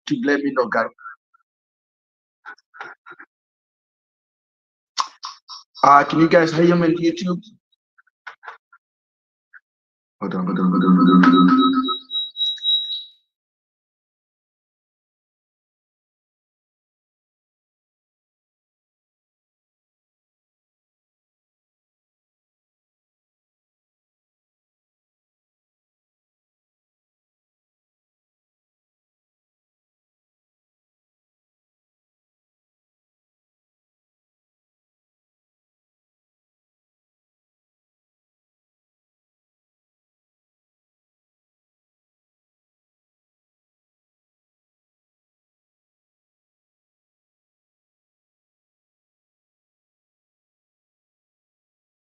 YouTube, let me know, guys. Can you guys hear me on YouTube? Hold on.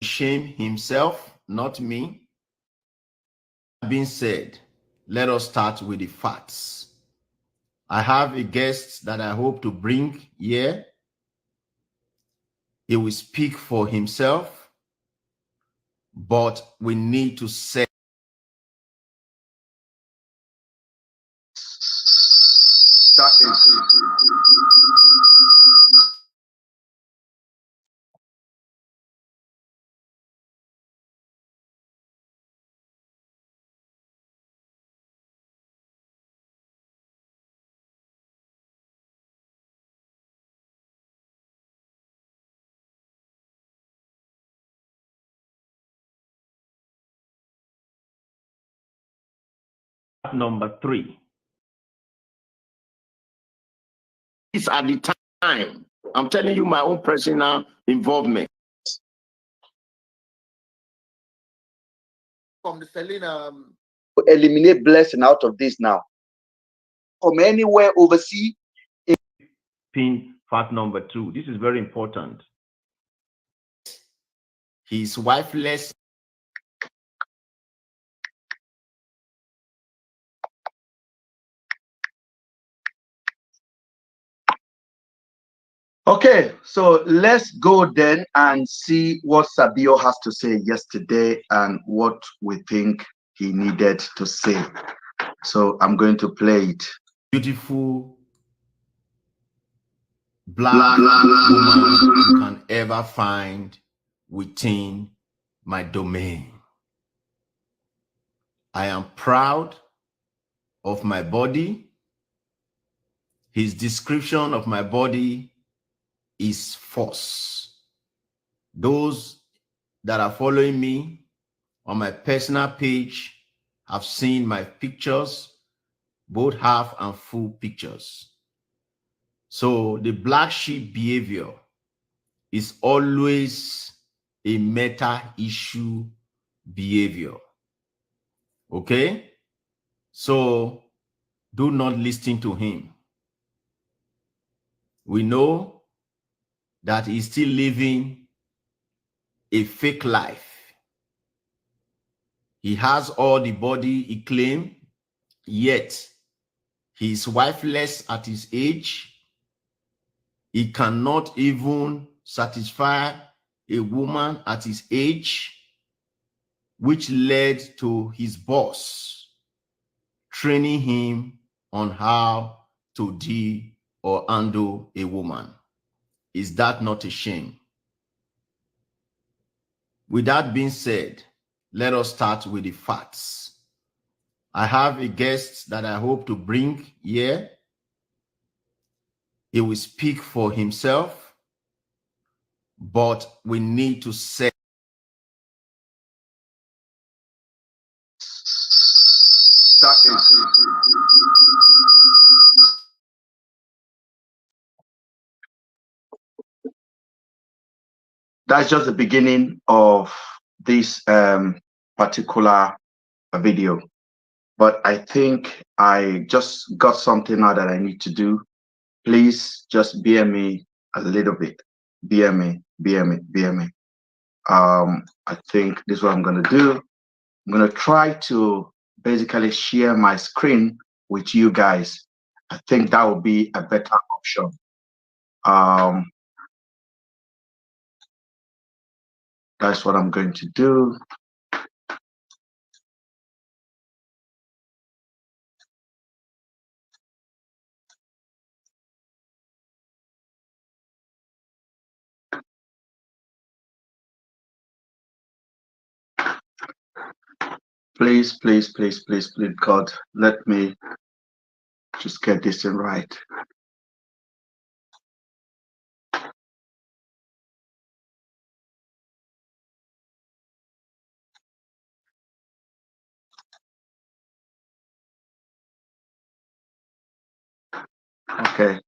Shame himself, not me. That being said, let us start with the facts. I have a guest that I hope to bring here. He will speak for himself, but we need to say That is. number 3. It's at the time. I'm telling you my own personal involvement. From the selling, eliminate blessing out of this now. From anywhere overseas. Pin fact number 2. This is very important. He's wifeless. Okay, so let's go then and see what Sabio has to say yesterday and what we think he needed to say. So I'm going to play it. Beautiful black woman you can ever find within my domain. I am proud of my body. His description of my body is false. Those that are following me on my personal page have seen my pictures, both half and full pictures. So the black sheep behavior is always a meta issue behavior. Okay? So do not listen to him. We know that he's still living a fake life. He has all the body he claimed, yet he's wifeless at his age. He cannot even satisfy a woman at his age, which led to his boss training him on how to deal or handle a woman. Is that not a shame? With that being said, let us start with the facts. I have a guest that I hope to bring here. He will speak for himself, but we need to say That is. That's just the beginning of this particular video. But I think I just got something now that I need to do. Please just bear me a little bit. Bear me. I think this is what I'm going to do. I'm going to try to basically share my screen with you guys. I think that would be a better option. That's what I'm going to do. Please, please, please, please, please, God, let me just get this in right. Okay.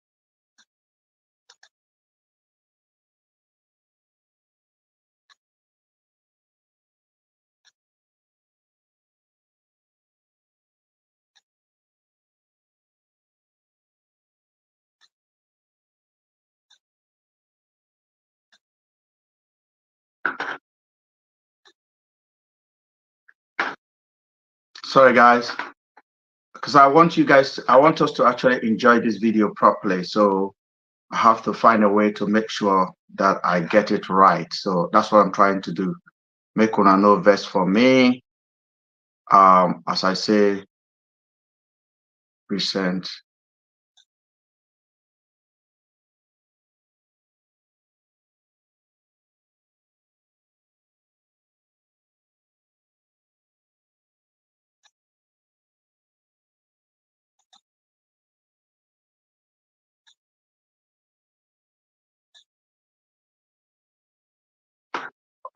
Sorry, guys, because I want us to actually enjoy this video properly. So I have to find a way to make sure that I get it right. So that's what I'm trying to do. Make una no verse for me. As I say, recent.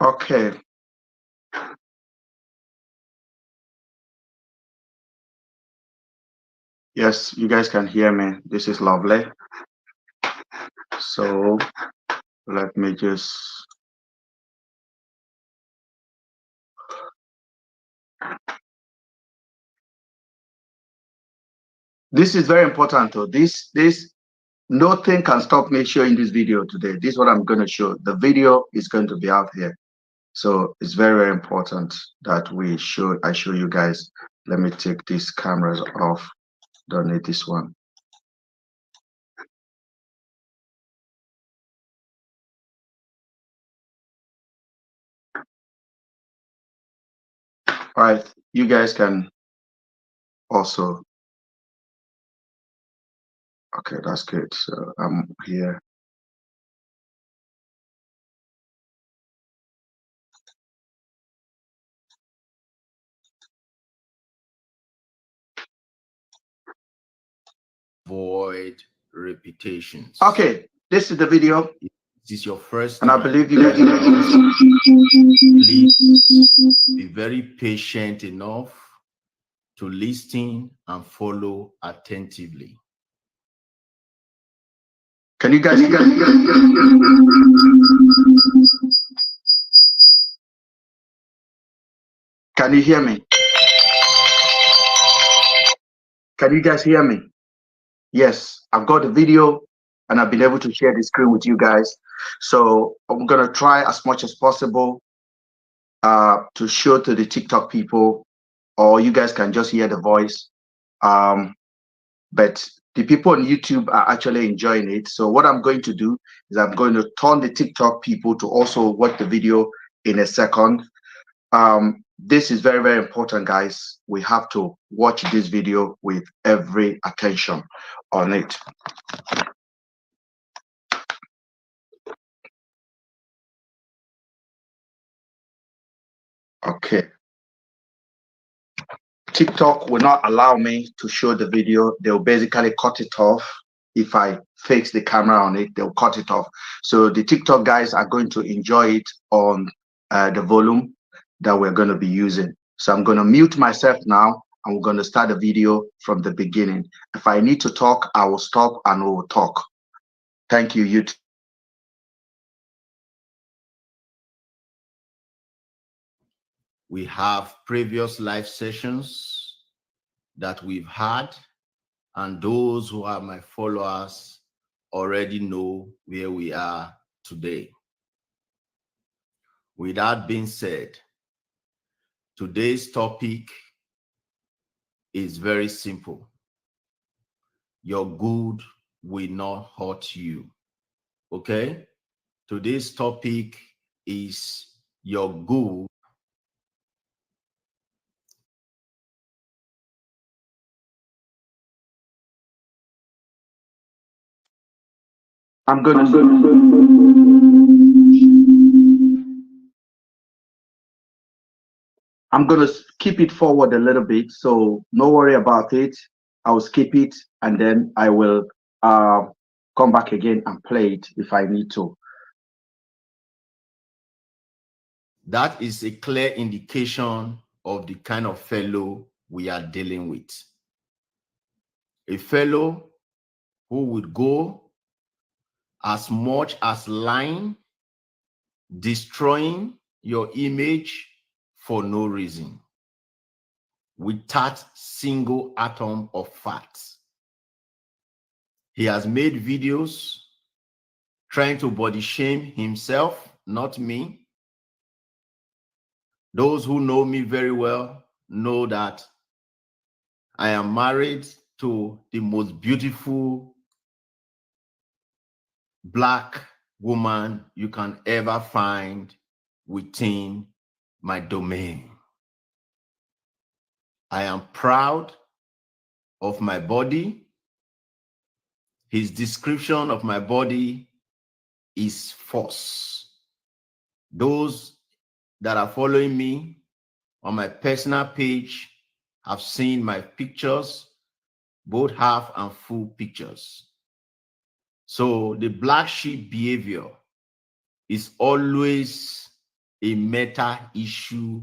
Okay. Yes, you guys can hear me. This is lovely. So let me just. This is very important though. Nothing can stop me showing this video today. This is what I'm going to show. The video is going to be out here. So it's very, very important that I show you guys. Let me take these cameras off. Don't need this one. All right, you guys can also. Okay, that's good. So I'm here. Avoid repetitions. Okay, this is the video. This is your first and time. I believe you guys. Please be very patient enough to listen and follow attentively. Can you guys hear? Can you hear me? Can you guys hear me? Yes, I've got the video and I've been able to share the screen with you guys. So I'm gonna try as much as possible to show to the TikTok people, or you guys can just hear the voice. But the people on YouTube are actually enjoying it. So what I'm going to do is I'm going to turn the TikTok people to also watch the video in a second. This is very, very important, guys. We have to watch this video with every attention on it. Okay. TikTok will not allow me to show the video. They'll basically cut it off. If I fix the camera on it, they'll cut it off. So the TikTok guys are going to enjoy it on the volume that we're going to be using. So I'm going to mute myself now, and we're going to start the video from the beginning. If I need to talk, I will stop and we will talk. Thank you, YouTube. We have previous live sessions that we've had, and those who are my followers already know where we are today. With that being said, today's topic is very simple. Your good will not hurt you. Okay? Today's topic is your good. I'm going I'm going to skip it forward a little bit, so no worry about it. I'll skip it and then I will uh, come back again and play it if I need to. That is a clear indication of the kind of fellow we are dealing with. A fellow who would go as much as lying, destroying your image for no reason, without single atom of facts. He has made videos trying to body shame himself, not me. Those who know me very well know that I am married to the most beautiful Black woman you can ever find within my domain. I am proud of my body. His description of my body is false. Those that are following me on my personal page have seen my pictures, both half and full pictures. So the black sheep behavior is always a meta issue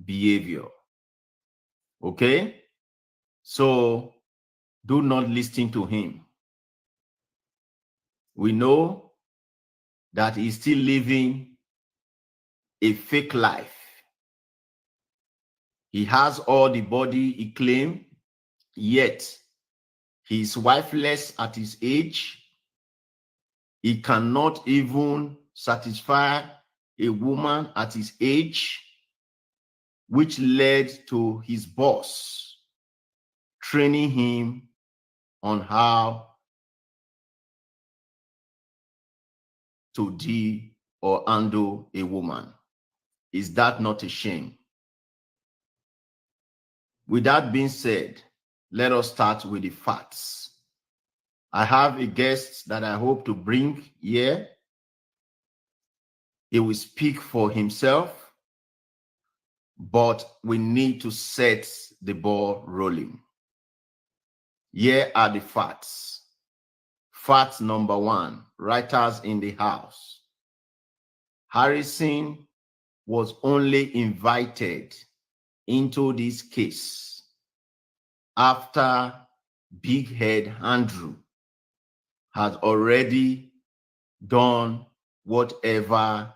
behavior. Okay? So do not listen to him. We know that he's still living a fake life. He has all the body he claimed, yet he's wifeless at his age. He cannot even satisfy a woman at his age, which led to his boss training him on how to deal or handle a woman. Is that not a shame? With that being said, let us start with the facts. I have a guest that I hope to bring here. He will speak for himself, but we need to set the ball rolling. Here are the facts. Fact number one, writers in the house. Harrison was only invited into this case after Big Head Andrew had already done whatever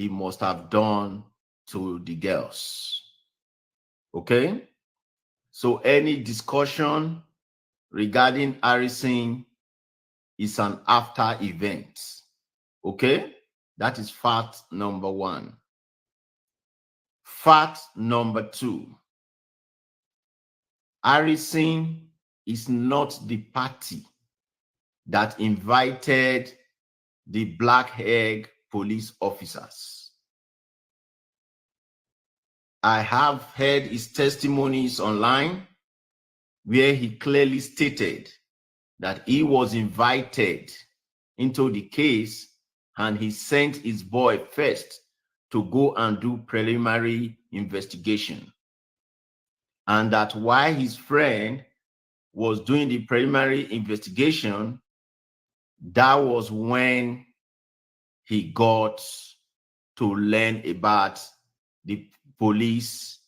he must have done to the girls. Okay? So any discussion regarding Harrison is an after event. Okay? That is fact number one. Fact number two. Harrison is not the party that invited the Black Egg police officers. I have heard his testimonies online where he clearly stated that he was invited into the case and he sent his boy first to go and do preliminary investigation. And that while his friend was doing the preliminary investigation, that was when he got to learn about the police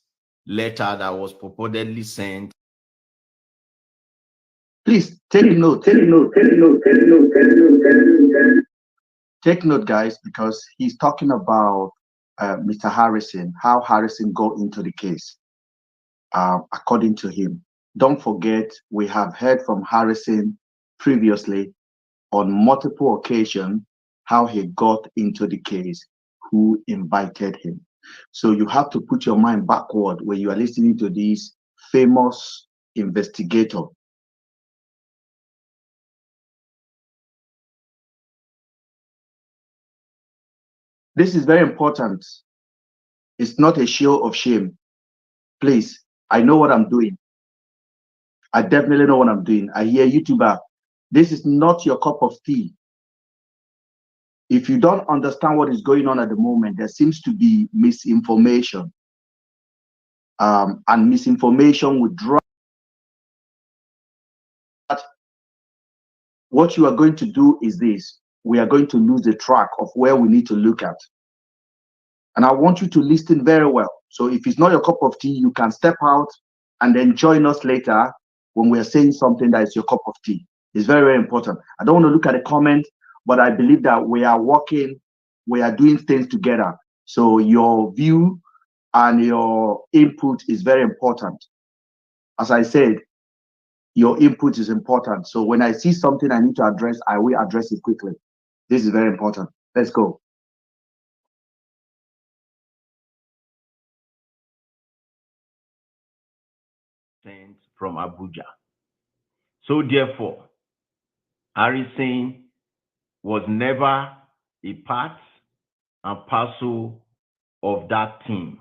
letter that was purportedly sent. Please take note, guys, because he's talking about Mr. Harrison, how Harrison got into the case, according to him. Don't forget, we have heard from Harrison previously on multiple occasions how he got into the case, who invited him. So you have to put your mind backward when you are listening to this famous investigator. This is very important. It's not a show of shame. Please, I know what I'm doing. I definitely know what I'm doing. I hear YouTuber. This is not your cup of tea. If you don't understand what is going on at the moment, there seems to be misinformation. and misinformation will drop. What you are going to do is this: we are going to lose the track of where we need to look at. And I want you to listen very well. So if it's not your cup of tea, you can step out and then join us later when we are saying something that is your cup of tea. It's very, very important. I don't want to look at the comment, but I believe that we are working, we are doing things together. So your view and your input is very important. As I said, your input is important. So when I see something I need to address, I will address it quickly. This is very important. Let's go. From Abuja. So therefore, Harrison was never a part and parcel of that team.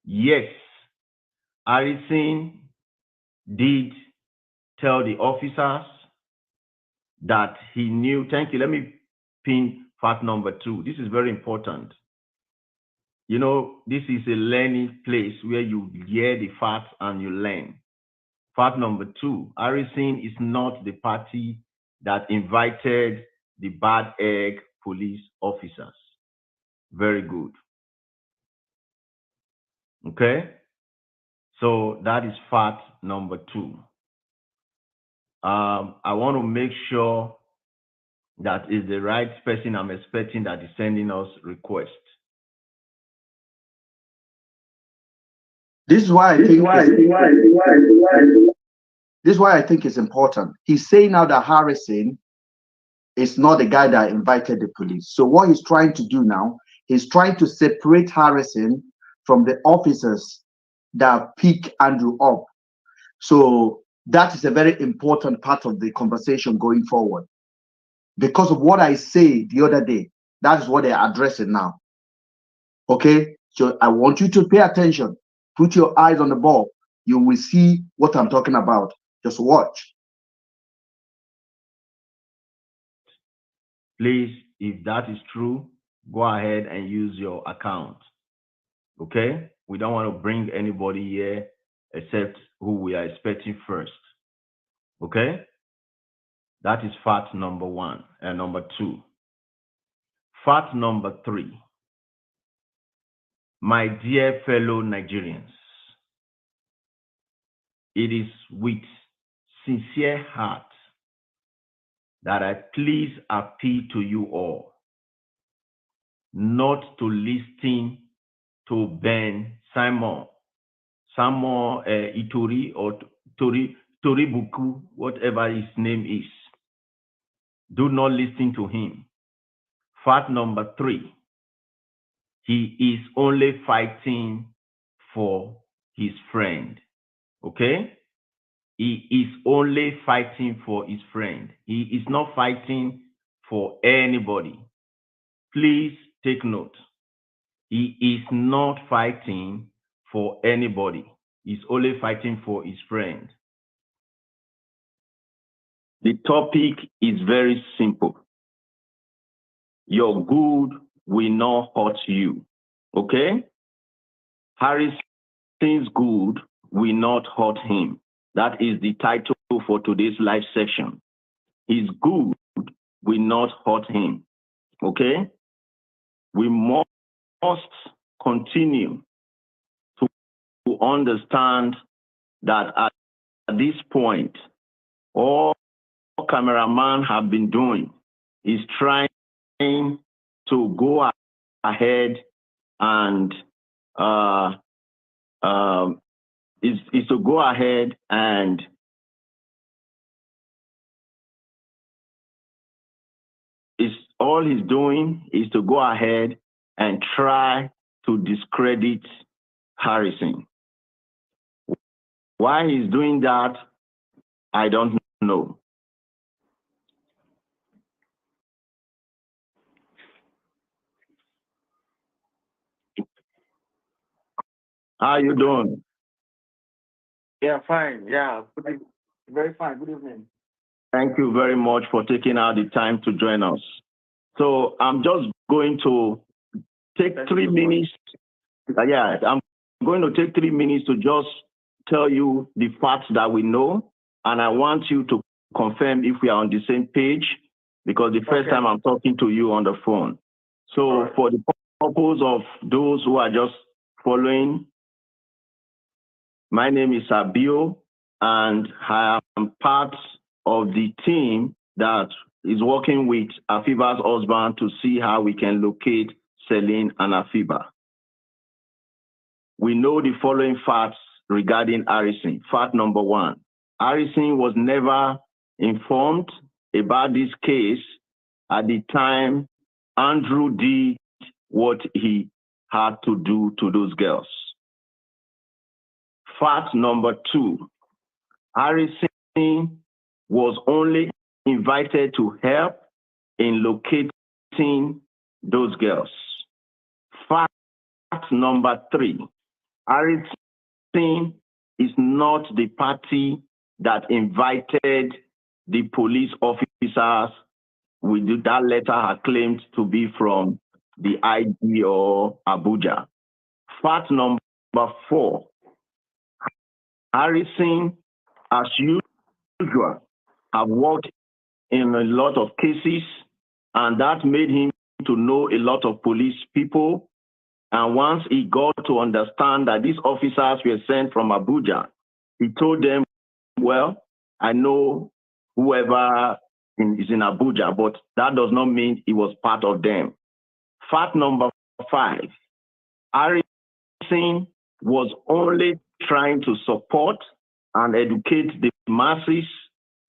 Yes, Harrison did tell the officers that he knew. Thank you. Let me pin fact number 2. This is very important. You know, this is a learning place where you hear the facts and you learn. Fact number 2, Harrison is not the party that invited the bad egg police officers. Very good. Okay? So that is fact number 2. I want to make sure that is the right person I'm expecting that is sending us request. This is why I think it's important. He's saying now that Harrison is not the guy that invited the police. So what he's trying to do now, he's trying to separate Harrison from the officers that pick Andrew up. So that is a very important part of the conversation going forward. Because of what I said the other day, that is what they're addressing now. Okay? So I want you to pay attention. Put your eyes on the ball. You will see what I'm talking about. Just watch. Please, if that is true, go ahead and use your account. Okay? We don't want to bring anybody here except who we are expecting first. Okay? That is fact number 1 and number 2. Fact number 3. My dear fellow Nigerians, it is with sincere heart that I please appeal to you all not to listen to Ben Simon Itori or Toribuku, whatever his name is. Do not listen to him. Fact number 3, he is only fighting for his friend. Okay? He is only fighting for his friend. He is not fighting for anybody. Please take note. He is not fighting for anybody. He's only fighting for his friend. The topic is very simple. Your good will not hurt you. Okay? Harrison's good will not hurt him. That is the title for today's live session. His good will not hurt him. Okay? We must continue to understand that at this point, all cameraman have been doing is trying to go ahead and is to go ahead and all he's doing is to go ahead and try to discredit Harrison. Why he's doing that, I don't know. How are you doing? Yeah, fine. Yeah, very fine. Good evening. Thank you very much for taking out the time to join us. So I'm just going to take 3 minutes. I'm going to take 3 minutes to just tell you the facts that we know, and I want you to confirm if we are on the same page, because the first time I'm talking to you on the phone. So for the purpose of those who are just following, my name is Sabio, and I am part of the team that is working with Afiba's husband to see how we can locate Celine and Afiba. We know the following facts regarding Harrison. Fact number 1, Harrison was never informed about this case at the time Andrew did what he had to do to those girls. Fact number 2, Harrison was only invited to help in locating those girls. Fact number 3, Harrison is not the party that invited the police officers with that letter had claimed to be from the IG or Abuja. Fact number 4, Harrison, as usual, have worked in a lot of cases, and that made him to know a lot of police people. And once he got to understand that these officers were sent from Abuja, he told them, well, I know whoever is in Abuja, but that does not mean he was part of them. Fact number 5, Harrison was only trying to support and educate the masses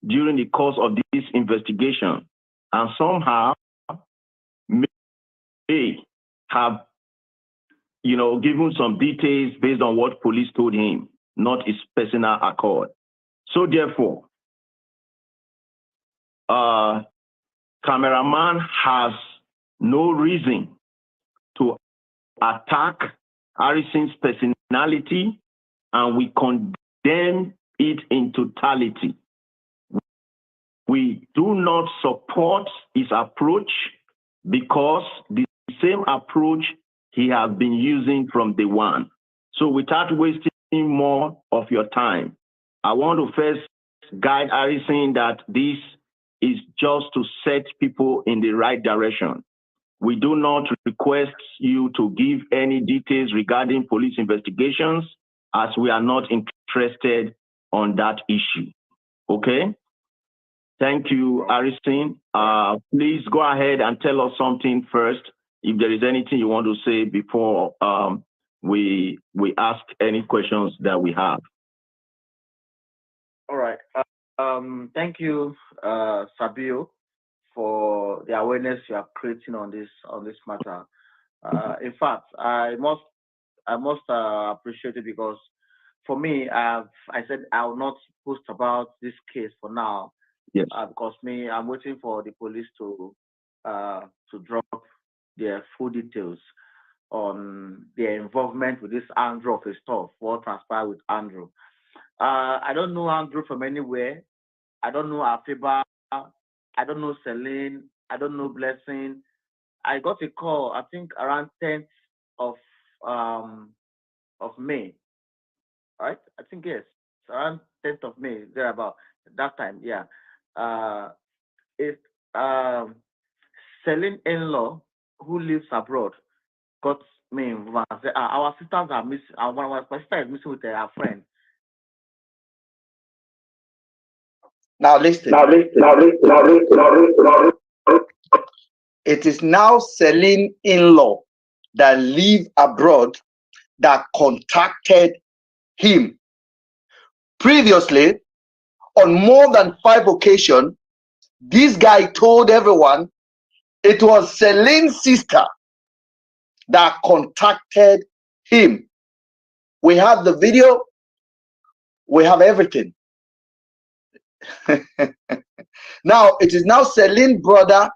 during the course of this investigation, and somehow may have given some details based on what police told him, not his personal accord. So therefore, cameraman has no reason to attack Harrison's personality, and we condemn it in totality. We do not support his approach because the same approach he has been using from day one. So without wasting more of your time, I want to first guide Harrison that this is just to set people in the right direction. We do not request you to give any details regarding police investigations, as we are not interested on that issue. Okay? Thank you, Harrison. Please go ahead and tell us something first, if there is anything you want to say before we ask any questions that we have. All right. Thank you, Sabio, for the awareness you are creating on this matter. In fact, I must appreciate it, because for me, I said I will not post about this case for now. Yes. Because I'm waiting for the police to drop their full details on their involvement with this Andrew of his stuff, what transpired with Andrew. I don't know Andrew from anywhere. I don't know Afiba. I don't know Celine. I don't know Blessing. I got a call, I think around 10th of May. Right? I think yes, around 10th of May, thereabout. That time, yeah. It's Celine in-law who lives abroad got me involved. Our sisters are missing. My sister is missing with her friend. Now listen. It is now Celine in-law that live abroad that contacted him. Previously, on more than 5 occasions, this guy told everyone it was Celine's sister that contacted him. We have the video. We have everything. Now, it is now Celine's brother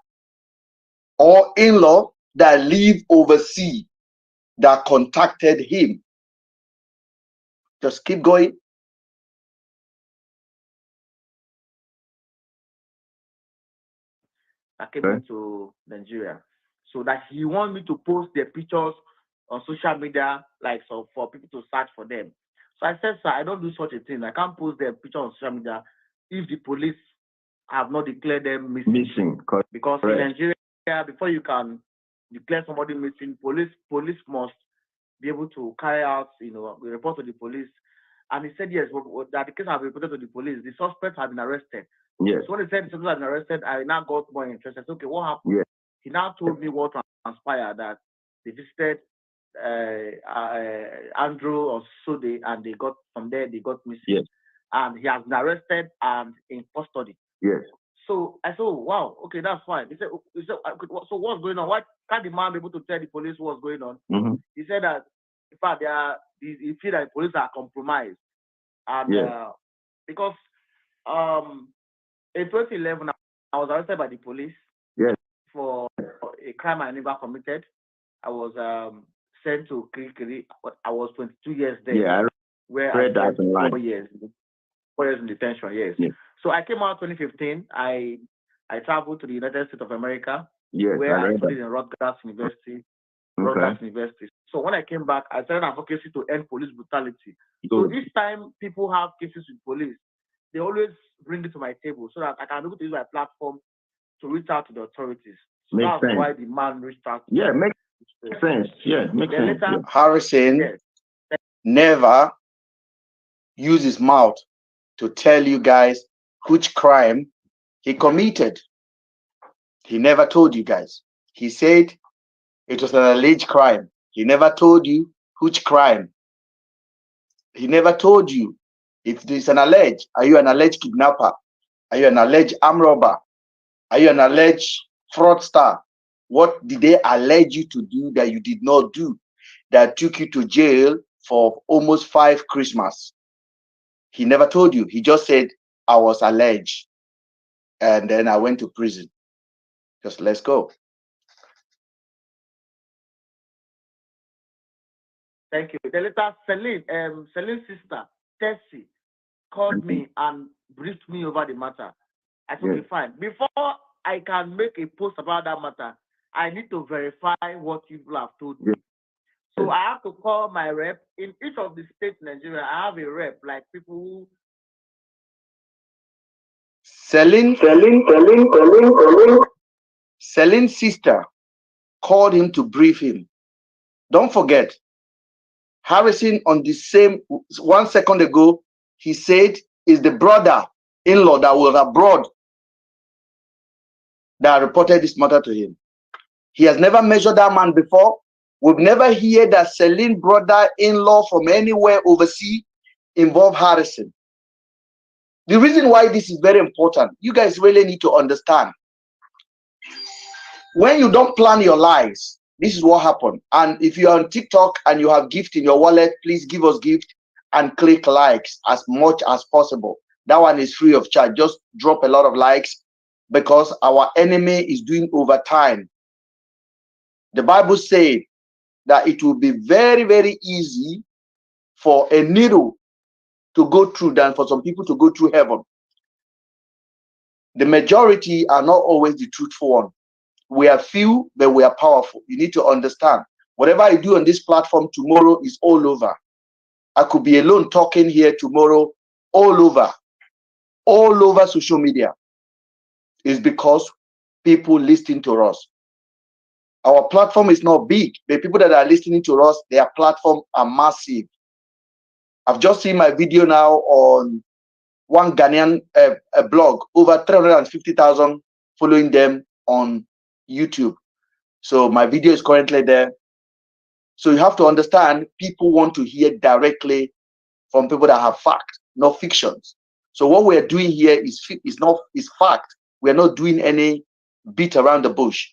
or in-law that live overseas that contacted him. Just keep going. I came into Nigeria, so that he want me to post the pictures on social media, like so for people to search for them. So I said, sir, I don't do such a thing. I can't post their picture on social media if the police have not declared them missing. Because in Nigeria, before you can declare somebody missing, police must be able to carry out, report to the police. And he said yes, that the case has been reported to the police. The suspect has been arrested. Yes. So when he said the suspect has been arrested, I now got more interested. I said, okay, what happened? Yes. He now told me what transpired, that they visited Andrew or Sode, and they got missing. Yes. And he has been arrested and in custody. Yes. So I said, oh, wow, okay, that's fine. He said, so what's going on? Why can't the man be able to tell the police what's going on? Mm-hmm. He said that, in fact, he feel that the police are compromised. And because in 2011, I was arrested by the police for a crime I never committed. I was sent to Kirikiri. I was 22 years there. Yeah, where I spent 4 years. 4 years in detention, yes. Yeah. So I came out 2015. I traveled to the United States of America, where I studied in Rutgers University. So when I came back, I started advocacy to end police brutality. So each time people have cases with police, they always bring it to my table so that I can be able to use my platform to reach out to the authorities. So that's why the man reached out. Yeah, makes sense. Yeah, makes sense. Later, Harrison never used his mouth to tell you guys which crime he committed. He never told you guys. He said it was an alleged crime. He never told you which crime. He never told you if it's an alleged. Are you an alleged kidnapper? Are you an alleged armed robber? Are you an alleged fraudster? What did they allege you to do that you did not do, that took you to jail for almost 5 Christmas? He never told you. He just said, I was alleged. And then I went to prison. Just let's go. Thank you. Then later, Celine's sister, Tessie, called me and briefed me over the matter. I said, okay, fine. Before I can make a post about that matter, I need to verify what people have told me. So I have to call my rep. In each of the states in Nigeria, I have a rep, like people who... Celine's sister called him to brief him. Don't forget, Harrison on the same 1 second ago, he said is the brother-in-law that was abroad that reported this matter to him. He has never measured that man before. We've never heard that Celine brother-in-law from anywhere overseas involved Harrison. The reason why this is very important, you guys really need to understand. When you don't plan your lives, this is what happened. And if you're on TikTok and you have gift in your wallet, please give us gift and click likes as much as possible. That one is free of charge. Just drop a lot of likes because our enemy is doing overtime. The Bible said that it will be very, very easy for a needle to go through than for some people to go through heaven. The majority are not always the truthful one. We are few, but we are powerful. You need to understand. Whatever I do on this platform tomorrow is all over. I could be alone talking here tomorrow, all over social media. It's because people listen to us. Our platform is not big. The people that are listening to us, their platform are massive. I've just seen my video now on one Ghanaian blog, over 350,000 following them on YouTube. So my video is currently there. So you have to understand, people want to hear directly from people that have fact, not fictions. So what we're doing here is fact. We're not doing any beat around the bush.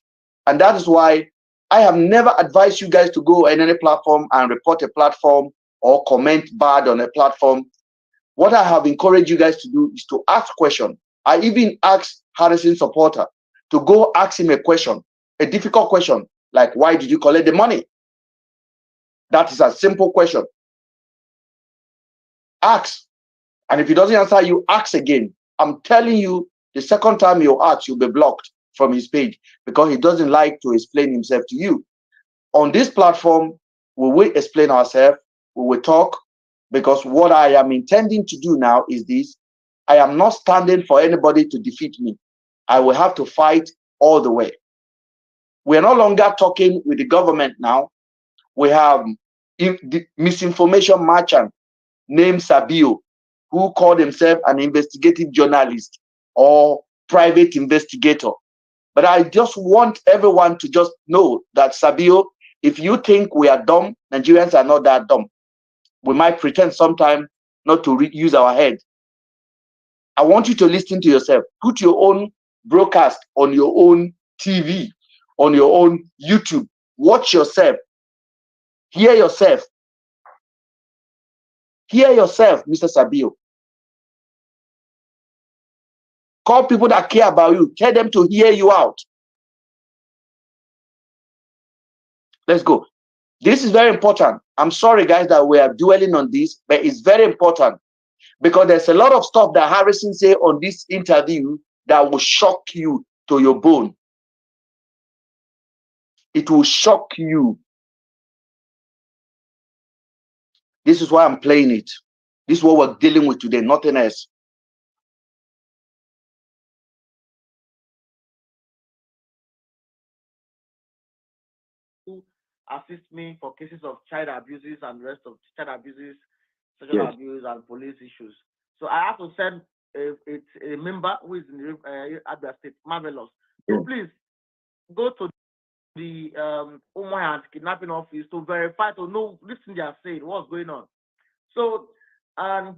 And that is why I have never advised you guys to go on any platform and report a platform or comment bad on a platform. What I have encouraged you guys to do is to ask questions. I even asked Harrison's supporter to go ask him a question, a difficult question, like, why did you collect the money? That is a simple question. Ask. And if he doesn't answer you, ask again. I'm telling you, the second time you ask, you'll be blocked from his page because he doesn't like to explain himself to you. On this platform, We will explain ourselves. We will talk, because what I am intending to do now is this. I am not standing for anybody to defeat me. I will have to fight all the way. We are no longer talking with the government now. We have the misinformation merchant named Sabio, who called himself an investigative journalist or private investigator. But I just want everyone to just know that, Sabio, if you think we are dumb, Nigerians are not that dumb. We might pretend sometimes not to use our head. I want you to listen to yourself. Put your own broadcast on your own TV, on your own YouTube. Watch yourself. Hear yourself. Hear yourself, Mr. Sabio. Call people that care about you. Tell them to hear you out. Let's go. This is very important. I'm sorry, guys, that we are dwelling on this, but it's very important, because there's a lot of stuff that Harrison said on this interview that will shock you to your bone. It will shock you. This is why I'm playing it. This is what we're dealing with today, nothing else. Assist me for cases of child abuses and the rest of child abuses, sexual abuse, and police issues. So I have to send a member who is in the Abia State, Marvelous. So please go to the Umuahia kidnapping office to verify, to know, listen, they are saying what's going on. So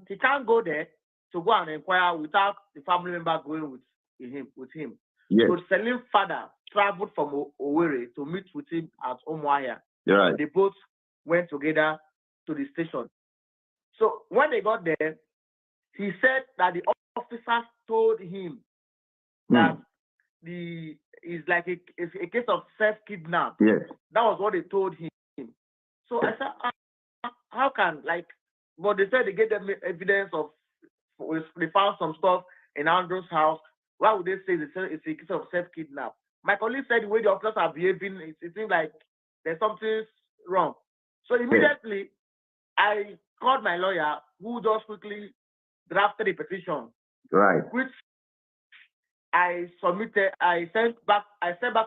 he can't go there to go and inquire without the family member going with him. Yes. So Selim's father traveled from Owerri to meet with him at Umuahia. Right. They both went together to the station. So when they got there, he said that the officers told him that it's like a case of self-kidnap. Yes. That was what they told him. So I said, how can, like, but they said they gave them evidence of, they found some stuff in Andrew's house. Why would they say it's a case of self-kidnap? My colleague said the way the officers are behaving, it seems like there's something wrong. So immediately, I called my lawyer, who just quickly drafted a petition, right, which I submitted. I sent back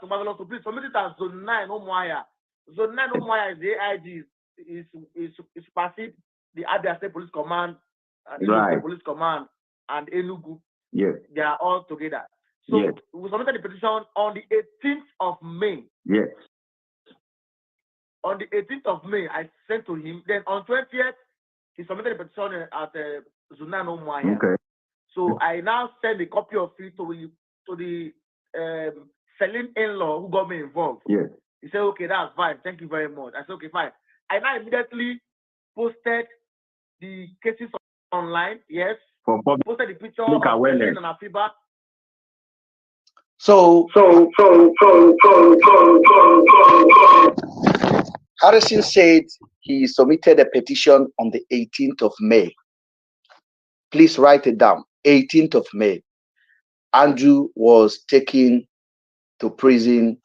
to Marvelous to please submit it as Zone 9 Umuahia. Zone 9 Umuahia is the AIG, is supersede the Abia State Police Command, Imo State Police Command, and Enugu. Yes. They are all together. So we submitted the petition on the 18th of May. Yes. On the 18th of May, I sent to him. Then on 20th, he submitted the petition at Zone 9 Umuahia. Okay. So I now send a copy of it to the Selim in-law who got me involved. Yes. He said, okay, that's fine. Thank you very much. I said, okay, fine. I now immediately posted the cases online. Yes. Posted the picture of Selim and Afiba. So Harrison said he submitted a petition on the 18th of May. Please write it down. 18th of May. Andrew was taken to prison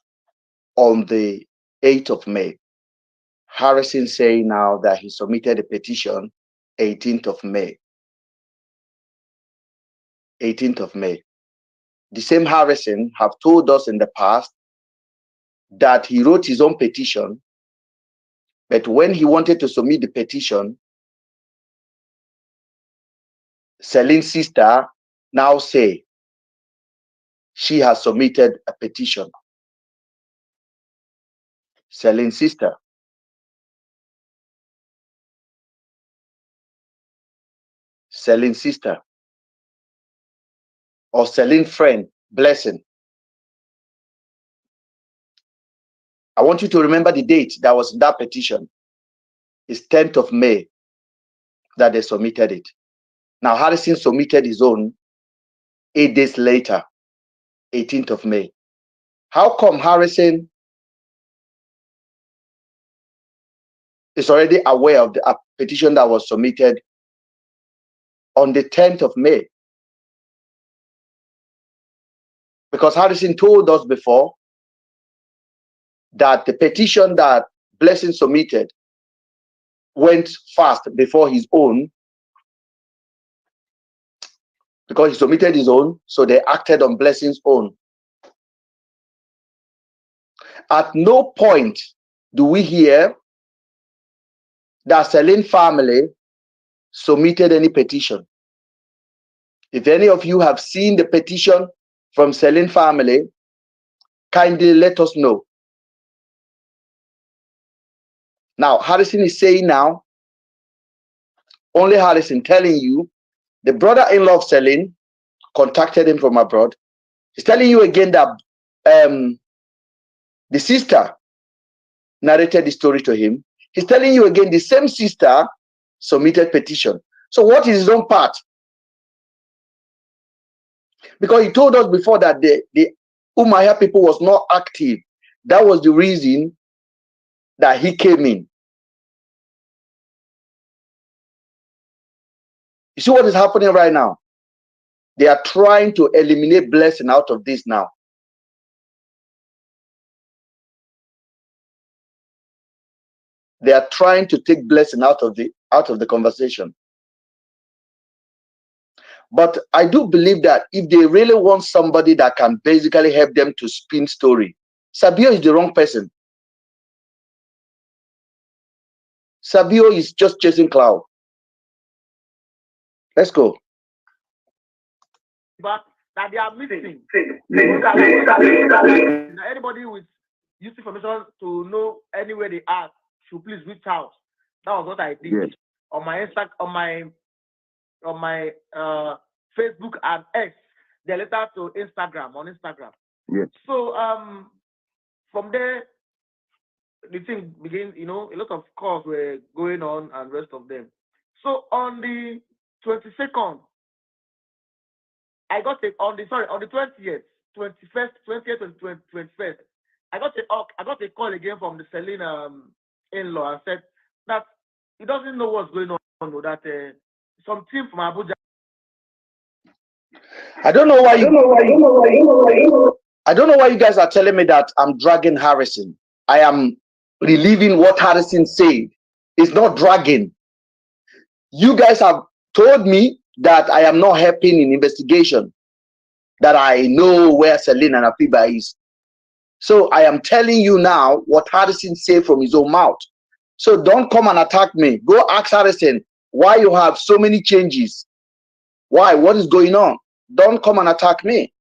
on the 8th of May. Harrison saying now that he submitted a petition 18th of May. 18th of May. The same Harrison have told us in the past that he wrote his own petition, but when he wanted to submit the petition, Selim's sister now say she has submitted a petition. Selim's sister. Selim's sister. Or Selim's friend, Blessing. I want you to remember the date that was in that petition. It's 10th of May that they submitted it. Now, Harrison submitted his own 8 days later, 18th of May. How come Harrison is already aware of the petition that was submitted on the 10th of May? Because Harrison told us before that the petition that Blessing submitted went fast before his own, because he submitted his own, so they acted on Blessing's own. At no point do we hear that Celine family submitted any petition. If any of you have seen the petition from Celine family, kindly let us know. Now, Harrison is saying now, only Harrison telling you, the brother-in-law of Celine contacted him from abroad. He's telling you again that the sister narrated the story to him. He's telling you again the same sister submitted petition. So what is his own part? Because he told us before that the Umaya people was not active. That was the reason that he came in. You see what is happening right now? They are trying to eliminate Blessing out of this now. They are trying to take Blessing out of the conversation. But I do believe that if they really want somebody that can basically help them to spin story, Sabio is the wrong person. Sabio is just chasing cloud. Let's go. But that they are missing. Anybody with useful information to know anywhere they are should please reach out. That was what I did. Yes. On my Facebook and X. They later to Instagram, on Instagram. Yes. So from there the thing begins, a lot of calls were going on and rest of them. So on the 22nd, I got on the 20th, 21st, 20th and 21st, I got a call again from the Celine in-law and said that he doesn't know what's going on, that some team from Abuja. I don't know why you guys are telling me that I'm dragging Harrison. I am reliving what Harrison said. It's not dragging. You guys have told me that I am not helping in investigation, that I know where Celine and Afiba is. So I am telling you now what Harrison said from his own mouth. So don't come and attack me. Go ask Harrison why you have so many changes. Why? What is going on? Don't come and attack me.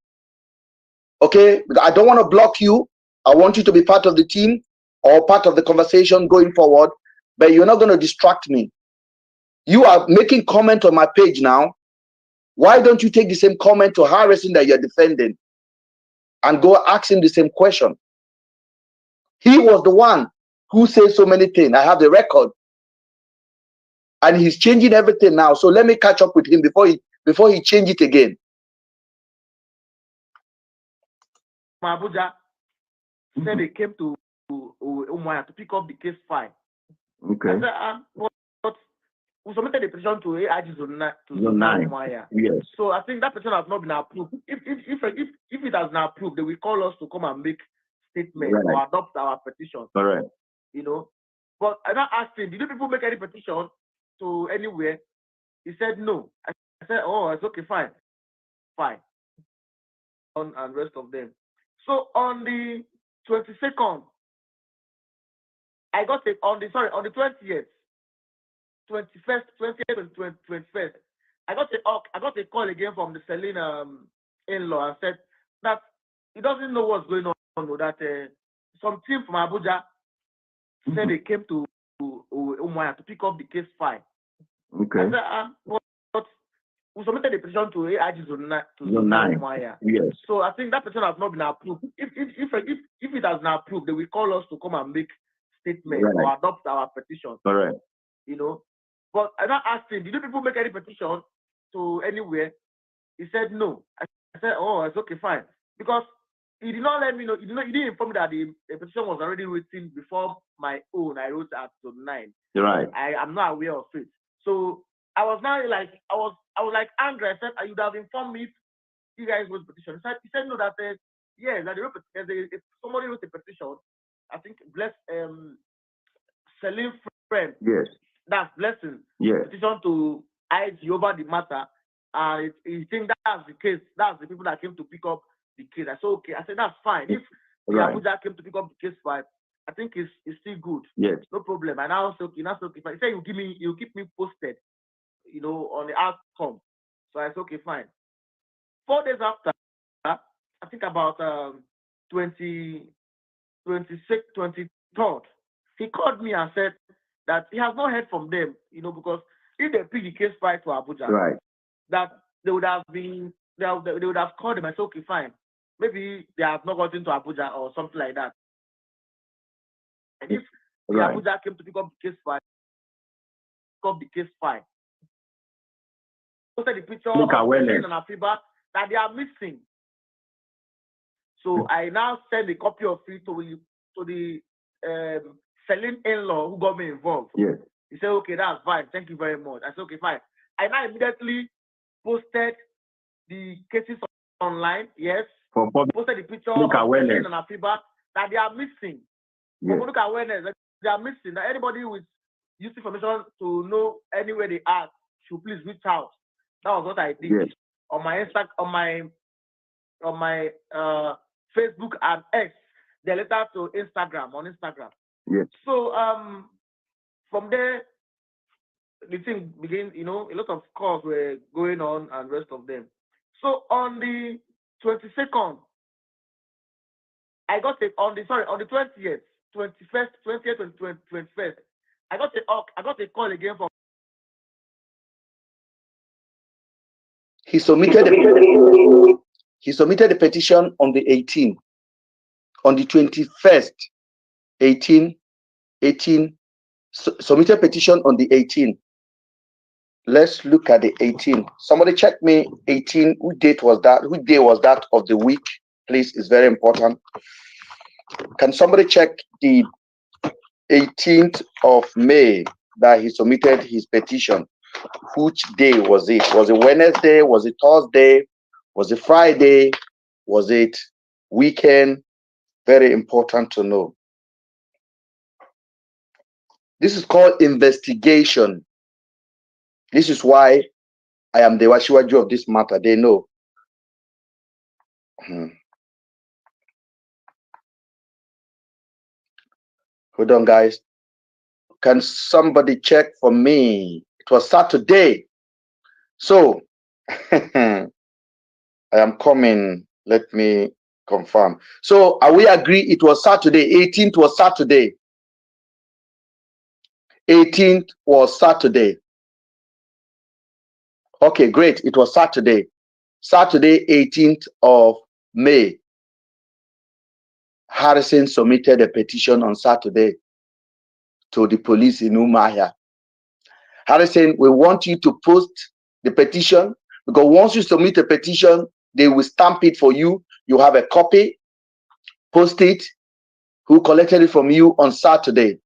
Okay? I don't want to block you. I want you to be part of the team or part of the conversation going forward, but you're not going to distract me. You are making comment on my page now. Why don't you take the same comment to Harrison that you're defending and go ask him the same question? He was the one who said so many things. I have the record. And he's changing everything now. So let me catch up with him before he change it again. Abuja said they came to Umuahia to pick up the case file. Okay. I said, but we submitted a petition to AIG Zone 9. Umuahia. Yes. So I think that petition has not been approved. If it has been approved, they will call us to come and make statements or adopt our petition. Correct. But I not asked him, did you people make any petition to anywhere? He said no. I said, oh, it's okay, fine. And rest of them. So on the 22nd, I got on the 20th, 21st, 20th and 21st, I got a call again from the Celine in-law and said that he doesn't know what's going on, that some team from Abuja said they came to Umuahia to pick up the case file. Okay. I said, but we submitted a petition to AIG Zone 9 Umuahia. Yes. So I think that petition has not been approved. If it has been approved, they will call us to come and make statements or adopt our petition. Correct. But I not asked him, did you people make any petition to anywhere? He said no. I said, oh, it's okay, fine. Because he did not let me know, he didn't inform me that the petition was already written before my own. I wrote at Zone 9. Right. I'm not aware of it. So I was now like, I was like angry. I said, you would have informed me if you guys wrote a petition. He said no, that somebody wrote a petition. I think bless Celine friend. Yes. that's blessing. Yes. Petition to hide over the matter. And you think that's the case. That's the people that came to pick up the case. I said, okay. I said, that's fine. If the Abuja came to pick up the case file, I think it's still good. Yes. No problem. And now, so if I say you keep me posted, on the outcome. So I said, okay, fine. 4 days after, I think about 26th, 23rd, he called me and said that he has not heard from them, because if they pick the case file to Abuja, Right. that they would have called them and said, okay, fine. Maybe they have not gotten to Abuja or something like that. And if the Abuja came to pick up the case file, posted the picture of Selene and Afiba that they are missing. So I now send a copy of it to the Selene in-law who got me involved. Yes. He said, okay, that's fine. Thank you very much. I said, okay, fine. I now immediately posted the cases online. Yes. Posted the picture of Selene and Afiba that they are missing. Yes. For public awareness, that they are missing. That anybody with use information to know anywhere they are should please reach out. That was what I did. Yes. On my Facebook and X, then later to Instagram, on Instagram. Yes. So from there, the thing began, a lot of calls were going on and rest of them. So on the 22nd, I got on the 20th, 21st, 20th and 21st, I got a call again from. He submitted the petition on the 18th. On the 21st, 18, submitted petition on the 18th. Let's look at the 18th. Somebody check me 18. Which date was that? Which day was that of the week? Please, it's very important. Can somebody check the 18th of May that he submitted his petition? Which day was it? Was it Wednesday? Was it Thursday? Was it Friday? Was it weekend? Very important to know. This is called investigation. This is why I am the Washiwaju of this matter. They know. Hold on, guys. Can somebody check for me? It was Saturday. So, I am coming. Let me confirm. So, are we agree it was Saturday? 18th was Saturday. 18th was Saturday. Okay, great. It was Saturday. Saturday, 18th of May. Harrison submitted a petition on Saturday to the police in Umuahia. Harrison, we want you to post the petition, because once you submit a petition, they will stamp it for you. You have a copy. Post it. Who collected it from you on Saturday,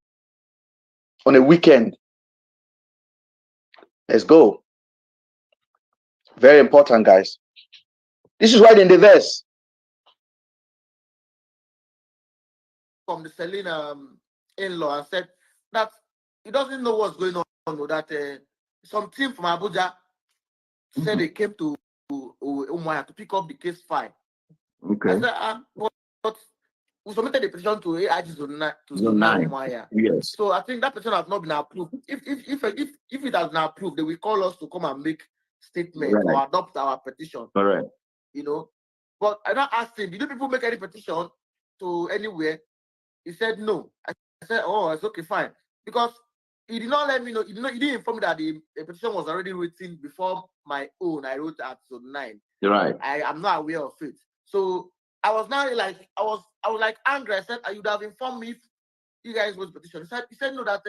on a weekend? Let's go. Very important, guys. This is right in the verse. From the Selene in-law and said that he doesn't know what's going on. That some team from Abuja said they came to Umuahia to pick up the case file. Okay. I said, but we submitted the petition to AIG to Umuahia. Yes. So I think that petition has not been approved. If it has been approved, they will call us to come and make statements or adopt our petition. Correct. But I now asked him, did you people make any petition to anywhere? He said no. I said, oh, it's okay, fine. Because he did not let me know, he didn't inform me that the petition was already written before my own. I wrote at zone 9. Right. I am not aware of it. So I was now like, I was like angry. I said, you would have informed me if you guys wrote a petition. He said no, that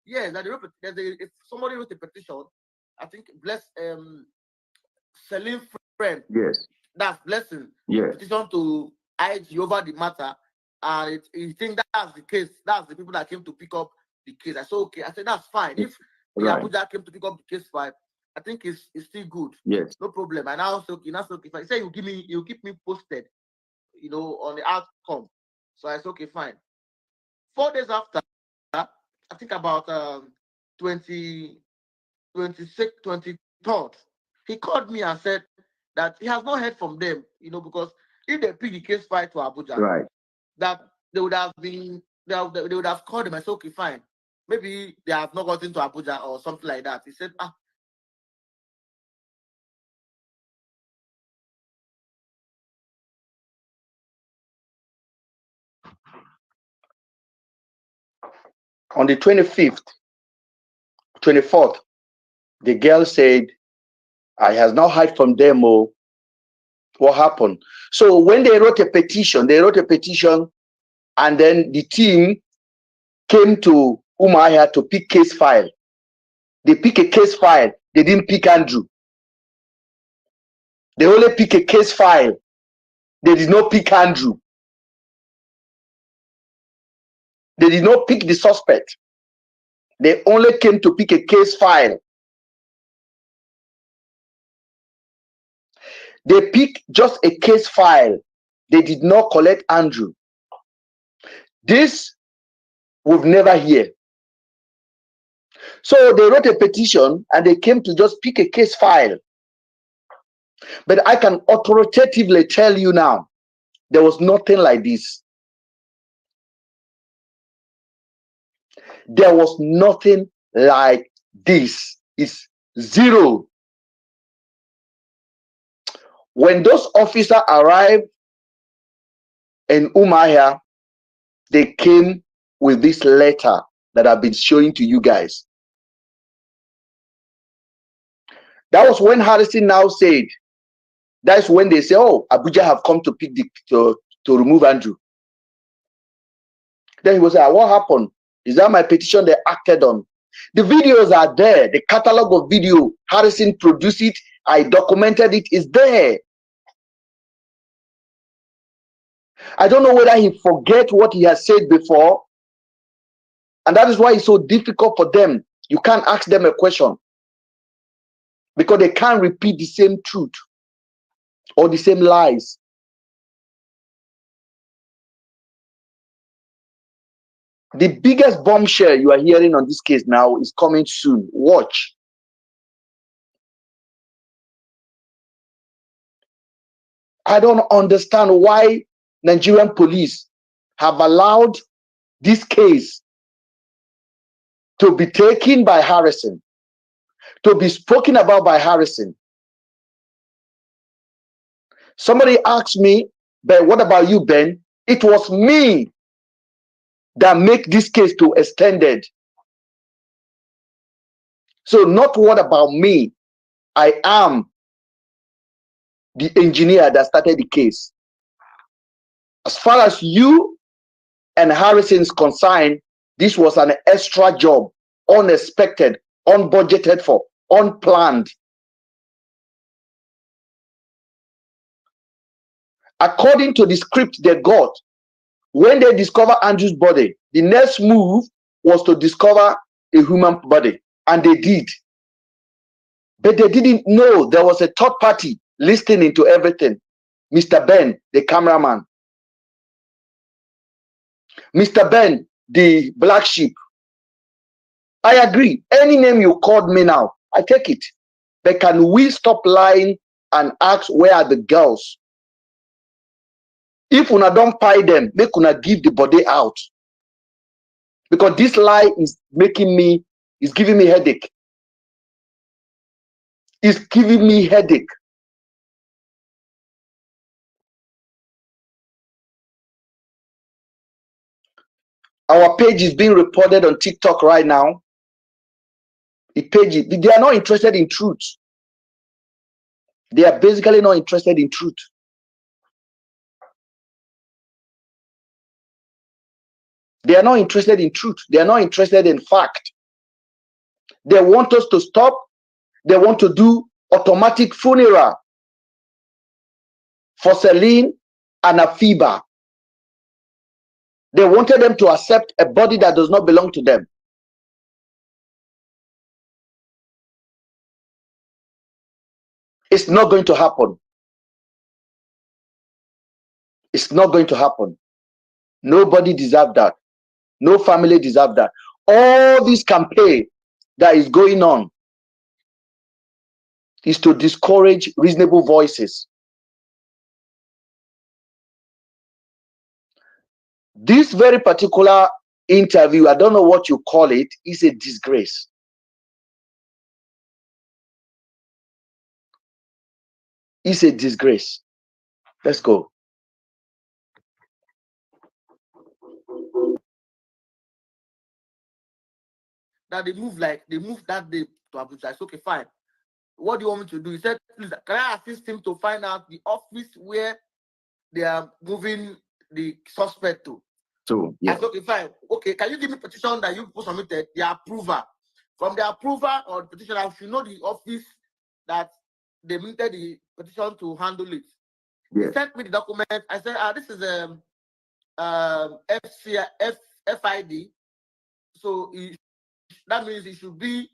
yes, that if somebody wrote a petition, I think Selene friend. Yes. That's blessing. Yes. Petition to IG over the matter. And you think that's the case. That's the people that came to pick up the case. I said, okay. I said, that's fine. If the Abuja came to pick up the case file, I think it's still good. Yes. No problem. And now, so if I say you keep me posted, on the outcome. So I said, okay, fine. 4 days after, I think about 26th, 23rd, he called me and said that he has not heard from them, because if they pick the case file to Abuja, Right. that they would have called him and said, okay, fine. Maybe they have not gotten to Abuja or something like that. He said, On the 25th, 24th, the girl said, I has not heard from them. Oh, what happened? So when they wrote a petition, and then the team came to Umaya to pick case file. They pick a case file. They didn't pick Andrew. They only pick a case file. They did not pick Andrew. They did not pick the suspect. They only came to pick a case file. They picked just a case file. They did not collect Andrew. This we've never hear. So they wrote a petition and they came to just pick a case file. But I can authoritatively tell you now, there was nothing like this. There was nothing like this. It's zero. When those officers arrived in Umaya, they came with this letter that I've been showing to you guys. That was when Harrison now said, that's when they say, oh, Abuja have come to pick to remove Andrew. Then he was like, what happened? Is that my petition they acted on? The videos are there. The catalog of video, Harrison produced it. I documented it. Is there. I don't know whether he forget what he has said before. And that is why it's so difficult for them. You can't ask them a question. Because they can't repeat the same truth or the same lies. The biggest bombshell you are hearing on this case now is coming soon. Watch. I don't understand why Nigerian police have allowed this case to be taken by Harrison, to be spoken about by Harrison. Somebody asked me, Ben, what about you, Ben? It was me that make this case to extended. So not what about me. I am the engineer that started the case. As far as you and Harrison is concerned, this was an extra job, unexpected, unbudgeted for, unplanned. According to the script they got, when they discover Andrew's body, the next move was to discover a human body, and they did. But they didn't know there was a third party listening to everything. Mr. Ben, the cameraman. Mr. Ben, the black sheep. I agree. Any name you called me now, I take it. But can we stop lying and ask where are the girls? If una don't pay them, make una give the body out. Because this lie is giving me headache. It's giving me headache. Our page is being reported on TikTok right now. They are not interested in truth. They are basically not interested in truth. They are not interested in truth. They are not interested in fact. They want us to stop. They want to do automatic funeral for Celine and Afiba. They wanted them to accept a body that does not belong to them. It's not going to happen. It's not going to happen. Nobody deserves that. No family deserves that. All this campaign that is going on is to discourage reasonable voices. This very particular interview, I don't know what you call it, is a disgrace. It's a disgrace. Let's go. That they moved that day to Abuja. I said, okay, fine. What do you want me to do? He said, please, can I assist him to find out the office where they are moving the suspect to? So, yeah. I said, okay, fine. Okay, can you give me petition that you submitted, the approver? From the approver or the petition, I should know the office that they minted the petition to handle it. Yes. He sent me the document. I said, this is FID. So that means it should be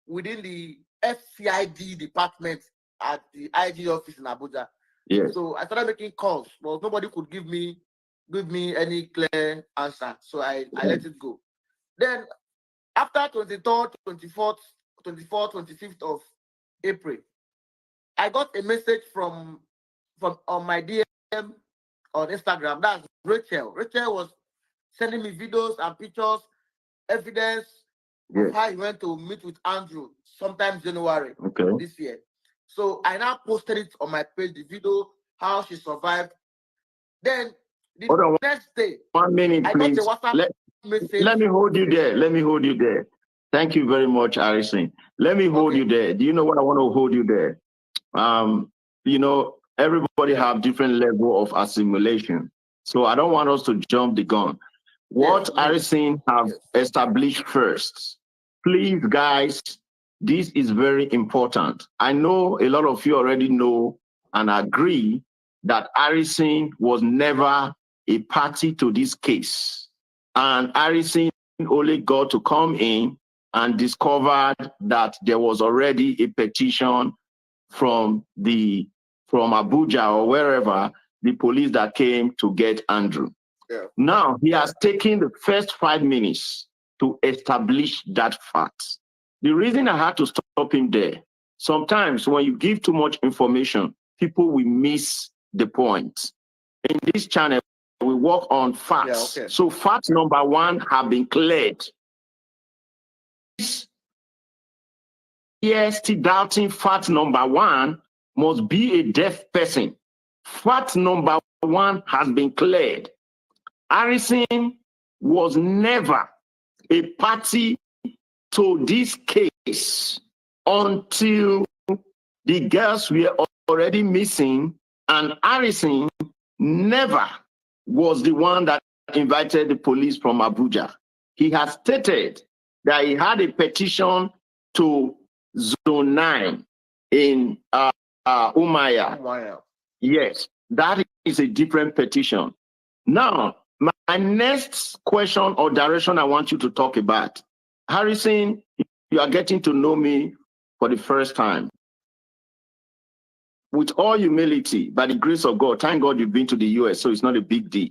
within the FCID department at the IG office in Abuja. Yes. So I started making calls, but nobody could give me any clear answer. So I let it go. Then after 23rd, 24th, 25th of April, I got a message from on my DM on Instagram. That's Rachel. Rachel was sending me videos and pictures, evidence of how he went to meet with Andrew sometime January this year. So I now posted it on my page, the video, how she survived. Then the next day, 1 minute, please. Let me hold you there. Let me hold you there. Thank you very much, Harrison. Let me hold you there. Do you know what I want to hold you there? You know, everybody have different level of assimilation. So I don't want us to jump the gun. What Harrison have established first, please, guys, this is very important. I know a lot of you already know and agree that Harrison was never a party to this case. And Harrison only got to come in and discovered that there was already a petition from Abuja or wherever, the police that came to get Andrew. Yeah. Now, he has taken the first 5 minutes to establish that fact. The reason I had to stop him there, sometimes when you give too much information, people will miss the point. In this channel, we work on facts. Yeah, okay. So fact number 1 have been cleared. Yes, still doubting fact number 1 must be a deaf person. Fact number 1 has been cleared. Harrison was never a party to this case until the girls were already missing, and Harrison never was the one that invited the police from Abuja. He has stated that he had a petition to Zone 9 in Umaya. Yes, that is a different petition. Now, my next question or direction I want you to talk about, Harrison, you are getting to know me for the first time. With all humility, by the grace of God, thank God you've been to the US, so it's not a big deal.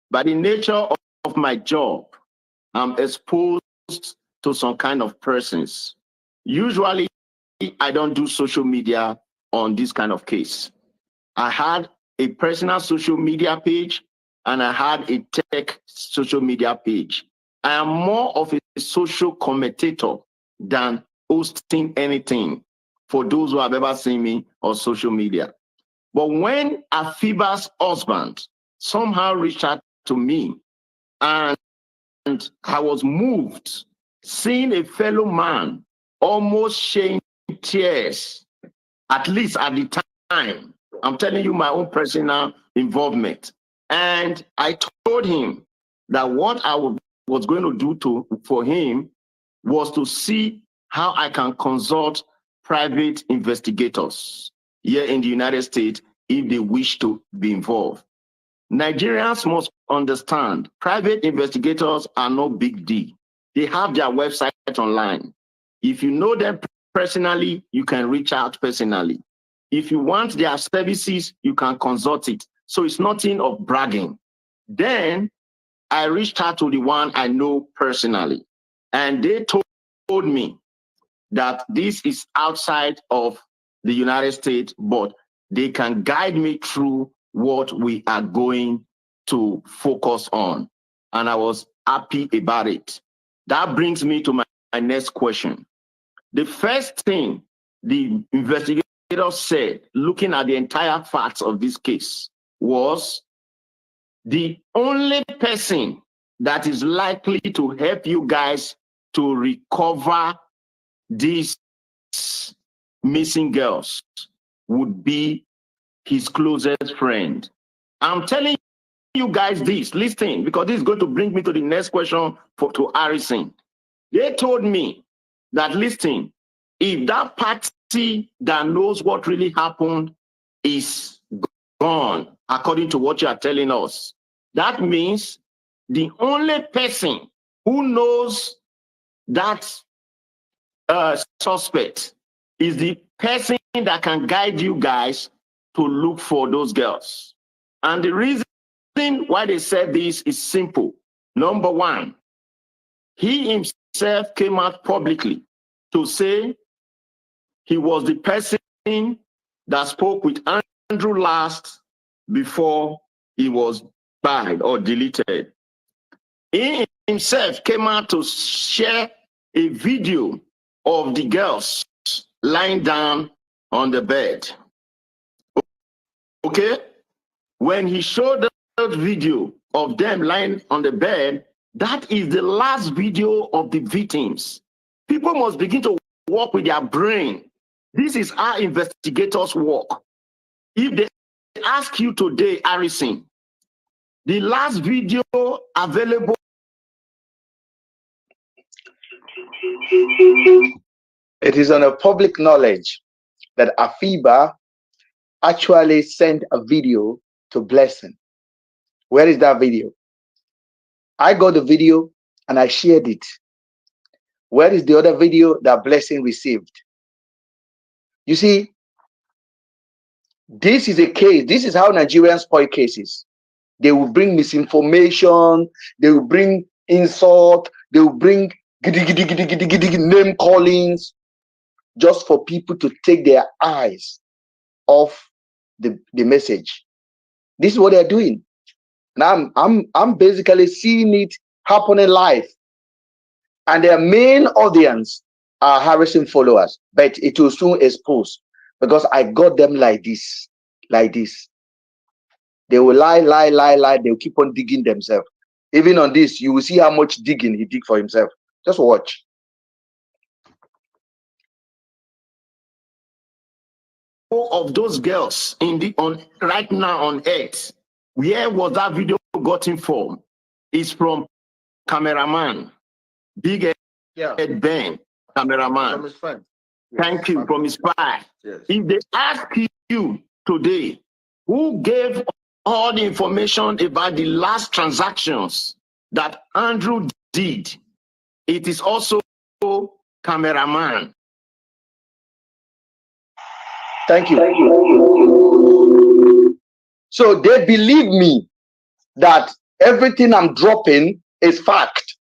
By the nature of my job, I'm exposed to some kind of persons. Usually, I don't do social media on this kind of case. I had a personal social media page and I had a tech social media page. I am more of a social commentator than hosting anything for those who have ever seen me on social media. But when Afiba's husband somehow reached out to me and I was moved seeing a fellow man almost shedding tears, at least at the time. I'm telling you my own personal involvement. And I told him that what I was going to do for him was to see how I can consult private investigators here in the United States if they wish to be involved. Nigerians must understand private investigators are no big deal. They have their website online. If you know them personally, you can reach out personally. If you want their services, you can consult it. So it's nothing of bragging. Then I reached out to the one I know personally, and they told me that this is outside of the United States, but they can guide me through what we are going to focus on. And I was happy about it. That brings me to my next question. The first thing the investigator said, looking at the entire facts of this case, was the only person that is likely to help you guys to recover these missing girls would be his closest friend. I'm telling you guys this, listen, because this is going to bring me to the next question to Harrison. They told me that, listen, if that party that knows what really happened is gone, according to what you are telling us, that means the only person who knows that suspect is the person that can guide you guys to look for those girls. And the reason why they said this is simple. Number one, he himself came out publicly to say he was the person that spoke with Andrew last before he was banned or deleted. He himself came out to share a video of the girls lying down on the bed. Okay? When he showed that video of them lying on the bed, that is the last video of the victims. People must begin to work with their brain. This is how investigators work. If they ask you today, Harrison, the last video available. It is on a public knowledge that Afiba actually sent a video to Blessing. Where is that video? I got the video and I shared it. Where is the other video that Blessing received? You see, this is a case. This is how Nigerians spoil cases. They will bring misinformation. They will bring insult. They will bring name callings just for people to take their eyes off the message. This is what they're doing. And I'm basically seeing it happening live. And their main audience are Harrison followers, but it will soon expose because I got them like this, like this. They will lie. They'll keep on digging themselves. Even on this, you will see how much digging he did for himself. Just watch. Of those girls right now on Earth, where was that video gotten from? It's from cameraman, Big Ed Ben, cameraman. From his friend. Thank you, from his spy. Yes. If they ask you today, who gave all the information about the last transactions that Andrew did, it is also cameraman. Thank you. So they believe me that everything I'm dropping is fact.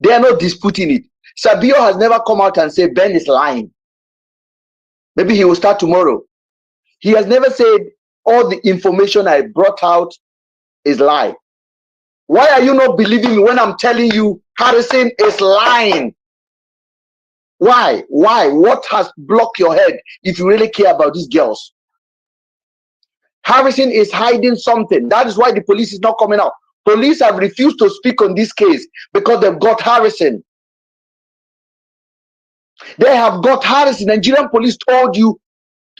They are not disputing it. Sabio has never come out and said Ben is lying. Maybe he will start tomorrow. He has never said all the information I brought out is lie. Why are you not believing me when I'm telling you Harrison is lying? Why? What has blocked your head if you really care about these girls? Harrison is hiding something. That is why the police is not coming out. Police have refused to speak on this case because they've got Harrison. They have got Harrison. Nigerian police told you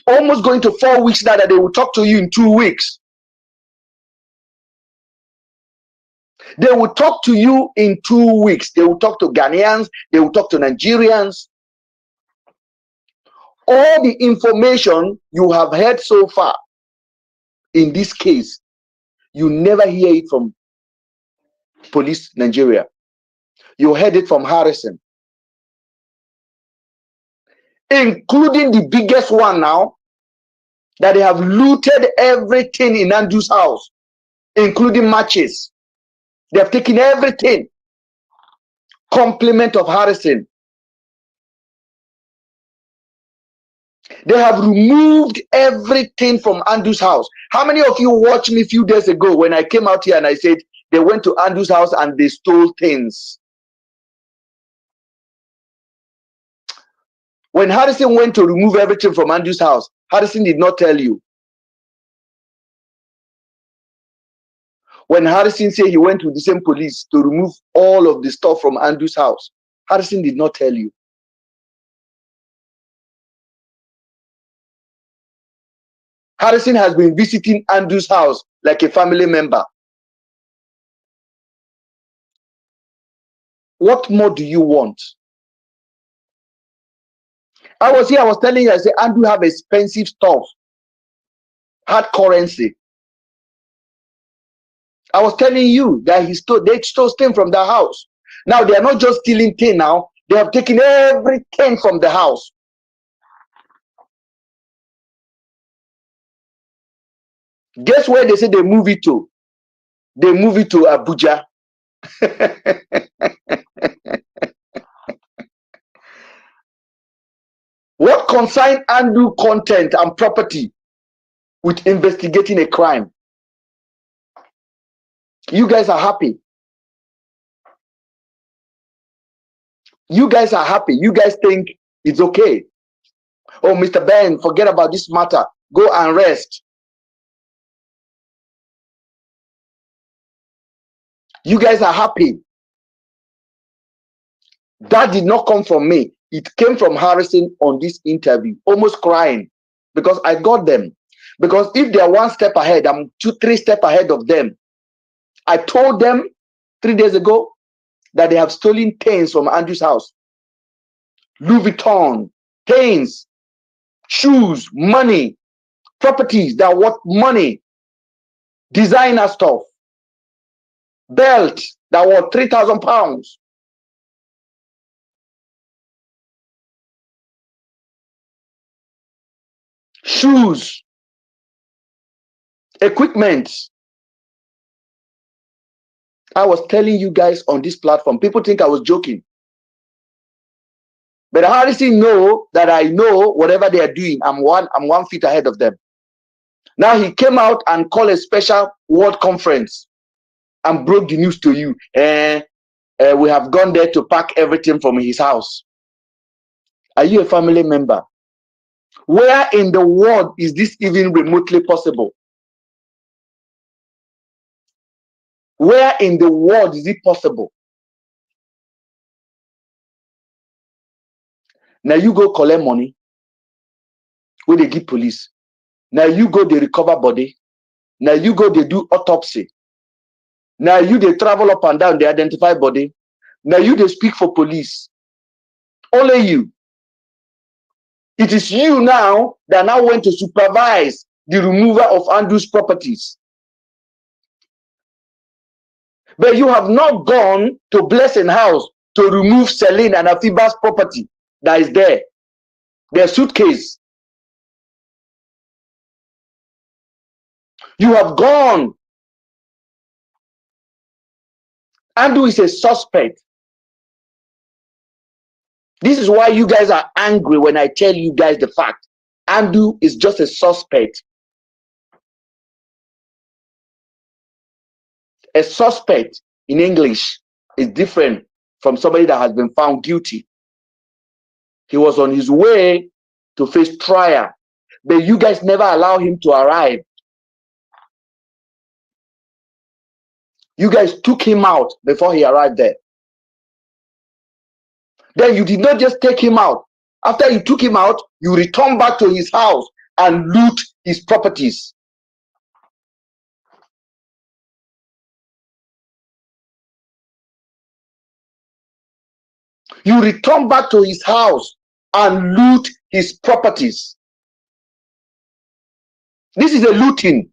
almost going to 4 weeks now that they will talk to you in 2 weeks. They will talk to you in 2 weeks. They will talk to Ghanaians. They will talk to Nigerians. All the information you have heard so far in this case, you never hear it from police Nigeria. You heard it from Harrison, including the biggest one now, that they have looted everything in Andrew's house, including matches. They have taken everything. Compliment of Harrison. They have removed everything from Andrew's house. How many of you watched me a few days ago when I came out here and I said they went to Andrew's house and they stole things? When Harrison went to remove everything from Andrew's house, Harrison did not tell you. When Harrison said he went with the same police to remove all of the stuff from Andrew's house, Harrison did not tell you. Harrison has been visiting Andrew's house like a family member. What more do you want? I was here, I was telling you, I said, Andrew have expensive stuff, hard currency. I was telling you that they stole things from the house. Now they are not just stealing things now, they have taken everything from the house. Guess where they say they move it to? They move it to Abuja. What concern Andrew content and property with investigating a crime? You guys are happy. You guys are happy. You guys think it's okay. Oh, Mr. Ben, forget about this matter. Go and rest. You guys are happy. That did not come from me. It came from Harrison on this interview, almost crying because I got them. Because if they are one step ahead, I'm 2-3 steps ahead of them. I told them 3 days ago that they have stolen things from Andrew's house. Louis Vuitton, things, shoes, money, properties that are worth money, designer stuff, belt that were 3,000 pounds. Shoes, equipment. I was telling you guys on this platform, people think I was joking. But Harrison know that I know whatever they are doing, I'm 1 feet ahead of them. Now he came out and called a special world conference and broke the news to you. We have gone there to pack everything from his house. Are you a family member? Where in the world is this even remotely possible? Where in the world is it possible? Now you go collect money where they give police. Now you go they recover body. Now you go they do autopsy. Now you they travel up and down, they identify body. Now you they speak for police. Only you. It is you now that now went to supervise the removal of Andrew's properties. But you have not gone to Blessing House to remove Celine and Afiba's property that is there. Their suitcase. You have gone. Andrew is a suspect. This is why you guys are angry when I tell you guys the fact. Andrew is just a suspect. A suspect in English is different from somebody that has been found guilty. He was on his way to face trial, but you guys never allow him to arrive. You guys took him out before he arrived there. Then you did not just take him out. After you took him out, you returned back to his house and loot his properties. You return back to his house and loot his properties. This is a looting.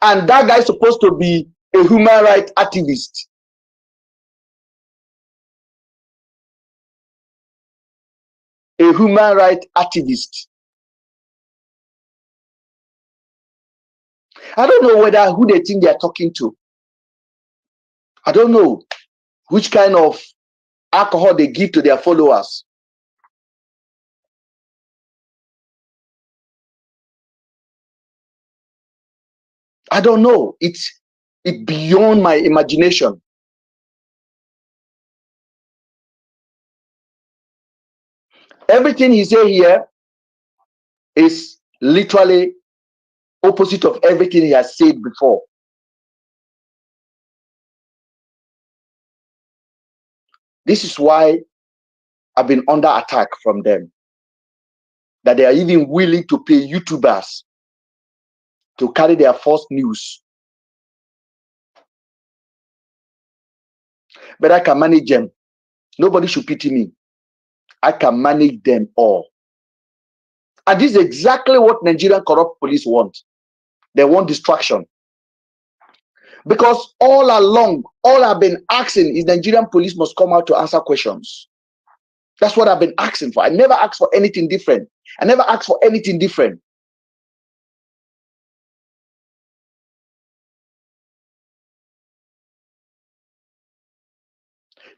And that guy is supposed to be a human rights activist. A human rights activist. I don't know whether who they think they are talking to. I don't know which kind of alcohol they give to their followers. I don't know. It's beyond my imagination. Everything he said here is literally opposite of everything he has said before. This is why I've been under attack from them. That they are even willing to pay YouTubers to carry their false news. But I can manage them. Nobody should pity me. I can manage them all. And this is exactly what Nigerian corrupt police want. They want distraction. Because all along, all I've been asking is Nigerian police must come out to answer questions. That's what I've been asking for. I never asked for anything different. I never asked for anything different.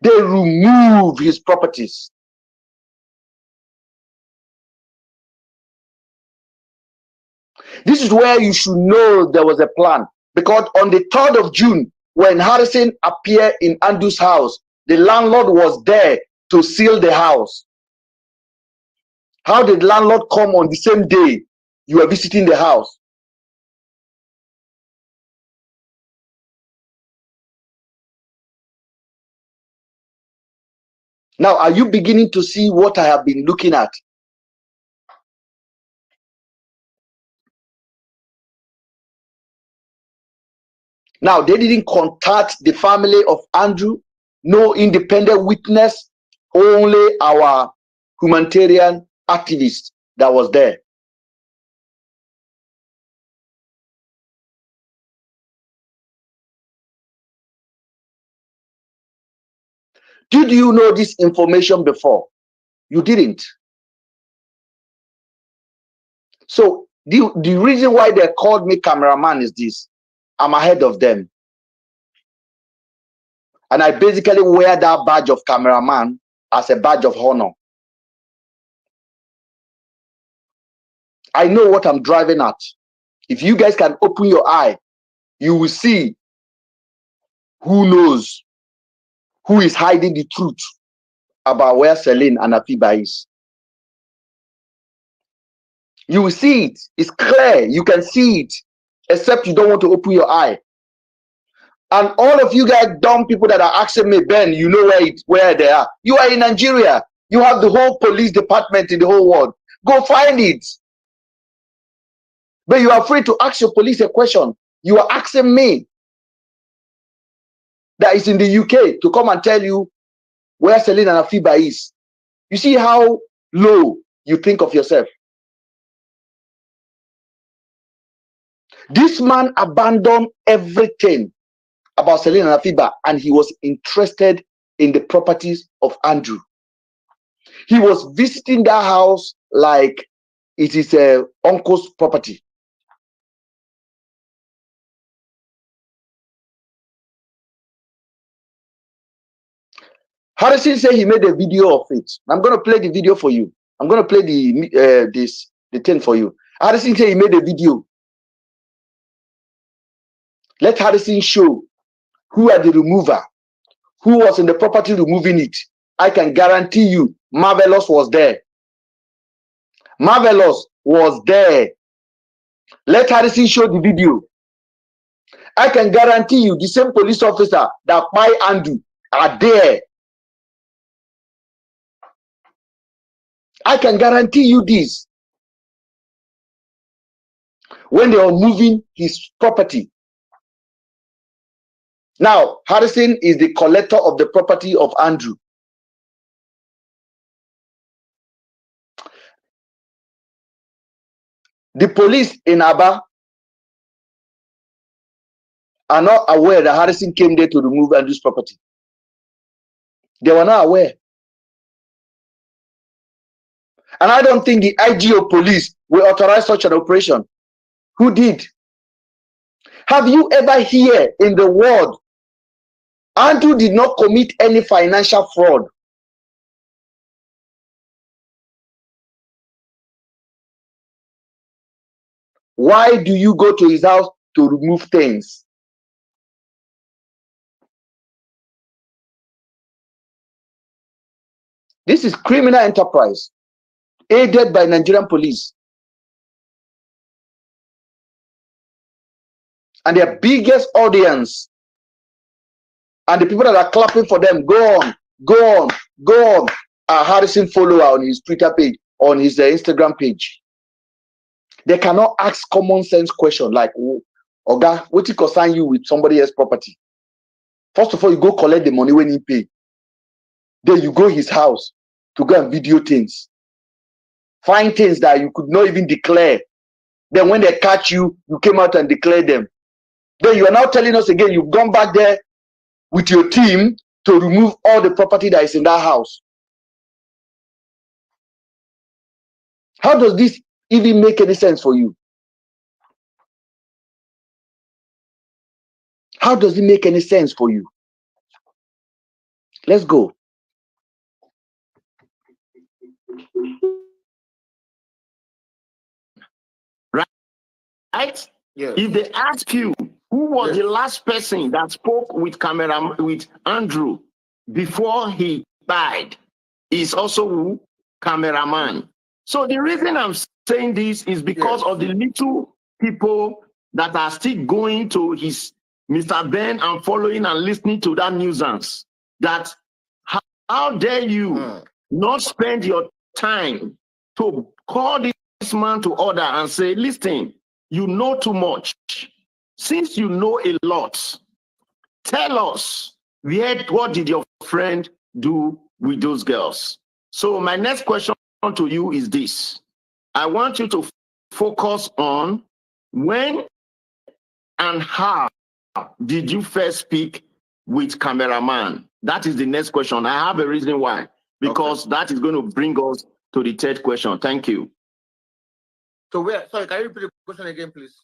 They remove his properties. This is where you should know there was a plan. Because on the 3rd of June, when Harrison appeared in Andrew's house, the landlord was there to seal the house. How did landlord come on the same day you were visiting the house? Now, are you beginning to see what I have been looking at? Now, they didn't contact the family of Andrew, no independent witness, only our humanitarian activist that was there. Did you know this information before? You didn't. So the reason why they called me cameraman is this. I'm ahead of them. And I basically wear that badge of cameraman as a badge of honor. I know what I'm driving at. If you guys can open your eye, you will see who knows who is hiding the truth about where Celine and Afiba is. You will see it. It's clear. You can see it, except you don't want to open your eye. And all of you guys, dumb people that are asking me, Ben, you know where they are. You are in Nigeria. You have the whole police department in the whole world. Go find it. But you are free to ask your police a question. You are asking me that is in the UK to come and tell you where Celine and Afiba is. You see how low you think of yourself. This man abandoned everything about Celine and Afiba, and he was interested in the properties of Andrew. He was visiting that house like it is a uncle's property. Harrison said he made a video of it. I'm going to play the video for you. I'm going to play the thing for you. Harrison said he made a video. Let Harrison show who are the remover, who was in the property removing it. I can guarantee you, Marvelous was there. Marvelous was there. Let Harrison show the video. I can guarantee you, the same police officer that by Andrew are there. I can guarantee you this. When they were moving his property. Now, Harrison is the collector of the property of Andrew. The police in Aba are not aware that Harrison came there to remove Andrew's property. They were not aware. And I don't think the IG of police will authorize such an operation. Who did? Have you ever heard in the world Andrew did not commit any financial fraud? Why do you go to his house to remove things. This is criminal enterprise aided by Nigerian police. And their biggest audience and the people that are clapping for them, go on, go on, go on, are Harrison follower on his Twitter page, on his Instagram page. They cannot ask common sense question like, oh, Oga, what concern you with somebody else's property? First of all, you go collect the money when he pay. Then you go his house to go and video things. Find things that you could not even declare. Then when they catch you, you came out and declared them. Then you are now telling us again, you've gone back there with your team to remove all the property that is in that house. How does this even make any sense for you? How does it make any sense for you? Let's go. Right? Yes. If they ask you who was the last person that spoke with Andrew before he died, is also who? Cameraman. So the reason I'm saying this is because of the little people that are still going to his Mr. Ben and following and listening to that nuisance. That how dare you not spend your time to call this man to order and say, listen, you know too much. Since you know a lot, tell us what did your friend do with those girls? So my next question to you is this. I want you to focus on when and how did you first speak with cameraman? That is the next question. I have a reason why, because that is going to bring us to the third question. Thank you. So sorry, can you repeat the question again, please?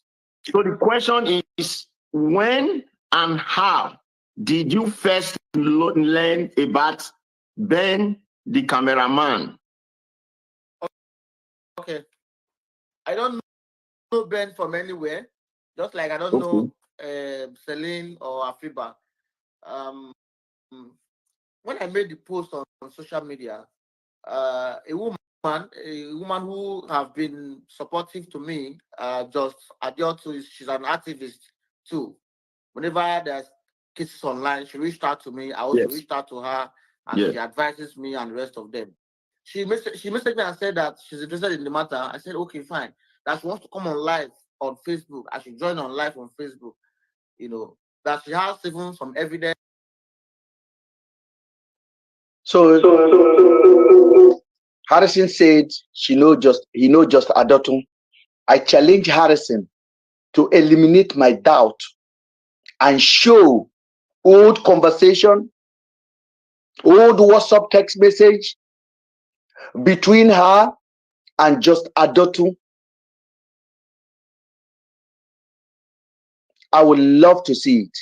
So the question is, when and how did you first learn about Ben, the cameraman? Okay. I don't know Ben from anywhere, just like I don't know Celine or Afiba. When I made the post on social media, a woman who have been supportive to me, just Adiotu, she's an activist too. Whenever there's cases online, she reached out to me. I also reached out to her, and she advises me and the rest of them. She messaged me and said that she's interested in the matter. I said, okay, fine. That she wants to come on live on Facebook. I should join on live on Facebook. You know, that she has even some evidence. So Harrison said he know just Adotun. I challenge Harrison to eliminate my doubt and show old conversation, old WhatsApp text message between her and just Adotun. I would love to see it.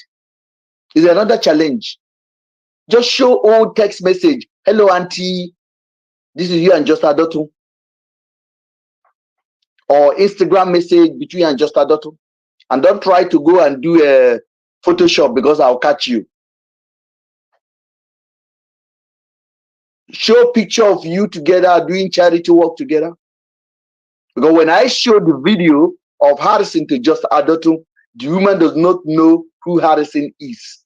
It's another challenge. Just show old text message. Hello, auntie. This is you and just Adotun. Or Instagram message between you and just Adotun. And don't try to go and do a Photoshop because I'll catch you. Show picture of you together doing charity work together. Because when I show the video of Harrison to just Adotun, the woman does not know who Harrison is.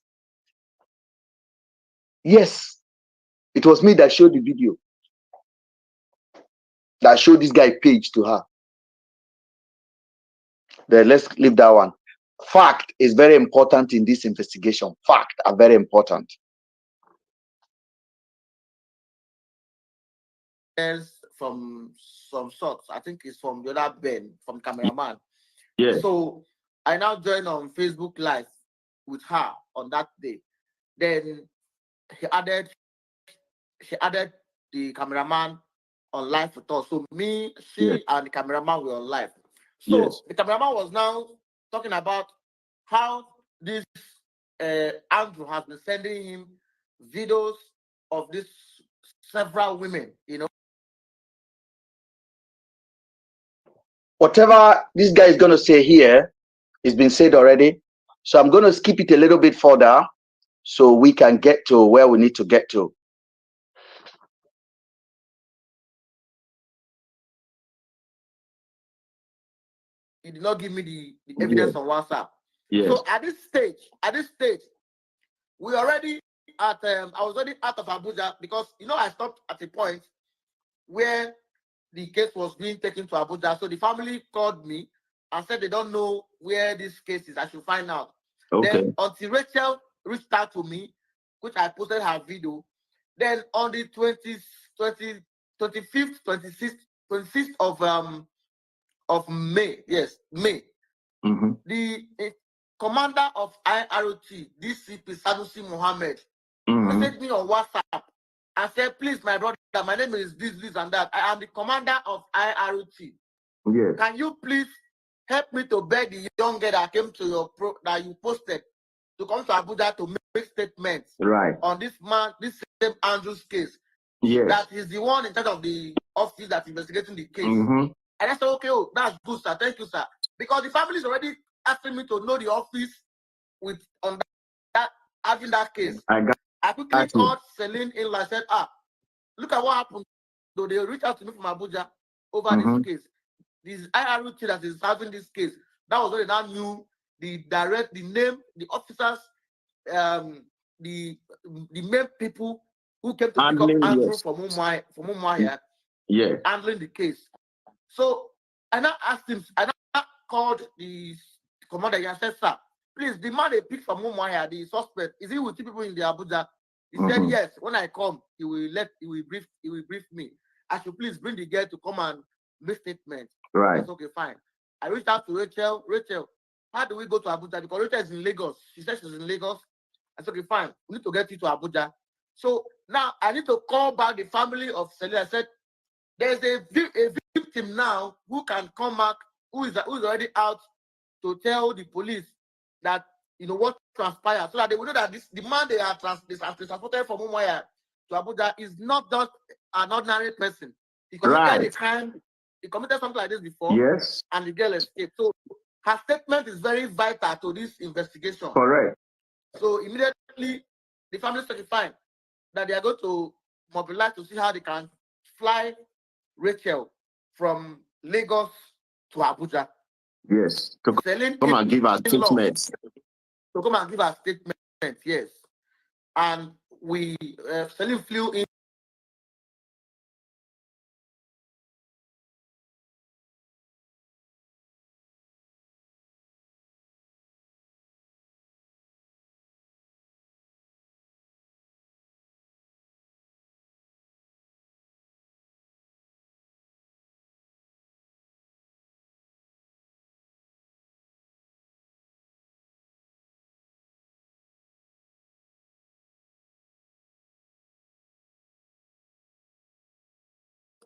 Yes, it was me that showed the video. That showed this guy page to her. Then let's leave that one. Fact is very important in this investigation. Fact are very important. From some sorts. I think it's from the other Ben, from cameraman. Yeah. So I now joined on Facebook Live with her on that day. Then he added the cameraman on live with us. So me, she, and the cameraman were on live. So the cameraman was now talking about how this Andrew has been sending him videos of these several women, you know. Whatever this guy is going to say here, It's been said already. So I'm going to skip it a little bit further so we can get to where we need to get to. He did not give me the evidence on WhatsApp. Yes. So at this stage, we already at I was already out of Abuja because I stopped at a point where the case was being taken to Abuja. So the family called me and said they don't know where this case is. I should find out. Okay. Then until Rachel reached out to me, which I posted her video. Then on the 25th, 26th of May, yes, May, the commander of IROT, DCP Sanusi Mohammed, messaged me on WhatsApp and said, please, my brother, my name is this, and that. I am the commander of IROT. Yes. Can you please help me to beg the young girl that came to your that you posted to come to Abuja to make statements on this same Andrew's case? Yes. That is the one in charge of the office that's investigating the case. And I said, okay, that's good, sir. Thank you, sir. Because the family is already asking me to know the office on that having that case. I quickly called Celine in and said, look at what happened. So they reached out to me from Abuja over this case. This IRUT that is having this case. That was when they now knew the name, the officers, the main people who came to pick up Andrew from Umuahia, handling the case. So I now asked him, I now called the commander and said, sir, please, the man they picked from Umuahia, the suspect, is he with two people in the Abuja? He said, yes, when I come, he will brief me. I should please bring the girl to come and make statement. Right. That's okay, fine. I reached out to Rachel. Rachel, how do we go to Abuja? Because Rachel is in Lagos. She said she's in Lagos. I said, okay, fine. We need to get you to Abuja. So now I need to call back the family of Celia. I said, there's a victim now who can come back, who is already out to tell the police that what transpired, so that they will know that the man they are transported from Umuahia to Abuja is not just an ordinary person. He committed a crime. He committed something like this before. Yes. And the girl escaped. So her statement is very vital to this investigation. Correct. So immediately the family certified that they are going to mobilize to see how they can fly Rachel from Lagos to Abuja. Yes. To come and give us statements. To come and give us statements, yes. And we Celine flew in.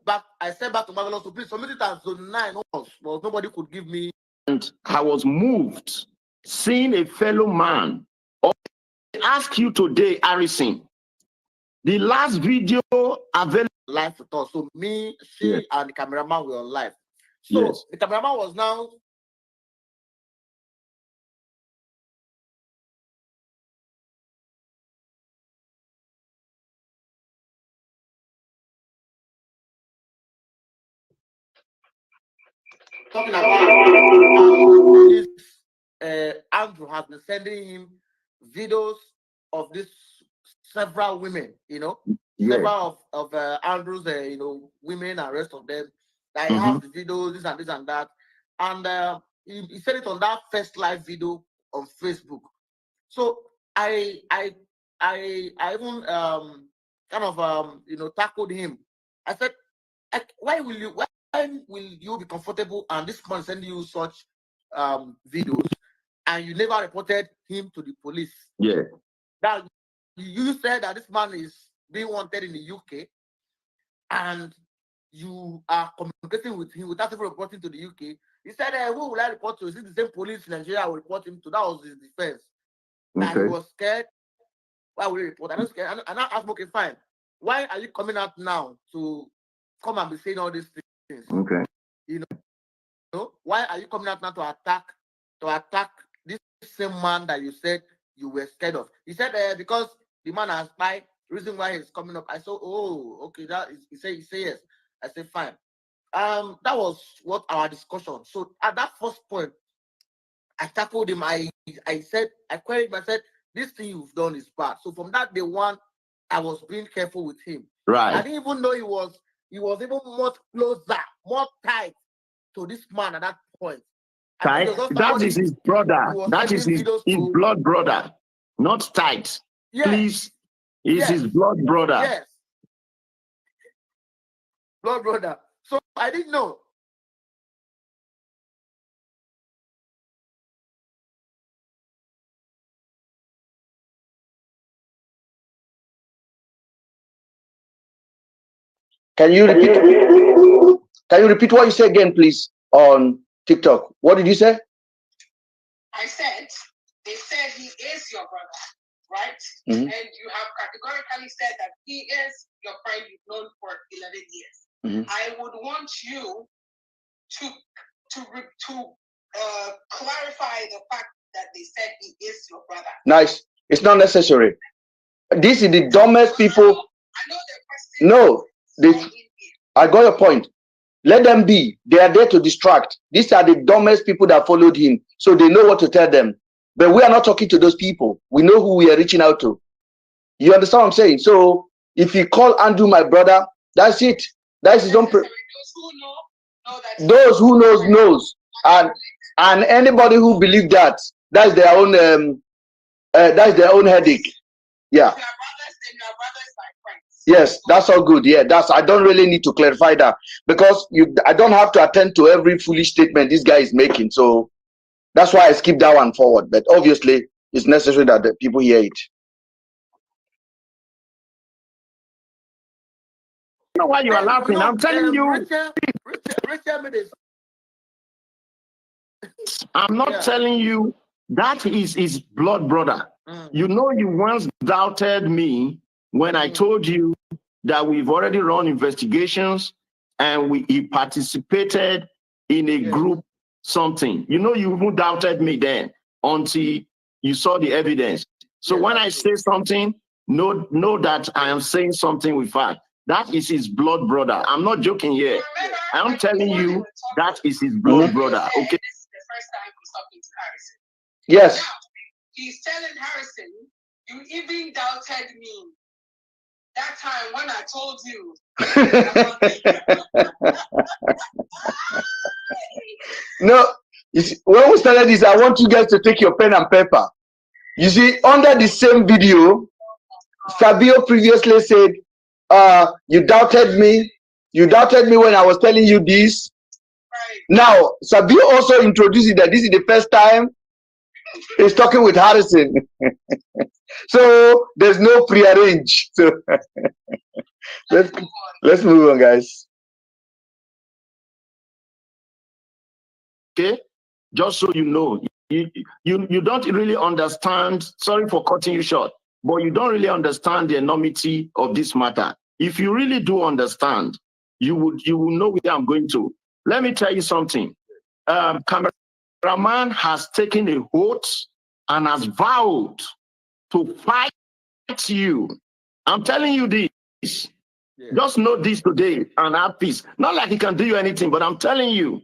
Back, I said back to Marvelous to please submit it as zone 9 was nobody could give me. And I was moved seeing a fellow man. I ask you today, Harrison, the last video available live with us. So me, she, and the cameraman were on live. So the cameraman was now talking about this. Andrew has been sending him videos of this several women, several of Andrew's, women and rest of them. That he has the videos, this and that, and he said it on that first live video on Facebook. So I even kind of tackled him. I said, why will you be comfortable and this man send you such videos and you never reported him to the police? Yeah. That you said that this man is being wanted in the UK and you are communicating with him without even reporting to the UK. He said, who will I report to? Is it the same police in Nigeria I will report him to? That was his defense. That he was scared. Why will he report? I don't scared. And I asked him, okay, fine. Why are you coming out now to come and be saying all these things? Okay. Why are you coming out now to to attack this same man that you said you were scared of. He said because the man has died, reason why he's coming up. I said, oh, okay, that is, he said yes. I said fine. That was what our discussion. So at that first point, I tackled him. I said, I queried him. I said, this thing you've done is bad. So from that day one, I was being careful with him. Right. I didn't even know he was even more closer, more tight to this man at that point. Tight. That is his brother. That is his blood brother, not tight. Yes. Please, he's his blood brother. Yes. Blood brother. So I didn't know. Can you repeat what you said again, please, on TikTok? What did you say? I said, they said he is your brother, right? Mm-hmm. And you have categorically said that he is your friend you've known for 11 years. Mm-hmm. I would want you to clarify the fact that they said he is your brother. Nice. It's not necessary. This is the dumbest people. I know the question. No, I got your point. Let them be. They are there to distract. These are the dumbest people that followed him, so they know what to tell them. But we are not talking to those people. We know who we are reaching out to. You understand what I'm saying? So if you call Andrew my brother, that's it. That's his own. Those who knows, and anybody who believes that, that's their own. That's their own headache. Yeah. Yes, that's all good. Yeah, I don't really need to clarify that, because I don't have to attend to every foolish statement this guy is making. So that's why I skip that one forward. But obviously, it's necessary that the people hear it. You know why you are laughing? I'm telling you. I'm not telling you that is his blood brother. You know, you once doubted me when I told you that we've already run investigations and he participated in a group something. You know, you even doubted me then until you saw the evidence. So when I say something, know that I am saying something with fact. That is his blood brother. I'm not joking here. I'm telling you that is his blood brother. Okay. This is the first time he's talking to Harrison. Yes. Now, he's telling Harrison, you even doubted me that time when I told you. No, you see, when we started this, I want you guys to take your pen and paper. You see, under the same video, Fabio previously said, you doubted me. You doubted me when I was telling you this. Right. Now, Fabio also introduced that this is the first time he's talking with Harrison. So there's no prearrange. So let's move on, guys. Okay, just so you know, you don't really understand. Sorry for cutting you short, but you don't really understand the enormity of this matter. If you really do understand, you will know where I'm going to. Let me tell you something. Cameraman has taken a oath and has vowed to fight you. I'm telling you this. Yeah. Just know this today and have peace. Not like he can do you anything, but I'm telling you,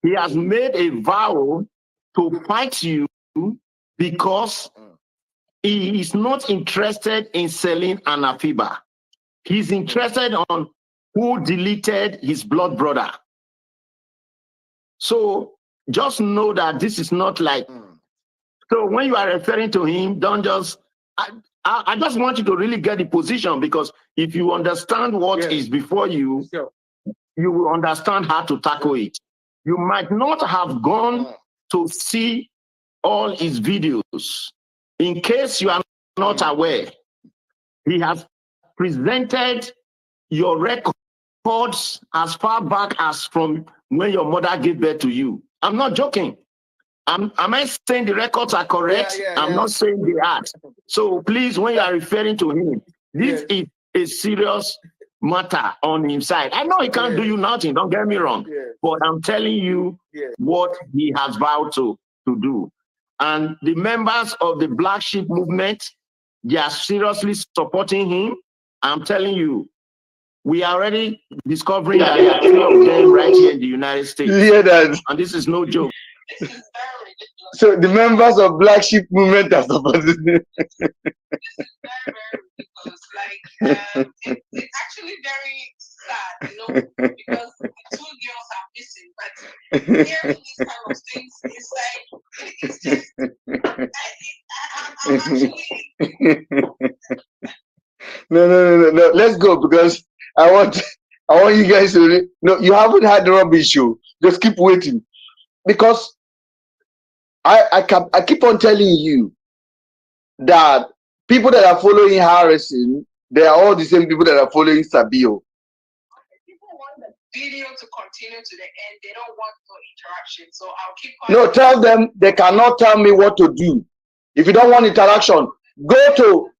he has made a vow to fight you because he is not interested in selling an afiba. He's interested on who deleted his blood brother. So just know that this is not like. So when you are referring to him, don't just. I just want you to really get the position, because if you understand what is before you, you will understand how to tackle it. You might not have gone to see all his videos. In case you are not aware, he has presented your records as far back as from when your mother gave birth to you. I'm not joking. Am I saying the records are correct? I'm not saying they are. So please, when you are referring to him, this is a serious matter on his side. I know he can't do you nothing, don't get me wrong. But I'm telling you what he has vowed to. to do. And the members of the Black Sheep movement, they are seriously supporting him. I'm telling you, we are already discovering that there are 3 of them right here in the United States. You hear that? And this is no joke. This is very ridiculous. So the members of Black Sheep movement are supporting him. This is very, very ridiculous. Like, it's actually very sad, you know, because the 2 girls are missing. But hearing these kind of things is like, it's just, I'm actually. No. Let's go, because I want you guys to. No, you haven't had the rubbish show. Just keep waiting, because I keep on telling you that people that are following Harrison, they are all the same people that are following Sabio. People want the video to continue to the end. They don't want no interaction. So I'll keep. No, tell them they cannot tell me what to do. If you don't want interaction, go to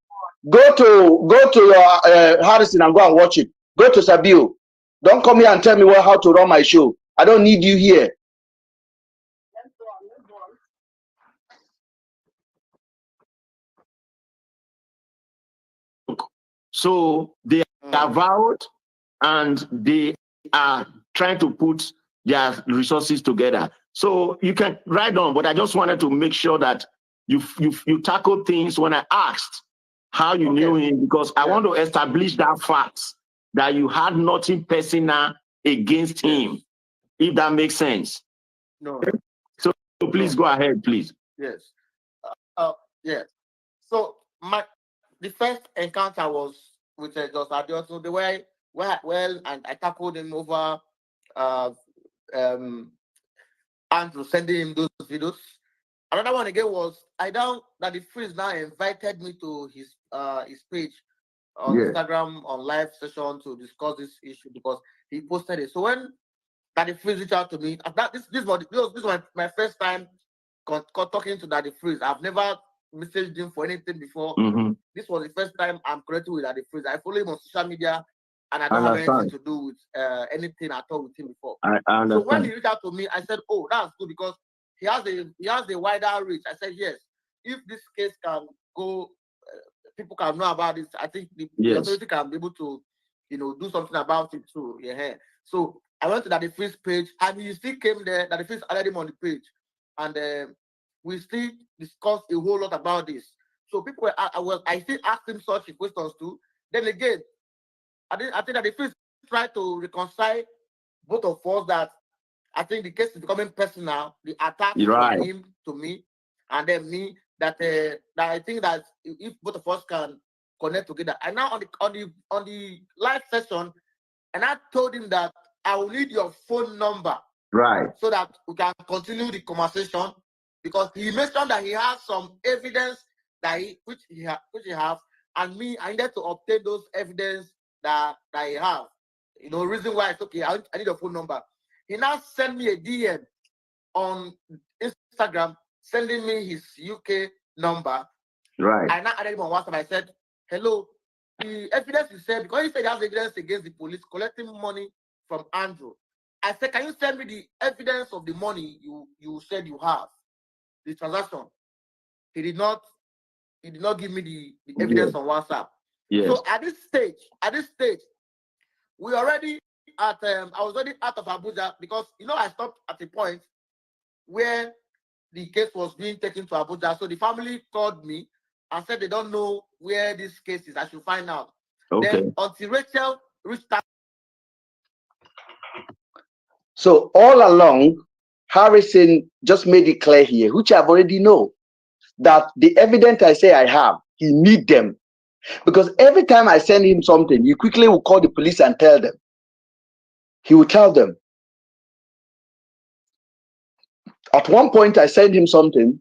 your Harrison and go and watch it. Go to Sabio. Don't come here and tell me how to run my show. I don't need you here. Let's go on. So they are vowed and they are trying to put their resources together. So you can write on, but I just wanted to make sure that you tackle things when I asked how you knew him, because I want to establish that fact that you had nothing personal against him, if that makes sense. No. So please go ahead, please. Yes. Yes. So the first encounter was with Jos Adio. So the way and I tackled him over Andrew sending him those videos. Another one again was that the freeze now invited me to his page on Instagram on live session to discuss this issue, because he posted it. So when Daddy Freeze reached out to me, this was my first time talking to Daddy Freeze. I've never messaged him for anything before. Mm-hmm. This was the first time I'm connected with Daddy Freeze. I follow him on social media, and I don't have anything to do with anything at all with him before. I understand. So when he reached out to me, I said, "Oh, that's good, because he has a wider reach." I said, "Yes, if this case can go, people can know about it. I think the authority can be able to, do something about it too." Yeah. So I went to Daddy Freeze page, and he still came there. Daddy Freeze added him on the page, and we still discussed a whole lot about this. So people, I still asked him such questions too. Then again, I think Daddy Freeze tried to reconcile both of us, that I think the case is becoming personal, the attack from him to me, and then me, that I think that if both of us can connect together. And now on the live session, and I told him that I will need your phone number, so that we can continue the conversation, because he mentioned that he has some evidence which he has, and me, I needed to obtain those evidence that he have. Reason why it's okay. I need your phone number. He now sent me a DM on Instagram, sending me his UK number. I now added him on WhatsApp. I said, "Hello, the evidence you said," because he said he has evidence against the police collecting money from Andrew. I said, "Can you send me the evidence of the money you said you have, the transaction?" He did not give me the evidence on WhatsApp. So at this stage, we already I was already out of Abuja, because I stopped at a point where the case was being taken to Abuja. So the family called me and said they don't know where this case is. I should find out. Then until Rachel reached out. So all along, Harrison just made it clear here, which I've already know, that the evidence I say I have, he need them. Because every time I send him something, he quickly will call the police and tell them. He will tell them. At one point, I sent him something,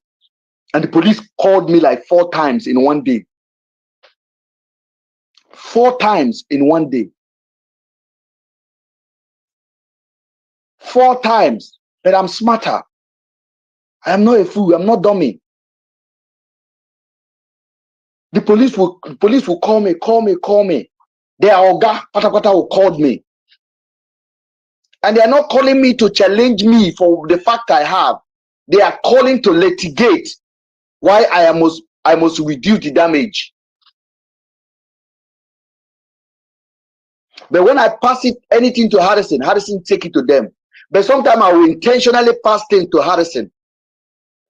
and the police called me like 4 times in one day. 4 times in one day. 4 times. But I'm smarter. I am not a fool. I'm not dummy. The police will call me. Their Oga Patapata will call me. And they are not calling me to challenge me for the fact I have. they are calling to litigate why I must reduce the damage. But when I pass it anything to Harrison, Harrison take it to them. But sometimes I will intentionally pass things to Harrison,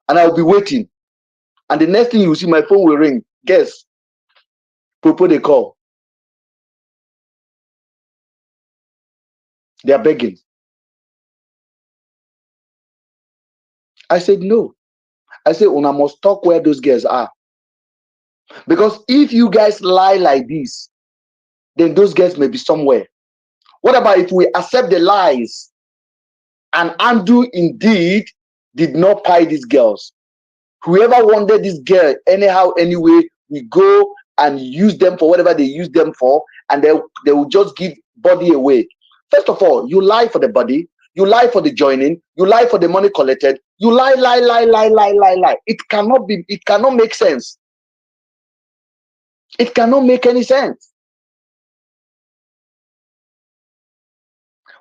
and I'll be waiting. And the next thing you see, my phone will ring. Guess, Popo they call. They are begging. I said no. I said, Una must talk where those girls are. Because if you guys lie like this, then those girls may be somewhere. What about if we accept the lies and Andrew indeed did not pay these girls? Whoever wanted this girl, anyhow, anyway, we go and use them for whatever they use them for, and they will just give body away. First of all, you lie for the body, you lie for the joining, you lie for the money collected, you lie. It cannot make sense. It cannot make any sense.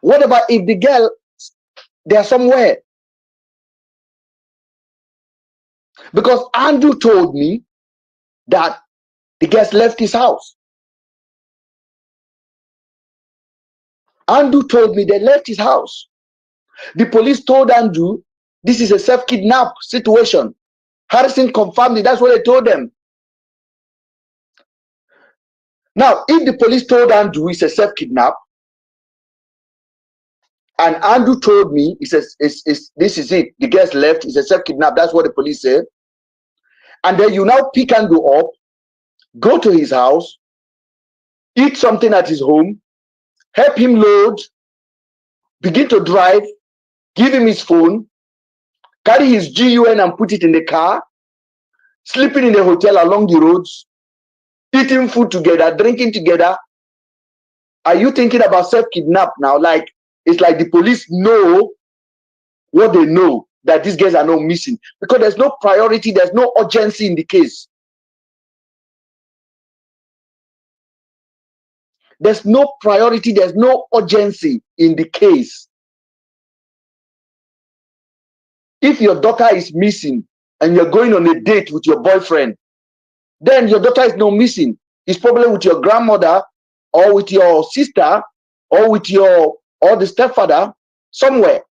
What about if the girl, they are somewhere? Because Andrew told me that the girls left his house. Andrew told me they left his house. The police told Andrew this is a self-kidnap situation. Harrison confirmed it. That's what they told them. Now, if the police told Andrew it's a self-kidnap, and Andrew told me he says this is it, the girls left, it's a self-kidnap, that's what the police said, and then you now pick Andrew up, go to his house, eat something at his home, help him load, begin to drive, give him his phone, carry his GUN and put it in the car, sleeping in a hotel along the roads, eating food together, drinking together. Are you thinking about self-kidnap now? Like, it's like the police know what they know, that these guys are not missing. Because there's no priority, there's no urgency in the case. There's no priority, there's no urgency in the case. If your daughter is missing and you're going on a date with your boyfriend, then your daughter is not missing. It's probably with your grandmother or with your sister or with the stepfather somewhere.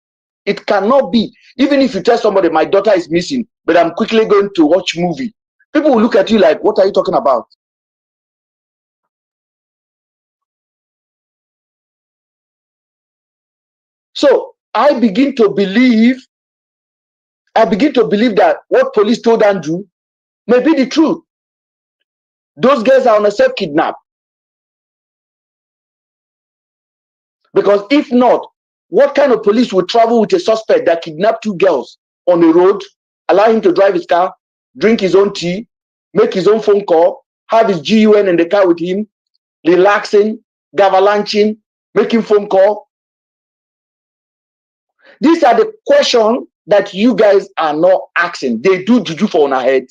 It cannot be. Even if you tell somebody my daughter is missing, but I'm quickly going to watch movie, people will look at you like, what are you talking about? So I begin to believe that what police told Andrew may be the truth. Those girls are on a self-kidnap. Because if not, what kind of police would travel with a suspect that kidnapped two girls on the road, allow him to drive his car, drink his own tea, make his own phone call, have his GUN in the car with him, relaxing, gavalanching, making phone call? These are the questions that you guys are not asking. They do juju for on our head.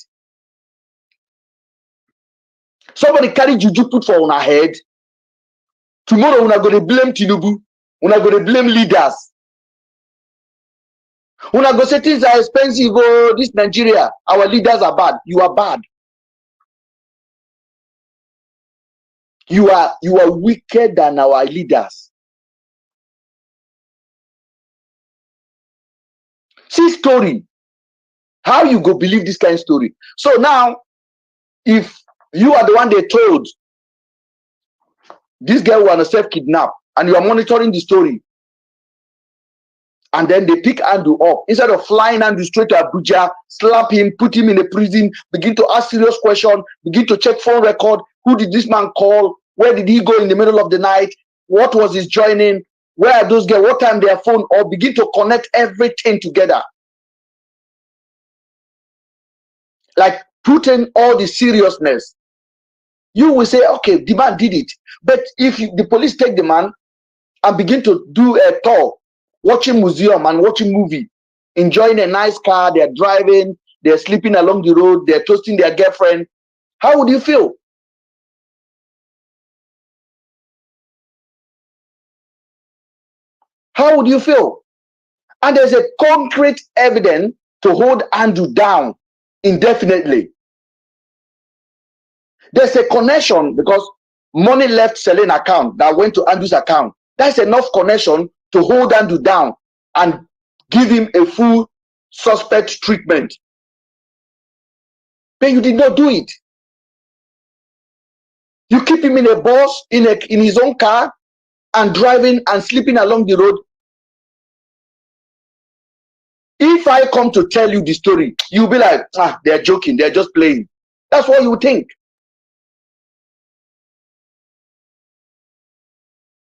Somebody carry juju put for on our head. Tomorrow we're going to blame Tinubu. We're going to blame leaders. We're going to say things are expensive. Oh, this Nigeria, our leaders are bad. You are bad. You are wicked than our leaders. See story. How you go believe this kind of story? So now, if you are the one they told this girl was a self-kidnap and you are monitoring the story, and then they pick Andrew up, instead of flying Andrew straight to Abuja, slap him, put him in a prison, begin to ask serious questions, begin to check phone record, who did this man call, where did he go in the middle of the night, what was his joining, where are those girls, what time their phone, or begin to connect everything together. Like put in all the seriousness. You will say, okay, the man did it. But if the police take the man and begin to do a tour, watching museum and watching movie, enjoying a nice car, they're driving, they're sleeping along the road, they're toasting their girlfriend, how would you feel? How would you feel? And there's a concrete evidence to hold Andrew down indefinitely. There's a connection because money left Celine account that went to Andrew's account. That's enough connection to hold Andrew down and give him a full suspect treatment. But you did not do it. You keep him in a bus, in his own car, and driving and sleeping along the road. If I come to tell you the story, you'll be like, they're joking, they're just playing. That's what you think.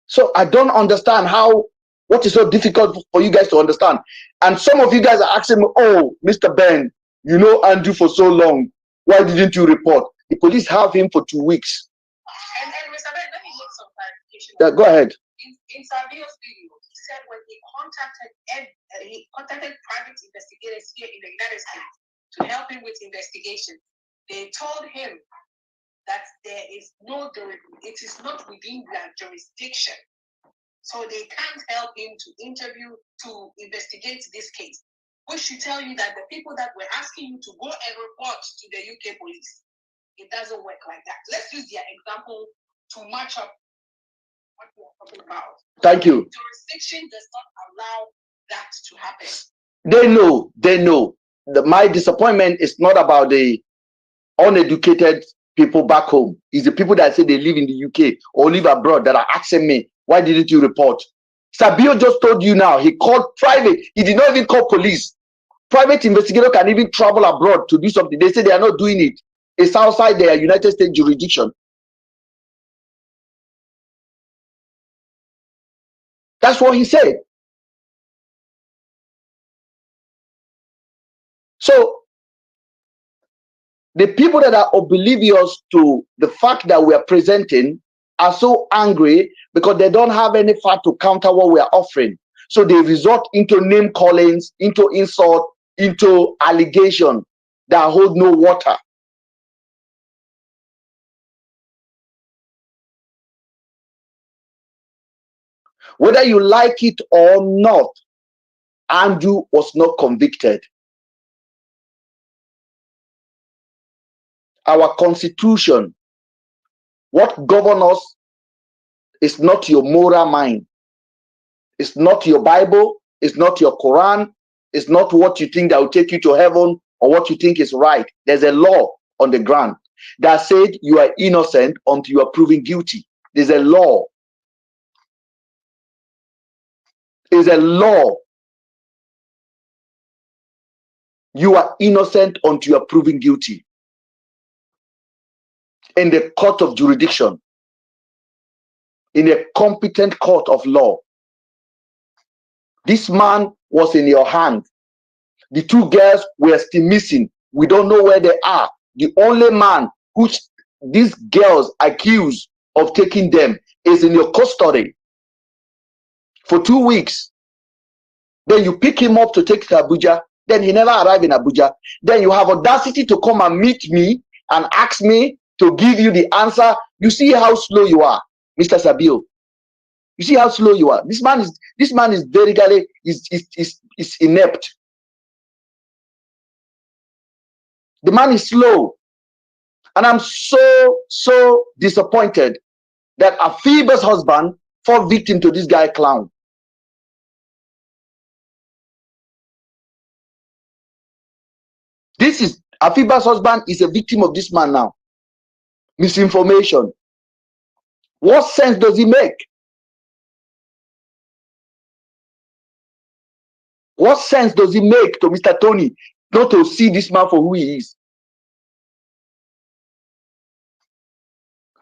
So I don't understand what is so difficult for you guys to understand. And some of you guys are asking me, oh, Mr. Ben, you know Andrew for so long. Why didn't you report? The police have him for 2 weeks. And Mr. Ben, let me make some clarification. Yeah, go ahead. In Savio's video, he said when he contacted private investigators here in the United States to help him with investigation, they told him that it is not within their jurisdiction. So they can't help him to investigate this case. Which should tell you that the people that were asking you to go and report to the UK police, it doesn't work like that. Let's use their example to match up what we are talking about. Thank you. Jurisdiction does not allow that to happen. They know. My disappointment is not about the uneducated people back home. It's the people that say they live in the UK or live abroad that are asking me, why didn't you report? Sabio just told you now, he called private. He did not even call police. Private investigator can even travel abroad to do something. They say they are not doing it. It's outside their United States jurisdiction. That's what he said. So the people that are oblivious to the fact that we are presenting are so angry because they don't have any fact to counter what we are offering. So they resort into name callings, into insult, into allegation that hold no water. Whether you like it or not, Andrew was not convicted. Our constitution, what governs us, is not your moral mind. It's not your Bible. It's not your Quran. It's not what you think that will take you to heaven or what you think is right. There's a law on the ground that said you are innocent until you are proven guilty. There's a law. There's a law. You are innocent until you are proven guilty. In the court of jurisdiction, in a competent court of law. This man was in your hand. The two girls were still missing. We don't know where they are. The only man which these girls accused of taking them is in your custody for 2 weeks. Then you pick him up to take to Abuja. Then he never arrived in Abuja. Then you have audacity to come and meet me and ask me to give you the answer. You see how slow you are, Mr. Sabio. You see how slow you are. This man is very is inept. The man is slow. And I'm so disappointed that Afiba's husband fell victim to this guy clown. This is Afiba's husband is a victim of this man now. Misinformation. What sense does he make? What sense does it make to Mr. Tony not to see this man for who he is?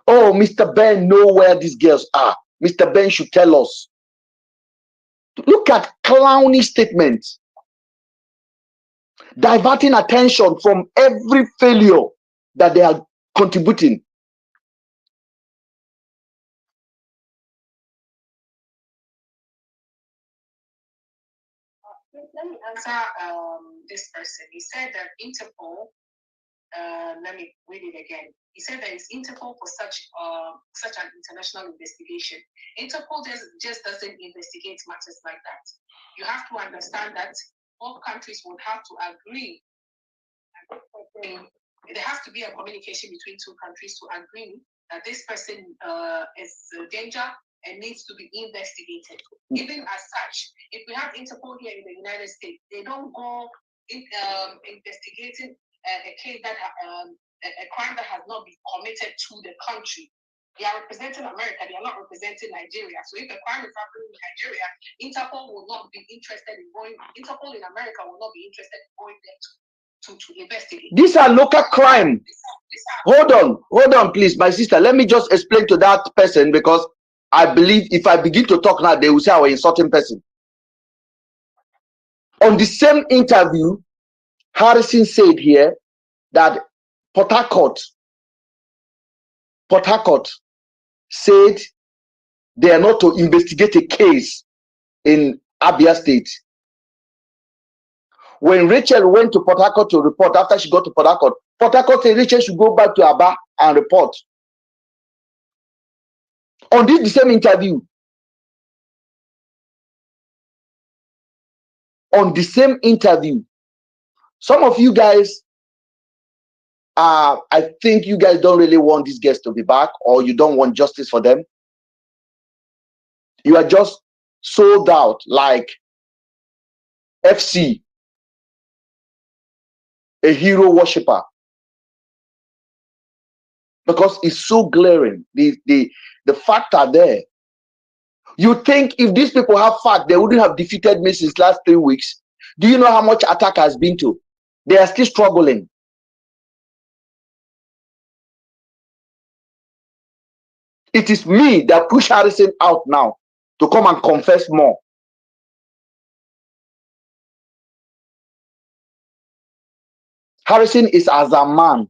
Oh, Mr. Ben know where these girls are. Mr. Ben should tell us. Look at clownish statements. Diverting attention from every failure that they are contributing. Let me answer this person. He said that Interpol, let me read it again. He said that it's Interpol for such an international investigation. Interpol just doesn't investigate matters like that. You have to understand that both countries would have to agree. There has to be a communication between two countries to agree that this person is a danger and needs to be investigated. Even as such, if we have Interpol here in the United States, they don't go investigating a case that a crime that has not been committed to the country. They are representing America, they are not representing Nigeria. So if a crime is happening in Nigeria, Interpol will not be interested in going, Interpol in America will not be interested in going there to investigate. These are local crime. Hold on, please, my sister. Let me just explain to that person, because I believe if I begin to talk now, they will say I was insulting person. On the same interview, Harrison said here that Port Harcourt said they are not to investigate a case in Abia State. When Rachel went to Port Harcourt to report, after she got to Port Harcourt said Rachel should go back to Aba and report. On this the same interview, some of you guys, I think you guys don't really want these guests to be back, or you don't want justice for them. You are just sold out like FC, a hero worshipper, because it's so glaring. The facts are there. You think if these people have facts, they wouldn't have defeated me since last 3 weeks. Do you know how much attack has been to? They are still struggling. It is me that push Harrison out now to come and confess more. Harrison is as a man.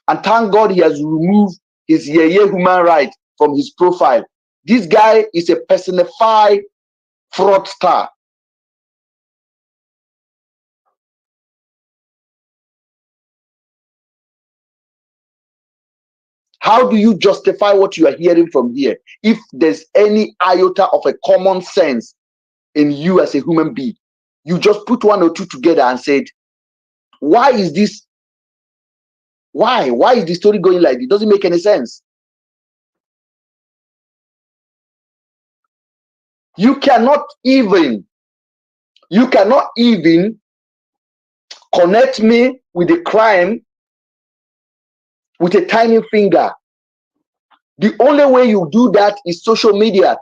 And thank God he has removed his human right from his profile. This guy is a personified fraudster. How do you justify what you are hearing from here if there's any iota of a common sense in you as a human being? You just put one or two together and said, why is this? Why is the story going like this? It doesn't make any sense. You cannot even connect me with a crime with a tiny finger. The only way you do that is social media,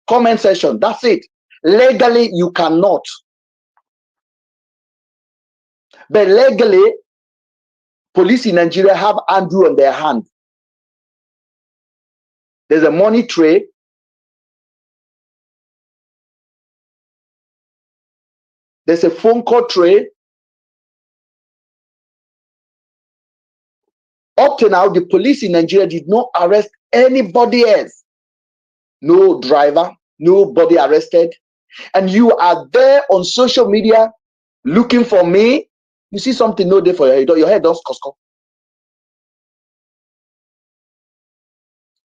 comment section. That's it. Legally, you cannot. But legally, police in Nigeria have Andrew on their hand. There's a money tray. There's a phone call tray. Up to now, the police in Nigeria did not arrest anybody else. No driver, nobody arrested. And you are there on social media looking for me. You see something no day for your head does cosco.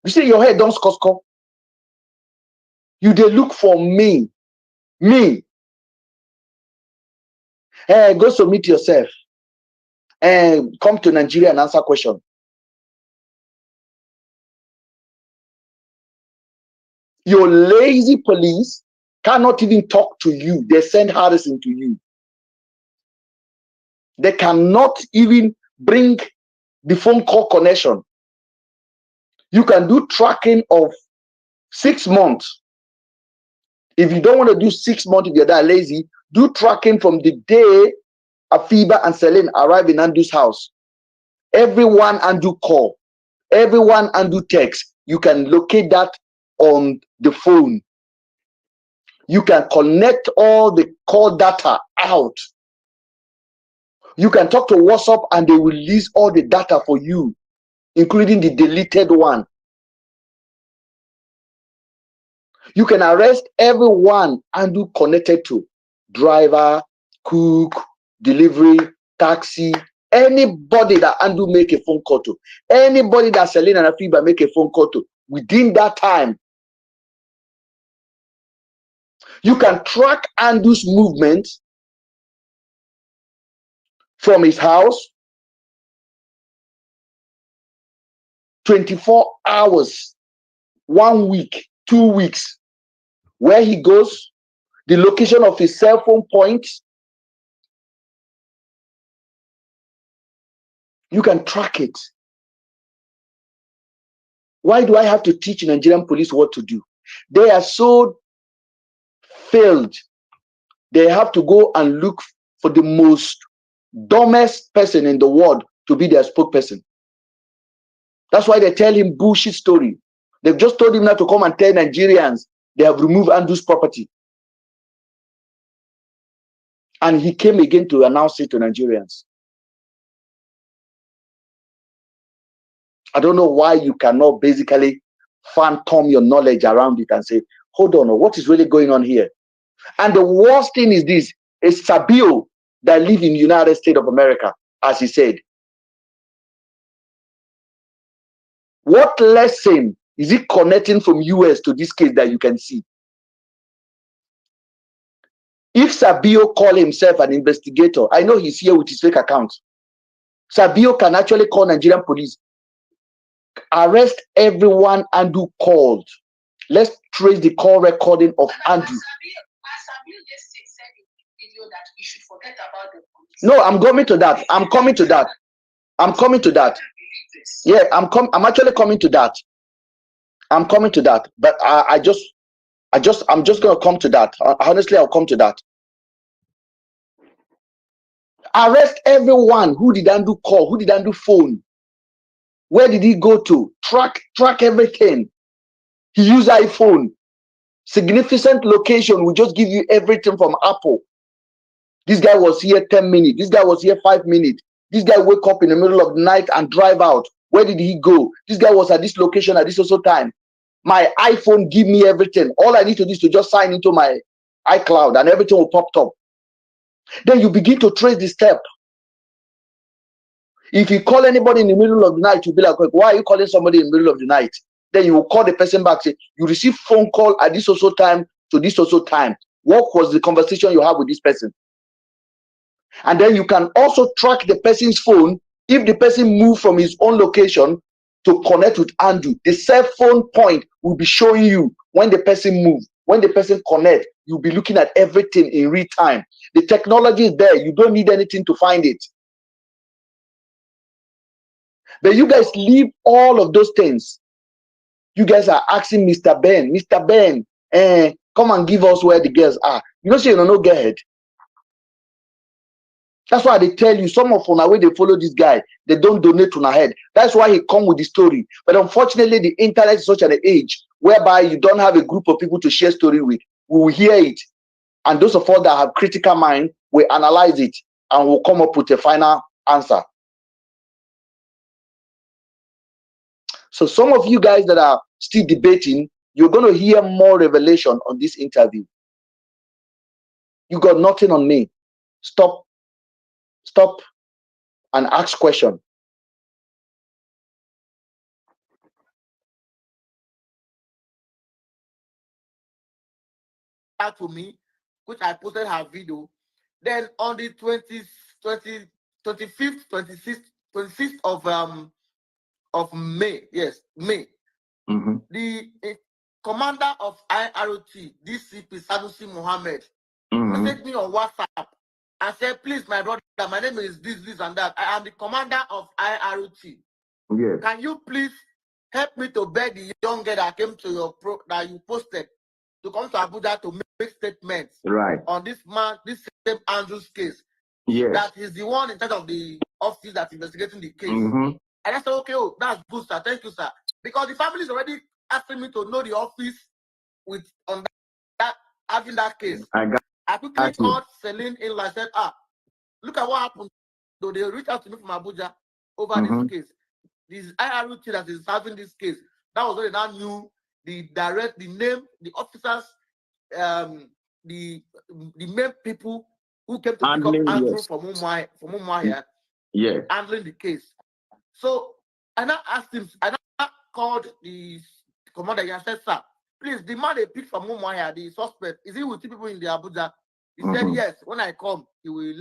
You see your head does cosco. You they look for me. Go submit yourself and come to Nigeria and answer question. Your lazy police cannot even talk to you. They send Harrison to you. They cannot even bring the phone call connection. You can do tracking of 6 months. If you don't want to do 6 months, if you're that lazy, do tracking from the day Afiba and Celine arrive in Andu's house. Everyone Andu call, everyone Andu text. You can locate that on the phone. You can connect all the call data out. You can talk to WhatsApp and they will release all the data for you, including the deleted one. You can arrest everyone Andu connected to. Driver, cook, delivery, taxi, anybody that Andu make a phone call to, anybody that Celine and Afiba make a phone call to, within that time, You can track Andrew's movement from his house 24 hours, 1 week, 2 weeks, where he goes, the location of his cell phone points. You can track it. Why do I have to teach Nigerian police what to do? They are so failed. They have to go and look for the most dumbest person in the world to be their spokesperson. That's why they tell him bullshit story. They've just told him not to come and tell Nigerians they have removed Andrew's property. And he came again to announce it to Nigerians. I don't know why you cannot basically phantom your knowledge around it and say, hold on, what is really going on here? And the worst thing is this, is Sabio that live in the United States of America, as he said. What lesson is it connecting from US to this case that you can see? If Sabio call himself an investigator, I know he's here with his fake account. Sabio can actually call Nigerian police, arrest everyone Andrew called. Let's trace the call recording of Andrew. Sabio just said in the video that we should forget about the police. No, I'm coming to that. I'm coming to that. I'm coming to that. Yeah, I'm actually coming to that. I'm coming to that. But I'm just gonna come to that. Honestly, I'll come to that. Arrest everyone. Who did Andrew call? Who did Andrew phone? Where did he go to? Track everything. He used iPhone. Significant location will just give you everything from Apple. This guy was here 10 minutes. This guy was here 5 minutes. This guy wake up in the middle of the night and drive out. Where did he go? This guy was at this location at this also time. My iPhone give me everything. All I need to do is to just sign into my iCloud and everything will pop up. Then you begin to trace the step. If you call anybody in the middle of the night, you'll be like, why are you calling somebody in the middle of the night? Then you will call the person back, say, you receive phone call at this also time to this also time. What was the conversation you have with this person? And then you can also track the person's phone. If the person moved from his own location to connect with Andrew, the cell phone point will be showing you when the person moves, when the person connect. You'll be looking at everything in real time. The technology is there. You don't need anything to find it. But you guys leave all of those things. You guys are asking Mr. Ben, come and give us where the girls are. You know, say you don't know, get ahead. That's why they tell you, some of on way they follow this guy, they don't donate on head. That's why he come with the story. But unfortunately, the internet is such an age whereby you don't have a group of people to share story with. We will hear it. And those of us that have critical mind will analyze it and will come up with a final answer. So some of you guys that are still debating, you're going to hear more revelation on this interview. You got nothing on me. Stop and ask question. To me, which I posted her video. Then on the 25th, 26th of May, yes, May, the commander of IROT, DCP Sanusi Mohammed, messaged me on WhatsApp and said, please, my brother, my name is this, and that. I am the commander of IROT. Yes. Can you please help me to beg the young girl that came to your that you posted to come to Abuja to make statements on this man, this same Andrew's case? Yes. That he's the one in charge of the office that's investigating the case. And I said, okay, oh, that's good, sir. Thank you, sir. Because the family is already asking me to know the office with on that having that case. I quickly called Celine in and said, look at what happened. So they reached out to me from Abuja over this case. This IROT that is having this case. That was when they now knew the name, the officers, the main people who came to pick up Andrew from Umuahia, handling the case. So I now asked him, I now called the commander and said, sir, please, the man they picked from Umuahia, the suspect, is he with two people in the Abuja? He said yes. When I come, he will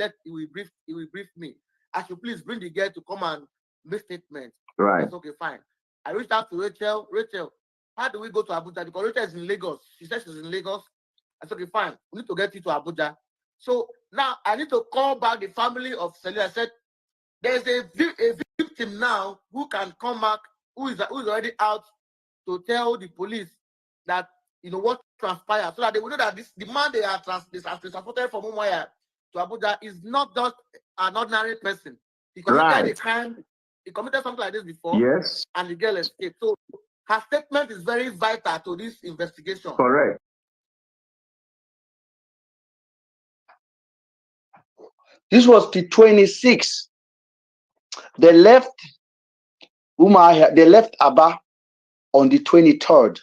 brief me. I should please bring the girl to come and make statement. Right. That's okay, fine. I reached out to Rachel. Rachel, how do we go to Abuja? Because Rachel is in Lagos. She said she's in Lagos. I said, okay, fine. We need to get you to Abuja. So now I need to call back the family of Celia. I said, there's a victim now who can come back, who is already out to tell the police that, you know, what transpired, so that they will know that the man they are transported from Umuahia to Abuja is not just an ordinary person. He committed a crime. He committed something like this before. Yes. And the girl escaped. So her statement is very vital to this investigation. Correct. This was the 26th. They left Umuahia. They left Aba on the 23rd.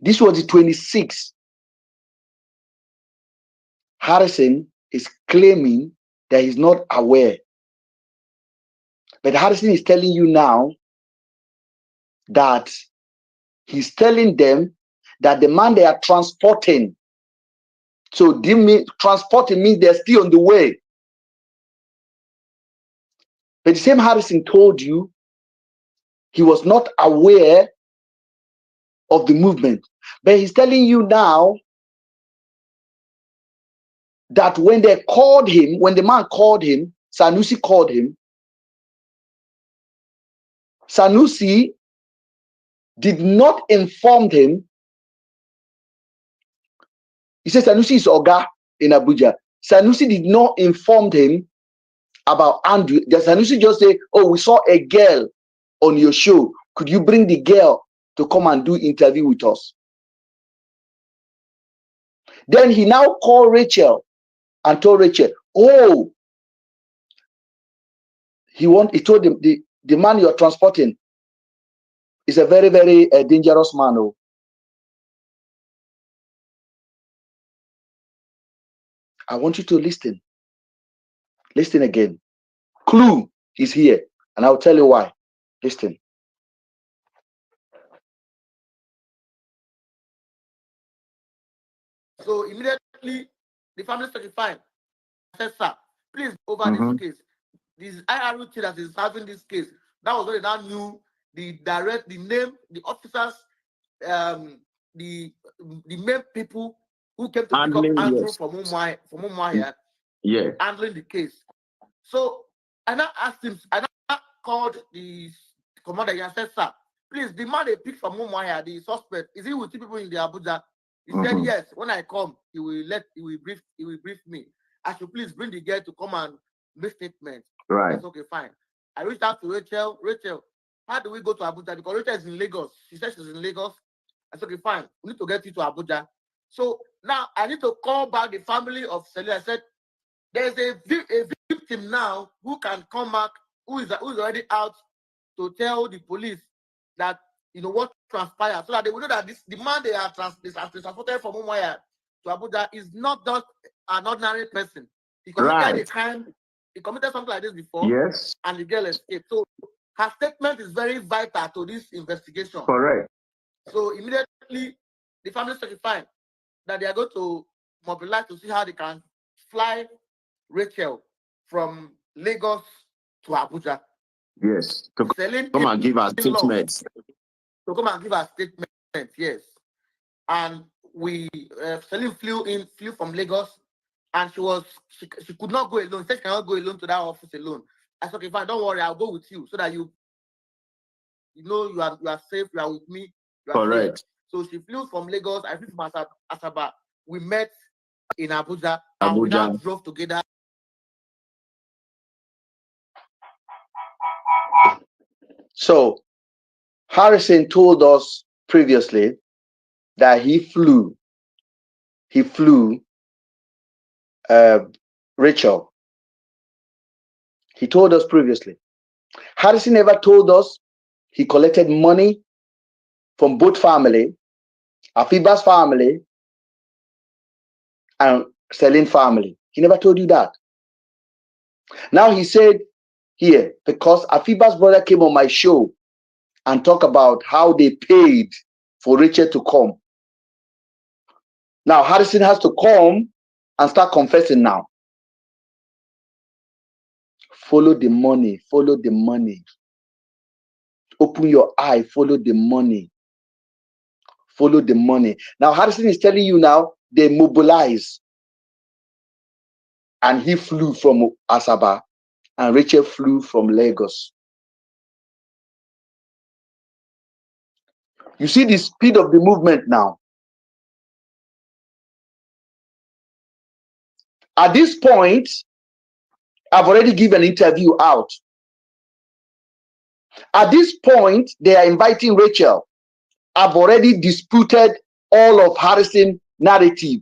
This was the 26th. Harrison is claiming that he's not aware. But Harrison is telling you now that he's telling them that the man they are transporting, so transporting means they're still on the way. But the same Harrison told you he was not aware of the movement. But he's telling you now that when they called him, when the man called him, Sanusi called him, Sanusi did not inform him. He says Sanusi is Oga in Abuja. Sanusi did not inform him about Andrew. Does Sanusi just say, oh, we saw a girl on your show. Could you bring the girl to come and do interview with us? Then he now called Rachel and told Rachel, oh, he told him the man you're transporting is a very, very dangerous man. Oh. I want you to listen. Listen again. Clue is here, and I'll tell you why. Listen. So immediately, the family started fine. I said, sir, please over this case. This IRUT that is having this case. That was when they now knew the name, the officers, the main people who came to pick up Andrew from Umuahia, handling the case. So I now asked him, I now called the commander and said, sir, please, the man they picked from Umuahia, the suspect, is he with two people in the Abuja? He said, yes, when I come, he will brief me. I should please bring the girl to come and make statement. Right. That's okay, fine. I reached out to Rachel. Rachel, how do we go to Abuja? Because Rachel is in Lagos. She said she's in Lagos. I said, okay, fine. We need to get you to Abuja. So now I need to call back the family of Celia. I said, there's a victim now who can come back, who is already out to tell the police that, you know, what transpired, so that they will know that the man they are transported from Umuahia to Abuja is not just an ordinary person. He committed a crime. He committed something like this before. Yes. And the girl escaped. So her statement is very vital to this investigation. Correct. So immediately the family certified that they are going to mobilize to see how they can fly Rachel from Lagos to Abuja. Yes. To come and give us statements. To come and give us statements, yes. And Celine flew from Lagos, and she could not go alone. She said she cannot go alone to that office alone. I said, okay, fine, don't worry, I'll go with you so that you know you are safe, you are with me. You are correct. Safe. So she flew from Lagos, I flew from Asaba. We met in Abuja, and we now drove together. So Harrison told us previously that he flew Rachel. He told us previously. Harrison never told us he collected money from both family, Afiba's family and Celine family. He never told you that. Now he said here, because Afiba's brother came on my show and talked about how they paid for Rachel to come. Now, Harrison has to come and start confessing now. Follow the money. Follow the money. Open your eye. Follow the money. Follow the money. Now, Harrison is telling you now, they mobilize. And he flew from Asaba. And Rachel flew from Lagos. You see the speed of the movement now. At this point, I've already given an interview out. At this point, they are inviting Rachel. I've already disputed all of Harrison's narrative.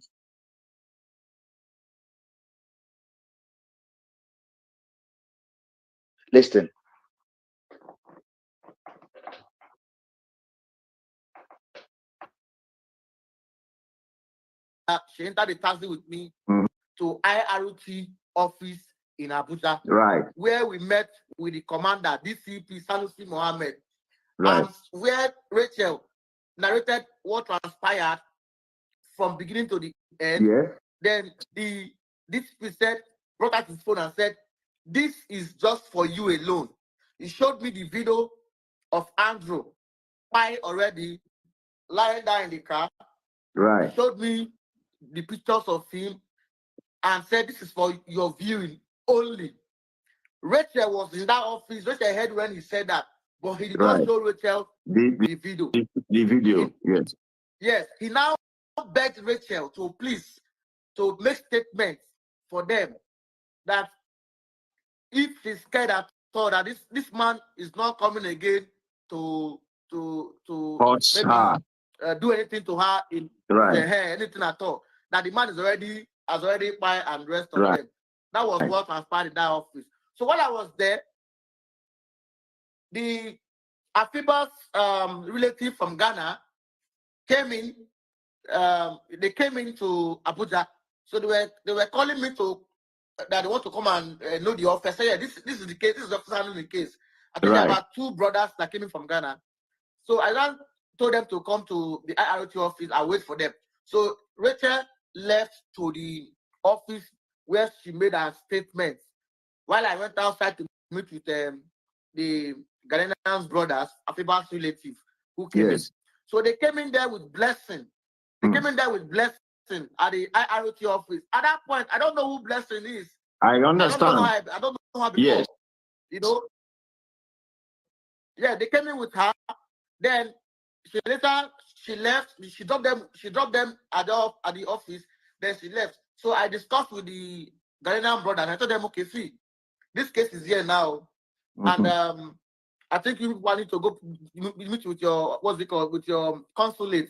Listen. She entered the taxi with me to IRT office in Abuja, Right. where we met with the commander, DCP Sanusi Mohammed, Right. and where Rachel narrated what transpired from beginning to the end. Yes. Then the DCP said, brought out his phone and said, "This is just for you alone." He showed me the video of Andrew, already lying down in the car. Right. He showed me the pictures of him and said, "This is for your viewing only." Rachel was in that office. Rachel heard when he said that, but he did not show Rachel the video. The video, yes. Yes, he now begged Rachel to please to make statements for them that if she's scared at all that this man is not coming again to maybe do anything to her in the hair, anything at all, that the man has already by and rest of them. That was what transpired in that office. So while I was there, the Afiba's relative from Ghana came in. They came into Abuja, so they were calling me to that they want to come and know the officer. Yeah, this is the case. This is the officer handling the case. I think there are about 2 brothers that came in from Ghana. So I then told them to come to the IRT office and wait for them. So Rachel left to the office where she made her statement. While I went outside to meet with the Ghanaian brothers, Afiba's relative, who came in. So they came in there with blessing. They came in there with blessing at the IRT office. At that point, I don't know who Blessing is. I understand. I don't know her before. Yes. You know? Yeah, they came in with her. Then she left. She dropped them at the office. Then she left. So I discussed with the Ghanaian brother and I told them, okay, see, this case is here now. And I think you need to go meet with your with your consulate.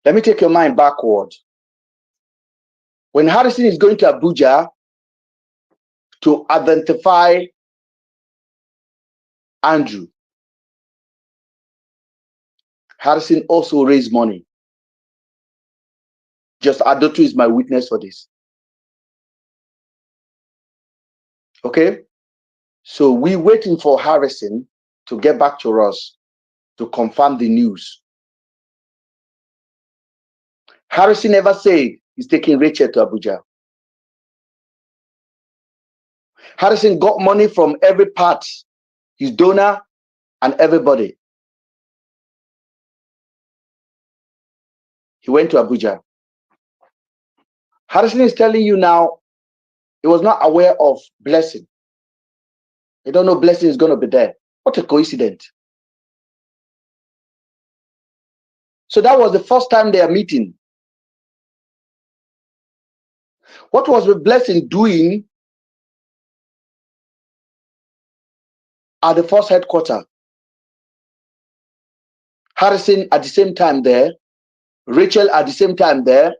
Let me take your mind backward. When Harrison is going to Abuja to identify Andrew, Harrison also raised money. Just Adotu is my witness for this. Okay? So we're waiting for Harrison to get back to us to confirm the news. Harrison never said he's taking Rachel to Abuja. Harrison got money from every part, his donor and everybody. He went to Abuja. Harrison is telling you now he was not aware of Blessing. He don't know Blessing is going to be there. What a coincidence. So that was the first time they are meeting. What was the Blessing doing at the first headquarters? Harrison at the same time there. Rachel at the same time there.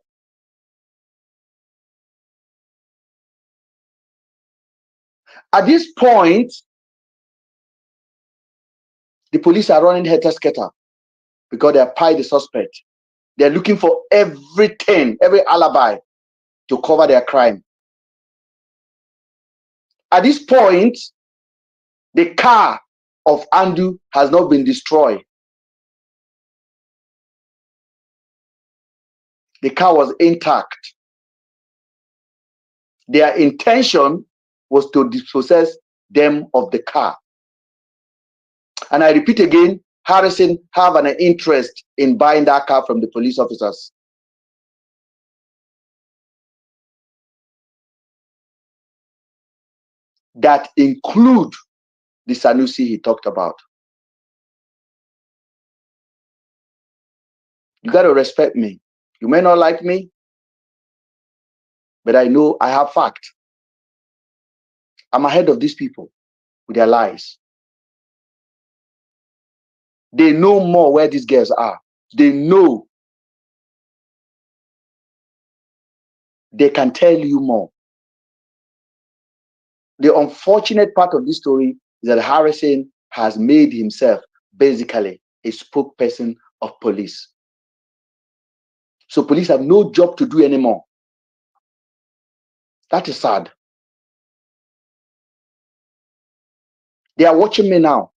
At this point, the police are running helter-skelter because they have pied the suspect. They're looking for everything, every alibi to cover their crime. At this point, The car of Andrew has not been destroyed. The car was intact. Their intention was to dispossess them of the car. And I repeat again, Harrison have an interest in buying that car from the police officers. That include the Sanusi he talked about. You got to respect me. You may not like me, but I know I have fact. I'm ahead of these people with their lies. They know more where these girls are. They know. They can tell you more. The unfortunate part of this story is that Harrison has made himself basically a spokesperson of police. So police have no job to do anymore. That is sad. They are watching me now.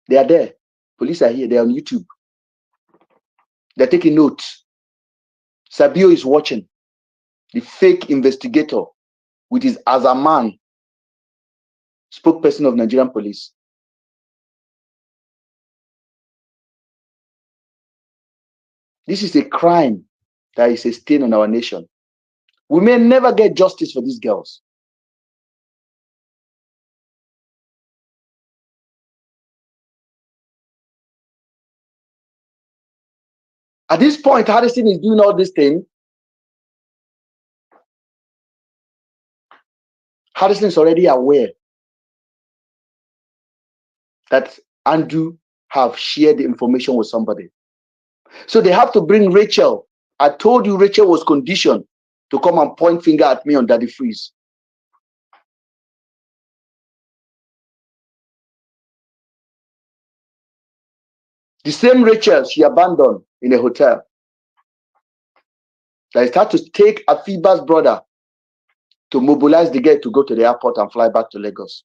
They are there. Police are here. They are on YouTube. They're taking notes. Sabio is watching. The fake investigator with his as a man, spokesperson of Nigerian police. This is a crime that is a stain on our nation. We may never get justice for these girls. At this point, Harrison is doing all this thing. Harrison is already aware that Andrew have shared the information with somebody. So they have to bring Rachel. I told you Rachel was conditioned to come and point finger at me on Daddy Freeze. The same Rachel she abandoned in a hotel. They start to take Afiba's brother to mobilize the girl to go to the airport and fly back to Lagos.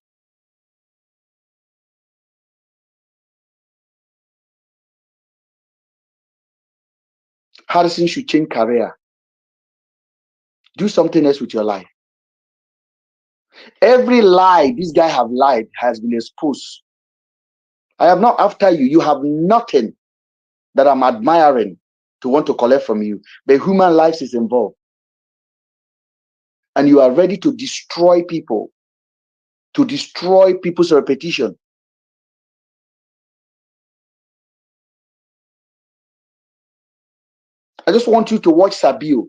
Harrison should change career. Do something else with your life. Every lie this guy have lied has been exposed. I am not after you. You have nothing that I'm admiring to want to collect from you. But human life is involved. And you are ready to destroy people, to destroy people's reputation. I just want you to watch Sabio.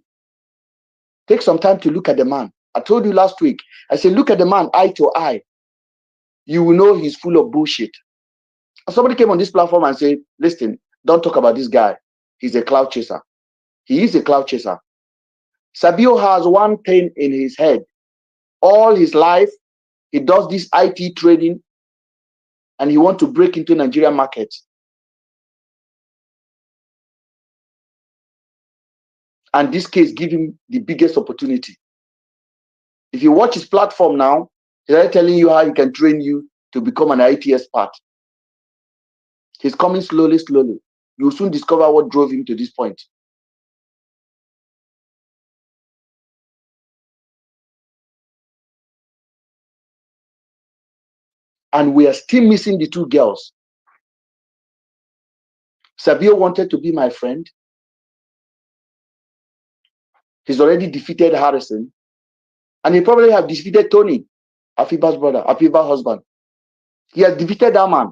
Take some time to look at the man. I told you last week, I said, look at the man eye to eye. You will know he's full of bullshit. And somebody came on this platform and said, listen, don't talk about this guy. He's a cloud chaser. He is a cloud chaser. Sabio has one thing in his head. All his life, he does this IT trading and he wants to break into Nigerian market. And this case gives him the biggest opportunity. If you watch his platform now, he's telling you how he can train you to become an IT expert. He's coming slowly, slowly. You'll soon discover what drove him to this point. And we are still missing the two girls. Sabio wanted to be my friend. He's already defeated Harrison. And he probably have defeated Tony, Afiba's brother, Afiba's husband. He has defeated that man.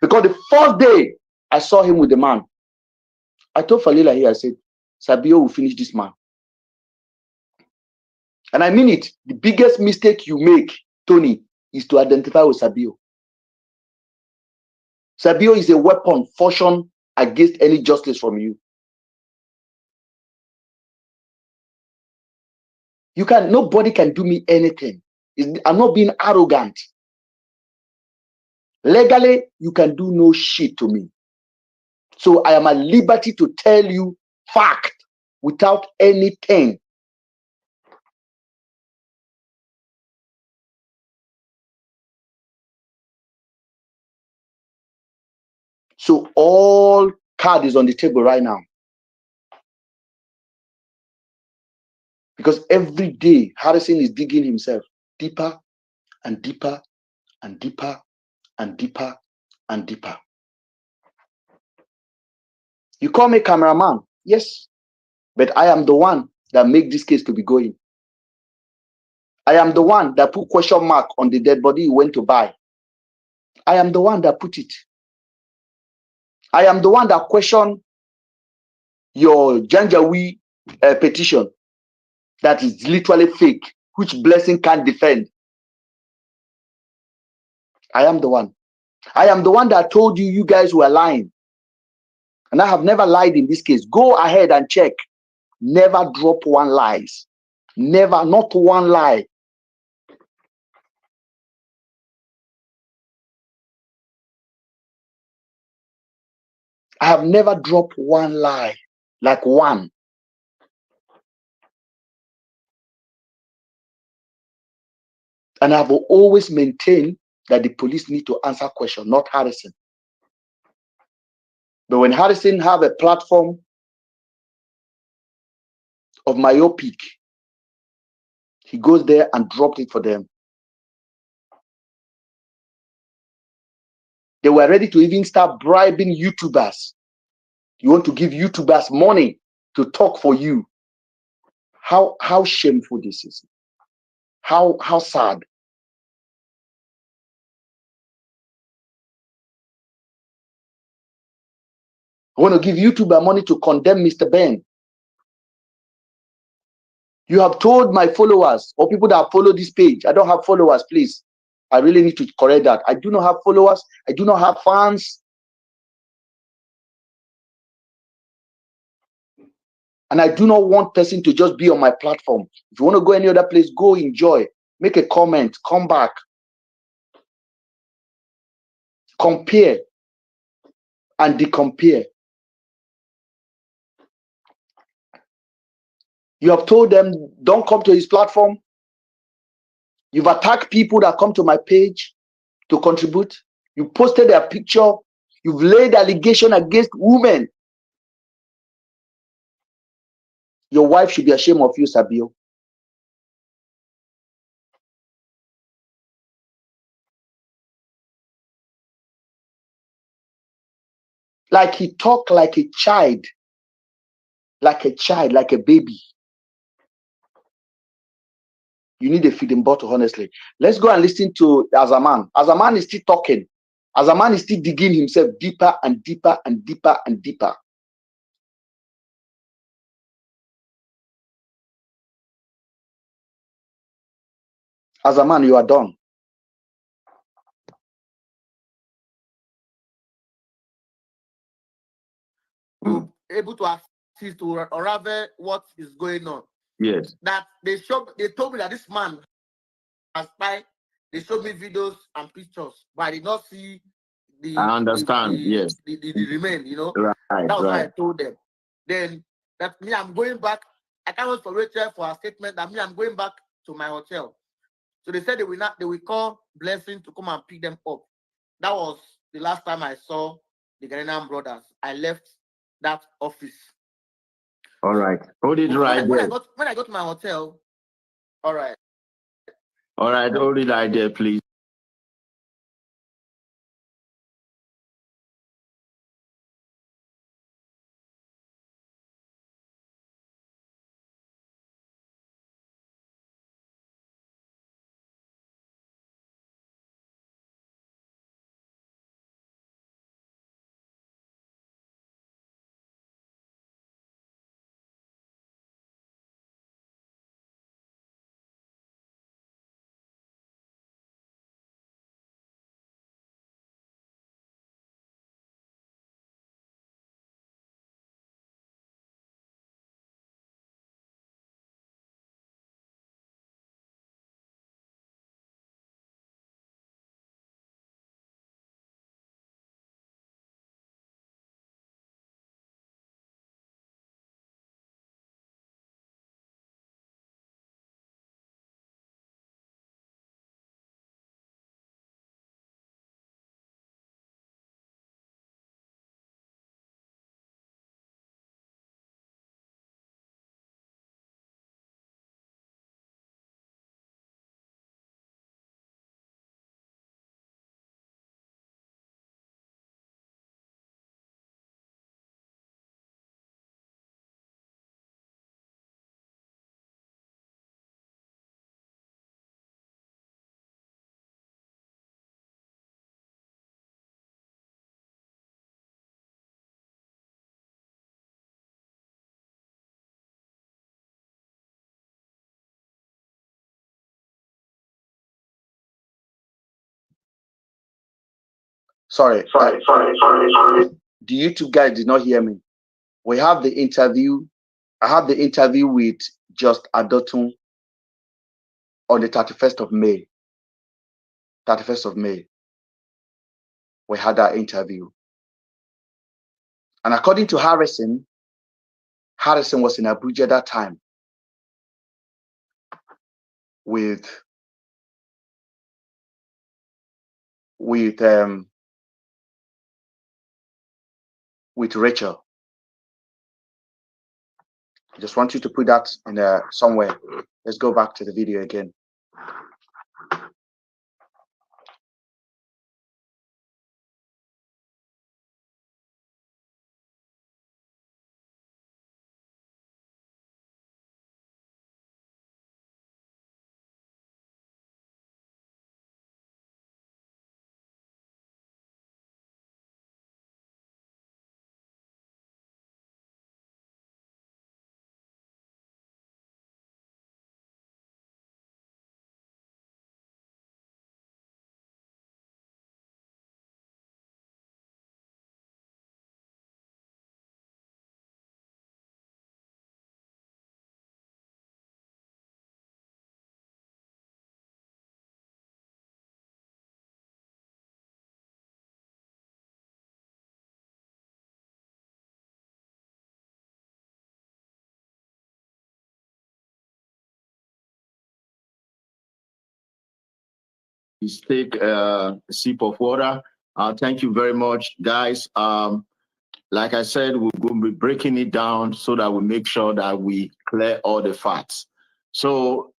Because the first day I saw him with the man, I told Falila here, I said, Sabio will finish this man. And I mean it. The biggest mistake you make, Tony, is to identify with Sabio. Sabio is a weapon fashioned against any justice from you. Nobody can do me anything. I'm not being arrogant. Legally, you can do no shit to me. So I am at liberty to tell you fact without anything. So all card is on the table right now. Because every day, Harrison is digging himself deeper and deeper and deeper and deeper and deeper. You call me cameraman, yes, but I am the one that make this case to be going. I am the one that put question mark on the dead body you went to buy. I am the one that put it. I am the one that question your Janjaweed petition that is literally fake, which Blessing can't defend. I am the one. I am the one that told you you guys were lying. And I have never lied in this case. Go ahead and check. Never drop one lies. Never, not one lie. I have never dropped one lie, like one. And I've always maintained that the police need to answer questions, not Harrison. But when Harrison have a platform of myopic, he goes there and dropped it for them. They were ready to even start bribing YouTubers. You want to give YouTubers money to talk for you. How shameful this is. How sad. I want to give YouTuber money to condemn Mr. Ben. You have told my followers or people that follow this page, I don't have followers, please. I really need to correct that. I do not have followers. I do not have fans. And I do not want person to just be on my platform. If you want to go any other place, go enjoy. Make a comment. Come back. Compare and decompare. You have told them, don't come to his platform. You've attacked people that come to my page to contribute. You posted their picture. You've laid allegation against women. Your wife should be ashamed of you, Sabio. Like he talked like a child, like a baby. You need a feeding bottle, honestly. Let's go and listen to Azaman. Azaman is still talking. Azaman is still digging himself deeper and deeper and deeper and deeper. Azaman, you are done. Able to assist to unravel what is going on. Yes. That they told me that this man has spy. They showed me videos and pictures, but I did not see I understand. Yes. the remain, you know. Right. That was what I Right. told them. Then that me, I'm going back. I can't wait for Rachel for a statement that me, I'm going back to my hotel. So they said they will call Blessing to come and pick them up. That was the last time I saw the Ghanaian brothers. I left that office. All right. Hold it right when there. I got to my hotel, all right. All right. Hold it right there, please. Sorry. The YouTube guys did not hear me. We have the interview. I have the interview with Just Adotun on the 31st of May. 31st of May. We had that interview. And according to Harrison was in Abuja that time with Rachel. I just want you to put that in somewhere. Let's go back to the video again. Please take a sip of water. Thank you very much, guys. Like I said, we're going to be breaking it down so that we make sure that we clear all the facts. So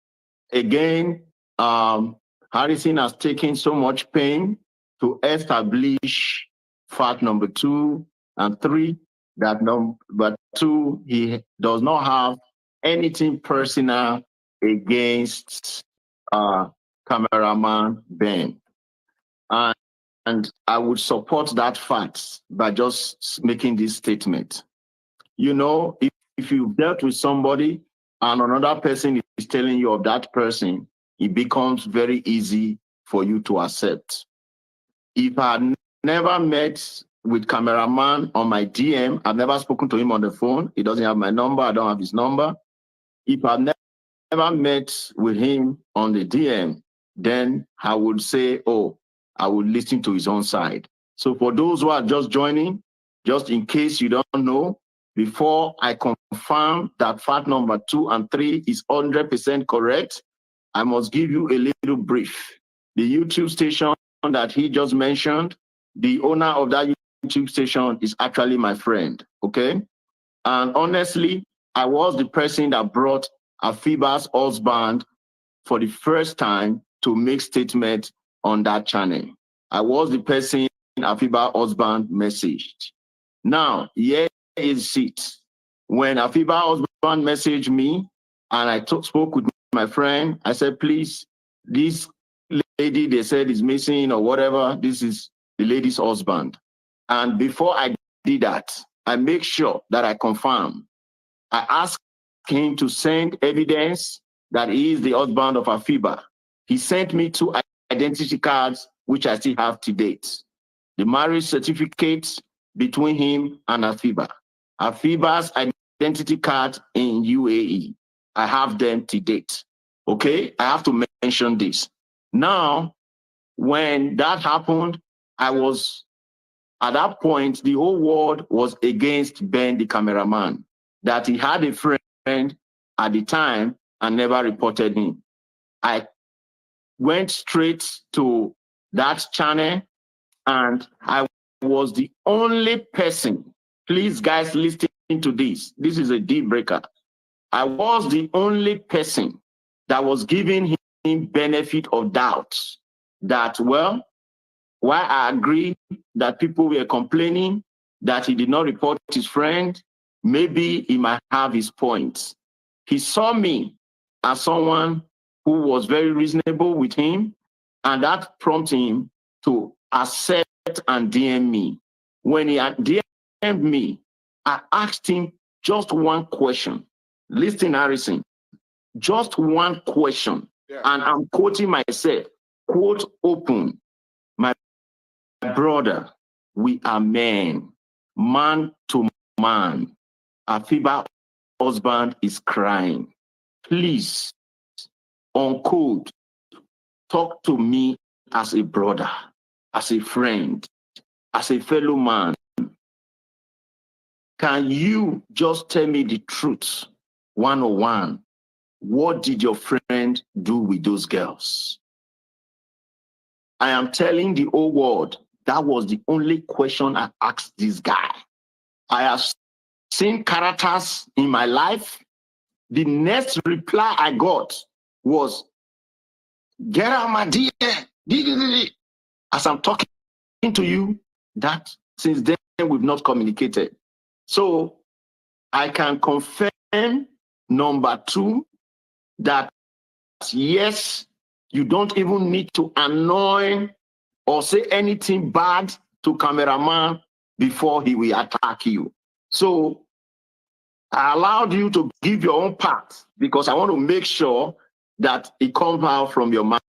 again, Harrison has taken so much pain to establish fact number 2 and 3, that number 2, he does not have anything personal against cameraman Ben. And I would support that fact by just making this statement. You know, if you've dealt with somebody and another person is telling you of that person, it becomes very easy for you to accept. If I had never met with cameraman on my DM, I've never spoken to him on the phone, he doesn't have my number, I don't have his number. If I've never met with him on the DM, then I would say, oh, I would listen to his own side. So for those who are just joining, just in case you don't know, before I confirm that fact number 2 and 3 is 100% correct, I must give you a little brief. The YouTube station that he just mentioned, the owner of that YouTube station is actually my friend, okay? And honestly, I was the person that brought Afiba's husband for the first time to make statement on that channel. I was the person Afiba's husband messaged. Now, here is it. When Afiba's husband messaged me and I spoke with my friend, I said, please, this lady they said is missing or whatever, this is the lady's husband. And before I did that, I make sure that I confirm. I asked him to send evidence that he is the husband of Afiba. He sent me 2 identity cards, which I still have to date. The marriage certificates between him and Afiba. Afiba's identity card in UAE. I have them to date. Okay, I have to mention this. Now, when that happened, at that point, the whole world was against Ben, the cameraman, that he had a friend at the time and never reported him. I went straight to that channel and I was the only person, please guys listen to this. This is a deal breaker. I was the only person that was giving him benefit of doubt that, well, while I agree that people were complaining that he did not report his friend, maybe he might have his points. He saw me as someone who was very reasonable with him, and that prompted him to accept and DM me. When he had DM'd me, I asked him just one question. Listen, Harrison, just one question. Yeah. And I'm quoting myself, quote open. My brother, we are men, man to man. A feeble husband is crying. Please, uncode, talk to me as a brother, as a friend, as a fellow man. Can you just tell me the truth, 101? What did your friend do with those girls? I am telling the whole world, that was the only question I asked this guy. I have seen characters in my life. The next reply I got was, get out my DM. As I'm talking to you, that since then we've not communicated. So I can confirm, number two, that yes, you don't even need to annoy or say anything bad to cameraman before he will attack you. So I allowed you to give your own part because I want to make sure that it comes out from your mouth.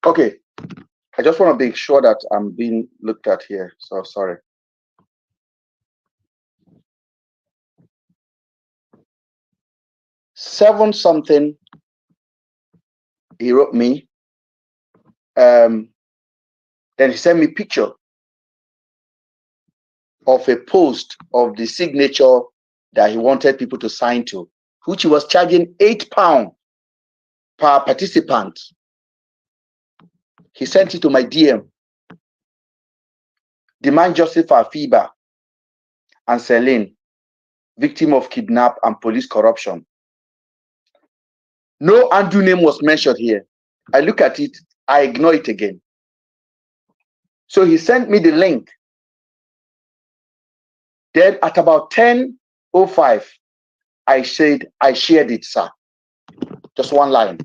Okay, I just want to make sure that I'm being looked at here. So sorry. Seven something, he wrote me. Then he sent me picture of a post of the signature that he wanted people to sign to, which he was charging £8 per participant. He sent it to my DM. Demand justice for Afiba and Celine, victim of kidnap and police corruption. No Andrew name was mentioned here. I look at it, I ignore it again. So he sent me the link. Then at about 10:05, I said, I shared it, sir. Just one line.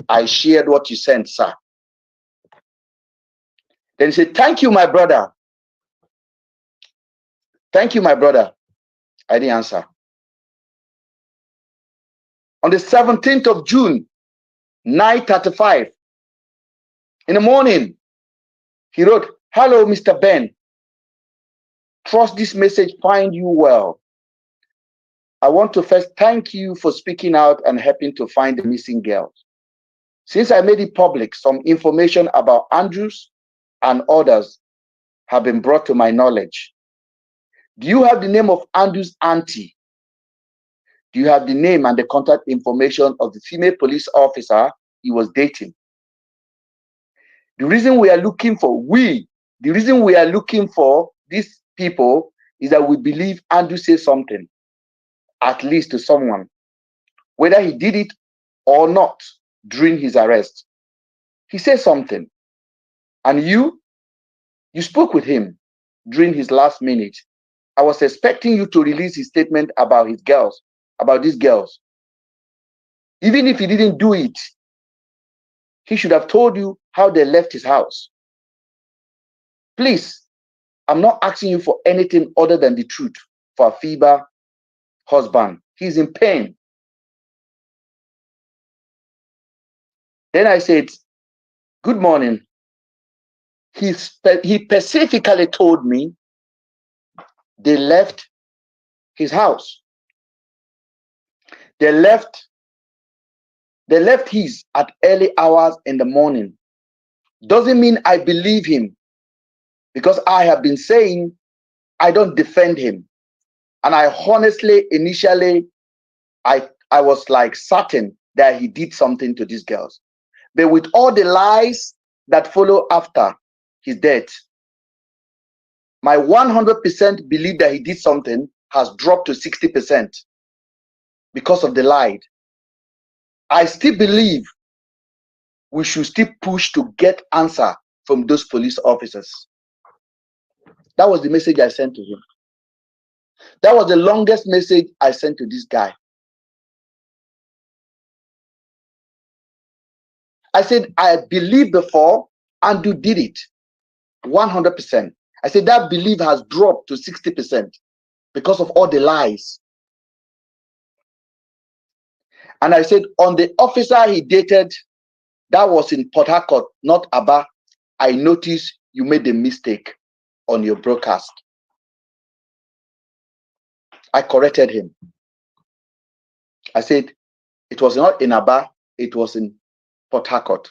I shared what you sent, sir. Then he said, thank you, my brother. Thank you, my brother. I didn't answer. On the 17th of June, 9:35 in the morning, he wrote, "Hello, Mr. Ben. Trust this message find you well. I want to first thank you for speaking out and helping to find the missing girls. Since I made it public, some information about Andrews and others have been brought to my knowledge. Do you have the name of Andrews' auntie? Do you have the name and the contact information of the female police officer he was dating? The reason we are looking for these people is that we believe Andrew said something, at least to someone, whether he did it or not during his arrest. He said something, and you spoke with him during his last minute. I was expecting you to release his statement about these girls. Even if he didn't do it, he should have told you how they left his house. Please, I'm not asking you for anything other than the truth for Afiba husband. He's in pain." Then I said, "Good morning." He specifically told me they left his house. They left his at early hours in the morning. Doesn't mean I believe him, because I have been saying I don't defend him. And I honestly, initially, I was like certain that he did something to these girls. But with all the lies that follow after his death, my 100% belief that he did something has dropped to 60% because of the lie. I still believe we should still push to get answer from those police officers. That was the message I sent to him. That was the longest message I sent to this guy. I said, I believed before Andrew did it 100%. I said that belief has dropped to 60% because of all the lies. And I said, on the officer he dated, that was in Port Harcourt, not Aba, I noticed you made a mistake on your broadcast. I corrected him. I said, it was not in Aba, it was in Port Harcourt.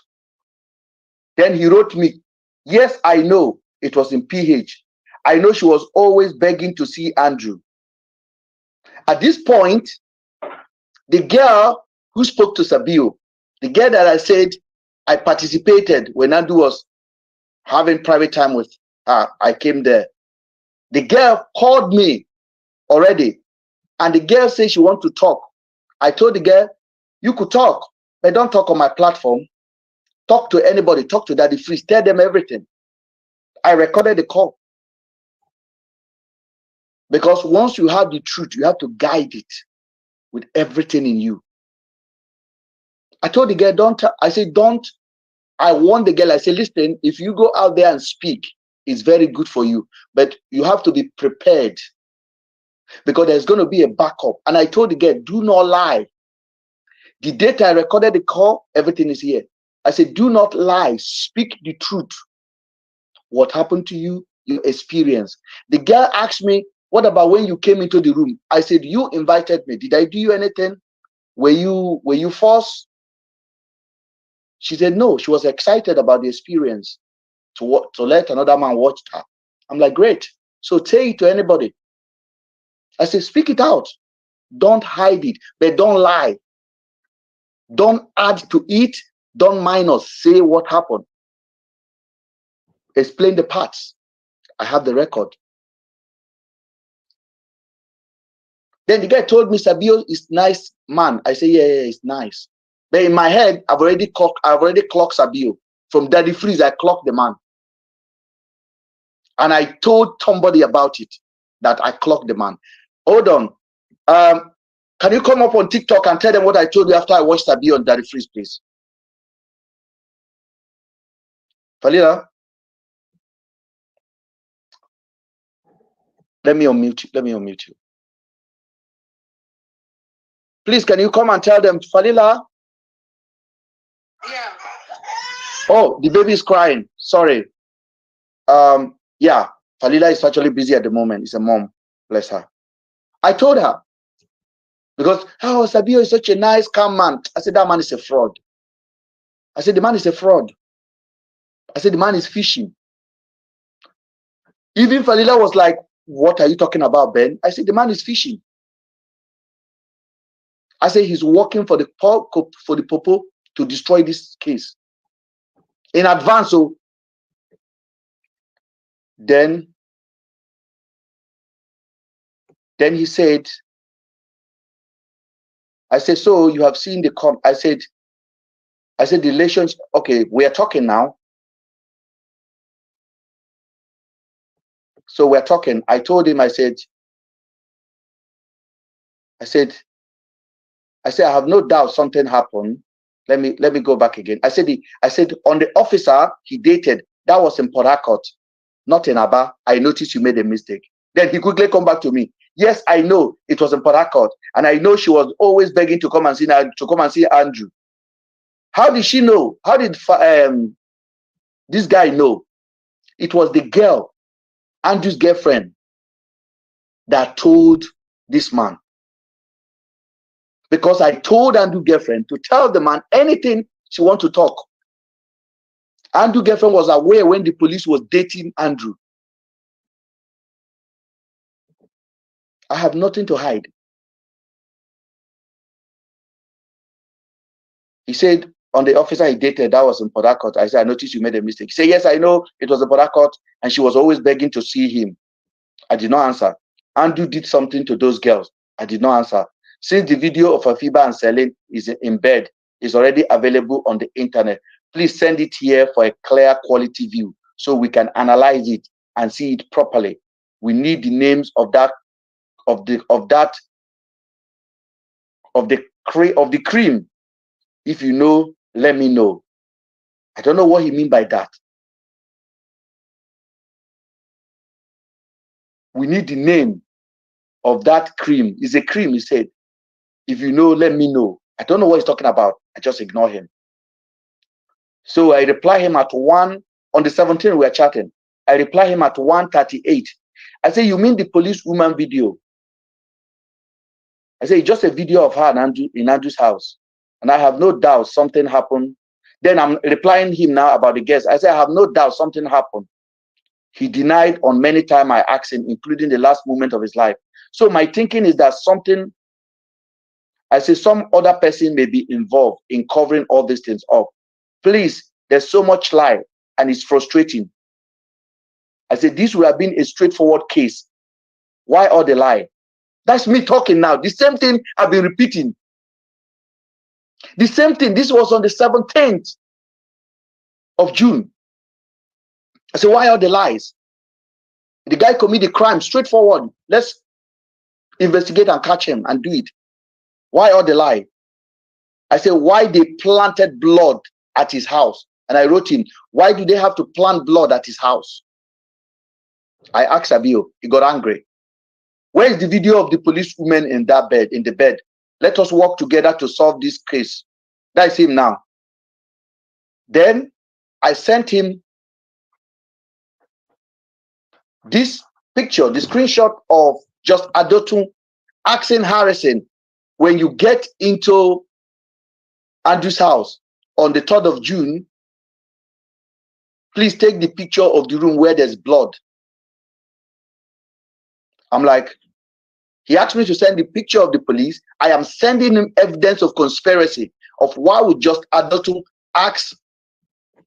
Then he wrote me, yes, I know it was in PH. I know she was always begging to see Andrew. At this point, the girl who spoke to Sabio, the girl that I said I participated when Andrew was having private time with her, I came there. The girl called me already, and the girl said she wants to talk. I told the girl, you could talk, but don't talk on my platform. Talk to anybody, talk to Daddy Freeze, tell them everything. I recorded the call. Because once you have the truth, you have to guide it with everything in you. I told the girl, I warned the girl, I said, listen, if you go out there and speak, it's very good for you, but you have to be prepared because there's going to be a backup. And I told the girl, do not lie. The date I recorded the call, everything is here. I said, do not lie, speak the truth. What happened to you, your experience. The girl asked me, what about when you came into the room? I said, you invited me. Did I do you anything? Were you forced? She said, no. She was excited about the experience to let another man watch her. I'm like, great. So say it to anybody. I said, speak it out. Don't hide it, but don't lie. Don't add to it. Don't minus. Say what happened. Explain the parts. I have the record. Then the guy told me Sabio is nice man. I say, yeah, it's nice. But in my head, I've already clocked Sabio. From Daddy Freeze, I clocked the man. And I told somebody about it, that I clocked the man. Hold on. Can you come up on TikTok and tell them what I told you after I watched Sabio on Daddy Freeze, please? Falila? Let me unmute you. Please, can you come and tell them, Falila? Yeah. Oh, the baby is crying. Sorry. Yeah, Falila is actually busy at the moment. It's a mom. Bless her. I told her, because, oh, Sabio is such a nice, calm man. I said, that man is a fraud. I said, the man is a fraud. I said, the man is fishing. Even Falila was like, what are you talking about, Ben? I said, the man is fishing. I said, he's working for the popo to destroy this case. In advance, so then he said, I said, so you have seen the I said the relationship, okay, we are talking now. So we're talking. I told him, I said, I have no doubt something happened. Let me go back again. I said on the officer he dated, that was in Port Harcourt, not in Aba. I noticed you made a mistake. Then he quickly come back to me. Yes, I know it was in Port Harcourt, and I know she was always begging to come and see Andrew. How did she know? How did this guy know? It was the girl, Andrew's girlfriend, that told this man. Because I told Andrew's girlfriend to tell the man anything she wants to talk. Andrew's girlfriend was aware when the police was dating Andrew. I have nothing to hide. He said, on the officer he dated, that was in Port Harcourt. I said, I noticed you made a mistake. He said, yes, I know it was in Port Harcourt, and she was always begging to see him. I did not answer. Andrew did something to those girls. I did not answer. Since the video of Afiba and Celine is in bed, is already available on the internet, please send it here for a clear quality view so we can analyze it and see it properly. We need the names of the cream. If you know, let me know. I don't know what he mean by that. We need the name of that cream. It's a cream, he said. If you know, let me know. I don't know what he's talking about. I just ignore him. So I reply him at 1 on the 17th. We are chatting. I reply him at 1:38. I say, you mean the police woman video? I say, it's just a video of her in Andrew's house. And I have no doubt something happened. Then I'm replying him now about the guest. I say, I have no doubt something happened. He denied on many times I asked him, including the last moment of his life. So my thinking is that something, I say some other person may be involved in covering all these things up. Please, there's so much lie and it's frustrating. I said, this would have been a straightforward case. Why all the lie? That's me talking now. The same thing I've been repeating. The same thing. This was on the 17th of June. I said, why all the lies? The guy committed a crime, straightforward. Let's investigate and catch him and do it. Why all the lie? I said, why they planted blood at his house? And I wrote him, why do they have to plant blood at his house? I asked Abio. He got angry. Where is the video of the police woman in that bed, in the bed? Let us work together to solve this case. That's him now. Then I sent him this picture, the screenshot of just Adotun asking Harrison, when you get into Andrew's house on the 3rd of June, please take the picture of the room where there's blood. I'm like, he asked me to send the picture of the police. I am sending him evidence of conspiracy of why would just Adotun ask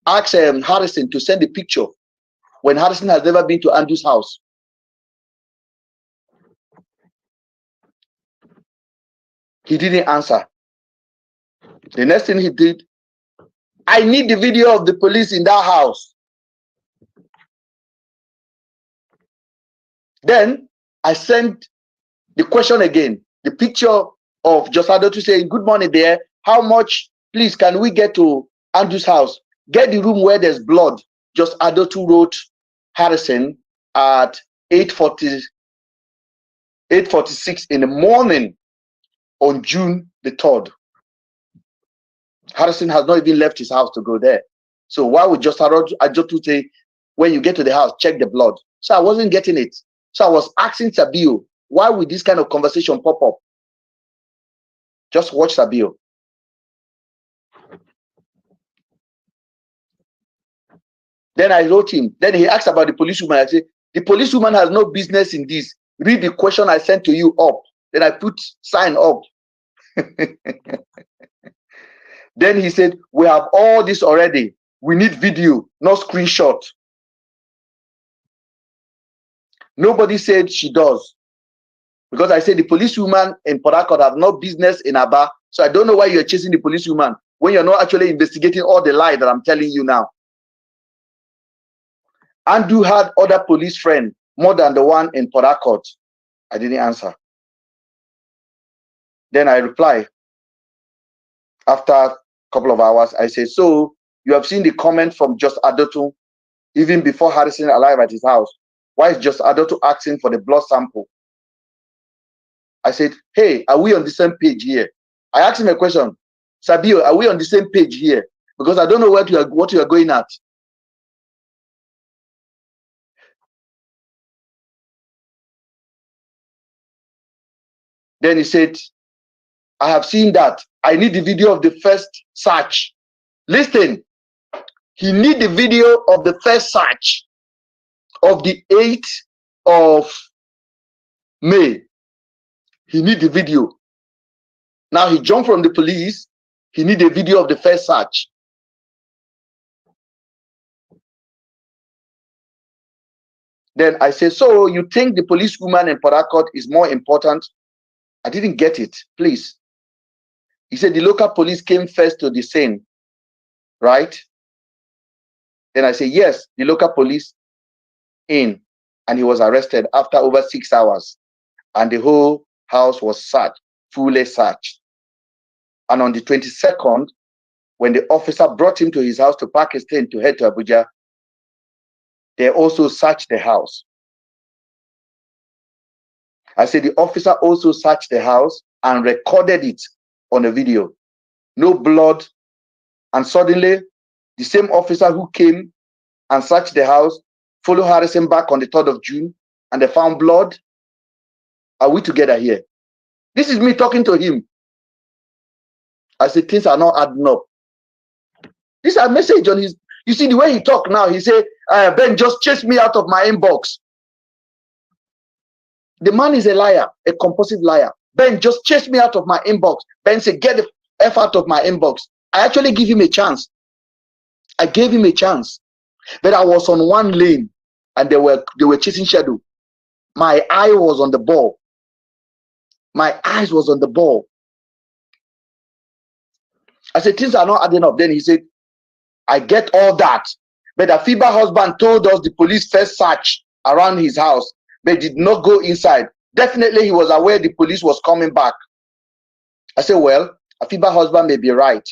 Harrison to send the picture when Harrison has never been to Andrew's house. He didn't answer. The next thing he did, I need the video of the police in that house. Then I sent the question again, the picture of Josado to say, good morning there. How much, please, can we get to Andrew's house? Get the room where there's blood. Just Adotu wrote Harrison at 8:46 in the morning on June the 3rd. Harrison has not even left his house to go there. So why would just Ajotu say, when you get to the house, check the blood? So I wasn't getting it. So I was asking Sabio, why would this kind of conversation pop up? Just watch Sabio. Then I wrote him. Then he asked about the policewoman. I said, the policewoman has no business in this. Read the question I sent to you up. Then I put sign up. Then he said, we have all this already. We need video, not screenshot. Nobody said she does. Because I said the policewoman in Port Harcourt have no business in Aba. So I don't know why you're chasing the policewoman when you're not actually investigating all the lie that I'm telling you now. Andrew had other police friends more than the one in Port Harcourt. I didn't answer. Then I reply. After a couple of hours, I said, so you have seen the comment from Just Adotu even before Harrison arrived at his house. Why is Just Adotu asking for the blood sample? I said, hey, are we on the same page here? I asked him a question. Sabio, are we on the same page here? Because I don't know what you are going at. Then he said, I have seen that. I need the video of the first search. Listen, he need the video of the first search of the 8th of May. He need the video. Now he jumped from the police. He need a video of the first search. Then I said, so you think the policewoman in Port Harcourt is more important? I didn't get it, please. He said the local police came first to the scene, right? Then I said, yes, the local police in, and he was arrested after over 6 hours. And the whole house was searched, fully searched. And on the 22nd, when the officer brought him to his house to Pakistan to head to Abuja, they also searched the house. I said the officer also searched the house and recorded it on a video. No blood. And suddenly, the same officer who came and searched the house followed Harrison back on the 3rd of June and they found blood. Are we together here? This is me talking to him. I said, things are not adding up. This is a message on his, you see the way he talk now, he said, Ben, just chase me out of my inbox. The man is a liar, a compulsive liar. Ben, just chase me out of my inbox. Ben said, get the F out of my inbox. I actually give him a chance. I gave him a chance. But I was on one lane and they were chasing shadow. My eye was on the ball. My eyes was on the ball. I said, things are not adding up. Then he said, I get all that. But the FIBA husband told us the police first searched around his house, but did not go inside. Definitely he was aware the police was coming back. I said, well, a FIBA husband may be right.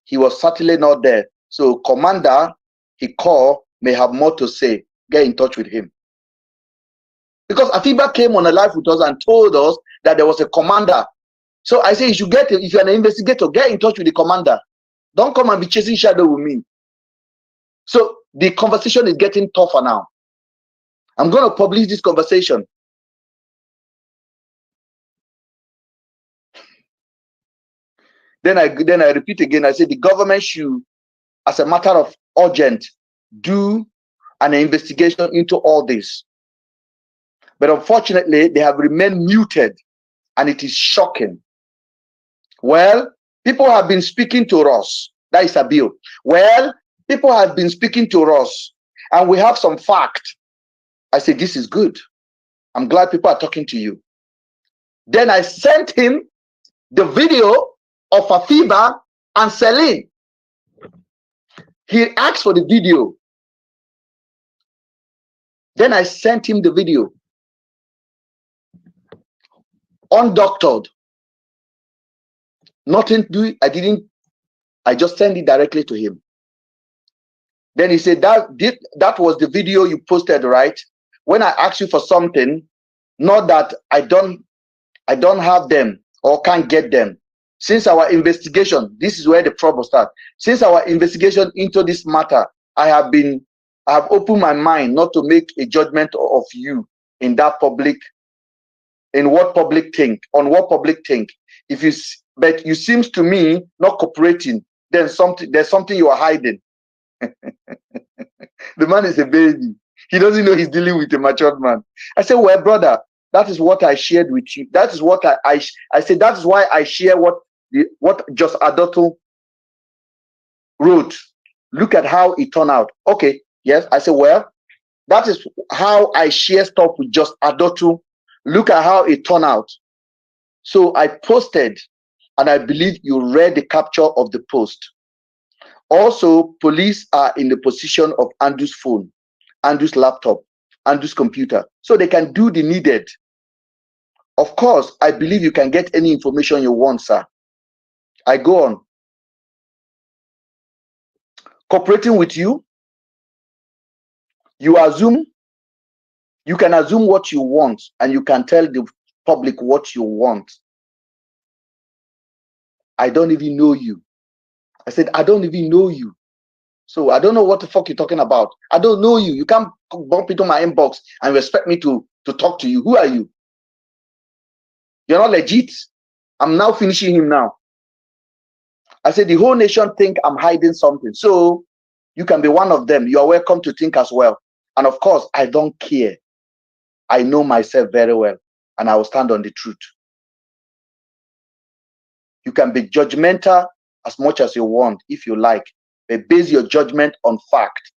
He was certainly not there. So commander he called may have more to say. Get in touch with him. Because Afiba came on a live with us and told us that there was a commander. So I say you should get it. If you're an investigator, get in touch with the commander. Don't come and be chasing shadow with me. So the conversation is getting tougher now. I'm going to publish this conversation. Then I repeat again. I say the government should, as a matter of urgent, do an investigation into all this. But unfortunately, they have remained muted, and it is shocking. Well, people have been speaking to us. That is a bill. Well, people have been speaking to us, and we have some fact. I said, this is good. I'm glad people are talking to you. Then I sent him the video of Afiba and Celine. He asked for the video. Then I sent him the video. Undoctored. Nothing to do. I just sent it directly to him. Then he said, that was the video you posted, right? When I asked you for something, not that I don't have them or can't get them. Since our investigation, this is where the trouble starts. Since our investigation into this matter, I have opened my mind not to make a judgment of you in that public, in what public think, on what public think. But you seems to me not cooperating, then there's something you are hiding. The man is a baby. He doesn't know he's dealing with a matured man. I said, well, brother, that is what I shared with you. That is what I said. That is why I share what Just Adoto wrote. Look at how it turned out. Okay, yes. I said, well, that is how I share stuff with Just Adoto. Look at how it turned out. So I posted, and I believe you read the capture of the post. Also, police are in the position of Andrew's phone, Andrew's laptop, Andrew's computer, so they can do the needed. Of course, I believe you can get any information you want, sir. I go on. Cooperating with you, you can assume what you want, and you can tell the public what you want. I don't even know you. I said, I don't even know you. So I don't know what the fuck you're talking about. I don't know you. You can't bump into my inbox and expect me to talk to you. Who are you? You're not legit. I'm now finishing him now. I said, the whole nation think I'm hiding something. So you can be one of them. You are welcome to think as well. And of course, I don't care. I know myself very well, and I will stand on the truth. You can be judgmental as much as you want, if you like, but base your judgment on fact.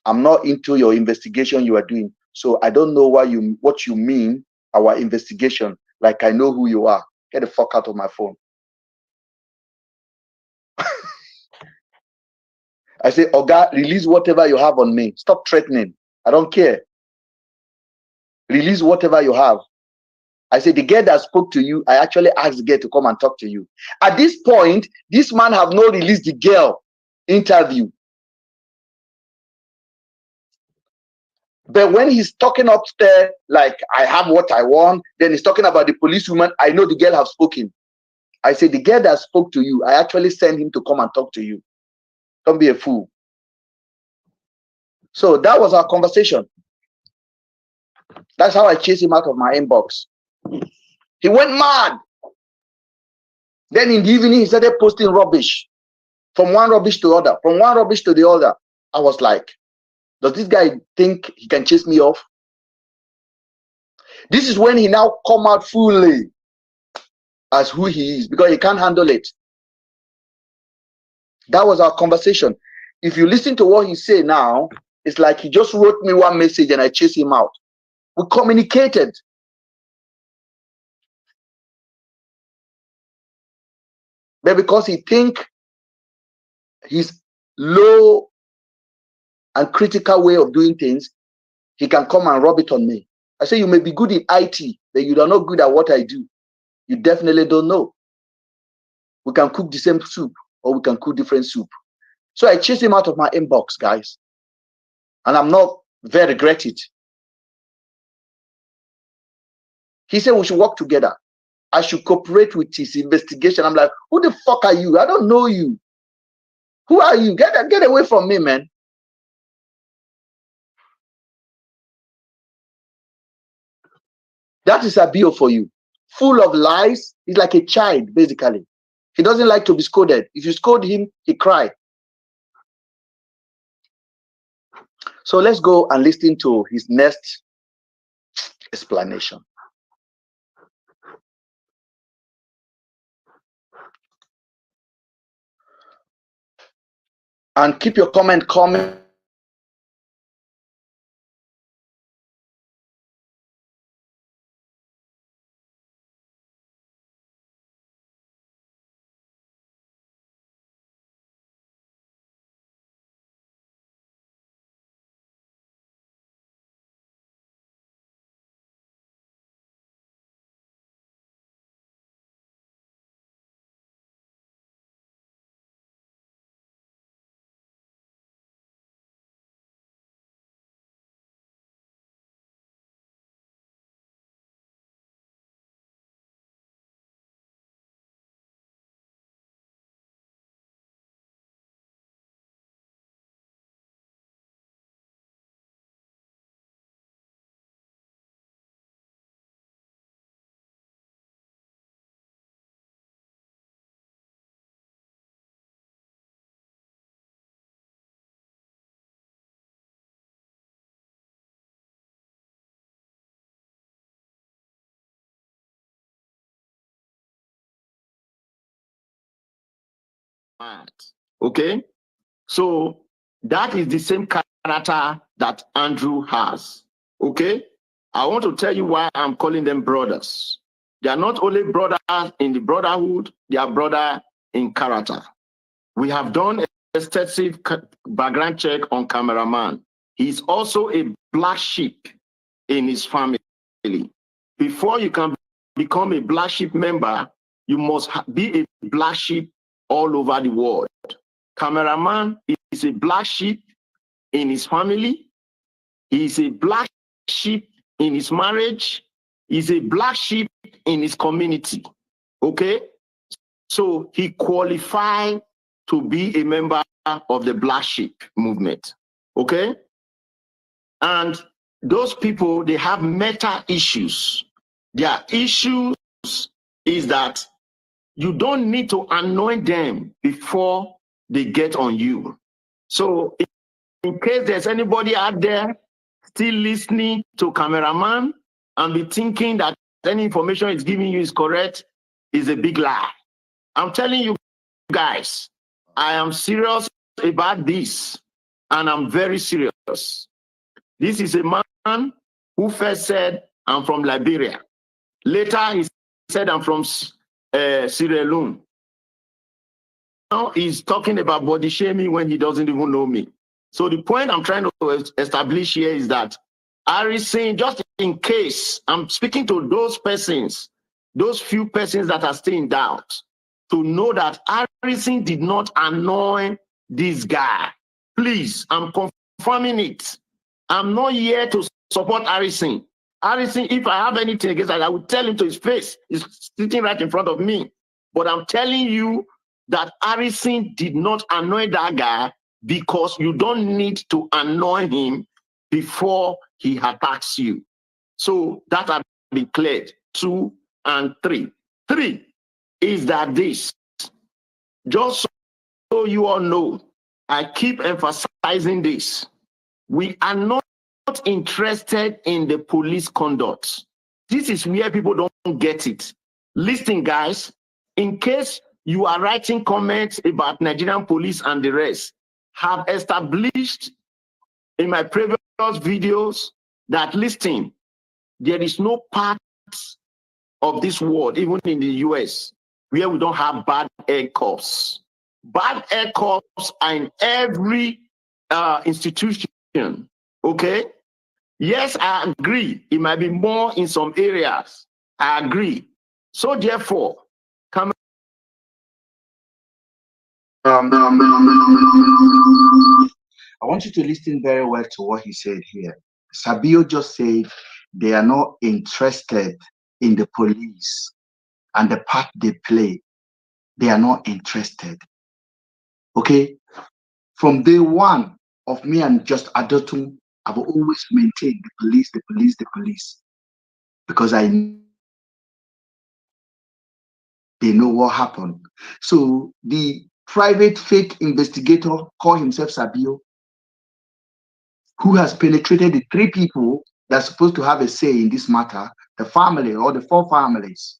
I'm not into your investigation you are doing, so I don't know what you mean, our investigation, like I know who you are. Get the fuck out of my phone. I say, Oga, release whatever you have on me. Stop threatening. I don't care. Release whatever you have. I said, the girl that spoke to you, I actually asked the girl to come and talk to you. At this point, this man have not released the girl interview. But when he's talking upstairs, like, I have what I want, then he's talking about the policewoman, I know the girl have spoken. I said, the girl that spoke to you, I actually sent him to come and talk to you. Don't be a fool. So that was our conversation. That's how I chased him out of my inbox. He went mad. Then in the evening, he started posting rubbish. From one rubbish to the other. From one rubbish to the other. I was like, does this guy think he can chase me off? This is when he now come out fully as who he is, because he can't handle it. That was our conversation. If you listen to what he say now, it's like he just wrote me one message and I chased him out. We communicated. But because he think his low and critical way of doing things, he can come and rub it on me. I say, you may be good in IT, but you are not good at what I do. You definitely don't know. We can cook the same soup, or we can cook different soup. So I chased him out of my inbox, guys. And I'm not very regret it. He said we should work together. I should cooperate with his investigation. I'm like, who the fuck are you? I don't know you. Who are you? Get away from me, man. That is a bill for you. Full of lies. He's like a child, basically. He doesn't like to be scolded. If you scold him, he cries. So let's go and listen to his next explanation. And keep your comment coming. Okay? So that is the same character that Andrew has. Okay? I want to tell you why I'm calling them brothers. They are not only brothers in the brotherhood, they are brothers in character. We have done a extensive background check on cameraman. He's also a black sheep in his family. Before you can become a black sheep member, you must be a black sheep all over the world. Cameraman is a black sheep in his family. He is a black sheep in his marriage. He's a black sheep in his community. Okay? So he qualified to be a member of the black sheep movement. Okay? And those people, they have meta issues. Their issues is that you don't need to anoint them before they get on you. So in case there's anybody out there still listening to cameraman and be thinking that any information he's giving you is correct, is a big lie. I'm telling you guys, I am serious about this, and I'm very serious. This is a man who first said, I'm from Liberia. Later, he said, I'm from Sierra Leone. Now he's talking about body shaming when he doesn't even know me. So the point I'm trying to establish here is that Harrison, just in case, I'm speaking to those persons, those few persons that are still in doubt, to know that Harrison did not anoint this guy. Please, I'm confirming it. I'm not here to support Harrison. Harrison, if I have anything against that, I will tell him to his face. He's sitting right in front of me. But I'm telling you that Harrison did not anoint that guy because you don't need to anoint him before he attacks you. So that has been cleared. 2 and 3. 3 is that this, just so you all know, I keep emphasizing this. We are not interested in the police conduct. This is where people don't get it. Listen, guys, in case you are writing comments about Nigerian police and the rest, have established in my previous videos that, listen, there is no part of this world, even in the US, where we don't have bad air cops. Bad air cops are in every institution, okay? Yes, I agree. It might be more in some areas. I agree. So therefore, come I want you to listen very well to what he said here. Sabio just said they are not interested in the police and the part they play. They are not interested. Okay? From day one of me and just Adotum, I've always maintained the police, the police, the police. Because they know what happened. So the private fake investigator called himself Sabio, who has penetrated the 3 people that are supposed to have a say in this matter, the family or the 4 families,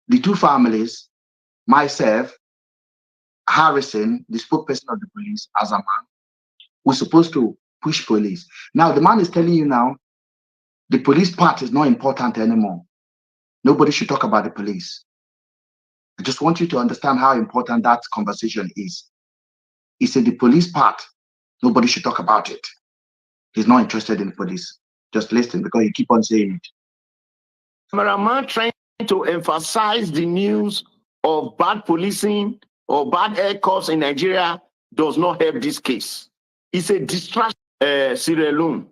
the 2 families, myself, Harrison, the spokesperson of the police, as a man, was supposed to push police. Now, the man is telling you now, the police part is not important anymore. Nobody should talk about the police. I just want you to understand how important that conversation is. He said the police part, nobody should talk about it. He's not interested in police. Just listen, because you keep on saying it. Cameraman trying to emphasize the news of bad policing or bad air cops in Nigeria does not help this case. It's a distraction. Sierra Leone.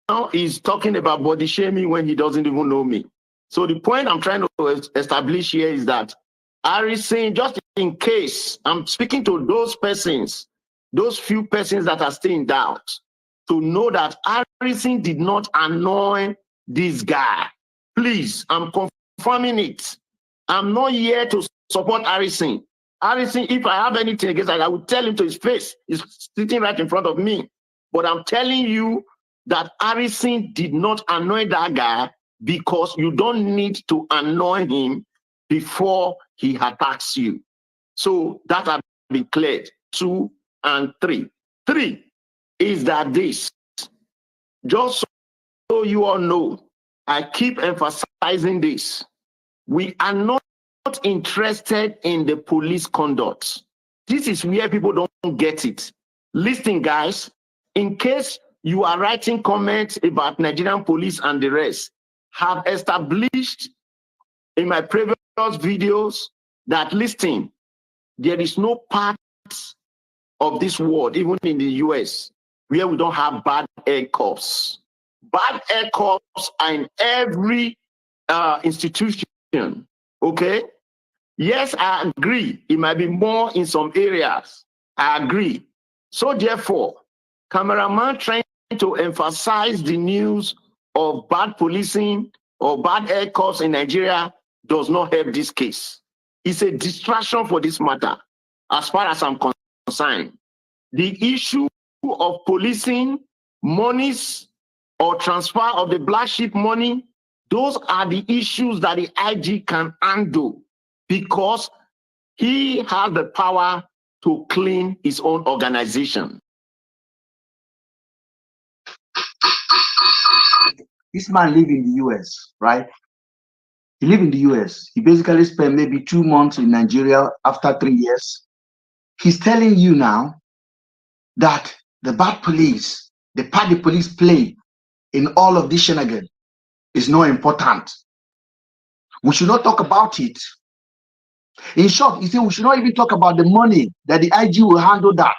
Now he's talking about body shaming when he doesn't even know me. So the point I'm trying to establish here is that Harrison, just in case, I'm speaking to those persons, those few persons that are still in doubt, to know that Harrison did not anoint this guy. Please, I'm confirming it. I'm not here to support Harrison. Harrison, if I have anything against that, I will tell him to his face. He's sitting right in front of me. But I'm telling you that Harrison did not anoint that guy because you don't need to anoint him before he attacks you. So that has been cleared. 2 and 3. 3 is that this, just so you all know, I keep emphasizing this. We are not interested in the police conduct. This is where people don't get it. Listen, guys, in case you are writing comments about Nigerian police and the rest, have established in my previous videos that, listen, there is no part of this world, even in the US, where we don't have bad air corps. Bad air corps are in every institution, okay? Yes, I agree. It might be more in some areas. I agree. So therefore, cameraman trying to emphasize the news of bad policing or bad air corps in Nigeria does not help this case. It's a distraction for this matter, as far as I'm concerned. The issue of policing, monies, or transfer of the black sheep money, those are the issues that the IG can handle, because he has the power to clean his own organization. This man live in the US, right? He live in the US. He basically spent maybe 2 months in Nigeria after 3 years. He's telling you now that the bad police, the part the police play in all of this shenanigan is not important. We should not talk about it. In short, he said we should not even talk about the money, that the IG will handle that.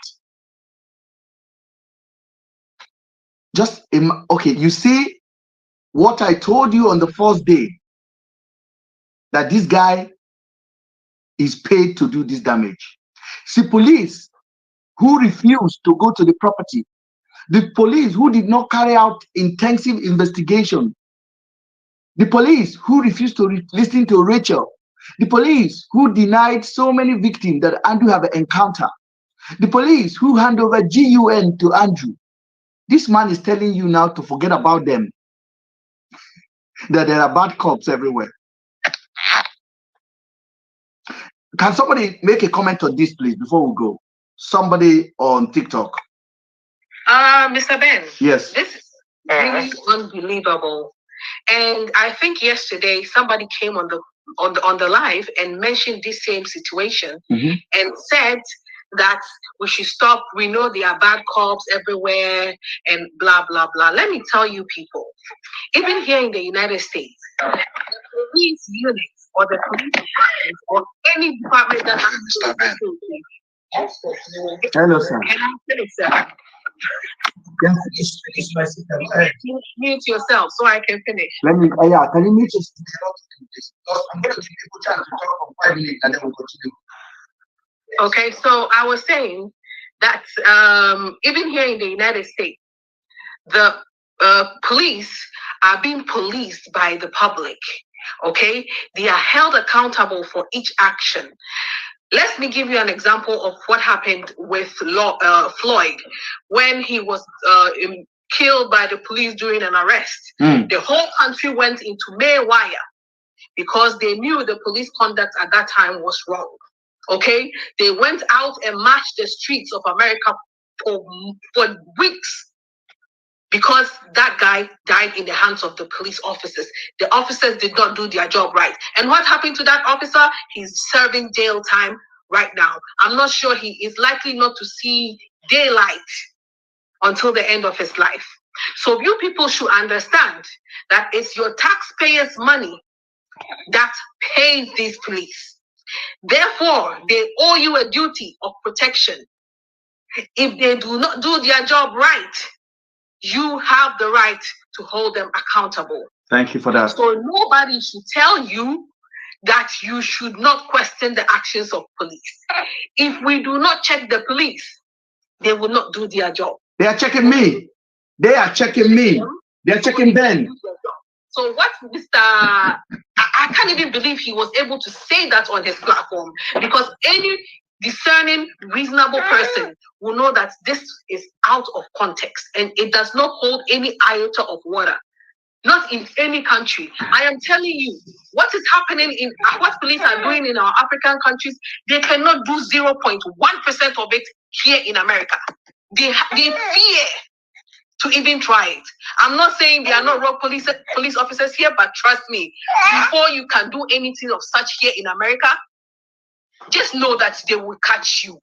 Just, okay, you see what I told you on the first day, that this guy is paid to do this damage. See, police who refused to go to the property, the police who did not carry out intensive investigation, the police who refused to listen to Rachel, the police who denied so many victims that Andrew have encountered, the police who hand over GUN to Andrew. This man is telling you now to forget about them, that there are bad cops everywhere. Can somebody make a comment on this, please, before we go? Somebody on TikTok. Mr. Ben. Yes. This is really unbelievable. And I think yesterday somebody came on the live and mentioned this same situation and said that we should stop. We know there are bad cops everywhere and blah, blah, blah. Let me tell you people, even here in the United States, the police units or the police department or any department that has Hello, sir. Can I finish, sir? Mute yourself so I can finish. Let me, yeah, can you mute yourself? I'm going to give people time to talk for 5 minutes and then we'll continue. Okay, so I was saying that even here in the United States, the police are being policed by the public. Okay, they are held accountable for each action. Let me give you an example of what happened with Floyd when he was killed by the police during an arrest. The whole country went into Maywire because they knew the police conduct at that time was wrong. Okay, they went out and marched the streets of America for weeks because that guy died in the hands of the police officers. The officers did not do their job right. And what happened to that officer? He's serving jail time right now. I'm not sure he is likely not to see daylight until the end of his life. So you people should understand that it's your taxpayers' money that pays these police. Therefore, they owe you a duty of protection. If they do not do their job right, you have the right to hold them accountable. Thank you for that. So nobody should tell you that you should not question the actions of police. If we do not check the police, they will not do their job. They are checking me. They are checking me. They are checking Ben. So what Mr. I can't even believe he was able to say that on his platform, because any discerning, reasonable person will know that this is out of context and it does not hold any iota of water. not in any country. I am telling you, what is happening in what police are doing in our African countries, they cannot do 0.1% of it here in America. They fear to even try it. I'm not saying there are not raw police officers here, but trust me, before you can do anything of such here in America, just know that they will catch you.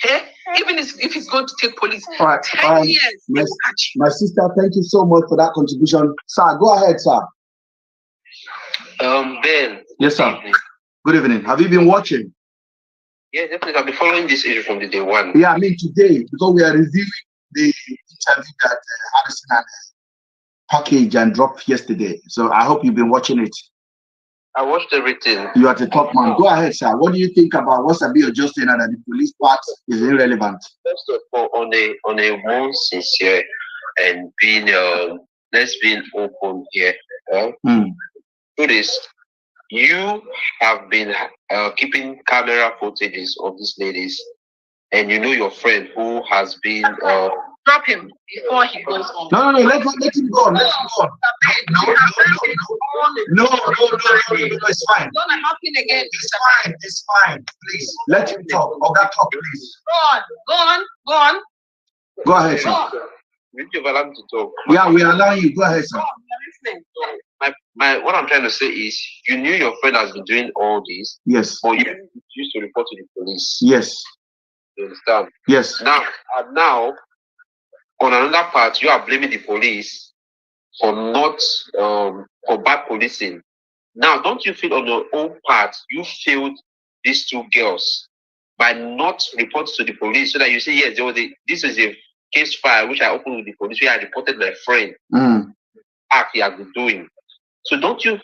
Okay? Even if it's going to take police 10 years, they will catch you. My sister, thank you so much for that contribution. Sir, go ahead, sir. Ben. Yes, sir. Good evening. Have you been watching? Yeah, definitely. I've been following this issue from the day one. Yeah, I mean today, because we are reviewing the interview that Harrison had packaged and dropped yesterday. So I hope you've been watching it. I watched everything. You are the top man. Go ahead, sir. What do you think about what's Sabio just saying that the police part is irrelevant? First of all, on a more sincere and being let's be open here. Do this. You have been keeping camera footages of these ladies, and you know your friend who has been drop him before he goes on. No, let him go on. Let him go on. No, it's fine. It's gonna happen again. It's fine. Please let him talk. Oga, talk, please. Go on. Go ahead, sir. You've allowed me to talk. Yeah, we allow you. Go ahead, sir. What I'm trying to say is, you knew your friend has been doing all this. Yes. Or you used to report to the police. Yes. You understand? Yes. Now, on another part, you are blaming the police for not for bad policing. Now, don't you feel on your own part you failed these two girls by not reporting to the police, so that you say, yes, this is a case file which I opened with the police where I reported my friend act he has been doing. So don't you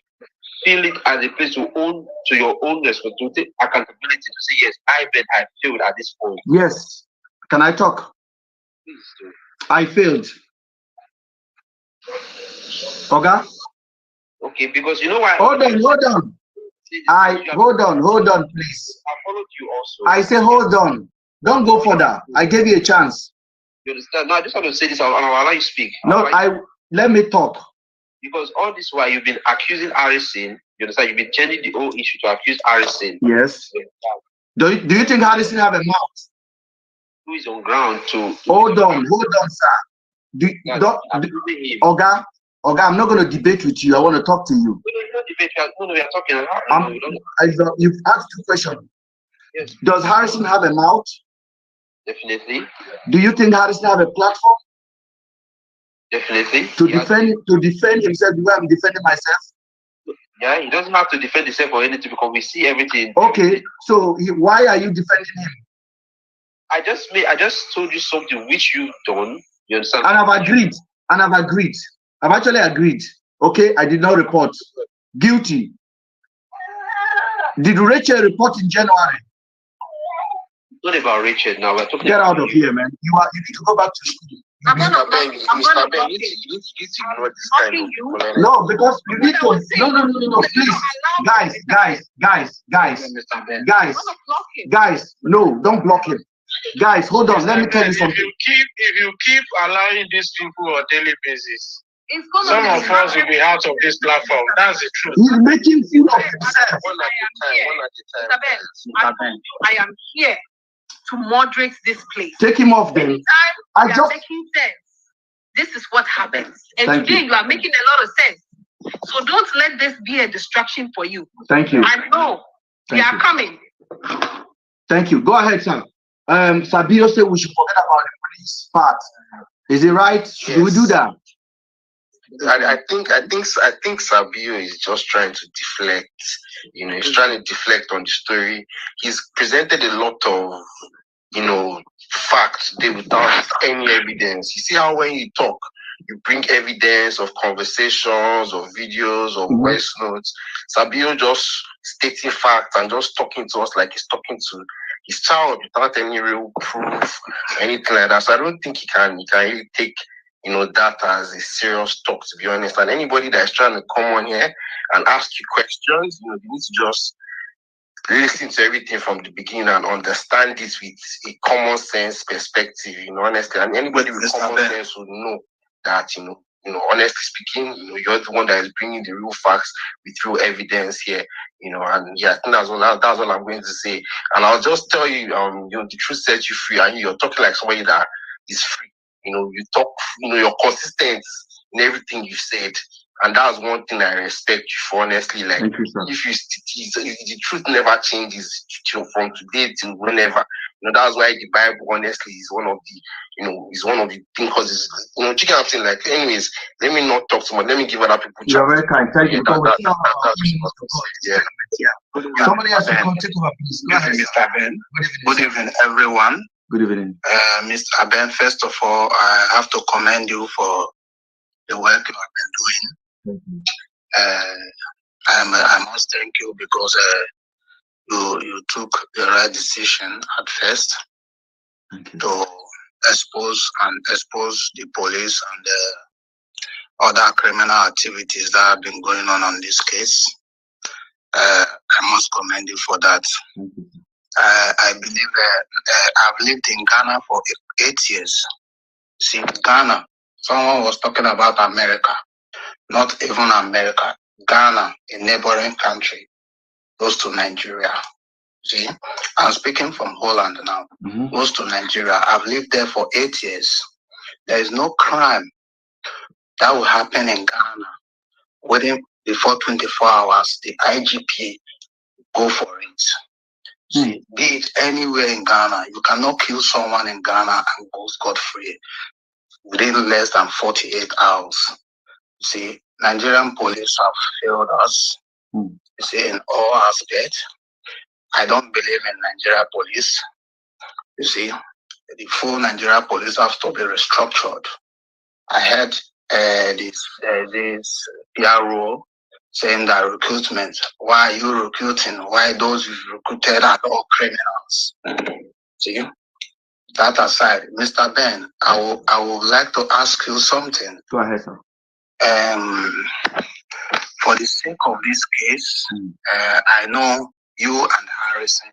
feel it as a place to own to your own responsibility, accountability, to say, yes, I failed at this point? Yes. Can I talk? Please do. I failed. Oga? Okay, because you know why? Hold on. Hold on, please. I followed you also. I say hold on. Don't go further. I gave you a chance. You understand? No, I just want to say this, and I'll allow you speak. Let me talk. Because all this while you've been accusing Harrison, you understand? You've been changing the whole issue to accuse Harrison. Yes. Do you think Harrison have a mouth? Who is on ground to? Hold on, sir. Oga, I'm not going to debate with you. I want to talk to you. No, we are talking. You've asked two questions. Yes. Does Harrison have a mouth? Definitely. Do you think Harrison have a platform? Definitely. To defend himself the way I'm defending myself? Yeah, he doesn't have to defend himself or anything, because we see everything. Okay, so why are you defending him? I just told you something which you've done. You understand? And I've agreed. I've actually agreed. Okay, I did not report. Guilty. Did Rachel report in January? Not about Rachel now. We're talking. Get out of here, man. You need to go back to school. Mr. Ben, you need to ignore this kind of people. No, because you need to. No, please. Guys, no, don't block him. Guys, hold on. Let me tell you something. If you keep allowing these people on a daily basis, some of us will be out of this platform. That's the truth. He's making fool of himself. One at a time. I am here to moderate this place. Take him off then. Anytime you are making sense, this is what happens. And today you are making a lot of sense. So don't let this be a distraction for you. Thank you. I know they are coming. Thank you. Go ahead, sir. Sabio said we should forget about the police part. Is it right? Should we do that? I think Sabio is just trying to deflect. He's trying to deflect on the story. He's presented a lot of, facts without any evidence. You see how when you talk, you bring evidence of conversations, of videos, of voice notes. Sabio just stating facts and just talking to us like he's talking to his child without any real proof, anything like that. So I don't think he can really take that as a serious talk, to be honest. And anybody that is trying to come on here and ask you questions, you need to just listen to everything from the beginning and understand this with a common sense perspective, honestly. And anybody with common sense would know that, honestly speaking, you're the one that is bringing the real facts with real evidence here, and yeah, I think that's all I'm going to say. And I'll just tell you, the truth sets you free, and you're talking like somebody that is free. You talk, you're consistent in everything you said. And that's one thing I respect you for, honestly. Like, if the truth never changes, from today till whenever. That's why the Bible, honestly, is one of the things, because it's, chicken up saying, like, anyways, let me not talk too much. Let me give other people chance. You're very kind. Thank you. Somebody has to come take over, please. Go ahead, Mr. Ben. Good evening, everyone. Good evening. Mr. Ben, first of all, I have to commend you for the work you have been doing. I must thank you because you took the right decision at first to expose the police and the other criminal activities that have been going on this case. I must commend you for that. I believe I've lived in Ghana for 8 years. See, Ghana, someone was talking about America, not even America. Ghana, a neighboring country, goes to Nigeria. See, I'm speaking from Holland now. Goes to Nigeria. I've lived there for 8 years. There is no crime that will happen in Ghana before 24 hours. The IGP go for it. See, be it anywhere in Ghana, you cannot kill someone in Ghana and go scot-free within less than 48 hours. See, Nigerian police have failed us. See, in all aspects. I don't believe in Nigeria police. You see, the full Nigeria police have to be restructured. I heard this PRO saying that recruitment. Why are you recruiting? Why those you've recruited are all criminals? See, that aside, Mr. Ben, I would like to ask you something. Go ahead, sir. For the sake of this case, I know you and Harrison.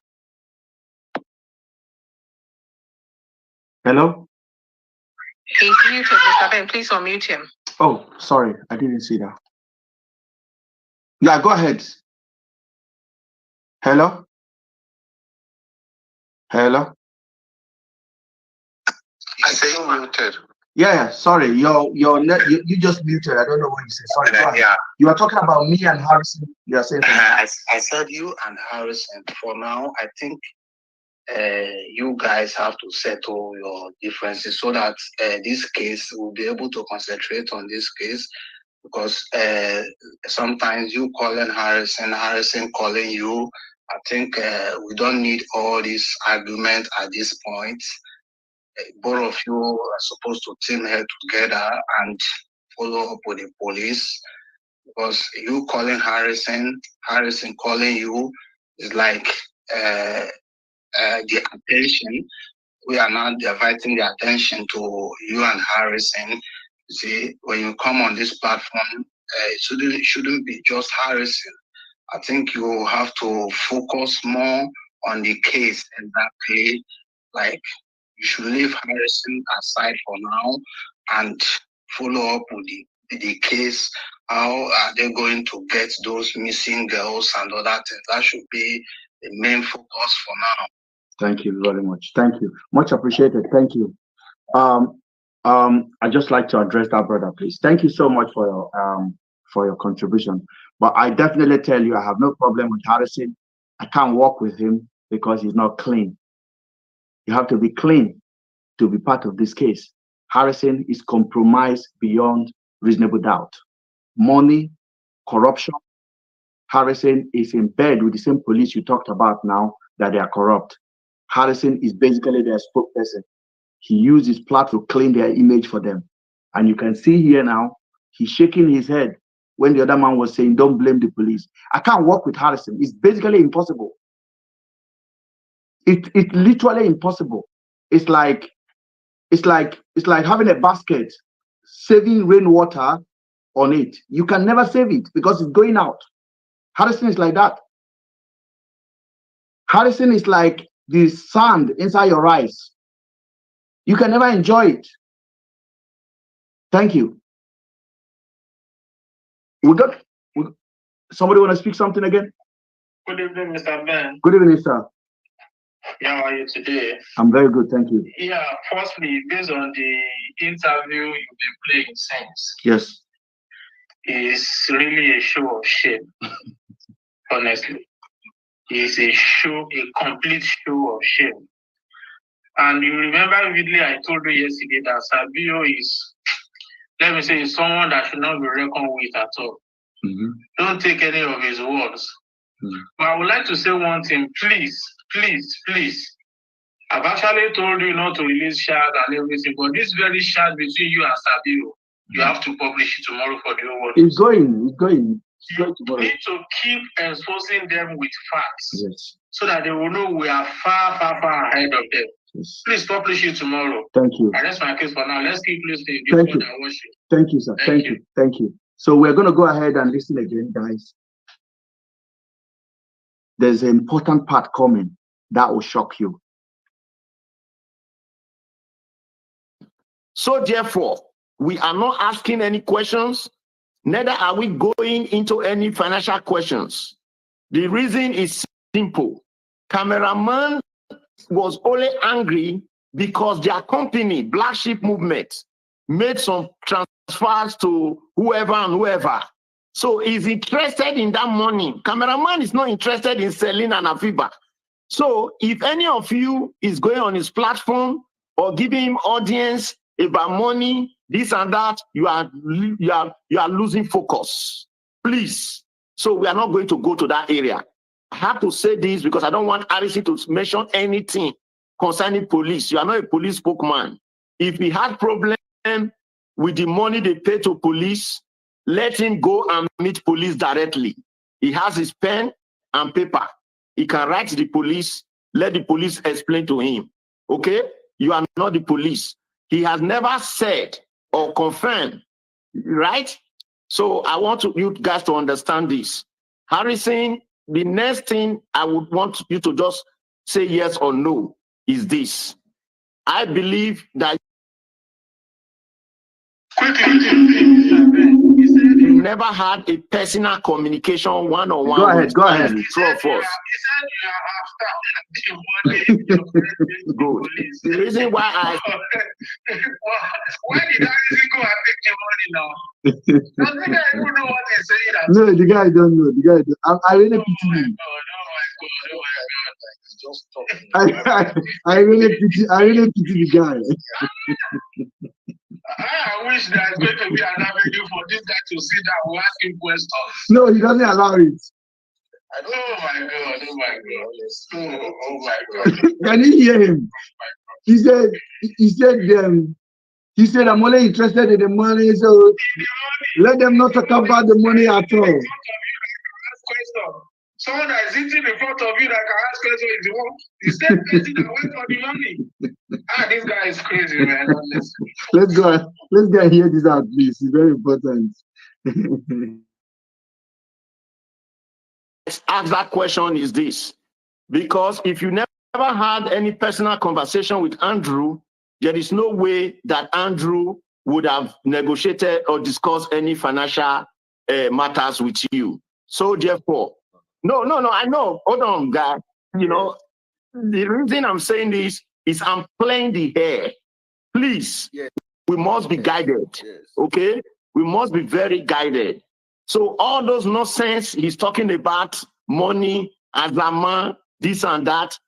Hello? He's muted, Mr. Ben. Please unmute him. Oh, sorry. I didn't see that. Yeah, go ahead. Hello? Hello? I say you muted. Yeah, sorry. You just muted. I don't know what you said. Sorry. Go ahead. Yeah. You are talking about me and Harrison. You are saying I said you and Harrison. For now, I think you guys have to settle your differences so that this case will be able to concentrate on this case, because sometimes you calling Harrison calling you. I think we don't need all this argument at this point. Both of you are supposed to team head together and follow up with the police, because you calling Harrison calling you is like the attention. We are now diverting the attention to you and Harrison. See, when you come on this platform, it shouldn't be just Harrison. I think you have to focus more on the case exactly. Like, you should leave Harrison aside for now and follow up with the case. How are they going to get those missing girls and other things? That should be the main focus for now. Thank you very much. Thank you. Much appreciated. Thank you. I'd just like to address that, brother, please. Thank you so much for your contribution. But I definitely tell you, I have no problem with Harrison. I can't work with him because he's not clean. You have to be clean to be part of this case. Harrison is compromised beyond reasonable doubt. Money, corruption. Harrison is in bed with the same police you talked about now that they are corrupt. Harrison is basically their spokesperson. He used his platform to clean their image for them. And you can see here now, he's shaking his head when the other man was saying, don't blame the police. I can't work with Harrison. It's basically impossible. It's literally impossible. It's like having a basket, saving rainwater on it. You can never save it because it's going out. Harrison is like that. Harrison is like the sand inside your eyes. You can never enjoy it. Thank you. Somebody want to speak something again? Good evening, Mr. Ben. Good evening, sir. How are you today? I'm very good, thank you. Yeah, firstly, based on the interview you've been playing since, yes, it's really a show of shame. Honestly, it's a complete show of shame. And you remember vividly, I told you yesterday that Sabio is, let me say, someone that should not be reckoned with at all. Mm-hmm. Don't take any of his words. Mm-hmm. But I would like to say one thing, please. I've actually told you not to release chat and everything, but this very chat between you and Sabio, you have to publish it tomorrow for the whole world. It's going tomorrow. You need to keep exposing them with facts, yes, so that they will know we are far ahead of them. Yes. Please publish it tomorrow. Thank you. And that's my case for now. Let's keep listening. Thank you. Thank you, sir. Thank you. So we're going to go ahead and listen again, guys. There's an important part coming that will shock you. So therefore, we are not asking any questions, neither are we going into any financial questions. The reason is simple. Cameraman was only angry because their company, Black Sheep Movement, made some transfers to whoever and whoever. So he's interested in that money. Cameraman is not interested in selling an Afiba. So if any of you is going on his platform or giving him audience about money, this and that, you are losing focus. Please. So we are not going to go to that area. I have to say this because I don't want Harrison to mention anything concerning police. You are not a police spokesman. If he had problem with the money they pay to police, let him go and meet police directly. He has his pen and paper. He can write to the police, let the police explain to him. Okay? You are not the police. He has never said or confirmed, right? So I want you guys to understand this. Harrison, the next thing I would want you to just say yes or no is this. I believe that you never had a personal communication one-on-one with go ahead. Two of us. Good. The reason why I why did I go and take the money now? I think I don't know what he's saying. No, the guy don't know. The guy don't. I really pity him. I really pity the guy. I wish there's going to be an avenue for this guy to sit down and ask him questions. No, he doesn't allow it. Oh my God. Can you hear him? He said, I'm only interested in the money, so let them not talk about the money at all. Someone that is sitting in front of you that can ask questions is the one. The same person that went for the money. This guy is crazy, man. Let's go and hear this out, please. It's very important. Ask that question is this. Because if you never had any personal conversation with Andrew, there is no way that Andrew would have negotiated or discussed any financial matters with you. So therefore, no, I know. Hold on, guy. You know, the reason I'm saying this is I'm playing the hair. Please, yes. We must be guided. Yes. Okay? We must be very guided. So all those nonsense he's talking about, money, Azaman, this and that,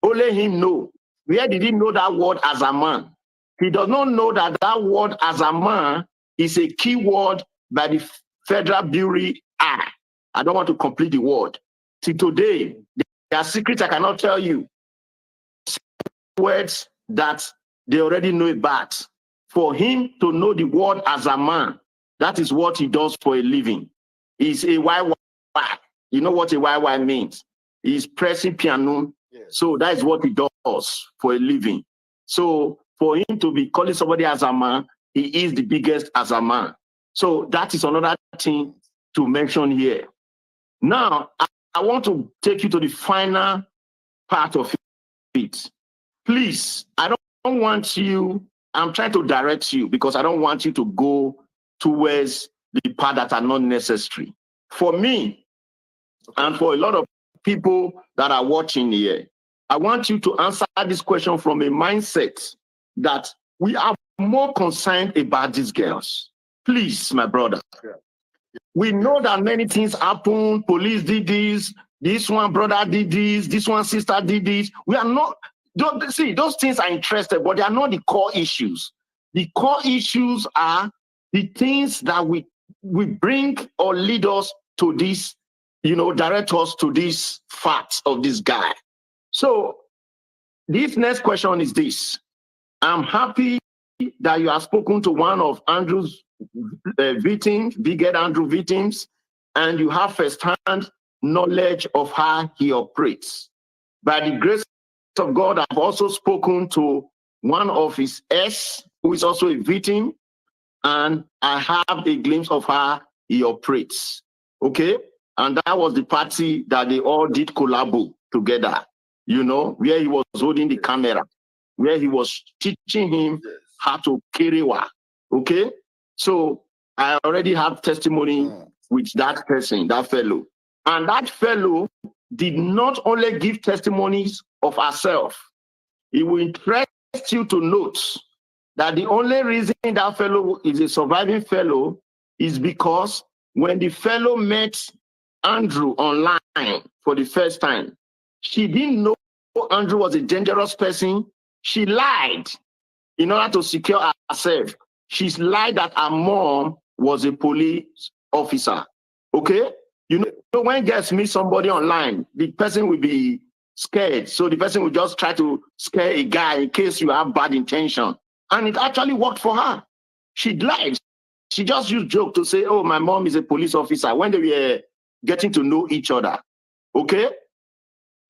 only him know. Where did he know that word Azaman? He does not know that that word Azaman is a key word by the Federal Bureau. I don't want to complete the word. Till today, there are secrets I cannot tell you. Words that they already know about. For him to know the word Azaman, that is what he does for a living. He's a YY. You know what a YY means? He's pressing piano. Yes. So that is what he does for a living. So for him to be calling somebody Azaman, he is the biggest Azaman. So that is another thing to mention here. Now, I want to take you to the final part of it. Please, I don't want you, I'm trying to direct you because I don't want you to go towards the part that are not necessary. For me, and for a lot of people that are watching here, I want you to answer this question from a mindset that we are more concerned about these girls. Please, my brother. We know that many things happen. Police did this one brother did this one sister did this. We are not, don't see, those things are interested, but they are not the core issues. The core issues are the things that we bring or lead us to this, direct us to this facts of this guy. So this next question is this. I'm happy that you have spoken to one of Andrew's victims, Big-Head Andrew victims, and you have first-hand knowledge of how he operates. By the grace of God, I've also spoken to one of his ex, who is also a victim, and I have a glimpse of how he operates. Okay? And that was the party that they all did collabo together, where he was holding the camera, where he was teaching him how to kiriwa. Okay? So I already have testimony with that person, that fellow. And that fellow did not only give testimonies of herself. It will interest you to note that the only reason that fellow is a surviving fellow is because when the fellow met Andrew online for the first time, she didn't know Andrew was a dangerous person. She lied in order to secure herself. She lied that her mom was a police officer. Okay? When girls meet somebody online, the person will be scared. So the person will just try to scare a guy in case you have bad intention. And it actually worked for her. She lied. She just used joke to say, oh, my mom is a police officer, when they were getting to know each other. Okay?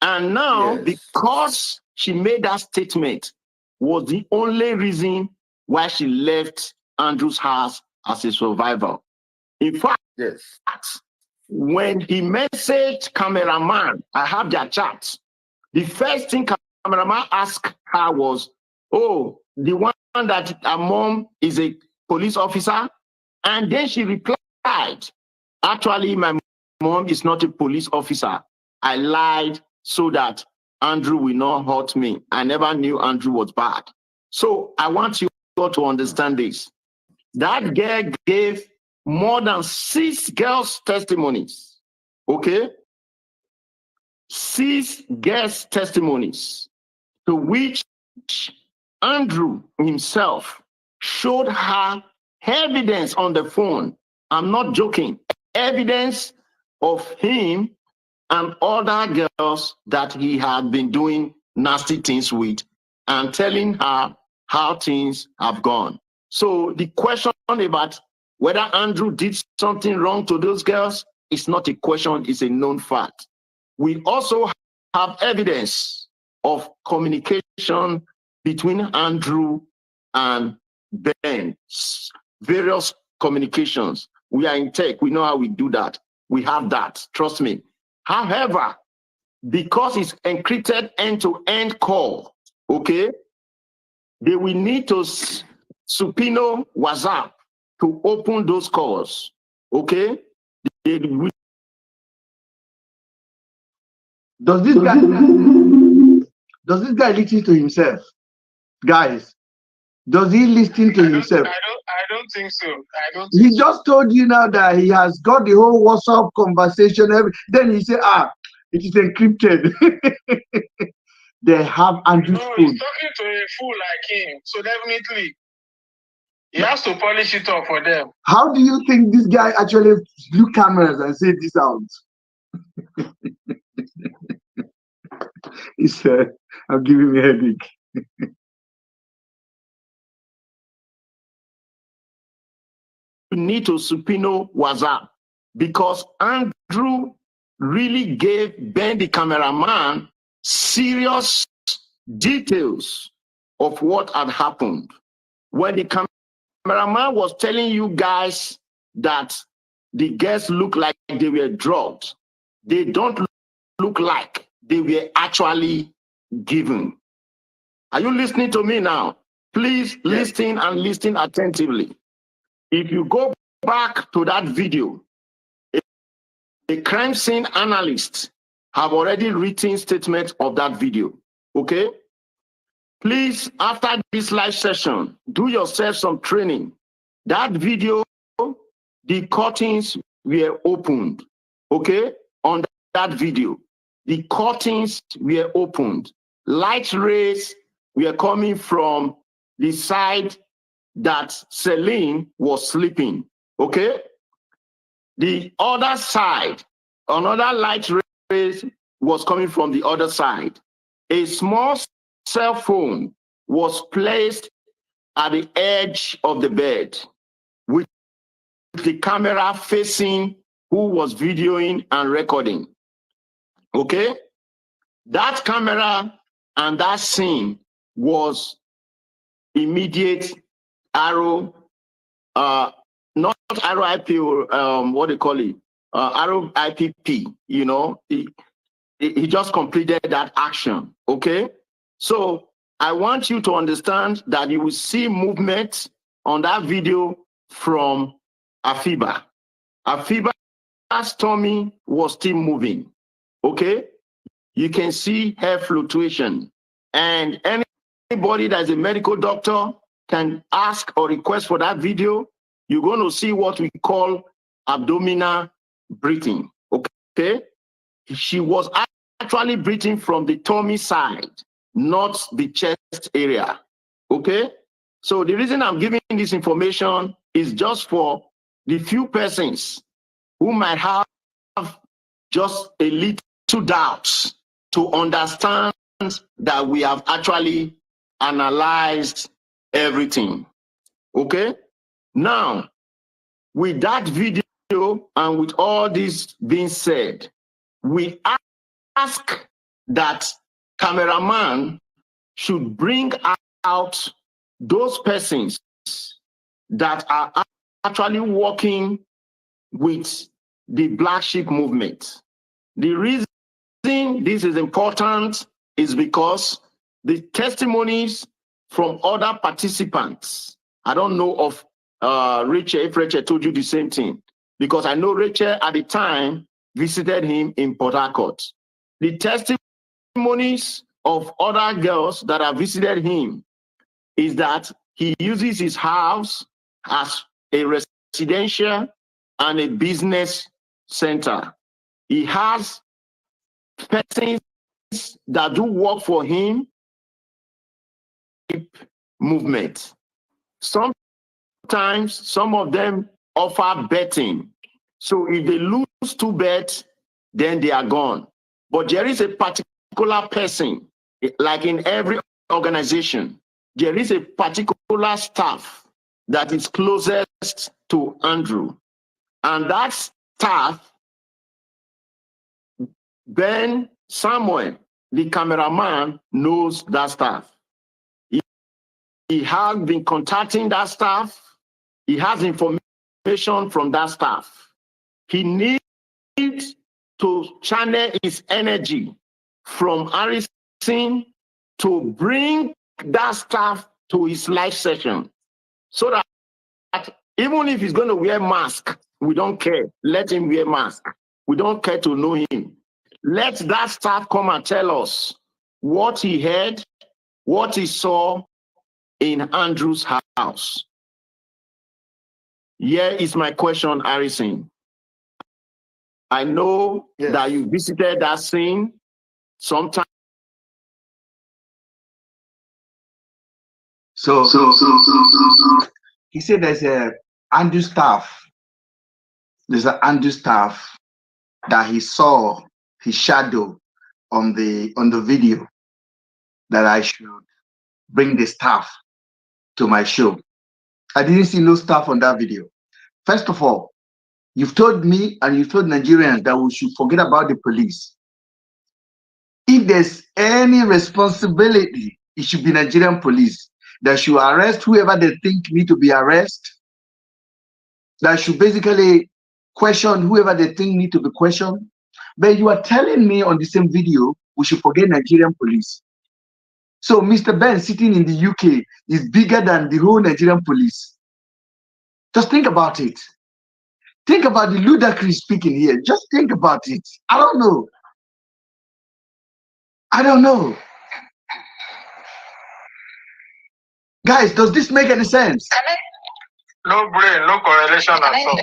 And now, because she made that statement, was the only reason why she left Andrew's house as a survivor. In fact, when he messaged cameraman, I have their chat. The first thing cameraman asked her was, oh, the one that her mom is a police officer? And then she replied, actually, my mom is not a police officer. I lied so that Andrew will not hurt me. I never knew Andrew was bad. So I want you all to understand this. That girl gave more than 6 girls' testimonies. Okay? 6 girls' testimonies, to which Andrew himself showed her evidence on the phone. I'm not joking. Evidence of him and other girls that he had been doing nasty things with, and telling her how things have gone. So the question about whether Andrew did something wrong to those girls is not a question, it's a known fact. We also have evidence of communication between Andrew and Ben, various communications. We are in tech, we know how we do that. We have that, trust me. However, because it's encrypted end-to-end call, okay, they will need to subpoena WhatsApp to open those calls, okay? Does this guy listen to himself? Guys, does he listen to himself? I don't think so. He just told you now that he has got the whole WhatsApp conversation. Then he said, it is encrypted. They have Andrew's phone. He's talking to a fool like him, so definitely he has to polish it up for them. How do you think this guy actually blew cameras and said this out? He said, I'm giving me a headache. You need to subpoena WhatsApp, because Andrew really gave Ben the cameraman serious details of what had happened. When the cameraman was telling you guys that the girls look like they were drugged, they don't look like they were actually given. Are you listening to me now? Please listen and listen attentively. If you go back to that video, a crime scene analyst have already written statement of that video. Okay? Please, after this live session, do yourself some training. That video, the curtains were opened. Okay? On that video, the curtains were opened. Light rays were coming from the side that Celine was sleeping. Okay? The other side, another light rays was coming from the other side. A small cell phone was placed at the edge of the bed with the camera facing who was videoing and recording. Okay? That camera and that scene was immediate Arrow, not Arrow IP, what do you call it? Arrow IPP, you know, he just completed that action, okay? So I want you to understand that you will see movement on that video from Afiba. Afiba's tummy was still moving, okay? You can see hair fluctuation. And anybody that's a medical doctor can ask or request for that video. You're going to see what we call abdominal breathing, okay? She was actually breathing from the tummy side, not the chest area, okay? So the reason I'm giving this information is just for the few persons who might have just a little doubts to understand that we have actually analyzed everything, okay? Now, with that video and with all this being said, we ask that cameraman should bring out those persons that are actually working with the Black Sheep movement. The reason this is important is because the testimonies from other participants, I don't know of Rachel, if Rachel told you the same thing, because I know Rachel at the time visited him in Port Harcourt. The testimonies of other girls that have visited him is that he uses his house as a residential and a business center. He has persons that do work for him, movement. Sometimes some of them offer betting. So if they lose 2 bets, then they are gone. But there is a particular person, like in every organization, there is a particular staff that is closest to Andrew. And that staff, Ben Samuel, the cameraman, knows that staff. He has been contacting that staff. He has information from that staff. He needs to channel his energy from Harrison to bring that staff to his live session, so that even if he's going to wear mask, we don't care. Let him wear mask. We don't care to know him. Let that staff come and tell us what he heard, what he saw in Andrew's house. Here is my question, Harrison. I know that you visited that scene sometime. So he said there's a Andrew staff. There's an Andrew staff that he saw his shadow on the video, that I should bring the staff to my show. I didn't see no staff on that video. First of all, you've told me and you've told Nigerians that we should forget about the police. If there's any responsibility, it should be Nigerian police that should arrest whoever they think need to be arrested, that should basically question whoever they think need to be questioned. But you are telling me on the same video we should forget Nigerian police. So Mr. Ben sitting in the UK is bigger than the whole Nigerian police. Just think about it. Think about the ludicrous speaking here. Just think about it. I don't know. I don't know. Guys, does this make any sense? No brain, no correlation at all.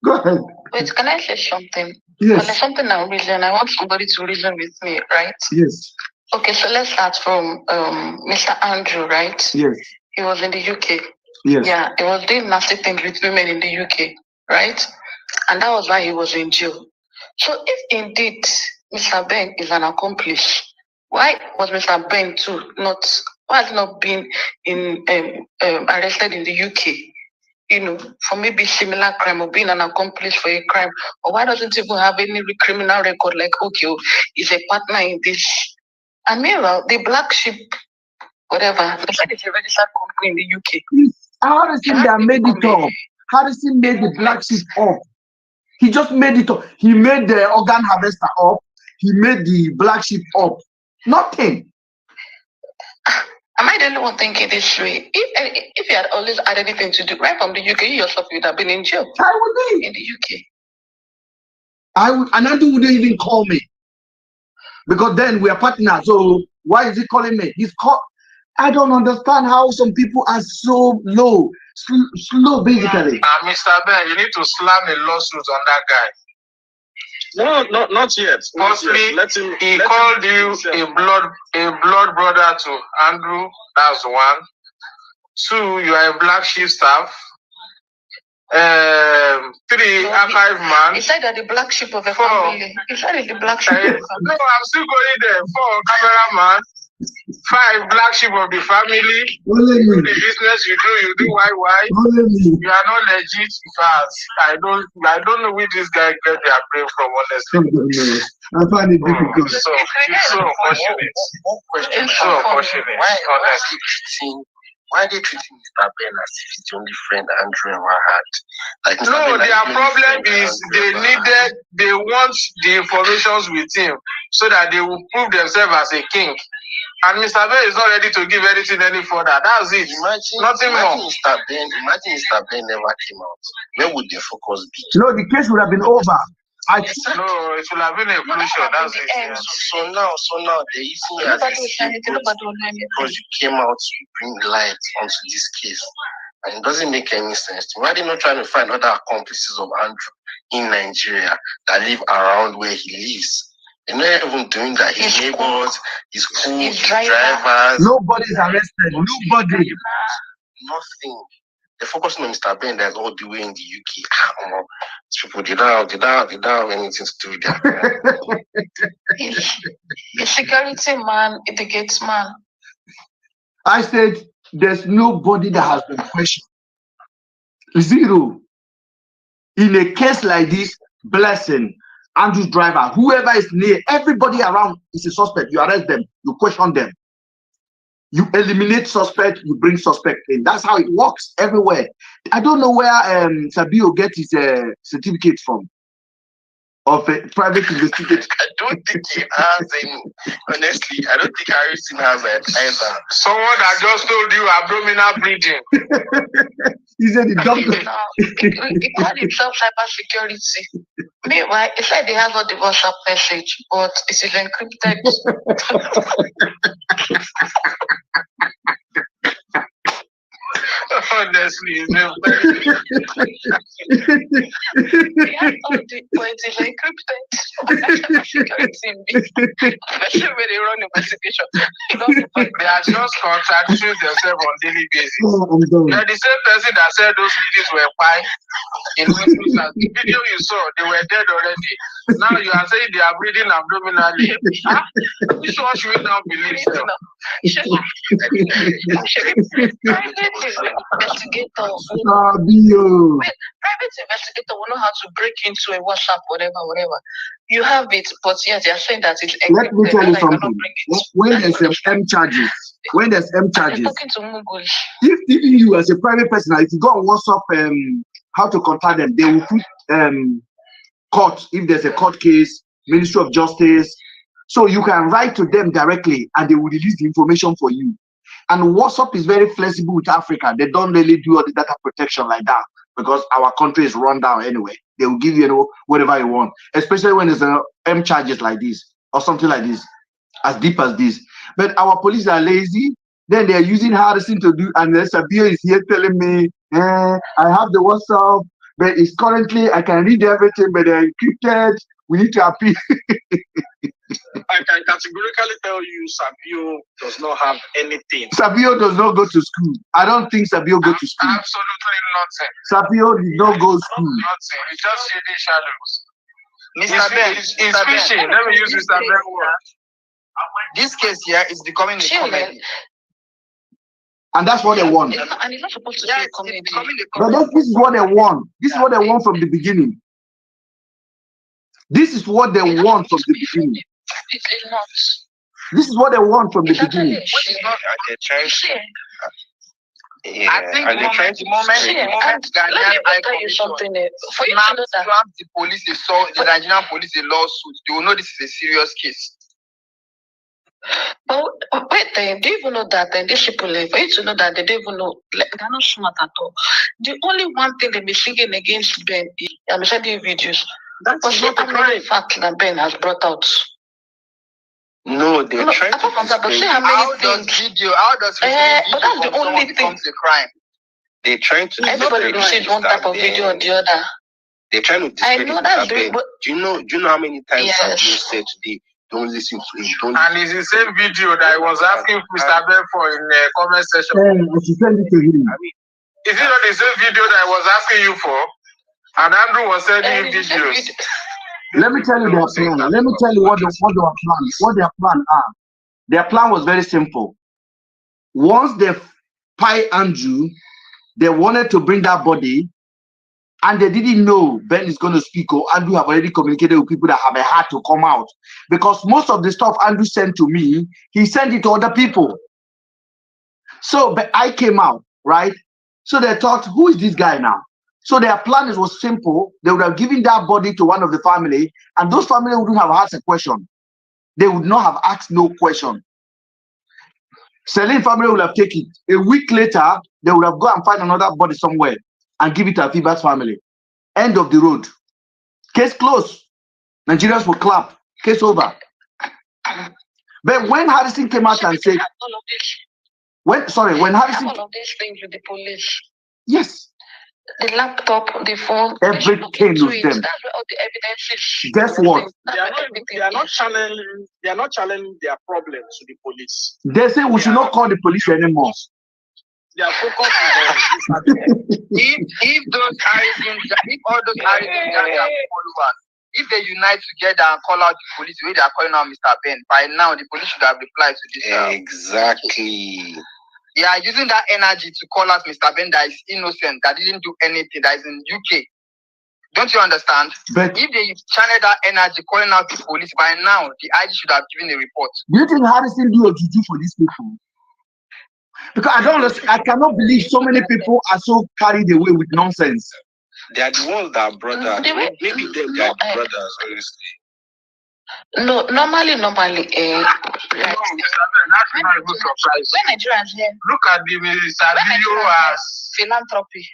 Go ahead. Wait, can I say something? Yes. When there's something I reason, I want somebody to reason with me, right? Yes. Okay, so let's start from Mr. Andrew, right? Yes. He was in the UK. Yes. Yeah, he was doing nasty things with women in the UK, right? And that was why he was in jail. So if indeed Mr. Ben is an accomplice, why was Mr. Ben why has he not been arrested in the UK? You know, for maybe similar crime or being an accomplice for a crime, or why doesn't he even have any criminal record? Like, okay, he's a partner in this. And meanwhile, the black sheep, whatever, they said it's a registered company in the UK. Harrison made it up. Harrison made the black sheep up. He just made it up. He made the organ harvester up. He made the black sheep up. Nothing. Am I the only one thinking this way? If you had always had anything to do right from the UK, you yourself would have been in jail. I would be in the UK. I would, and Andy wouldn't even call me because then we are partners. So why is he calling me? He's called. I don't understand how some people are so low, slow basically. Mr. Ben, you need to slam a lawsuit on that guy. No, not yet. Firstly, he called you a blood brother to Andrew. That's one. Two, you are a black sheep staff. Three, archive man. He said that the black sheep of the family. He said it's the black sheep of the family. No, I'm still going there. 4, cameraman. 5, black sheep of the family. The business you do why? You are not legit fast. I don't know where this guy get their brain from, honestly. I find it difficult. So unfortunate. So unfortunate. Honestly, why are they treating Mr. Ben as if he's the only friend Andrew ever had? Like, no, their problem is they want the informations with him so that they will prove themselves as a king. And Mr. Ben is not ready to give anything any further. That's it. Nothing more. Imagine Mr. Ben never came out. Where would the focus be? No, the case would have been over. No, it will have been a closure. That's it. Yeah. So now they use me as a scapegoat because you came out to bring light onto this case. And it doesn't make any sense to me. Why are they not trying to find other accomplices of Andrew in Nigeria that live around where he lives? They're not even doing that. His neighbors, his crew, his drivers. Nobody's arrested. Nobody. Nothing. They're focusing on Mr. Ben that's all the way in the UK. These people they don't have anything to do with that. The security man, the gates man. I said there's nobody that has been questioned. Zero. In a case like this, Blessing, Andrew's driver, whoever is near, everybody around is a suspect. You arrest them, you question them. You eliminate suspect, you bring suspect in. That's how it works everywhere. I don't know where Sabio gets his certificate from of a private investigator. I don't think he has any. Honestly, I don't think Harrison has it either. Someone that just told you abdominal breathing. He said the doctor. He called himself cybersecurity. Meanwhile, it's like they have all the WhatsApp message, but it is encrypted. Honestly, it's very but it is encrypted. Especially when they run investigation. They are just contradicting themselves on daily basis. Oh, I'm done. They're the same person that said those videos were fine. In the video you saw, they were dead already. Now you are saying they are breathing abdominally. Which one should we now believe? Investigator. Private investigator will know how to break into a WhatsApp, whatever. You have it, but yes, they are saying that it's encrypted. Let me tell you something. When there's M charges, talking to Mughals. if even you as a private person, if you go on WhatsApp, how to contact them, they will put court, if there's a court case, Ministry of Justice, so you can write to them directly and they will release the information for you. And WhatsApp is very flexible with Africa. They don't really do all the data protection like that. because our country is run down anyway. They will give you, whatever you want, especially when there's M charges like this or something like this, as deep as this. But our police are lazy. Then they're using Harrison to do, and then Sabio is here telling me, I have the WhatsApp, but it's currently, I can read everything, but they're encrypted. We need to appeal. I can categorically tell you Sabio does not have anything. Sabio does not go to school. I don't think Sabio go to school. Absolutely nonsense. Sabio did not go to school. Nonsense. It's just shady shadows. Mr. Ben, He's fishing. Let me use Mr. Ben word. this case here is becoming a comedy. And that's what they want. And it's not supposed to be a comedy. But this is what they want. This is what they want from the beginning. This is what they want from the beginning. It's not. This is what they want from the beginning. They're trying to. Yeah, I think and they're trying to Let me tell you something. For you to know that the police, the Nigerian police, a lawsuit, they will know this is a serious case. But wait, do you even know that these people, for you to know that they don't even know, they're not smart at all. The only one thing they've been singing against Ben is, I'm sending videos. That's not a crime. Fact that Ben has brought out. No, they're trying to. How does video? How does but that's the only thing. Becomes a crime? They're trying to. Everybody receives one type of video or the other. They're trying to. I know that's doing. Do you know how many times have you said today? Don't listen to him. Don't. And it's the same video that I was asking Mr. Ben for in the comment section. Send it to him. Is it not the same video that I was asking you for? And Andrew was sending you videos. Let me tell you their plan. Let me tell you what their plan are. Their plan was very simple. Once they pie Andrew, they wanted to bring that body, and they didn't know Ben is going to speak, or Andrew have already communicated with people that have a heart to come out. Because most of the stuff Andrew sent to me, he sent it to other people. So, but I came out, right? So they thought, who is this guy now? So their plan was simple. They would have given that body to one of the family, and those family wouldn't have asked a question. They would not have asked no question. Celine family would have taken it. A week later, they would have gone and find another body somewhere and give it to Afiba's family. End of the road. Case closed. Nigerians will clap. Case over. But when Harrison came out and said, when Harrison, all of these things with the police. yes. The laptop, the phone, everything with them. That's where all the evidence is. Guess what? They are not challenging their problems to the police. They say we should not call the police anymore. They are focused on if those Harrisons, if all those Harrisons followers, if they unite together and call out the police the way they are calling out Mr. Ben, by now the police should have replied to this. Exactly. They are using that energy to call out Mr. Ben that is innocent, that didn't do anything, that is in UK. Don't you understand? But if they channel that energy calling out the police, by now the IG should have given a report. Do you think Harrison do a juju for these people? Because I don't understand. I cannot believe so many people are so carried away with nonsense. They are the ones that are brothers. Maybe they are the brothers, honestly. No, normally, like, when Nigerians here, look at the Sabio as philanthropy.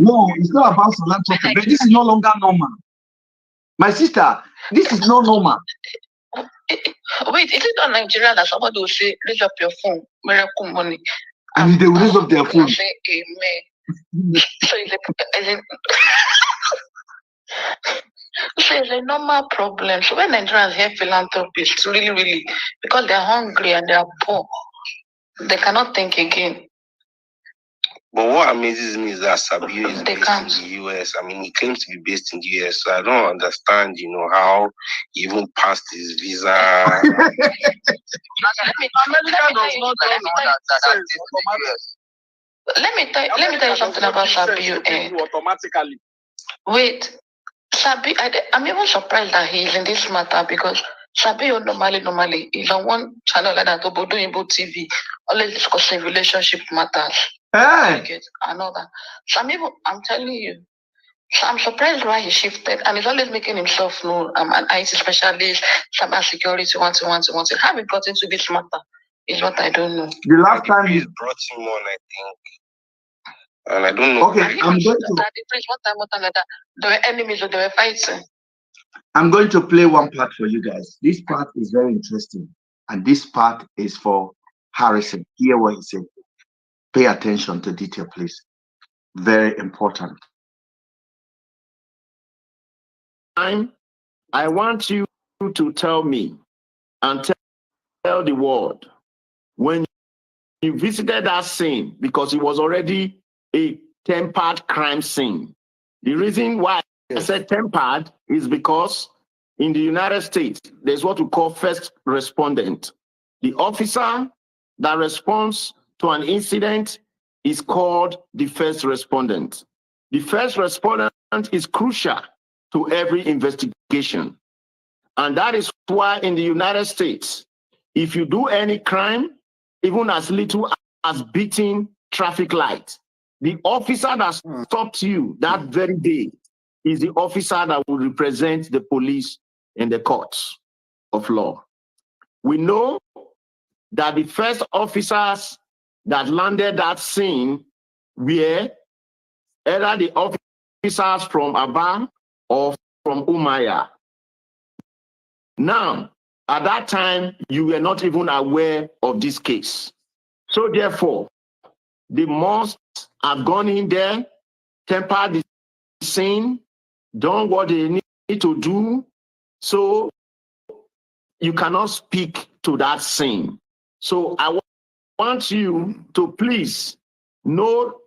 No, it's not about philanthropy, but this is no longer normal. My sister, this is not normal. Wait, is it not Nigeria that somebody will say, raise up your phone, miracle money? And they will raise up their phone. Say amen. So it's a normal problem. So when Nigerians hear philanthropy, it's really, because they're hungry and they're poor, they cannot think again. But what amazes me is that Sabio is based in the US. I mean, he claims to be based in the US, so I don't understand, how he even passed his visa. Let me tell you something about Sabio. Automatically. Wait, Sabio, I'm even surprised that he's in this matter, because Sabio normally is on one channel like that, Obodoyinbo TV, always discussing relationship matters. Hey. Another. So I'm telling you. So I'm surprised why he shifted, and he's always making himself known. I'm an IT specialist, cyber security, one. How he got into this matter is what I don't know. The last time he brought him on, I think. And I don't know. Okay, I'm going to. One time like that. They were enemies or they were fighting. I'm going to play one part for you guys. This part is very interesting, and this part is for Harrison. Hear what he said. Pay attention to detail, please. Very important. I want you to tell me and tell the world when you visited that scene, because it was already a tempered crime scene. The reason why I said tempered is because in the United States, there's what we call first respondent. The officer that responds to an incident is called the first respondent. The first respondent is crucial to every investigation. And that is why in the United States, if you do any crime, even as little as beating traffic lights, the officer that stops you that very day is the officer that will represent the police in the courts of law. We know that the first officers that landed that scene were either the officers from Aba or from Umaya. Now, at that time, you were not even aware of this case. So therefore, they must have gone in there, tempered the scene, done what they need to do, so you cannot speak to that scene. So I want you to please know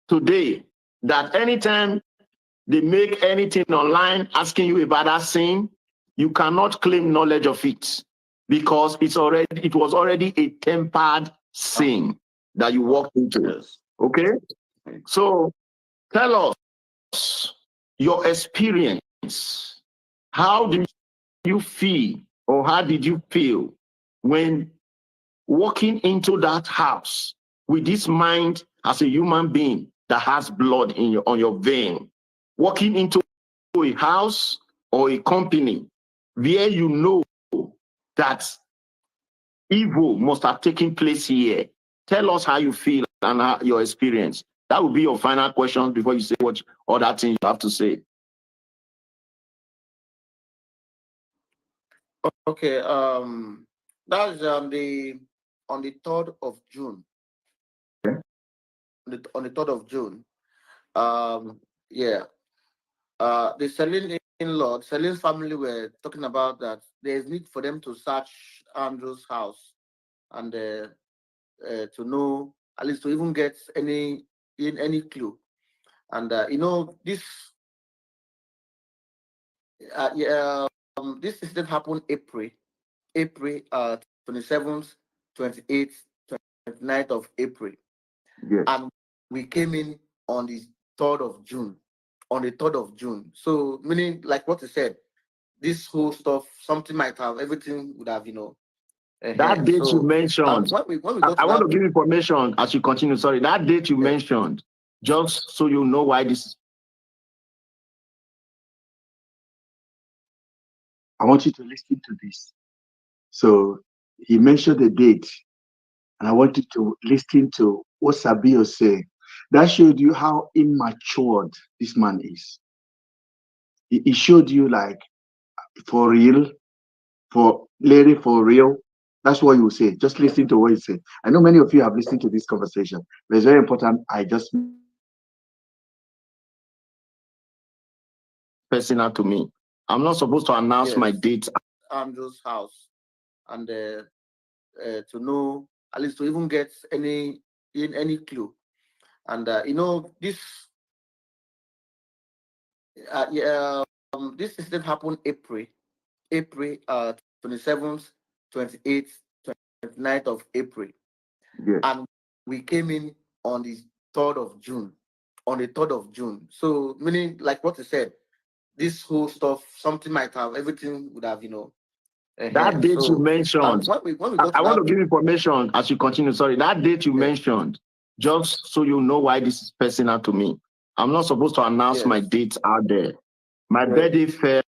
today that anytime they make anything online asking you about that scene, you cannot claim knowledge of it because it was already a tempered scene that you walked into. Okay? So tell us your experience. How do you feel, or how did you feel when walking into that house with this mind as a human being that has blood on your vein, walking into a house or a company where you know that evil must have taken place here? Tell us how you feel and your experience. That will be your final question before you say what other things you have to say. Okay. That's on the 3rd of June. Okay. On the 3rd of June. Yeah. The Celine's family were talking about that there is need for them to search Andrew's house and to know, at least to even get any clue. And this this incident happened April 27th, 28th, 29th of April. Yes. And we came in on the 3rd of June. On the 3rd of June. So meaning, like what you said, this whole stuff, something might have, everything would have, that date you mentioned. When we I want to give information as you continue. Sorry, that date you mentioned, just so you know why this is. I want you to listen to this. So he mentioned the date, and I want you to listen to what Sabio said. That showed you how immature this man is. He showed you, like, for real, for real. That's what you say. Just listen to what he said. I know many of you have listened to this conversation, but it's very important. I just personal to me. I'm not supposed to announce my date. Andrew's house, and to know, at least to even get any clue. And this this incident happened April 27th, 28th, 29th of April. Yes. And we came in on the 3rd of June. On the 3rd of June. So meaning, like what you said, this whole stuff, something might have, everything would have, that date you mentioned. When we I want to give information as you continue. Sorry, that date you mentioned, just so you know why this is personal to me. I'm not supposed to announce my dates out there. My birthday fell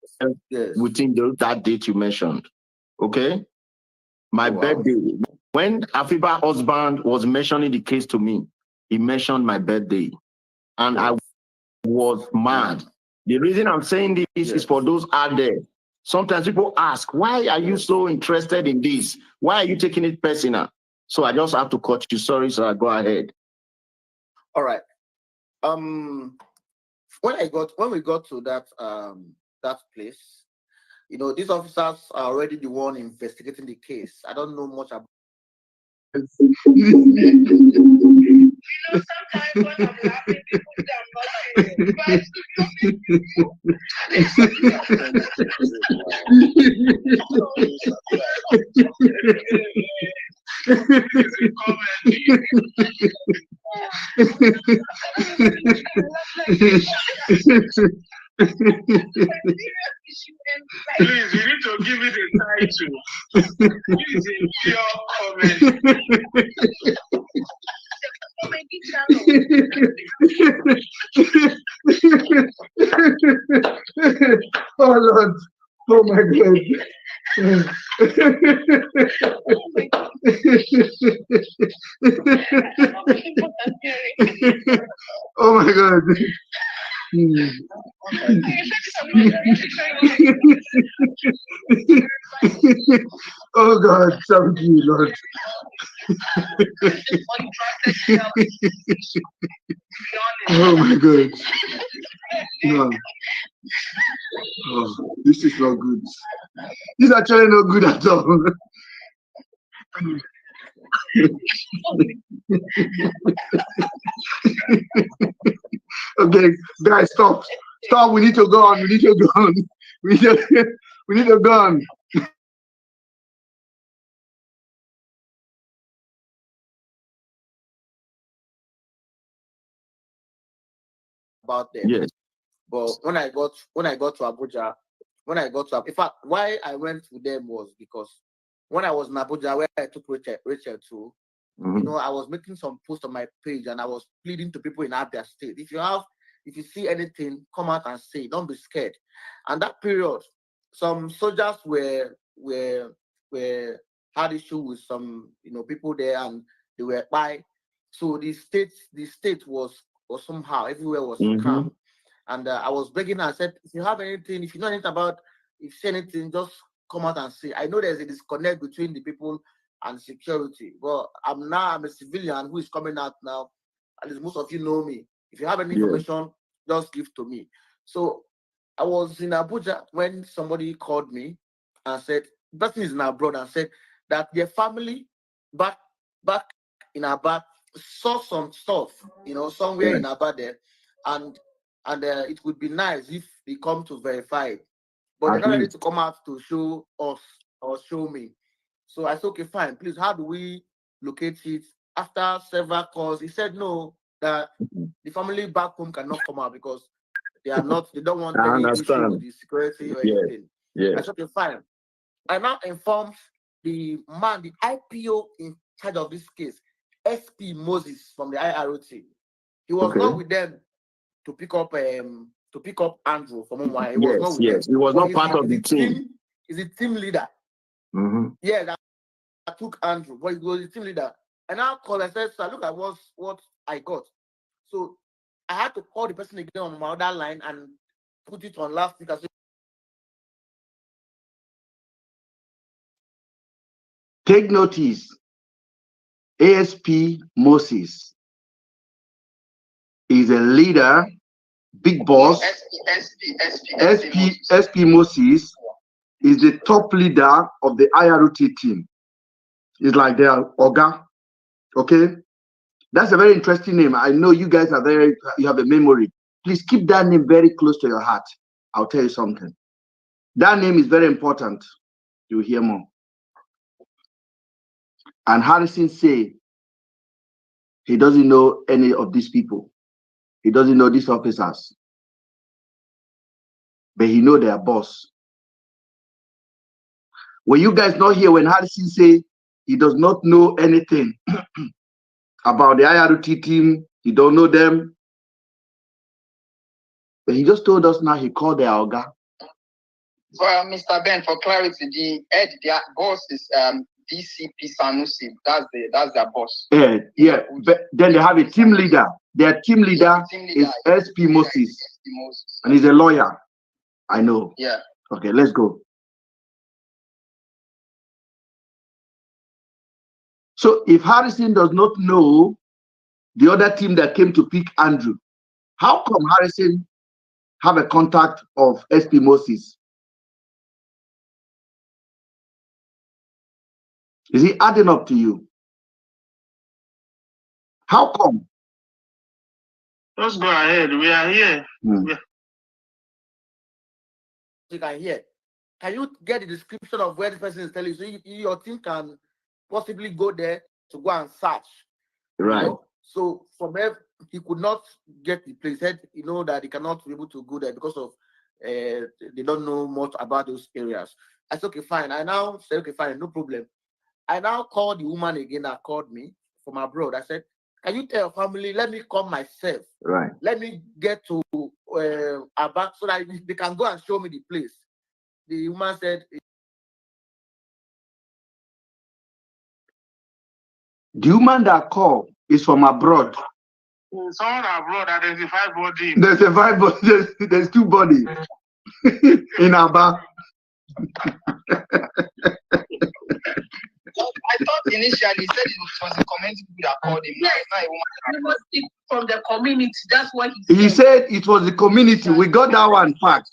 within that date you mentioned. Okay? My birthday. When Afiba husband was mentioning the case to me, he mentioned my birthday. and I was mad. The reason I'm saying this is for those out there. Sometimes people ask, why are you so interested in this? Why are you taking it personal? So I just have to cut you. Sorry, sir. Go ahead. All right. When we got to that that place, you know, these officers are already the one investigating the case. I don't know much about. Sometimes when I'm laughing, people say I'm not serious. Please, you need to give it a title. Please, a pure comedy. Oh Lord, oh my God. Oh my God. Oh God, thank you, Lord. Oh my God. No. Oh, this is not good. This is actually not good at all. Okay, guys, stop. Stop. We need to go on. We need to go on. We need to go on. About them. Yes. But when I got to Abuja, in fact, why I went to them was because when I was in Abuja, where I took Rachel to, you know, I was making some posts on my page and I was pleading to people in Abia State. If you see anything, come out and say, don't be scared. And that period, some soldiers had issue with some, you know, people there, and they were by. So the state was somehow everywhere was calm. And I was begging her. I said, if you have anything, if you know anything about, if you see anything, just come out and say. I know there's a disconnect between the people and security, but I'm a civilian who is coming out now. At least most of you know me. If you have any information, just give to me. So I was in Abuja when somebody called me and said, the person is in abroad, and said that their family back in Aba saw some stuff, you know, somewhere in Aba there, and it would be nice if they come to verify it. But they're not ready to come out to show us or show me. So I said, okay, fine, please, how do we locate it? After several calls, he said no, that the family back home cannot come out because they don't want any issue with the security or anything. I said, okay, fine. I now informed the IPO in charge of this case, SP Moses from the IROT. He was not with them to pick up Andrew from Omwa. He was not with them. He was not part of the team. He's a team leader. Yeah, that took Andrew, but he was the team leader. And I called and said, sir, look at what I got. So I had to call the person again on my other line and put it on last week. Take notice, ASP Moses is a leader, big boss. SP Moses is the top leader of the IROT team. It's like their Oga. Okay, that's a very interesting name. I know you guys are you have a memory. Please keep that name very close to your heart. I'll tell you something. That name is very important. You'll hear more. And Harrison say he doesn't know any of these people. He doesn't know these officers. But he know their boss. Were you guys not here when Harrison say he does not know anything about the IROT team? He don't know them. But he just told us now he called their Oga. Well, Mr. Ben, for clarity, their boss is DCP Sanusi. That's their boss. Yeah, but then they have a team leader. their team leader is SP Moses, and he's a lawyer. I know. Yeah. Okay, let's go. So if Harrison does not know the other team that came to pick Andrew, how come Harrison have a contact of SP Moses? Is he adding up to you? How come? Let's go ahead. We are here. Hmm. You can hear. Can you get the description of where the person is telling you, so your team can possibly go there to go and search? Right. You know? So from there, he could not get the place. Said, you know, that he cannot be able to go there because of they don't know much about those areas. I said, okay, fine. I now said, okay, fine, no problem. I now called the woman again that called me from abroad. I said, can you tell your family, let me come myself. Right. Let me get to Aba so that they can go and show me the place. The woman said, the woman that called is from abroad. Someone abroad identified body. There's a five body, there's two bodies in Aba. I thought initially he said it was the community people that called him. Yes, it was from the community. That's what He said it was the community. We got that one fact.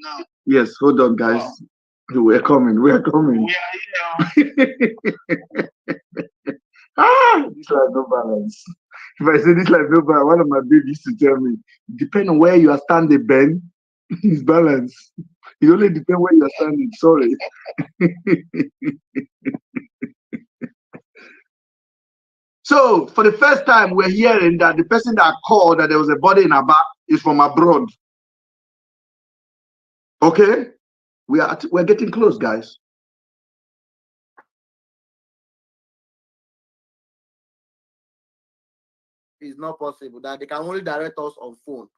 Now. Yes, hold on, guys. Wow. We're coming. We're coming. We are here. This life no balance. If I say this life no balance, one of my babies used to tell me, depending on where you are standing, Ben, it's balance. It only depends where you are standing. Sorry. So, for the first time, we're hearing that the person that called that there was a body in Aba is from abroad. Okay? We're getting close, guys. it's not possible, that they can only direct us on phone.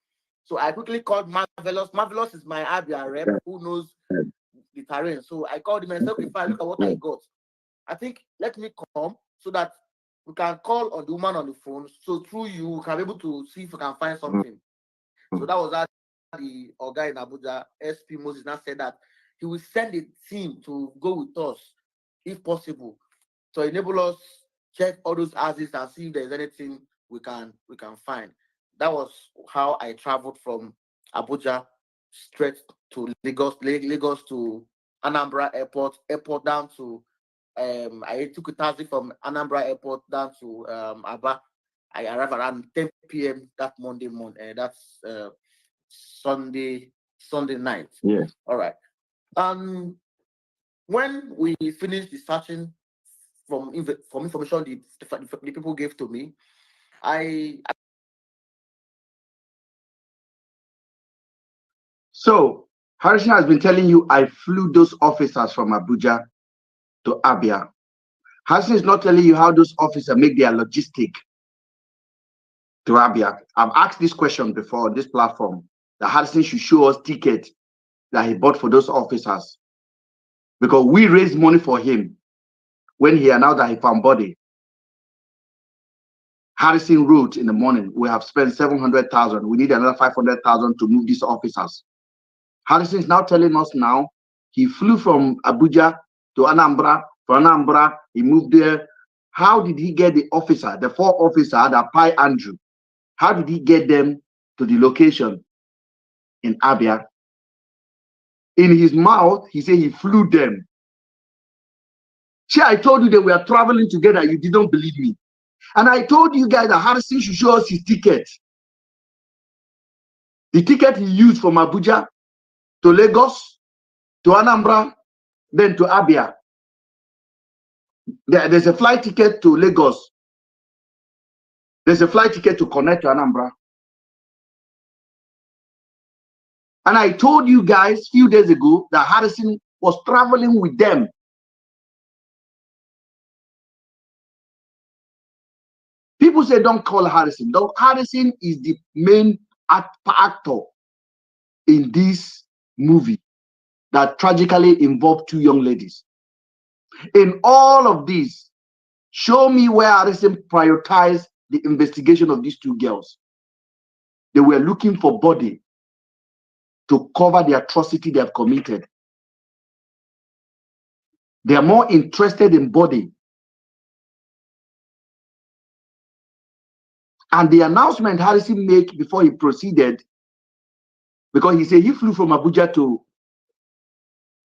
So I quickly called Marvelous. Marvelous is my Abia rep who knows the terrain. So I called him and said, okay, fine, look at what I got. I think let me come so that we can call on the woman on the phone. So through you, we can be able to see if we can find something. So that was how the guy in Abuja, SP Moses, now said that he will send a team to go with us, if possible, to enable us check all those houses and see if there's anything we can find. That was how I traveled from Abuja straight to Lagos to Anambra airport down to I took a taxi from Anambra airport down to Aba. I arrived around 10 p.m. that Monday morning, and that's Sunday night. Yeah. All right. When we finished the searching from information the people gave to me, So Harrison has been telling you I flew those officers from Abuja to Abia. Harrison is not telling you how those officers make their logistic to Abia. I've asked this question before on this platform, that Harrison should show us ticket that he bought for those officers, because we raised money for him when he announced that he found body. Harrison wrote in the morning, we have spent 700,000. We need another 500,000 to move these officers. Harrison is now telling us now he flew from Abuja to Anambra. From Anambra, he moved there. How did he get the officer, the 4 officers that Pi Andrew? How did he get them to the location in Abia? In his mouth, he said he flew them. See, I told you that we are traveling together. You didn't believe me. And I told you guys that Harrison should show us his ticket. The ticket he used from Abuja to Lagos, to Anambra, then to Abia. There's a flight ticket to Lagos. There's a flight ticket to connect to Anambra. And I told you guys a few days ago that Harrison was traveling with them. People say don't call Harrison. Harrison is the main actor in this movie that tragically involved 2 young ladies. In all of this, show me where Harrison prioritized the investigation of these two girls. They were looking for body to cover the atrocity they have committed. They are more interested in body. And the announcement Harrison made before he proceeded, because he said he flew from Abuja to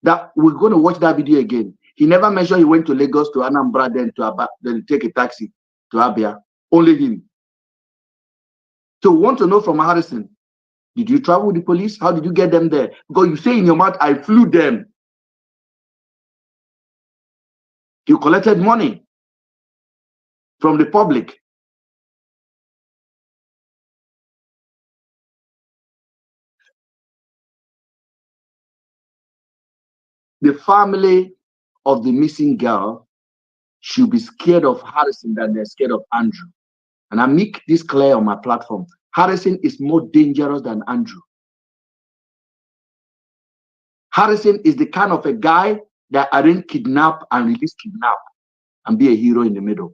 that. We're going to watch that video again. He never mentioned he went to Lagos, to Anambra, then to Aba, then take a taxi to Abia. Only him. So we want to know from Harrison, did you travel with the police? How did you get them there? Because you say in your mouth, I flew them. You collected money from the public. The family of the missing girl should be scared of Harrison than they're scared of Andrew. And I make this clear on my platform. Harrison is more dangerous than Andrew. Harrison is the kind of a guy that arrange kidnap and release kidnap and be a hero in the middle.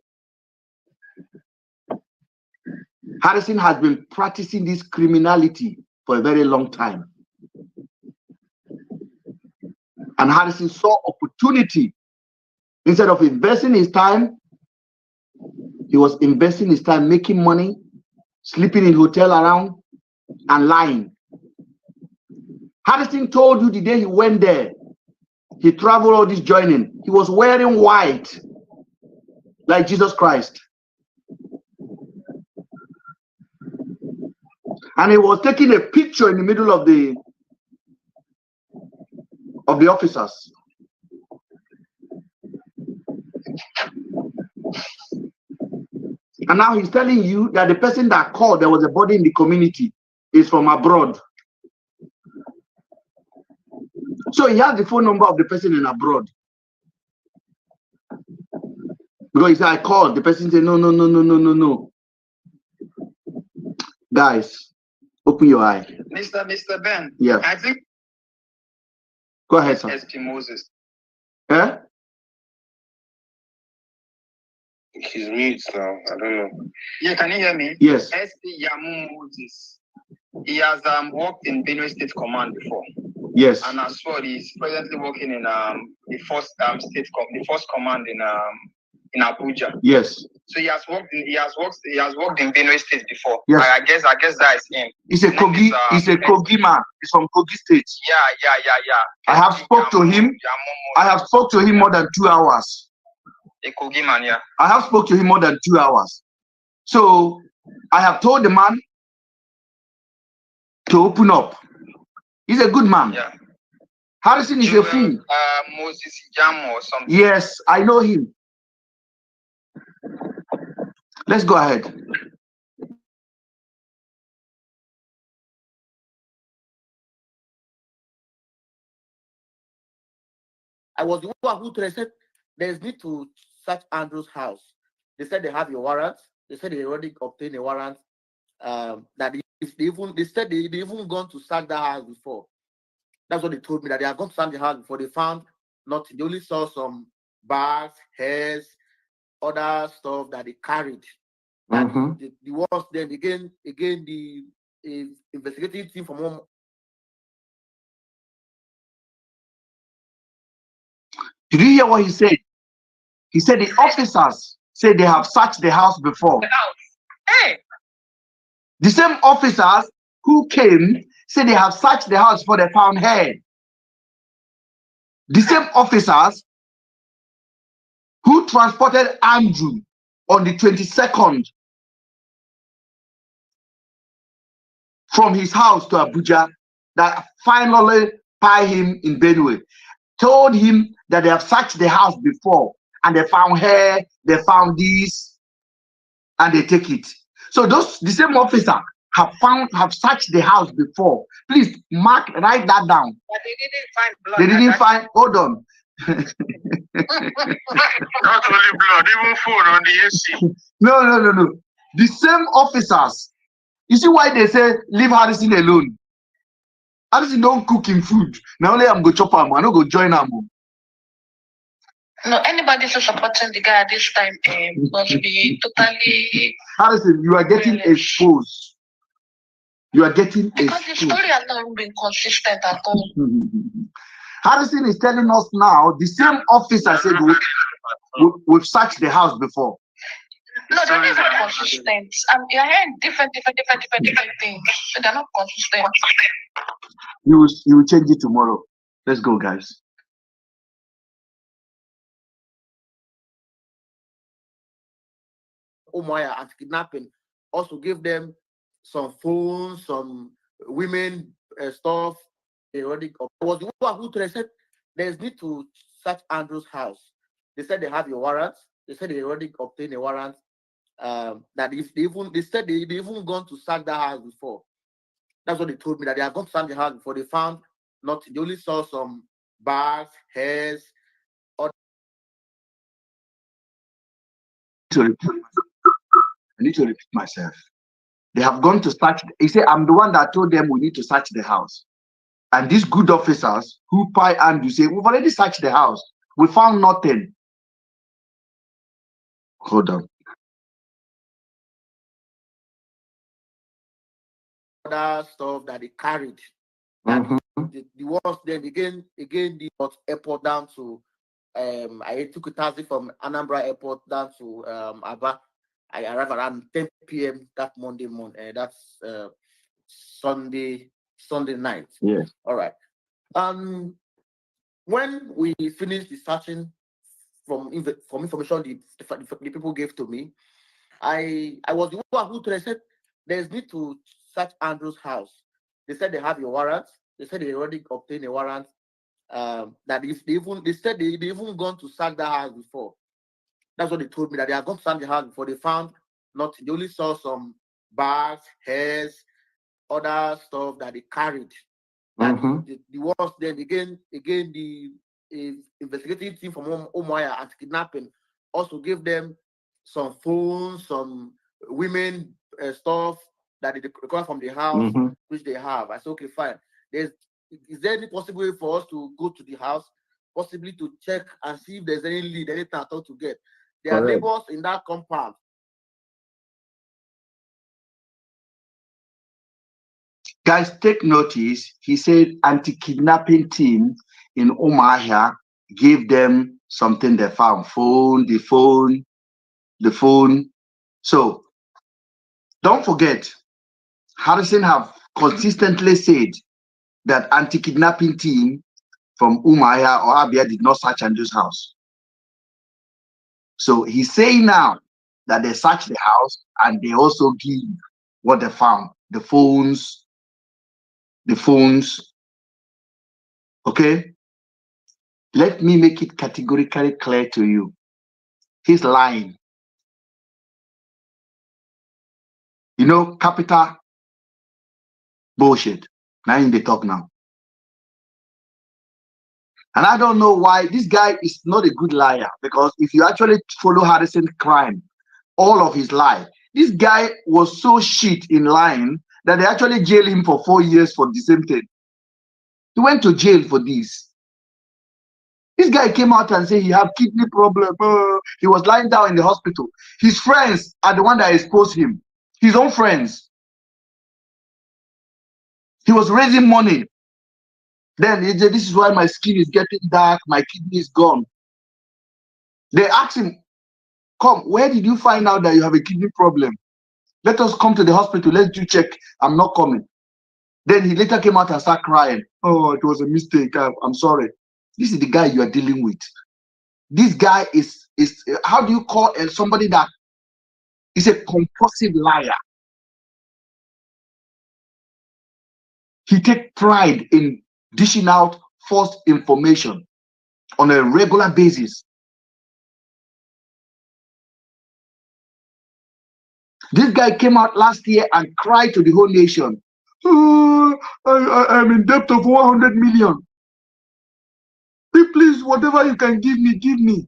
Harrison has been practicing this criminality for a very long time. And Harrison saw opportunity. Instead of investing his time, he was investing his time making money, sleeping in hotel around, and lying. Harrison told you the day he went there, he traveled all this joining. He was wearing white, like Jesus Christ. And he was taking a picture in the middle of the officers. And now he's telling you that the person that called, there was a body in the community, is from abroad. So he has the phone number of the person in abroad. Because he said, I called. The person said, no. Guys, open your eye. Mr. Ben. Yeah. I think. Go ahead, sir. SP Moses. Eh? He's mute now. I don't know. Yeah, can you hear me? Yes. SP Yamu Moses. He has worked in Benue State Command before. Yes. And as well, he's presently working in the first command in Abuja. Yes. So he has worked in Benue State before. Yes. I guess that is him. He's a Kogi. He's a Kogi man. He's from Kogi State. Yeah. I have spoke to him. I have spoke to him more than 2 hours. A Kogi man, yeah. I have spoke to him more than 2 hours. So I have told the man to open up. He's a good man. Yeah. Harrison is a fool. Moses Jam or something. Yes, I know him. Let's go ahead. I was the one who said there's need to search Andrew's house. They said they have your warrant. They said they already obtained a warrant. That they said they even gone to search that house before. That's what they told me, that they have gone to search the house before. They found nothing. They only saw some bags, hairs, other stuff that they carried. And the ones then again the investigative team from home. Did you hear what he said? He said the officers said they have searched the house before. Hey. The same officers who came said they have searched the house before they found hair. The same officers who transported Andrew on the 22nd from his house to Abuja, that finally find him in Benue, told him that they have searched the house before and they found hair, they found this, and they take it. So the same officer have searched the house before. Please write that down. But they didn't find blood. They didn't find. Hold on. Not only blood, even food on the AC. No. The same officers. You see why they say leave Harrison alone? Harrison don't cook him food. Now only I'm go chop him. I don't go join him. No, anybody who's supporting the guy at this time must be totally. Harrison, you are getting exposed. You are getting because exposed. the story has not been consistent at all. Harrison is telling us now, the same officer said we've searched the house before. No, they're not even consistent. You're hearing different things. So they're not consistent. You will change it tomorrow. Let's go, guys. Umuahia and kidnapping. Also give them some phones, some women stuff. Erotic. Was the one who said there's need to search Andrew's house. They said they have your warrant. They said they already obtained a warrant. That if they said they even gone to search that house before. That's what they told me, that they have gone to search the house before. They found nothing. They only saw some bags, hairs. I need to repeat myself. They have gone to search. He said, I'm the one that told them we need to search the house. And these good officers who pie and you say, we've already searched the house. We found nothing. Hold on. Other stuff that they carried. The ones then again the airport down to I took a taxi from Anambra Airport down to Aba. I arrived around 10 p.m. that Monday morning. That's Sunday night. Yeah. All right. When we finished the searching from information the people gave to me, I was the one who said there's need to search Andrew's house. They said they have your warrant. They said they already obtained a warrant. That if they said they even gone to search that house before. That's what they told me, that they have gone to search the house before. They found nothing. They only saw some bags, hairs, other stuff that they carried. The ones then again the investigative team from Umuahia and kidnapping also gave them some phones, some women stuff that they require from the house, which they have. I said, okay, fine. Is there any possible way for us to go to the house, possibly to check and see if there's any lead, anything at all to get? There are neighbors in that compound. Guys, take notice. He said anti-kidnapping team in Umuahia gave them something they found. The phone. So don't forget, Harrison have consistently said that anti-kidnapping team from Umuahia or Abia did not search Andrew's house. So he's saying now that they searched the house and they also give what they found, the phones. Okay? Let me make it categorically clear to you. He's lying. You know, capital bullshit. Now in the talk now. And I don't know why this guy is not a good liar, because if you actually follow Harrison's crime, all of his life, this guy was so shit in lying that they actually jailed him for 4 years for the same thing. He went to jail for this. This guy came out and said he had kidney problem. He was lying down in the hospital. His friends are the one that exposed him. His own friends. He was raising money. Then he said, this is why my skin is getting dark, my kidney is gone. They asked him, come, where did you find out that you have a kidney problem? Let us come to the hospital, let you check. I'm not coming. Then he later came out and started crying. Oh, it was a mistake. I'm sorry. This is the guy you are dealing with. This guy is how do you call somebody that is a compulsive liar? He takes pride in dishing out false information on a regular basis. This guy came out last year and cried to the whole nation. Oh, I'm in debt of 100 million. Please, whatever you can give me, give me.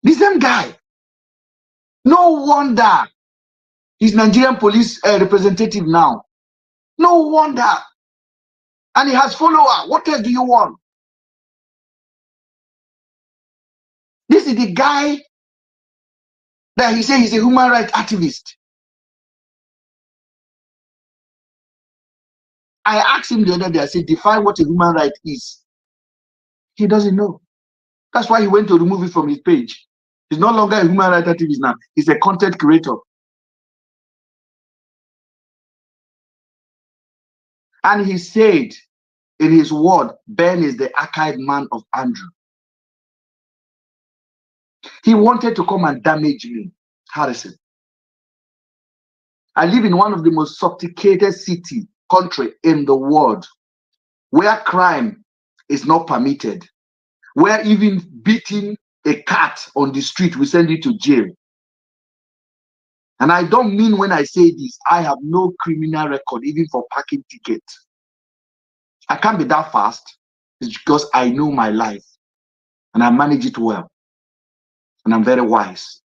The same guy. No wonder he's Nigerian police representative now. No wonder. And he has follower. What else do you want? This is the guy that he said he's a human rights activist. I asked him the other day, I said, define what a human right is. He doesn't know. That's why he went to remove it from his page. He's no longer a human rights activist now. He's a content creator. And he said in his word, Ben is the archive man of Andrew. He wanted to come and damage me, Harrison. I live in one of the most sophisticated country in the world, where crime is not permitted, where even beating a cat on the street will send you to jail. And I don't mean when I say this, I have no criminal record, even for parking tickets. I can't be that fast. It's because I know my life and I manage it well. And I'm very wise.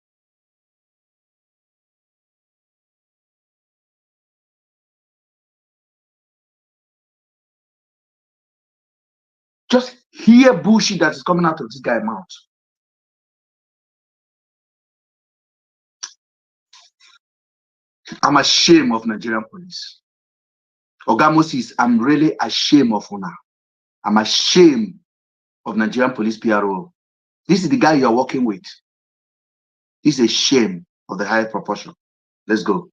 Just hear bullshit that is coming out of this guy's mouth. I'm ashamed of Nigerian police. Oga Moses, I'm really ashamed of Una. I'm ashamed of Nigerian police PRO. This is the guy you're working with. This is a shame of the highest proportion. Let's go.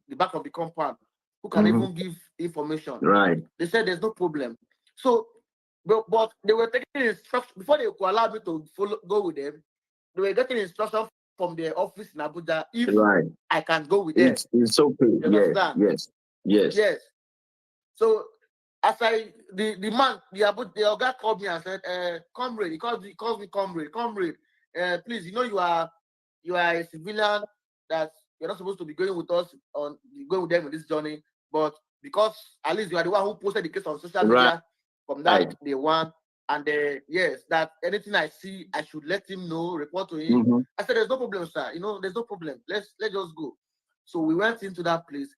The back of the compound, who can even give information. Right. They said there's no problem. So, but they were taking instruction before they could allow me to go with them. They were getting instruction from their office in Abuja if I can go with them. It's okay. Yes. So as the man, the guy called me and said, comrade, he calls me comrade, please, you are a civilian that you're not supposed to be going with us going with them in this journey, but because at least you are the one who posted the case on social media from that day one, and yes, that anything I see, I should let him know, report to him. I said, there's no problem, sir. There's no problem. Let's just go. So we went into that place.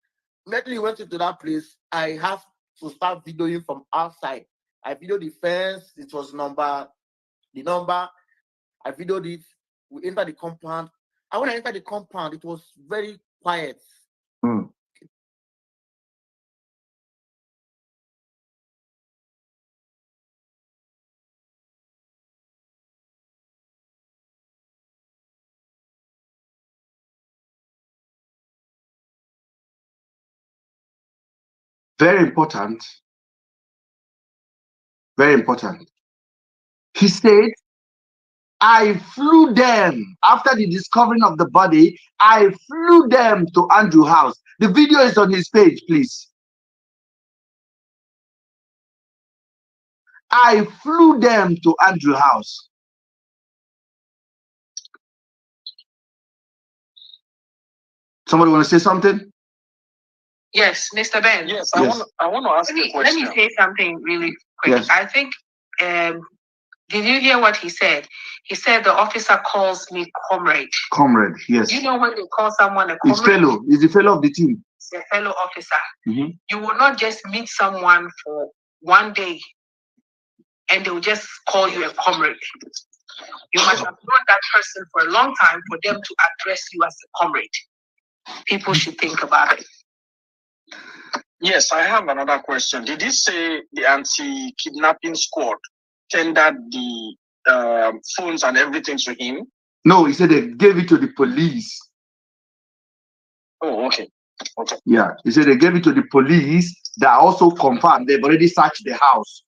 Immediately we went into that place, I have to start videoing from outside. I videoed the fence. It was the number. I videoed it. We entered the compound. And when I entered the compound, it was very quiet. Very important. Very important. He said, I flew them after the discovering of the body. I flew them to Andrew's house. The video is on his page, please. I flew them to Andrew's house. Somebody want to say something? Yes, Mr. Ben. Yes, I want to ask you a question. Let me say something really quick. Yes. I think, did you hear what he said? He said the officer calls me comrade. Comrade, yes. You know when they call someone a comrade? He's the fellow of the team. He's a fellow officer. You will not just meet someone for one day and they will just call you a comrade. You must have known that person for a long time for them to address you as a comrade. People should think about it. Yes, I have another question. Did he say the anti-kidnapping squad tendered the phones and everything to him? No, he said they gave it to the police. Oh, okay. Yeah, he said they gave it to the police that also confirmed they've already searched the house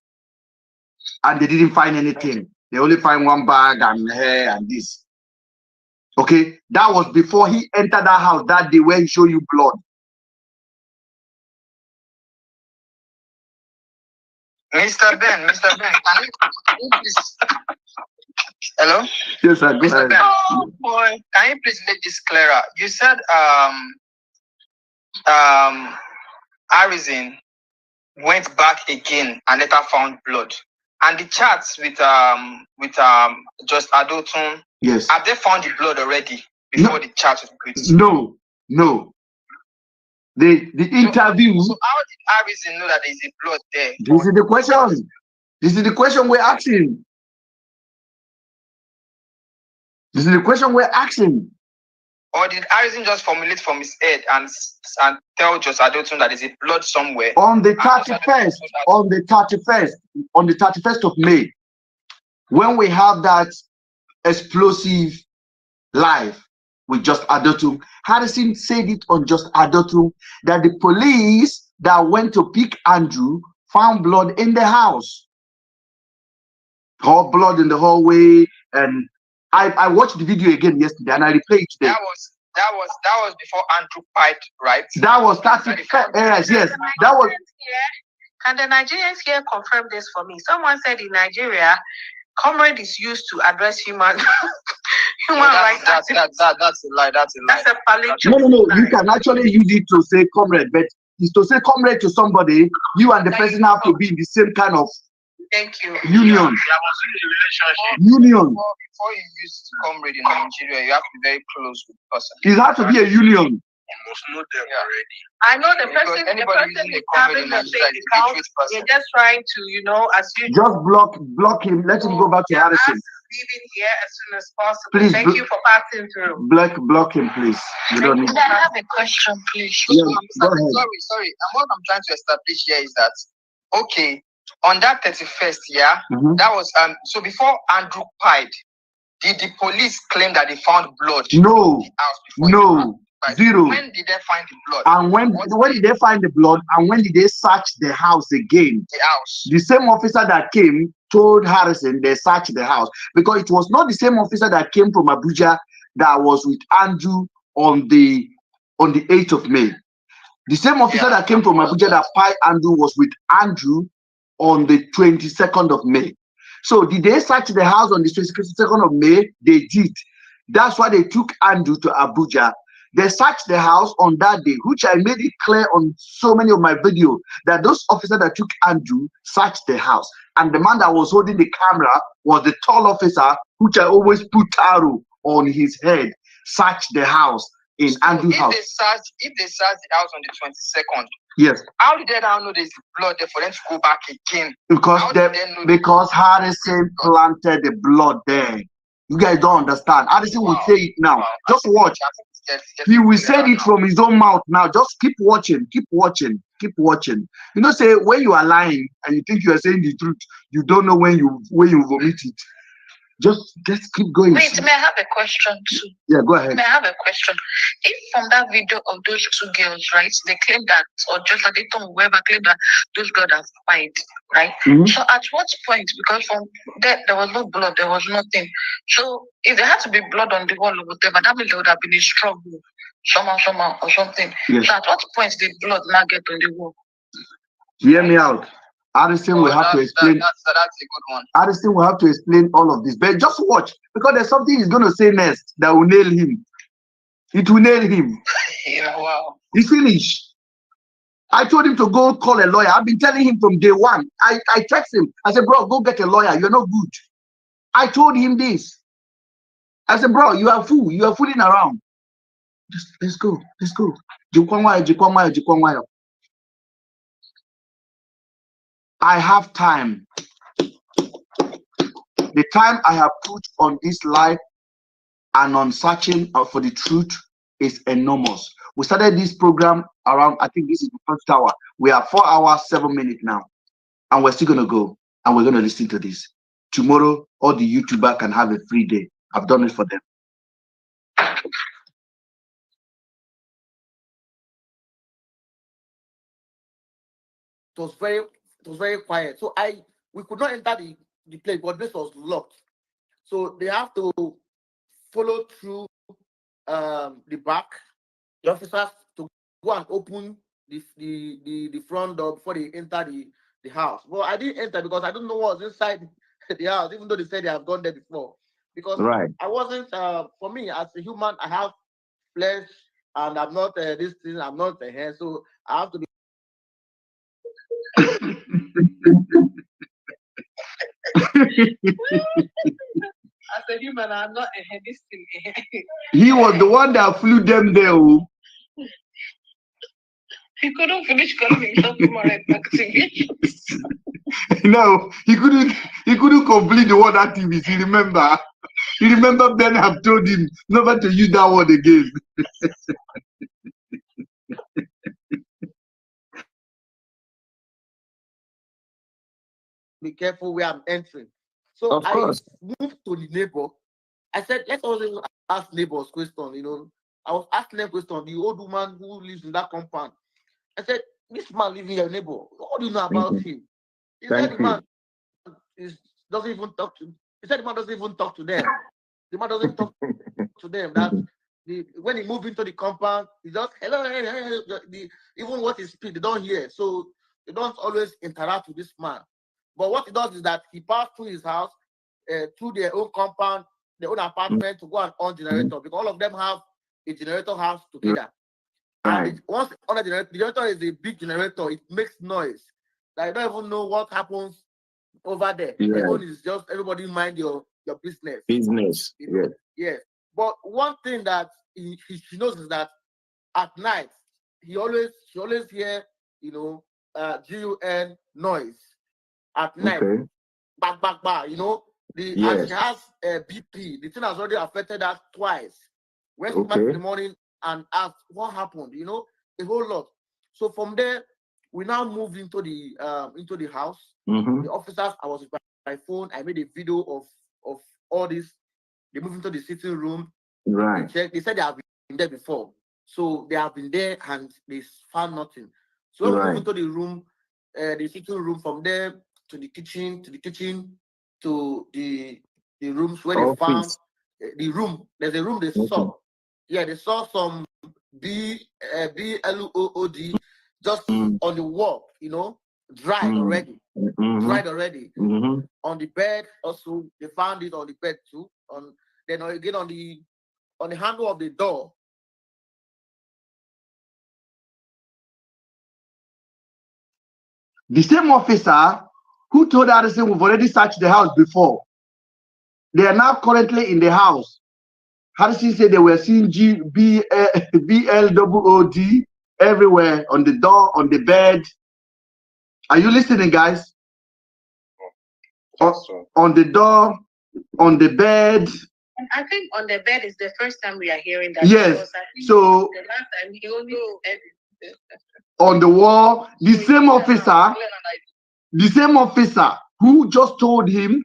and they didn't find anything. They only find one bag and hair and this. Okay, that was before he entered that house that day where he showed you blood. Mr. Ben, can you please... Hello? Yes, sir, go ahead. Ben, oh boy, can you please make this clearer? You said Harrison went back again and later found blood. And the chats with just Adotun, yes, have they found the blood already before the chat with? No. The interview. So how did Harrison know that there is a blood there? This is the question. This is the question we're asking. This is the question we're asking. Or did Harrison just formulate from his head and tell Joseph Adotun that there's a blood somewhere? On the 31st, on the 31st of May, when we have that explosive live with Just Adotun, Harrison said it on Just Adotun that the police that went to pick Andrew found blood in the house. All blood in the hallway, and I watched the video again yesterday and I replayed it today. That was before Andrew fight, right? That was 31st. Yes, that was. Can the Nigerians here confirm this for me? Someone said in Nigeria, comrade is used to address human rights. That's a lie. That's a lie. That's a palliative. No. You can actually use it to say comrade, but it's to say comrade to somebody. You and the person have to be in the same kind of. Thank you. Union. Union. Before you use comrade in Nigeria, you have to be very close with the person. It has to be a union. You must know them already. I know the person is having a fake account. You're just trying to, as you just block him. Let him go back to Harrison. Leaving here as soon as possible. Please, thank you for passing through. Block him, please. You don't need. I have a question, please. Yeah, go ahead. Sorry. And what I'm trying to establish here is that, okay, on that 31st, that was so before Andrew died, did the police claim that they found blood? No, in the house no, zero. When did they find the blood? And when did they find the blood? And when did they search the house again? The house. The same officer that came told Harrison they searched the house, because it was not the same officer that came from Abuja that was with Andrew on the 8th of May. The same officer that came from Abuja that fired Andrew was with Andrew on the 22nd of May. So did they search the house on the 22nd of May? They did. That's why they took Andrew to Abuja. They searched the house on that day, which I made it clear on so many of my videos that those officers that took Andrew searched the house. And the man that was holding the camera was the tall officer, which I always put taro on his head, searched the house in Andrew's house. If they searched the house on the 22nd, yes. How did they now know there's blood there for them to go back again? Because Harrison planted the blood there. You guys don't understand. Harrison will say it now. Just watch. He will say it from his own mouth now. Just keep watching. Say when you are lying and you think you are saying the truth, you don't know when you vomit it. Just keep going. Wait, may I have a question too? Yeah, go ahead. May I have a question? If from that video of those two girls, right, they claim that, or just like they told whoever claimed that those girls have fight, right? Mm-hmm. So at what point, because from there was no blood, there was nothing. So if there had to be blood on the wall or whatever, that means there would have been a struggle, somehow or something. Yes. So at what point did blood not get on the wall? Hear me out. Harrison will have to explain. That's a good one. Harrison will have to explain all of this, but just watch, because there's something he's going to say next that will nail him. It will nail him. Wow. He's finished. I told him to go call a lawyer. I've been telling him from day one. I text him. I said, bro, go get a lawyer. You're not good. I told him this. I said, bro, you are fool. You are fooling around. Just let's go. I have time. The time I have put on this life and on searching for the truth is enormous. We started this program around, I think this is the first hour. We are 4 hours, 7 minutes now. And we're still going to go and we're going to listen to this. Tomorrow, all the YouTubers can have a free day. I've done it for them. It was very quiet. So we could not enter the place, but this was locked. So they have to follow through the back, the officers, to go and open the front door before they enter the house. Well, I didn't enter because I don't know what was inside the house, even though they said they have gone there before. Because I wasn't, for me, as a human, I have flesh and I'm not this thing, I'm not a hair, so I have to be. As a human, I'm not a head. This thing. He was the one that flew them there. He couldn't finish calling himself tomorrow activations. No, he couldn't complete the word activist. You remember Ben have told him never to use that word again. Be careful where I'm entering. So Of course. I moved to the neighbor. I said, let's always ask neighbors question, I was asking them question, the old woman who lives in that compound. I said, this man living your neighbor, what do you know about him? He said the man doesn't even talk to. He said the man doesn't even talk to them. The man doesn't talk to them. That when he moved into the compound, he just hello. Even what he speaks, they don't hear. So they don't always interact with this man. But what he does is that he passed through his house, through their own compound, their own apartment to go and on generator, because all of them have a generator house together. And once on the generator is a big generator, it makes noise. Like, I don't even know what happens over there. Yeah. Everyone is just everybody mind your business. Business. Yeah. Yes. But one thing that she knows is that at night she always hear GUN noise at night. Okay. Back. And she has BP. The thing has already affected her twice. When she came back in the morning and asked what happened, a whole lot. So from there, we now moved into the house. The officers, I was with my phone. I made a video of all this. They moved into the sitting room. Right. They said they have been there before. So they have been there and they found nothing. So when we moved into the room, the sitting room, from there to the kitchen, to the rooms where they found the room. There's a room they saw. Yeah, they saw some BLOOD just on the wall, dried already. Dried already. On the bed also, they found it on the bed too. Then again on the handle of the door. The same officer who told Harrison we've already searched the house before, they are now currently in the house. Harrison said they were seeing BLOOD everywhere, on the door, on the bed. Are you listening, guys? On the door, on the bed. I think on the bed is the first time we are hearing that. Yes. So the last time he only said on the wall, the same officer who just told him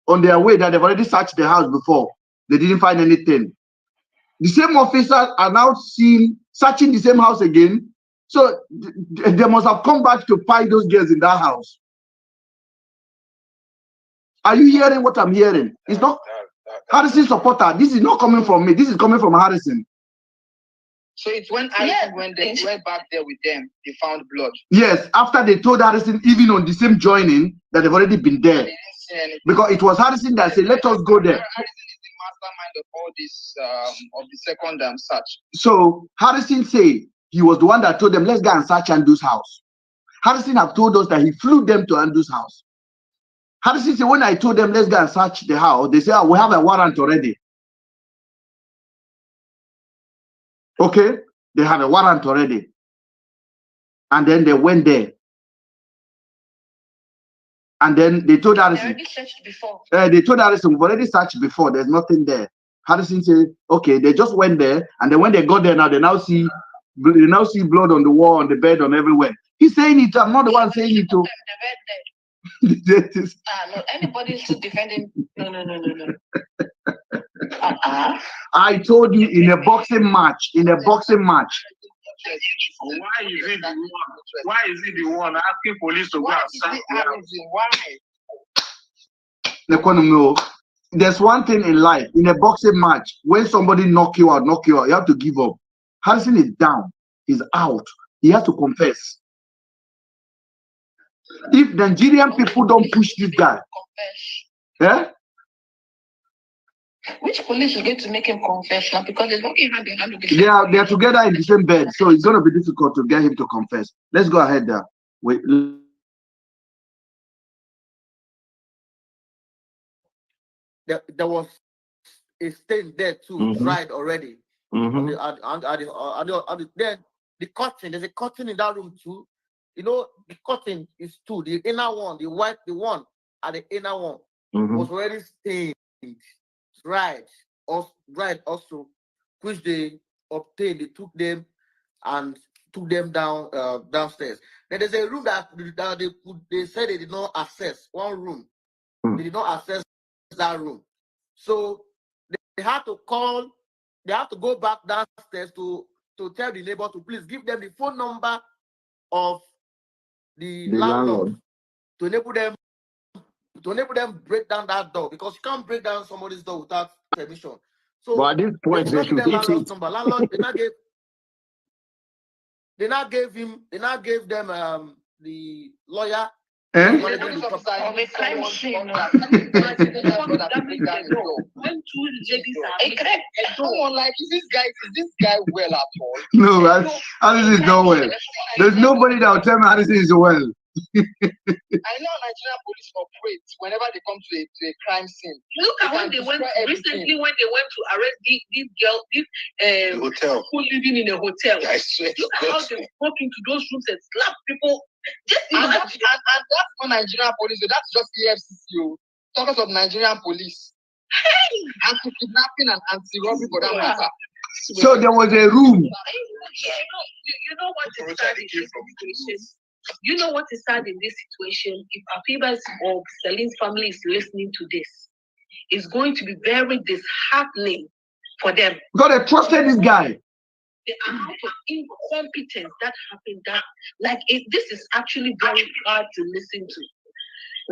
on their way that they've already searched the house before, they didn't find anything. The same officers are now searching the same house again. So they must have come back to find those girls in that house. Are you hearing what I'm hearing? It's not Harrison supporter. This is not coming from me. This is coming from Harrison. So it's when Harrison went back there with them, they found blood. Yes, after they told Harrison, even on the same joining, that they've already been there. Because it was Harrison that said, let us go there. Harrison is the mastermind of all this, of the second search. So Harrison said he was the one that told them, let's go and search Andrew's house. Harrison have told us that he flew them to Andrew's house. Harrison said, when I told them, let's go and search the house, they said, oh, we have a warrant already. Okay, they have a warrant already. And then they went there. And then they told Harrison. They already searched before. They told Harrison, we've already searched before. There's nothing there. Harrison said, okay, they just went there. And then when they got there now, they now see blood on the wall, on the bed, on everywhere. He's saying it. I'm not the one saying it too. No, anybody still defending. No. I told you in a boxing match. Why is it the one asking police to go outside? Why? There's one thing in life. In a boxing match, when somebody knock you out, you have to give up. Harrison is down. He's out. He has to confess. If Nigerian people don't push this guy, which police is going to make him confess now? Because there's nothing hand in hand with they are together in the same bed, so it's going to be difficult to get him to confess. Let's go ahead there. Wait. There was a stain there too, dried already. Then the curtain, there's a curtain in that room too. you know, the curtain is two. The inner one, the white, the one at the inner one was already stained, right? Also, which they obtained. They took them and took them down downstairs. Then there's a room that they said they did not access. One room, they did not access that room. So they had to call. They have to go back downstairs to tell the neighbor to please give them the phone number of the landlord to enable them break down that door, because you can't break down somebody's door without permission. So but at this point, they should give them landlord's number. Landlord, they now gave them the lawyer. Eh? When two ladies are like, is this guy well at all? No, Harrison is not well. There's nobody that will tell me Harrison is well. I know Nigerian police operate whenever they come to a crime scene. Look at when they went recently when they went to arrest this girl, hotel, who living in a hotel. I swear. Look at how they walk into those rooms and slap people. And that's not Nigerian police. So that's just EFCC. Talkers of Nigerian police. Hey! Anti-kidnapping and anti-robbery for that matter. So there was a room. You know what is sad in this situation? You know what is sad in this situation? If Afiba's or Celine's family is listening to this, it's going to be very disheartening for them. Because they trusted this guy. The amount of incompetence that happened, this is actually very hard to listen to.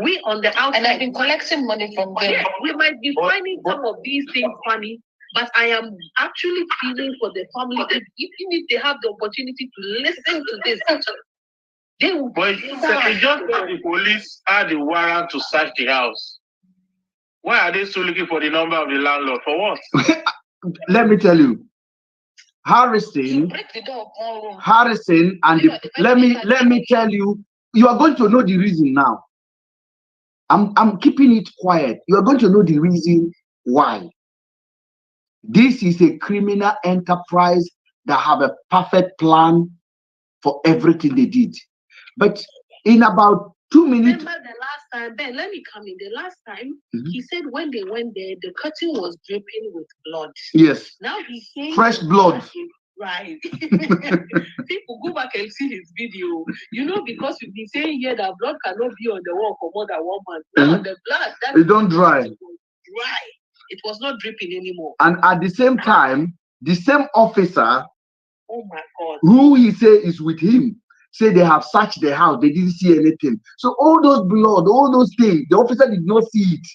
We on the outside, and I've been collecting money from them. Yeah, we might be finding some of these things funny, but I am actually feeling for the family. Even if they have the opportunity to listen to this, they will. But it's just that the police had the warrant to search the house. Why are they still looking for the number of the landlord? For what? Let me tell you. Harrison, and let me tell you, you are going to know the reason now. I'm keeping it quiet. You are going to know the reason why. This is a criminal enterprise that have a perfect plan for everything they did. But in about 2 minutes. Remember the last time, Ben, let me come in. The last time, he said when they went there, the curtain was dripping with blood. Yes. Now he's saying fresh blood. Right. People go back and see his video. You know, because we've been saying here that blood cannot be on the wall for more than 1 month. Now the blood it don't dry. Dry. It was not dripping anymore. And at the same time, the same officer, oh my God, who he say is with him, say they have searched the house, they didn't see anything. So all those blood, all those things, the officer did not see it.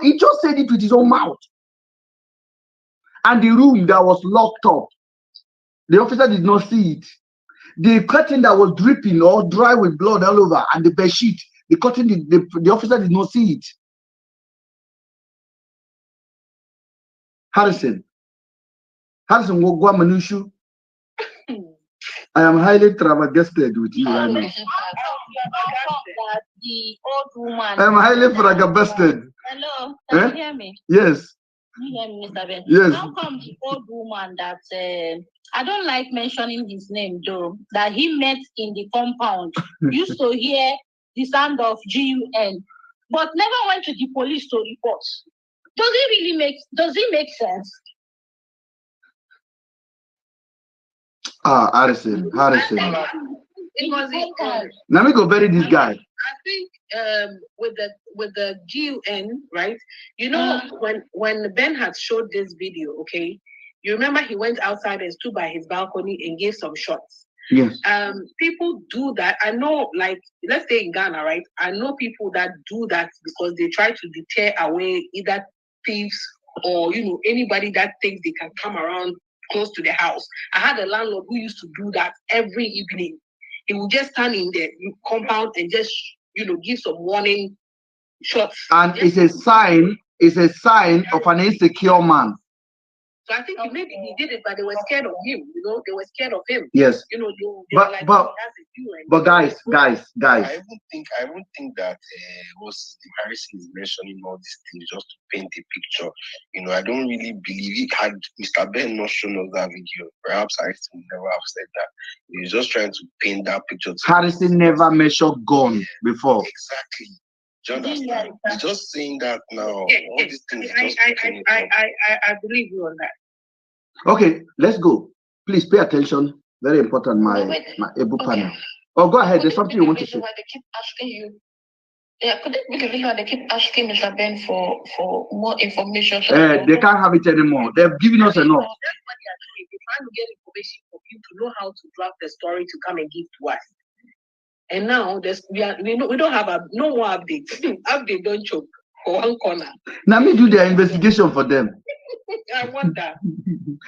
He just said it with his own mouth. And the room that was locked up, the officer did not see it. The curtain that was dripping or dry with blood all over, and the bed sheet, the curtain, the officer did not see it. Harrison, Wogwa Manushu, I am highly flabbergasted with you right now. The old woman. I am highly flabbergasted. Hello, can you hear me? Yes. Can you hear me, Mr. Ben? Yes. How come the old woman that I don't like mentioning his name though, that he met in the compound, used to hear the sound of GUN, but never went to the police to report? Does it make sense? Harrison. It was Let me go bury this guy. I think with the GUN, right? You know, when Ben had showed this video, okay, you remember he went outside and stood by his balcony and gave some shots. Yes. People do that. I know, like, let's say in Ghana, right? I know people that do that because they try to deter away either thieves or, you know, anybody that thinks they can come around close to the house. I had a landlord who used to do that every evening. He would just stand in the compound and just, you know, give some warning shots. And it's a sign of an insecure man. So I think maybe he did it, but they were scared of him. You know, they were scared of him. Yes. You know, but you. And But guys. I won't think that Harrison is mentioning all these things just to paint a picture. You know, I don't really believe it. Had Mr. Ben not shown us that video, perhaps Harrison would never have said that. He was just trying to paint that picture. Harrison never measured gun before. Exactly. Do you understand? He's just saying that now. All these things. I believe you on that. Okay, let's go. Please pay attention. Very important, my able panel. Oh, go ahead. There's something you want to say. They keep asking you. Yeah, could it be the reason why they keep asking Mr. Ben for more information? They can't have it anymore. They've given us enough. That's what they are doing. They're trying to get information from you to know how to draft the story to come and give to us. And now we don't have no more updates. Update don't choke for one corner. Now me do their investigation for them. I want that.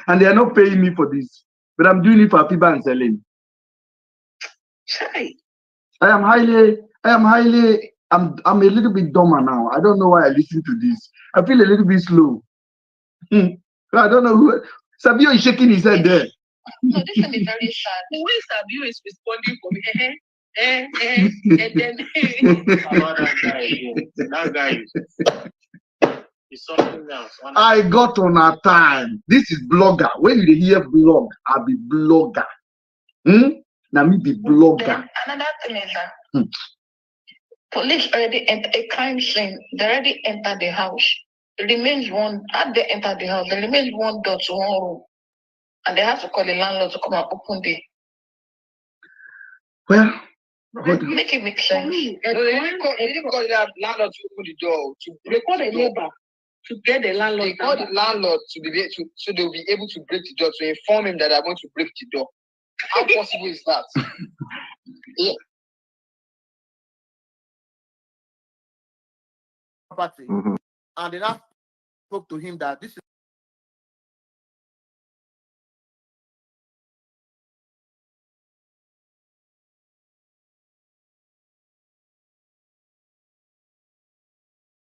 And they are not paying me for this. But I'm doing it for people and selling. Hi. I'm a little bit dumber now. I don't know why I listen to this. I feel a little bit slow. I don't know who. Sabio is shaking his head there. No, this one is very sad. The way Sabio is responding for me, and then that guy is something else. I got on our time. This is blogger. When you hear blog, I'll be blogger. Now me be blogger. Then another thing is that police already entered a crime scene. They already entered the house. It remains one. As they enter the house, there remains one door to one room, and they have to call the landlord to come and open the. Well, make it make sense. They didn't call the landlord to open the door. They call the neighbor to get the landlord. They call the landlord so they'll be able to break the door, to inform him that they're going to break the door. How possible is that? Yeah. Property, and they now spoke to him that this is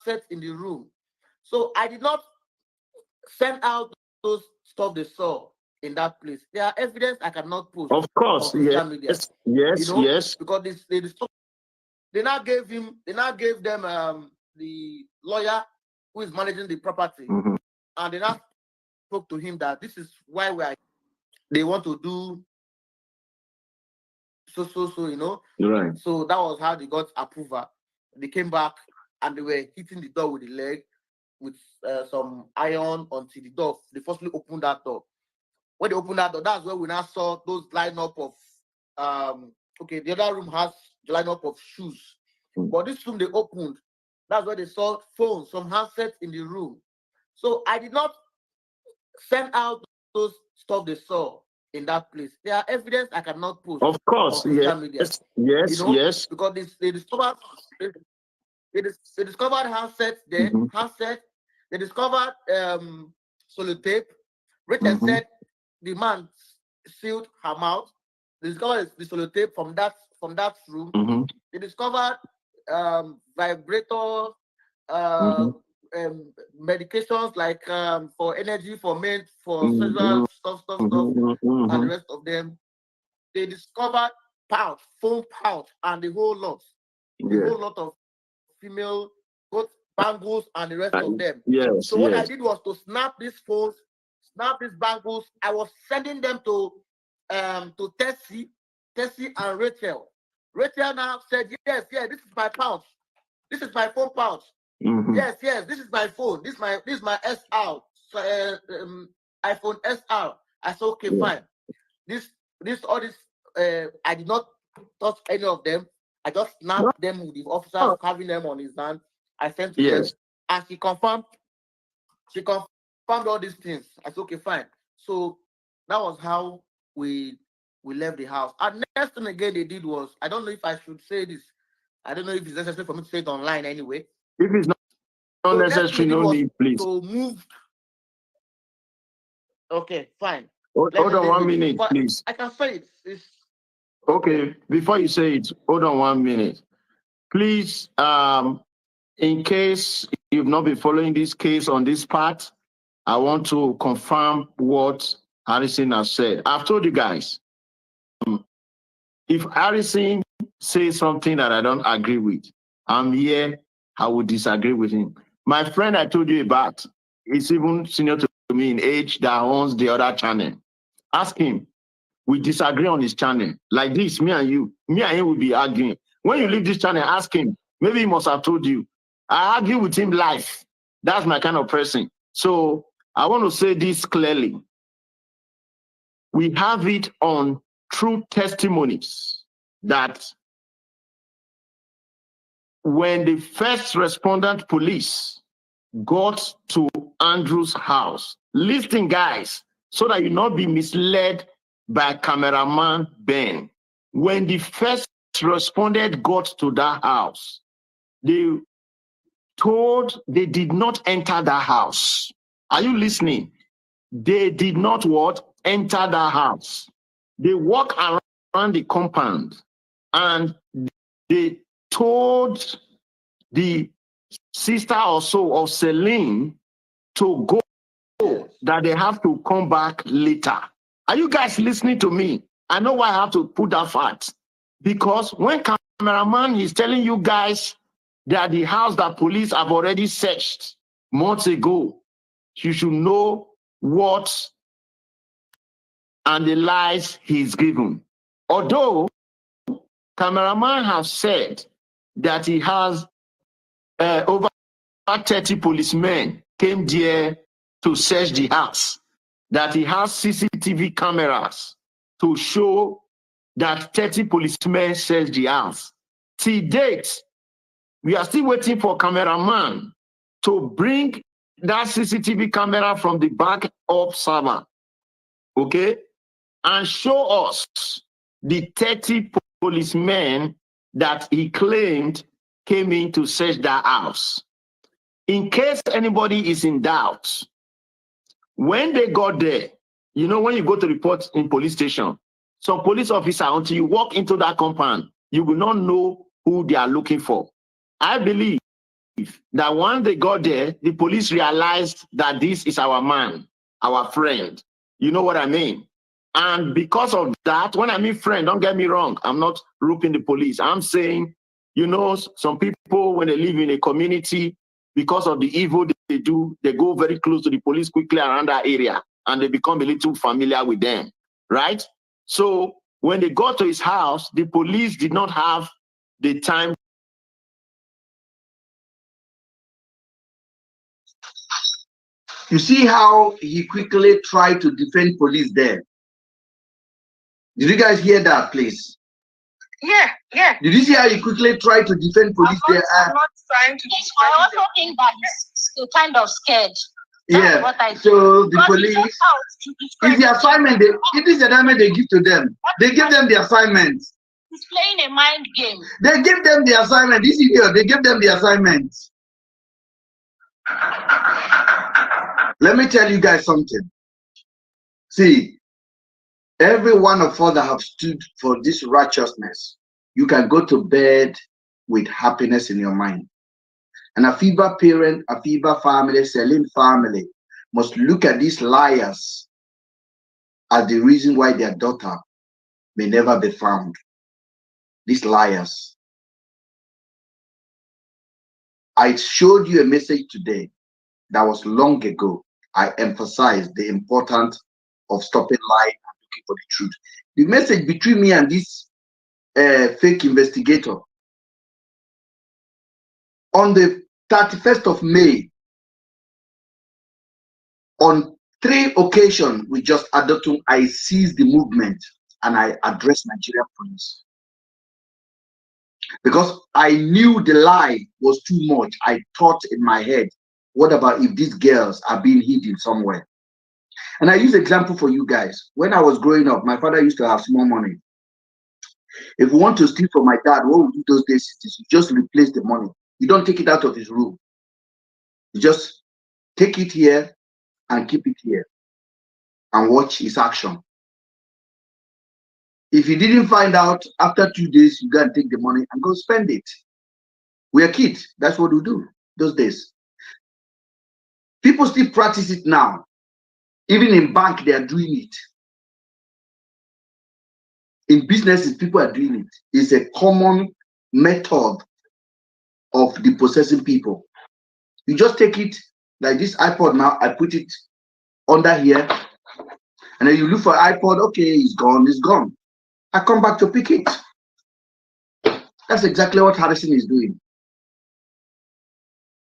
set in the room. So I did not send out those stuff they saw in that place. There are evidence I cannot post. Of course, on social media. Yes. Because they now gave them the lawyer who is managing the property, and they now spoke to him that this is why they want to do so. Right. So that was how they got approval. They came back and they were hitting the door with the leg with some iron until the door. They firstly opened that door. When they opened that door, that's where we now saw those lineup of the other room has the lineup of shoes. But this room they opened, that's where they saw phones, some handsets in the room. So I did not send out those stuff they saw in that place. There are evidence I cannot post. Of course, on social media. Yes. Because they discovered handsets there, they discovered sellotape. Rachel said the man sealed her mouth. They discovered the sellotape from that room. They discovered vibrator, medications like for energy, for men, for sexual stuff, and the rest of them. They discovered phone pouch, and the whole lot of female, both bangles and the rest of them. So what I did was to snap these phones, snap these bangles. I was sending them to Tessie and Rachel. Rachel now said, yes, this is my pouch. This is my phone pouch. Yes, this is my phone. This is my SR, iPhone SR. I said, okay, fine. I did not touch any of them. I just snapped them with the officer having them on his hand. I sent to them, and she confirmed all these things. I said, okay, fine. So that was how we left the house. And next thing again they did was, I don't know if I should say this. I don't know if it's necessary for me to say it online anyway. If it's not necessary, no need, please. To move. Okay, fine. Hold on 1 minute, please. I can say it. Okay, before you say it, hold on 1 minute. Please, in case you've not been following this case on this part, I want to confirm what Harrison has said. I've told you guys, If Harrison says something that I don't agree with, I'm here, I would disagree with him. My friend I told you about is even senior to me in age that owns the other channel. Ask him. We disagree on his channel. Like this, me and him will be arguing. When you leave this channel, ask him. Maybe he must have told you. I argue with him live. That's my kind of person. So I want to say this clearly. We have it on true testimonies that when the first respondent police got to Andrew's house, listen, guys, so that you not be misled by cameraman Ben. When the first respondent got to that house, they did not enter the house. Are you listening? They did not what? Enter the house. They walk around the compound and they told the sister or so of Celine to go, that they have to come back later. Are you guys listening to me? I know why I have to put that fact. Because when cameraman is telling you guys that the house that police have already searched months ago, you should know what and the lies he's given. Although cameraman has said that he has over 30 policemen came there to search the house, that he has CCTV cameras to show that 30 policemen searched the house. Till date, we are still waiting for cameraman to bring that CCTV camera from the backup server, okay, and show us the 30 policemen that he claimed came in to search that house. In case anybody is in doubt, when they got there, you know, when you go to report in police station, some police officer, until you walk into that compound, you will not know who they are looking for. I believe that once they got there, the police realized that this is our man, our friend. You know what I mean? And because of that, when I mean friend, don't get me wrong, I'm not roping the police. I'm saying, you know, some people, when they live in a community, because of the evil they do, they go very close to the police quickly around that area, and they become a little familiar with them, right? So when they got to his house, the police did not have the time. You see how he quickly tried to defend police there. Did you guys hear that, please? Yeah. Did you see how he quickly tried to defend police there? I'm not trying to describe. I also think that he's kind of scared. Yeah. What I so the police, it's the assignment. It is the assignment they give to them. They give them the assignment. He's playing a mind game. They give them the assignment. This idiot, they give them the assignment. Let me tell you guys something. See, every one of us that have stood for this righteousness, you can go to bed with happiness in your mind. And a Afiba parent, a Afiba family, Celine family must look at these liars as the reason why their daughter may never be found. These liars. I showed you a message today that was long ago. I emphasized the importance of stopping lying and looking for the truth. The message between me and this fake investigator on the 31st of May, on 3 occasions with just Adotum, I seized the movement and I addressed Nigerian police. Because I knew the lie was too much. I thought in my head, what about if these girls are being hidden somewhere? And I use example for you guys. When I was growing up, my father used to have small money. If you want to steal from my dad, what we do those days is you just replace the money. You don't take it out of his room. You just take it here and keep it here and watch his action. If you didn't find out, after 2 days, you go and take the money and go spend it. We are kids. That's what we do those days. People still practice it now. Even in bank, they are doing it. In businesses, people are doing it. It's a common method of depossessing people. You just take it like this iPod now, I put it under here, and then you look for iPod, okay, it's gone, it's gone. I come back to pick it. That's exactly what Harrison is doing.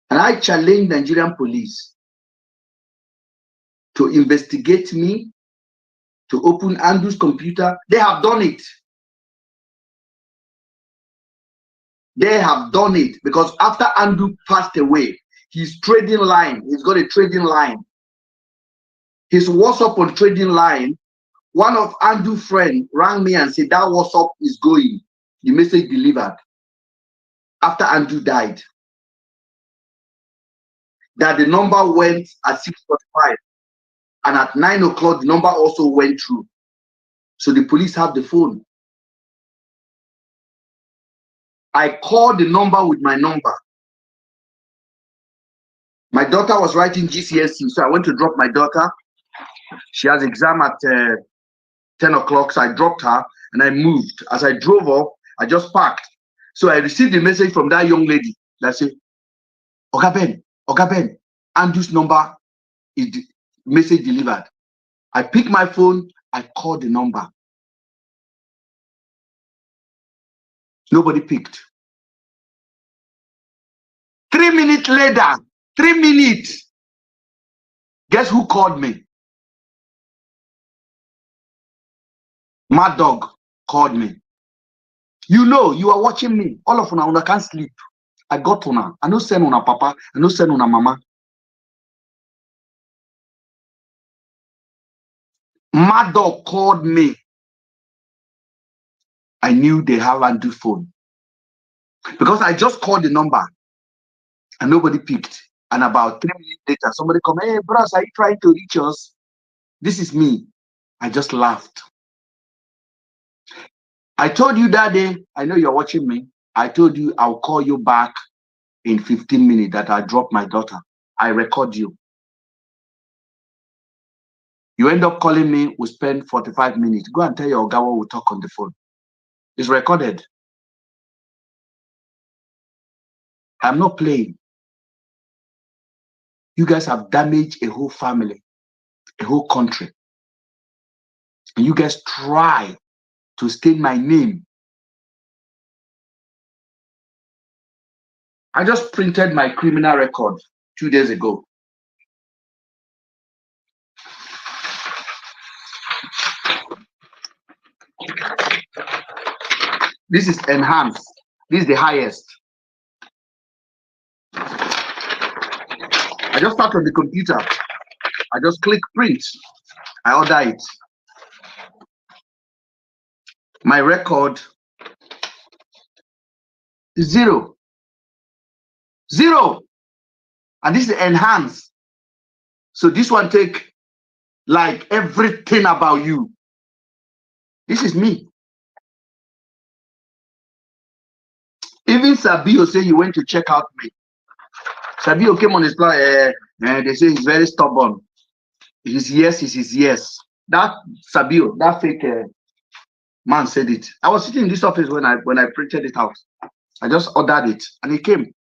And I challenge Nigerian police to investigate me, to open Andrew's computer. They have done it. They have done it because after Andrew passed away, his trading line, he's got a trading line. His WhatsApp on trading line, one of Andrew's friends rang me and said that WhatsApp is going. The message delivered after Andrew died. That the number went at 6:45, and at 9 o'clock the number also went through. So the police have the phone. I called the number with my number. My daughter was writing GCSE, so I went to drop my daughter. She has exam at 10 o'clock, so I dropped her and I moved. As I drove off, I just parked. So I received a message from that young lady that said, Oga Ben, Andrew's number is message delivered. I picked my phone, I called the number. Nobody picked. 3 minutes later, 3 minutes. Guess who called me? Mad Dog called me. You know, you are watching me. All of una can't sleep. I got una. I no send una papa. I no send una mama. Mad Dog called me. I knew they have Andrew phone. Because I just called the number and nobody picked. And about 3 minutes later, somebody come, hey, bros, are you trying to reach us? This is me. I just laughed. I told you that day, I know you're watching me. I told you I'll call you back in 15 minutes that I dropped my daughter. I record you. You end up calling me, we spend 45 minutes. Go and tell your Ogawa we'll talk on the phone. It's recorded. I'm not playing. You guys have damaged a whole family, a whole country. And you guys try to stain my name. I just printed my criminal record 2 days ago. This is enhanced. This is the highest. I just start on the computer. I just click print. I order it. My record is 0. 0. And this is enhanced. So this one take like everything about you. This is me. Even Sabio say he went to check out me. Sabio came on his plan. They say he's very stubborn. His yes is his yes. That Sabio, that fake man said it. I was sitting in this office when I printed it out. I just ordered it and he came.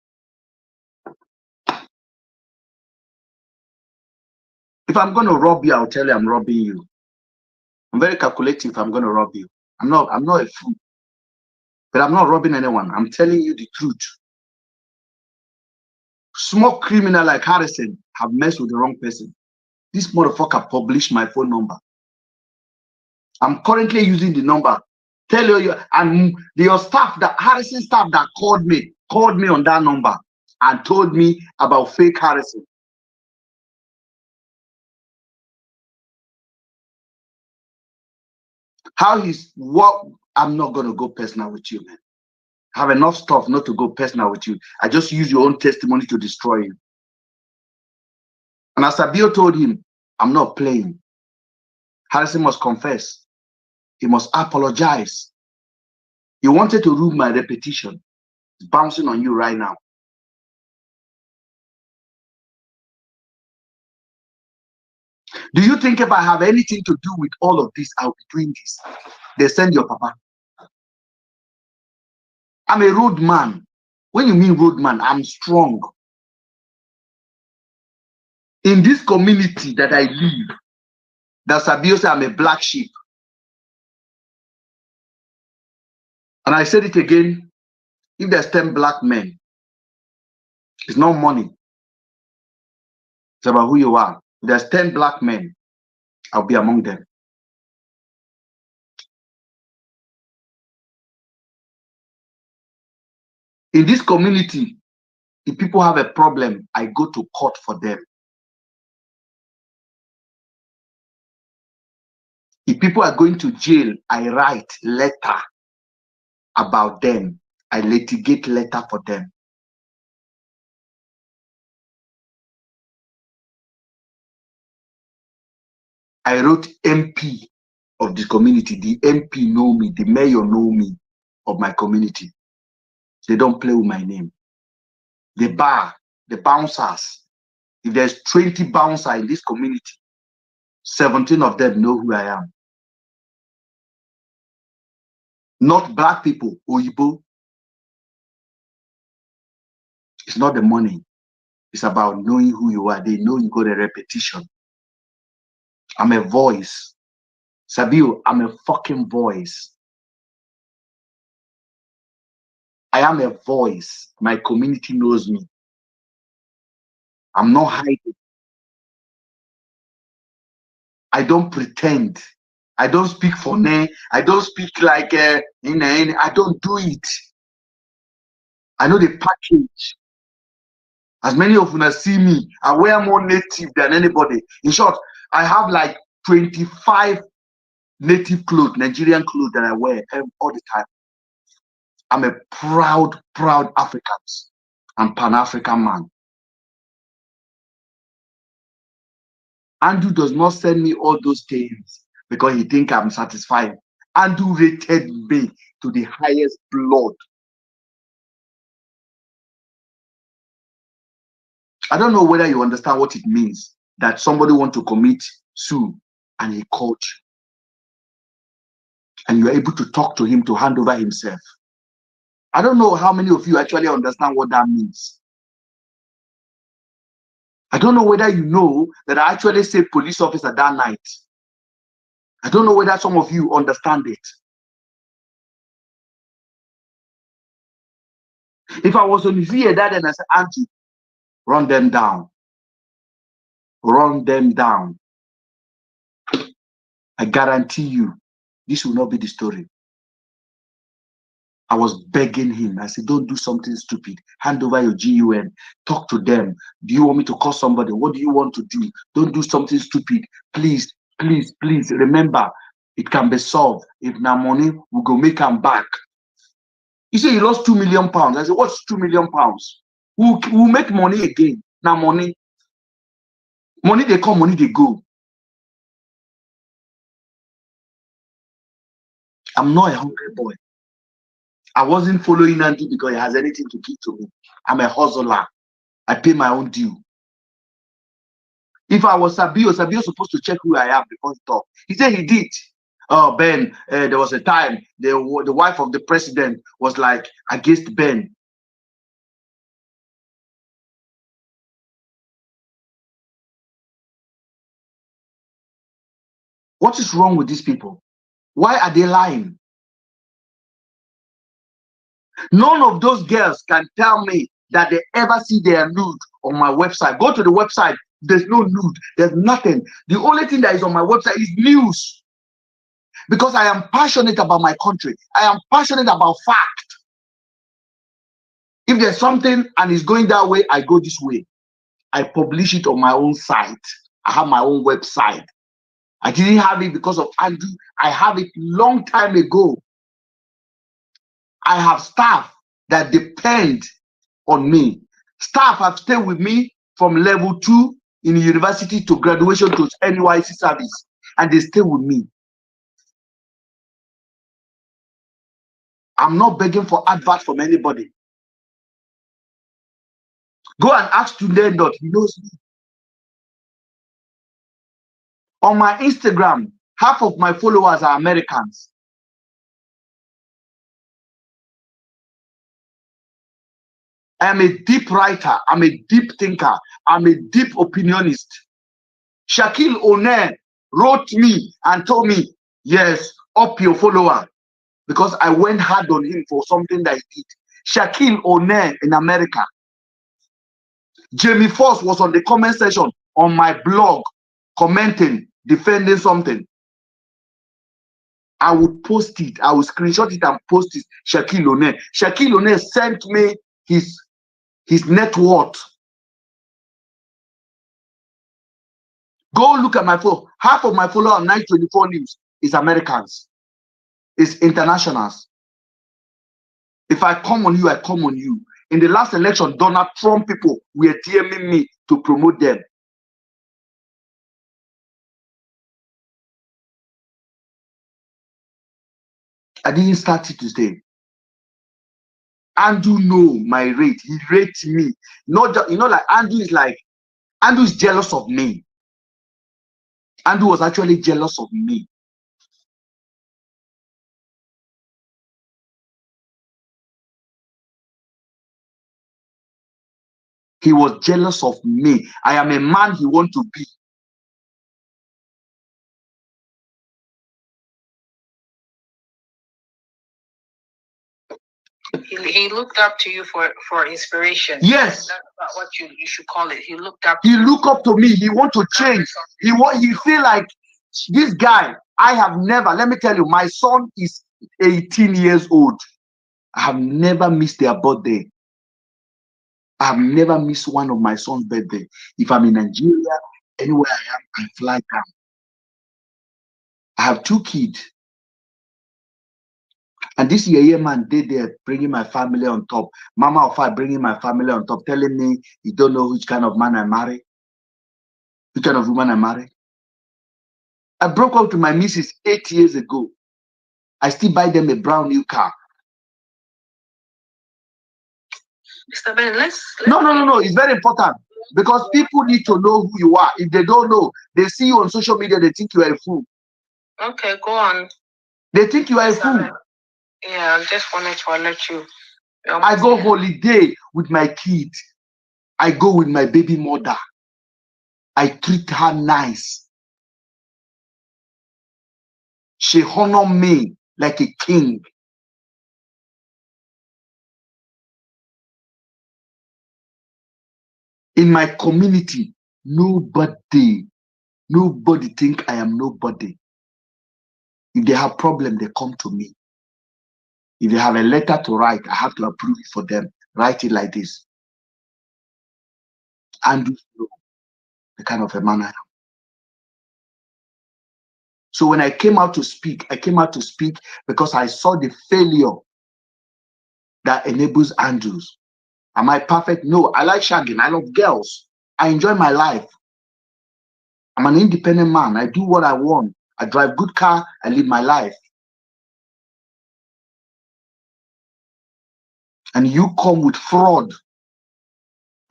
If I'm going to rob you, I'll tell you I'm robbing you. I'm very calculative if I'm going to rob you. I'm not a fool. But I'm not robbing anyone. I'm telling you the truth. Small criminal like Harrison have messed with the wrong person. This motherfucker published my phone number. I'm currently using the number. Tell you, and your staff, that Harrison staff that called me on that number and told me about fake Harrison. What? I'm not going to go personal with you, man. I have enough stuff not to go personal with you. I just use your own testimony to destroy you. And as Sabio told him, I'm not playing. Harrison must confess. He must apologize. He wanted to ruin my reputation. It's bouncing on you right now. Do you think if I have anything to do with all of this, I'll be doing this? they send your papa. I'm a road man. When you mean road man, I'm strong. In this community that I live, that's abuse, I'm a black sheep. And I said it again, if there's 10 black men, it's not money. It's about who you are. If there's 10 black men, I'll be among them. In this community, if people have a problem, I go to court for them. If people are going to jail, I write letter about them. I litigate letter for them. I wrote MP of the community. The MP know me. The mayor know me of my community. They don't play with my name. The bar, the bouncers. If there's 20 bouncers in this community, 17 of them know who I am. Not black people, Oyibo. It's not the money. It's about knowing who you are. They know you got a repetition. I'm a voice. Sabiu, I'm a fucking voice. I am a voice. My community knows me. I'm not hiding. I don't pretend. I don't speak for me. I don't speak like I don't do it. I know the package. As many of you see me, I wear more native than anybody. In short, I have like 25 native clothes, Nigerian clothes that I wear all the time. I'm a proud African and Pan-African man. Andrew does not send me all those things because he thinks I'm satisfied. Andrew rated me to the highest blood. I don't know whether you understand what it means that somebody wants to commit suicide and he called you. And you're able to talk to him to hand over himself. I don't know how many of you actually understand what that means. I don't know whether you know that I actually saved police officer that night. I don't know whether some of you understand it. If I was on here that and I said, Auntie, run them down. Run them down. I guarantee you, this will not be the story. I was begging him. I said, don't do something stupid. Hand over your GUN. Talk to them. Do you want me to call somebody? What do you want to do? Don't do something stupid. Please, please, please. Remember, it can be solved. If now money, we go make them back. He said he lost £2 million. I said, what's £2 million? We'll make money again. Now money. Money they come, money they go. I'm not a hungry boy. I wasn't following Andy because he has anything to give to me. I'm a hustler. I pay my own due. If I was Sabio was supposed to check who I am before he talked. He said he did. Oh, Ben, there was a time the wife of the president was like against Ben. What is wrong with these people? Why are they lying? None of those girls can tell me that they ever see their nude on my website. Go to the website. There's no nude. There's nothing. The only thing that is on my website is news. Because I am passionate about my country. I am passionate about fact. If there's something and it's going that way, I go this way. I publish it on my own site. I have my own website. I didn't have it because of Andrew. I have it long time ago. I have staff that depend on me. Staff have stayed with me from level 2 in university to graduation to NYC service. And they stay with me. I'm not begging for advert from anybody. Go and ask Tunde. He knows me. On my Instagram, half of my followers are Americans. I am a deep writer. I'm a deep thinker. I'm a deep opinionist. Shaquille O'Neal wrote me and told me, yes, up your follower, because I went hard on him for something that he did. Shaquille O'Neal in America. Jamie Foxx was on the comment section on my blog, commenting, defending something. I would post it. I would screenshot it and post it. Shaquille O'Neal. Shaquille O'Neal sent me his net worth. Go look at my phone. Half of my follower on 924 News is Americans. It's internationals. If I come on you, I come on you. In the last election, Donald Trump people were DMing me to promote them. I didn't start it today. Andrew know my rate. He rates me. Not just, like Andrew is jealous of me. Andrew was actually jealous of me. He was jealous of me. I am a man he wants to be. He looked up to you for inspiration. Yes. That's not what you should call it. He looked up. He looked up to me. He want to change. He feel like this guy. I have never. Let me tell you, my son is 18 years old. I have never missed their birthday. I have never missed one of my son's birthday. If I'm in Nigeria, anywhere I am, I fly down. I have 2 kids. And this year, man, they there bringing my family on top. Mama of I bringing my family on top, telling me you don't know which kind of man I marry, which kind of woman I marry. I broke up to my missus 8 years ago. I still buy them a brand new car. Mr. Ben, let's No. It's very important because people need to know who you are. If they don't know, they see you on social media, they think you are a fool. Okay, go on. They think you are a fool. Yeah, I just wanted to alert you. I go holiday with my kids. I go with my baby mother. I treat her nice. She honor me like a king. In my community, nobody think I am nobody. If they have problem, they come to me. If they have a letter to write, I have to approve it for them. Write it like this. And you know the kind of a man I am. So when I came out to speak, because I saw the failure that enables Andrews. Am I perfect? No, I like shagging. I love girls. I enjoy my life. I'm an independent man. I do what I want. I drive good car. I live my life. And you come with fraud.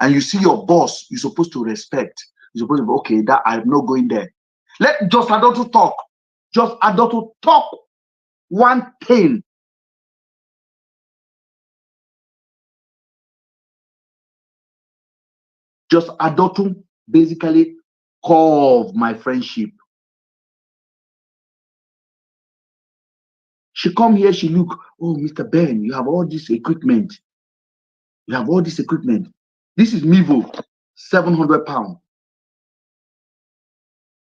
And you see your boss, you're supposed to respect. You're supposed to be, okay, that I'm not going there. Let just adult to talk. Just adult to talk one thing. Just adult to basically curve my friendship. She come here, she look, oh, Mr. Ben, you have all this equipment. You have all this equipment. This is Mivo, 700 pounds.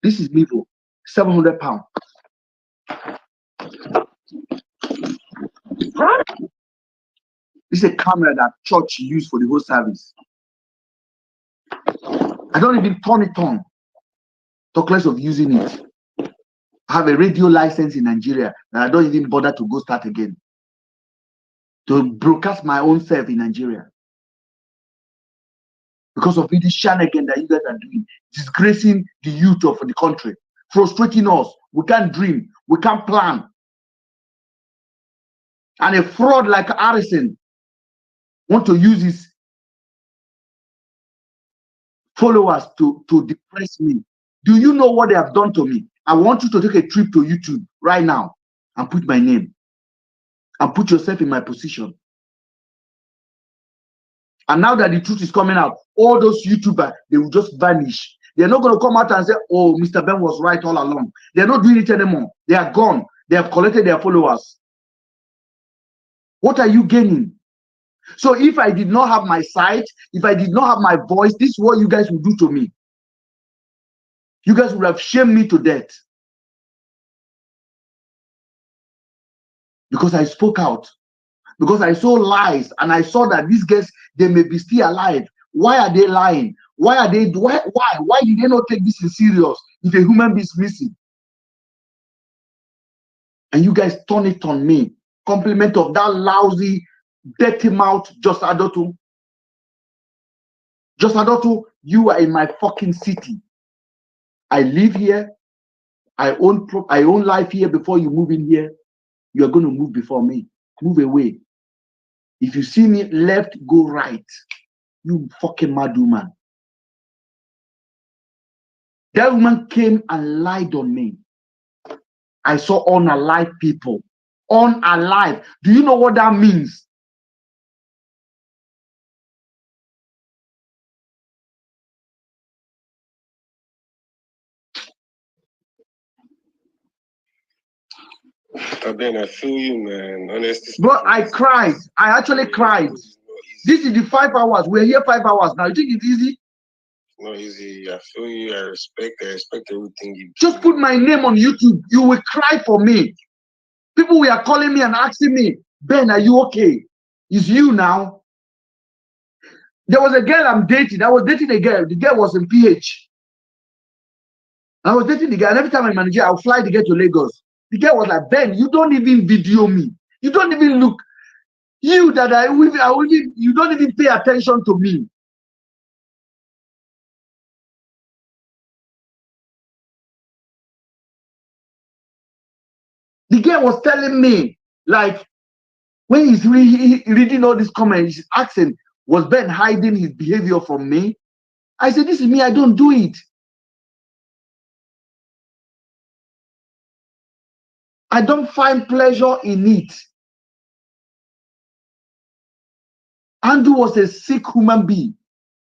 This is Mivo, 700 pounds. This is a camera that church used for the whole service. I don't even turn it on. Talk less of using it. I have a radio license in Nigeria and I don't even bother to go start again. To broadcast my own self in Nigeria. Because of this shenanigan that you guys are doing, disgracing the youth of the country, frustrating us. We can't dream, we can't plan. And a fraud like Harrison want to use his followers to depress me. Do you know what they have done to me? I want you to take a trip to YouTube right now and put my name and put yourself in my position. And now that the truth is coming out, all those YouTubers, they will just vanish. They're not going to come out and say, oh, Mr. Ben was right all along. They're not doing it anymore. They are gone. They have collected their followers. What are you gaining? So if I did not have my sight, if I did not have my voice, this is what you guys would do to me. You guys would have shamed me to death. Because I spoke out. Because I saw lies and I saw that these guys, they may be still alive. Why are they lying? Why did they not take this in serious if a human being is missing? And you guys turn it on me. Compliment of that lousy, dirty mouth, Just Adotu. Just Adotu, you are in my fucking city. I live here. I own life here. Before you move in here, you are going to move before me. Move away. If you see me left, go right. You fucking mad woman. That woman came and lied on me. I saw unalive people. Unalive. Do you know what that means? Ben, I feel you, man. Honestly. Bro, I cried. I actually cried. This is the 5 hours. We're here 5 hours now. You think it's easy? Not easy. I feel you. I respect everything you do. Just put my name on YouTube. You will cry for me. People were calling me and asking me, Ben, are you okay? It's you now. There was a girl I'm dating. I was dating a girl. The girl was in PH. I was dating the girl. And every time I'm in Nigeria, I'll fly the girl to Lagos. The girl was like, Ben, you don't even video me. You don't even look. You that you don't even pay attention to me. The girl was telling me, like, when he's reading all these comments, he's asking, was Ben hiding his behavior from me? I said, this is me, I don't do it. I don't find pleasure in it. Andrew was a sick human being.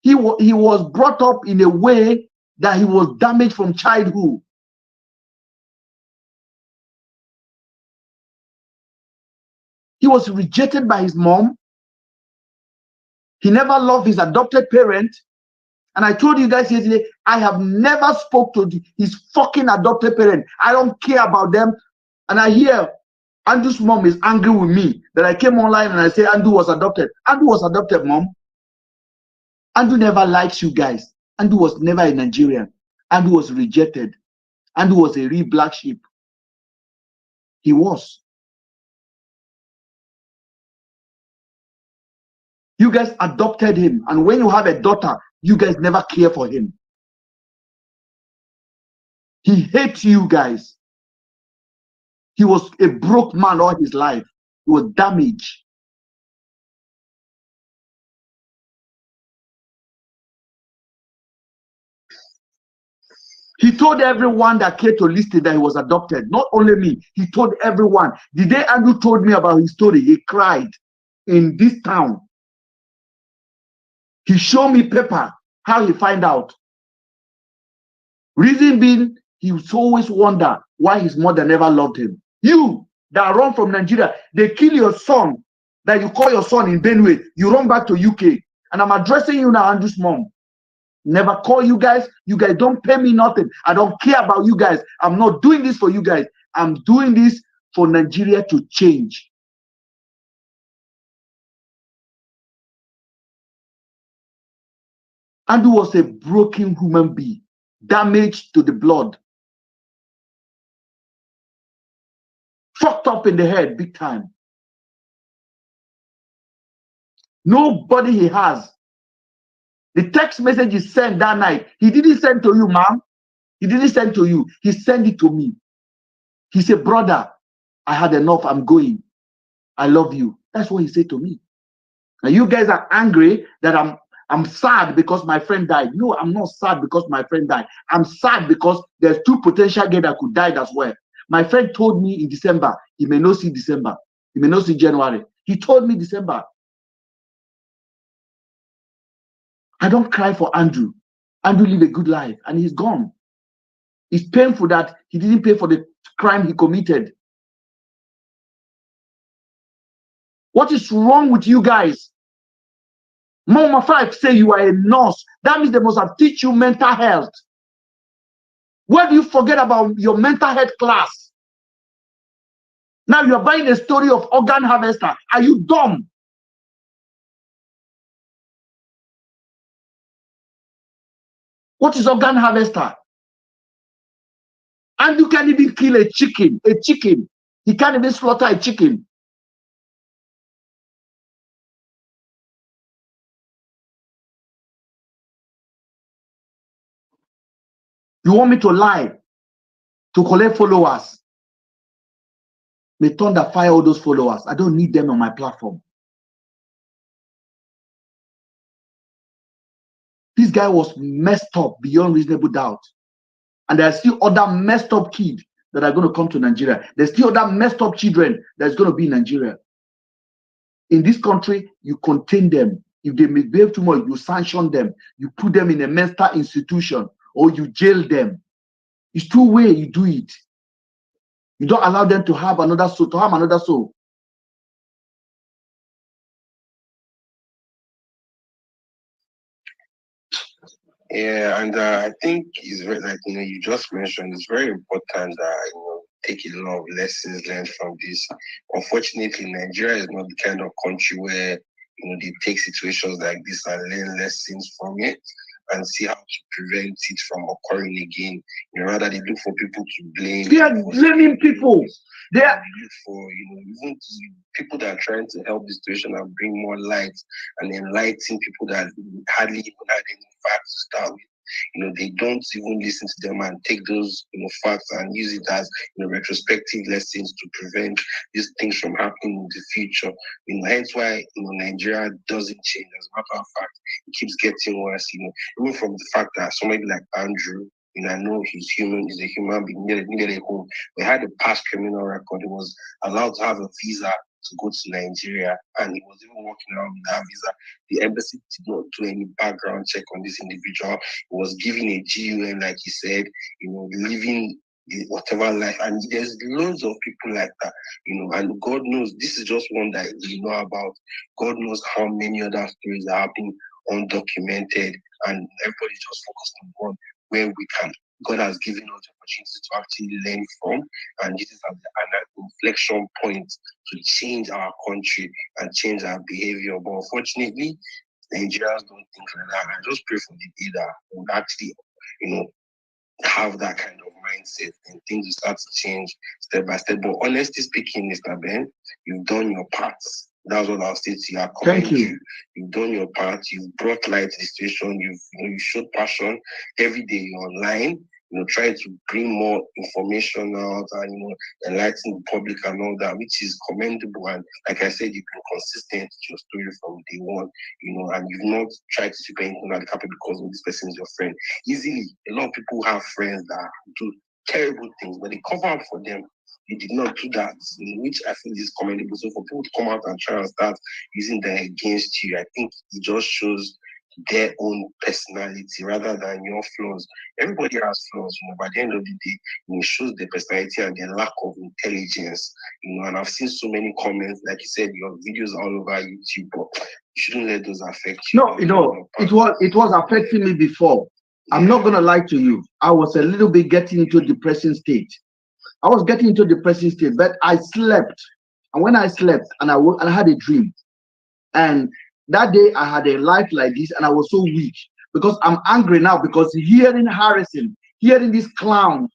He was brought up in a way that he was damaged from childhood. He was rejected by his mom. He never loved his adopted parent. And I told you guys yesterday, I have never spoke to his fucking adopted parent. I don't care about them. And I hear Andrew's mom is angry with me that I came online and I say Andrew was adopted. Andrew was adopted, mom. Andrew never likes you guys. Andrew was never a Nigerian. Andrew was rejected. Andrew was a real black sheep. He was. You guys adopted him. And when you have a daughter, you guys never care for him. He hates you guys. He was a broke man all his life. He was damaged. He told everyone that came to listen that he was adopted. Not only me, he told everyone. The day Andrew told me about his story, he cried in this town. He showed me paper, how he find out. Reason being, he was always wonder why his mother never loved him. You that run from Nigeria, they kill your son, that you call your son in Benue, you run back to UK. And I'm addressing you now, Andrew's mom. Never call you guys. You guys don't pay me nothing. I don't care about you guys. I'm not doing this for you guys. I'm doing this for Nigeria to change. Andrew was a broken human being, damaged to the blood, fucked up in the head big time. Nobody he has. The text message he sent that night, he didn't send to you, ma'am. He didn't send to you. He sent it to me. He said, brother, I had enough. I'm going. I love you. That's what he said to me. And you guys are angry that I'm sad because my friend died. No, I'm not sad because my friend died. I'm sad because there's two potential girls that could die as well. My friend told me in December, he may not see December. He may not see January. He told me December. I don't cry for Andrew. Andrew lived a good life and he's gone. It's painful that he didn't pay for the crime he committed. What is wrong with you guys? Mama 5 say you are a nurse. That means they must have teach you mental health. Where do you forget about your mental health class? Now you're buying a story of organ harvester. Are you dumb? What is organ harvester? And you can't even kill a chicken. A chicken. He can't even slaughter a chicken. You want me to lie to collect followers? May thunder fire all those followers. I don't need them on my platform. This guy was messed up beyond reasonable doubt. And there are still other messed up kids that are going to come to Nigeria. There's still other messed up children that's going to be in Nigeria. In this country, you contain them. If they misbehave too much, you sanction them. You put them in a mental institution or you jail them. It's two ways you do it. You don't allow them to have another soul, to harm another soul. Yeah, and I think it's very, like you just mentioned, it's very important that take a lot of lessons learned from this. Unfortunately, Nigeria is not the kind of country where they take situations like this and learn lessons from it and see how to prevent it from occurring again. Rather they look for people to blame. They are blaming people. They are look for even people that are trying to help the situation and bring more light and enlighten people that hardly even had any facts to start with. They don't even listen to them and take those facts and use it as retrospective lessons to prevent these things from happening in the future. Hence why Nigeria doesn't change. As a matter of fact, it keeps getting worse. Even from the fact that somebody like Andrew, I know he's human, he's a human being, needed a home. We had a past criminal record. He was allowed to have a visa to go to Nigeria, and he was even walking around with that visa. The embassy did not do any background check on this individual. He was given a GUN, like he said, living whatever life. And there's loads of people like that, and God knows this is just one that we know about. God knows how many other stories are happening undocumented, and everybody's just focused on one where we can. God has given us the opportunity to actually learn from, and this is an inflection point to change our country and change our behavior. But unfortunately, Nigerians don't think like that. I just pray for the day that would actually, have that kind of mindset and things will start to change step by step. But honestly speaking, Mr. Ben, you've done your part. That's what I'll say to you. Thank you. You've done your part. You've brought light to the situation. You showed passion. Every day you're online, trying to bring more information out and enlighten the public and all that, which is commendable. And like I said, you've been consistent with your story from day one, and you've not tried to sweep anything out of the carpet because this person is your friend. Easily, a lot of people have friends that do terrible things, but they cover up for them. They did not do that, which I feel is commendable. So for people to come out and try and start using that against you, I think it just shows their own personality rather than your flaws. Everybody has flaws, but at the end of the day, it shows their personality and their lack of intelligence. And I've seen so many comments, like you said, your videos all over YouTube, but you shouldn't let those affect you. No, it was affecting me before. I'm not gonna lie to you. I was a little bit getting into a depressing state. But I slept. And when I slept and I woke and I had a dream. And that day I had a life like this and I was so weak because I'm angry now because hearing Harrison, hearing these clowns,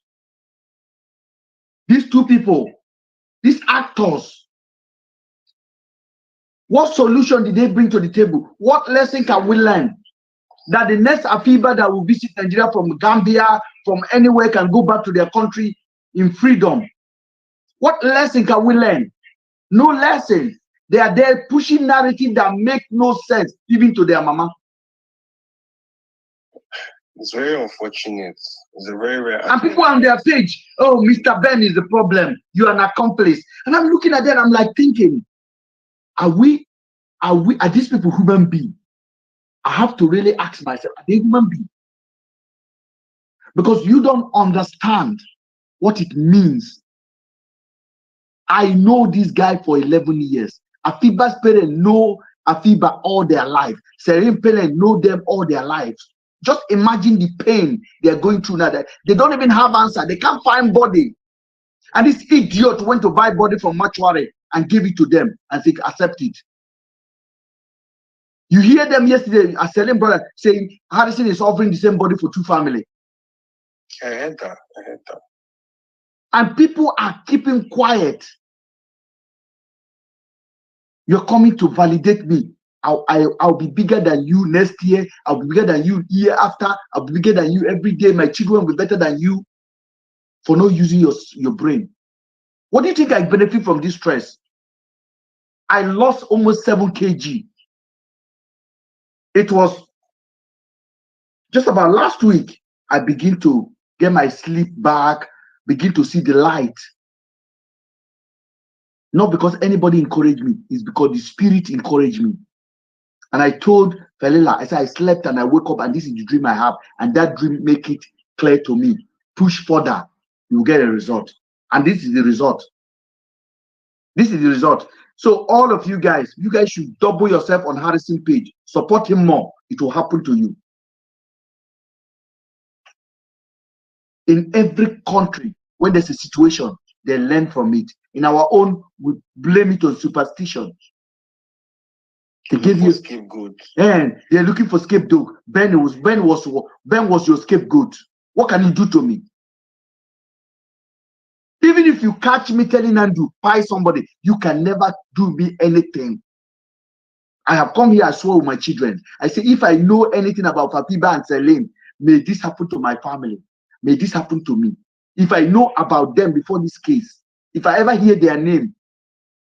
these two people, these actors, what solution did they bring to the table? What lesson can we learn? That the next Afiba that will visit Nigeria from Gambia, from anywhere, can go back to their country in freedom. What lesson can we learn? No lesson. They are there pushing narrative that make no sense even to their mama. It's very unfortunate. It's a very rare. And people on their page, oh, Mr. Ben is the problem. You are an accomplice. And I'm looking at them, I'm like thinking, are these people human beings? I have to really ask myself, are they human beings? Because you don't understand what it means. I know this guy for 11 years. Afiba's parents know Afiba all their life. Serene parents know them all their lives. Just imagine the pain they're going through now. That they don't even have answer. They can't find body. And this idiot went to buy body from mortuary and give it to them and say, accept it. You hear them yesterday, a selling brother saying Harrison is offering the same body for 2 families. I heard that. And people are keeping quiet. You're coming to validate me. I'll be bigger than you next year. I'll be bigger than you year after. I'll be bigger than you every day. My children will be better than you for not using your brain. What do you think I benefit from this stress? I lost almost 7 kg. It was just about last week. I begin to get my sleep back, begin to see the light. Not because anybody encouraged me, it's because the spirit encouraged me. And I told Felila, I said, I slept and I woke up and this is the dream I have. And that dream make it clear to me. Push further, you will get a result. And this is the result. This is the result. So all of you guys should double yourself on Harrison page. Support him more. It will happen to you. In every country, when there's a situation, they learn from it. In our own, we blame it on superstition. They give you scapegoat. And they're looking for scapegoat. Ben was your scapegoat. What can you do to me? Even if you catch me telling Nandu, buy somebody, you can never do me anything. I have come here, I swear with my children. I say, if I know anything about Fafiba and Celine, may this happen to my family. May this happen to me. If I know about them before this case, if I ever hear their name,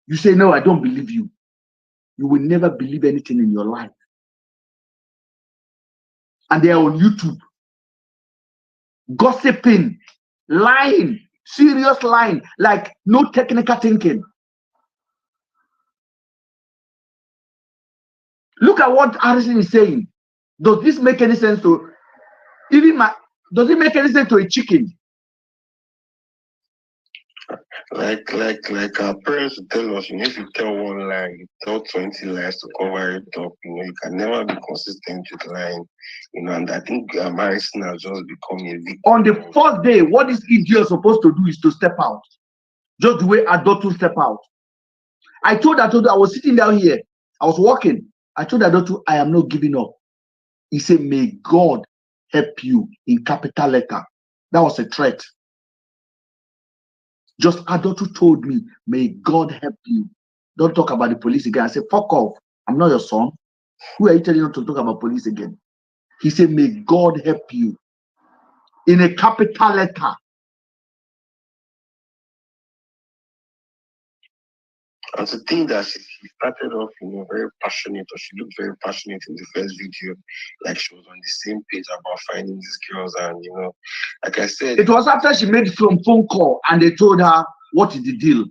you say, no, I don't believe you. You will never believe anything in your life. And they are on YouTube. Gossiping, lying, serious lying, like no technical thinking. Look at what Harrison is saying. Does this make any sense to does it make any sense to a chicken? Like our parents would tell us, if you tell one lie, you tell 20 lies to cover it up. You can never be consistent with lying. And I think Harrison has just become a victim. On the first day, what this idiot is supposed to do is to step out. Just the way Adotu step out. I was sitting down here. I was walking. I told Adotu, I am not giving up. He said, may God help you, in capital letter. That was a threat. Just Adotu told me, may God help you. Don't talk about the police again. I said, fuck off. I'm not your son. Who are you telling not to talk about police again? He said, may God help you. In a capital letter. And to think that she started off, very passionate, or she looked very passionate in the first video, like she was on the same page about finding these girls, and like I said, it was after she made some phone call and they told her what is the deal.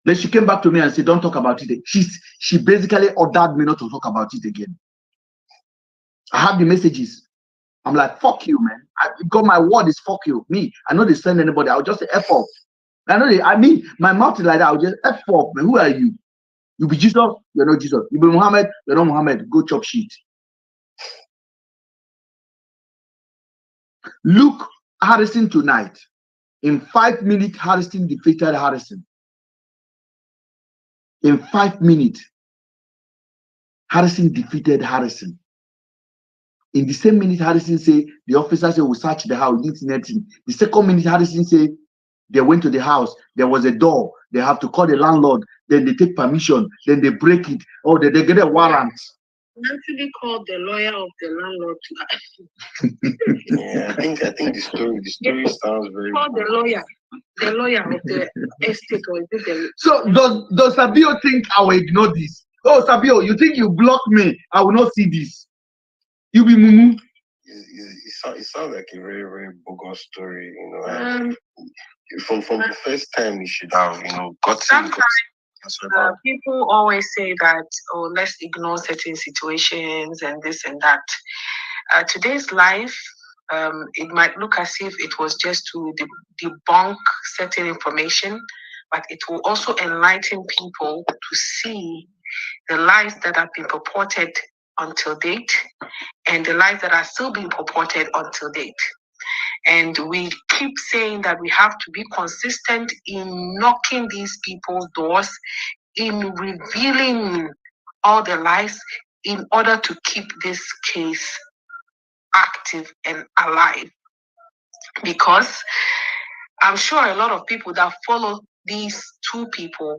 Then she came back to me and said, don't talk about it. She basically ordered me not to talk about it again. I have the messages. I'm like, fuck you, man. Because my word is fuck you. Me, I know they send anybody. I'll just say F off. My mouth is like that. I'll just F off, man. Who are you? You be Jesus, you're not Jesus. You be Muhammad, you're not Muhammad. Go chop shit. Look, Harrison tonight. In 5 minutes, Harrison defeated Harrison. In 5 minutes, Harrison defeated Harrison. In the same minute, Harrison said, the officer said, we'll search the house, didn't see nothing. The second minute, Harrison said, they went to the house, there was a door, they have to call the landlord, then they take permission, then they break it, or they get a warrant. I actually called the lawyer of the landlord to yeah, I think the story sounds very call the lawyer of the estate, or is it the... So does Sabio think I will ignore this? Oh, Sabio, you think you block me, I will not see this. You be mumu. It sounds like a very, very bogus story, From the first time you should have, gotten People always say that, oh, let's ignore certain situations and this and that. Today's life, it might look as if it was just to debunk certain information, but it will also enlighten people to see the lies that have been purported until date and the lies that are still being purported until date. And we keep saying that we have to be consistent in knocking these people's doors, in revealing all the lies in order to keep this case active and alive. Because I'm sure a lot of people that follow these two people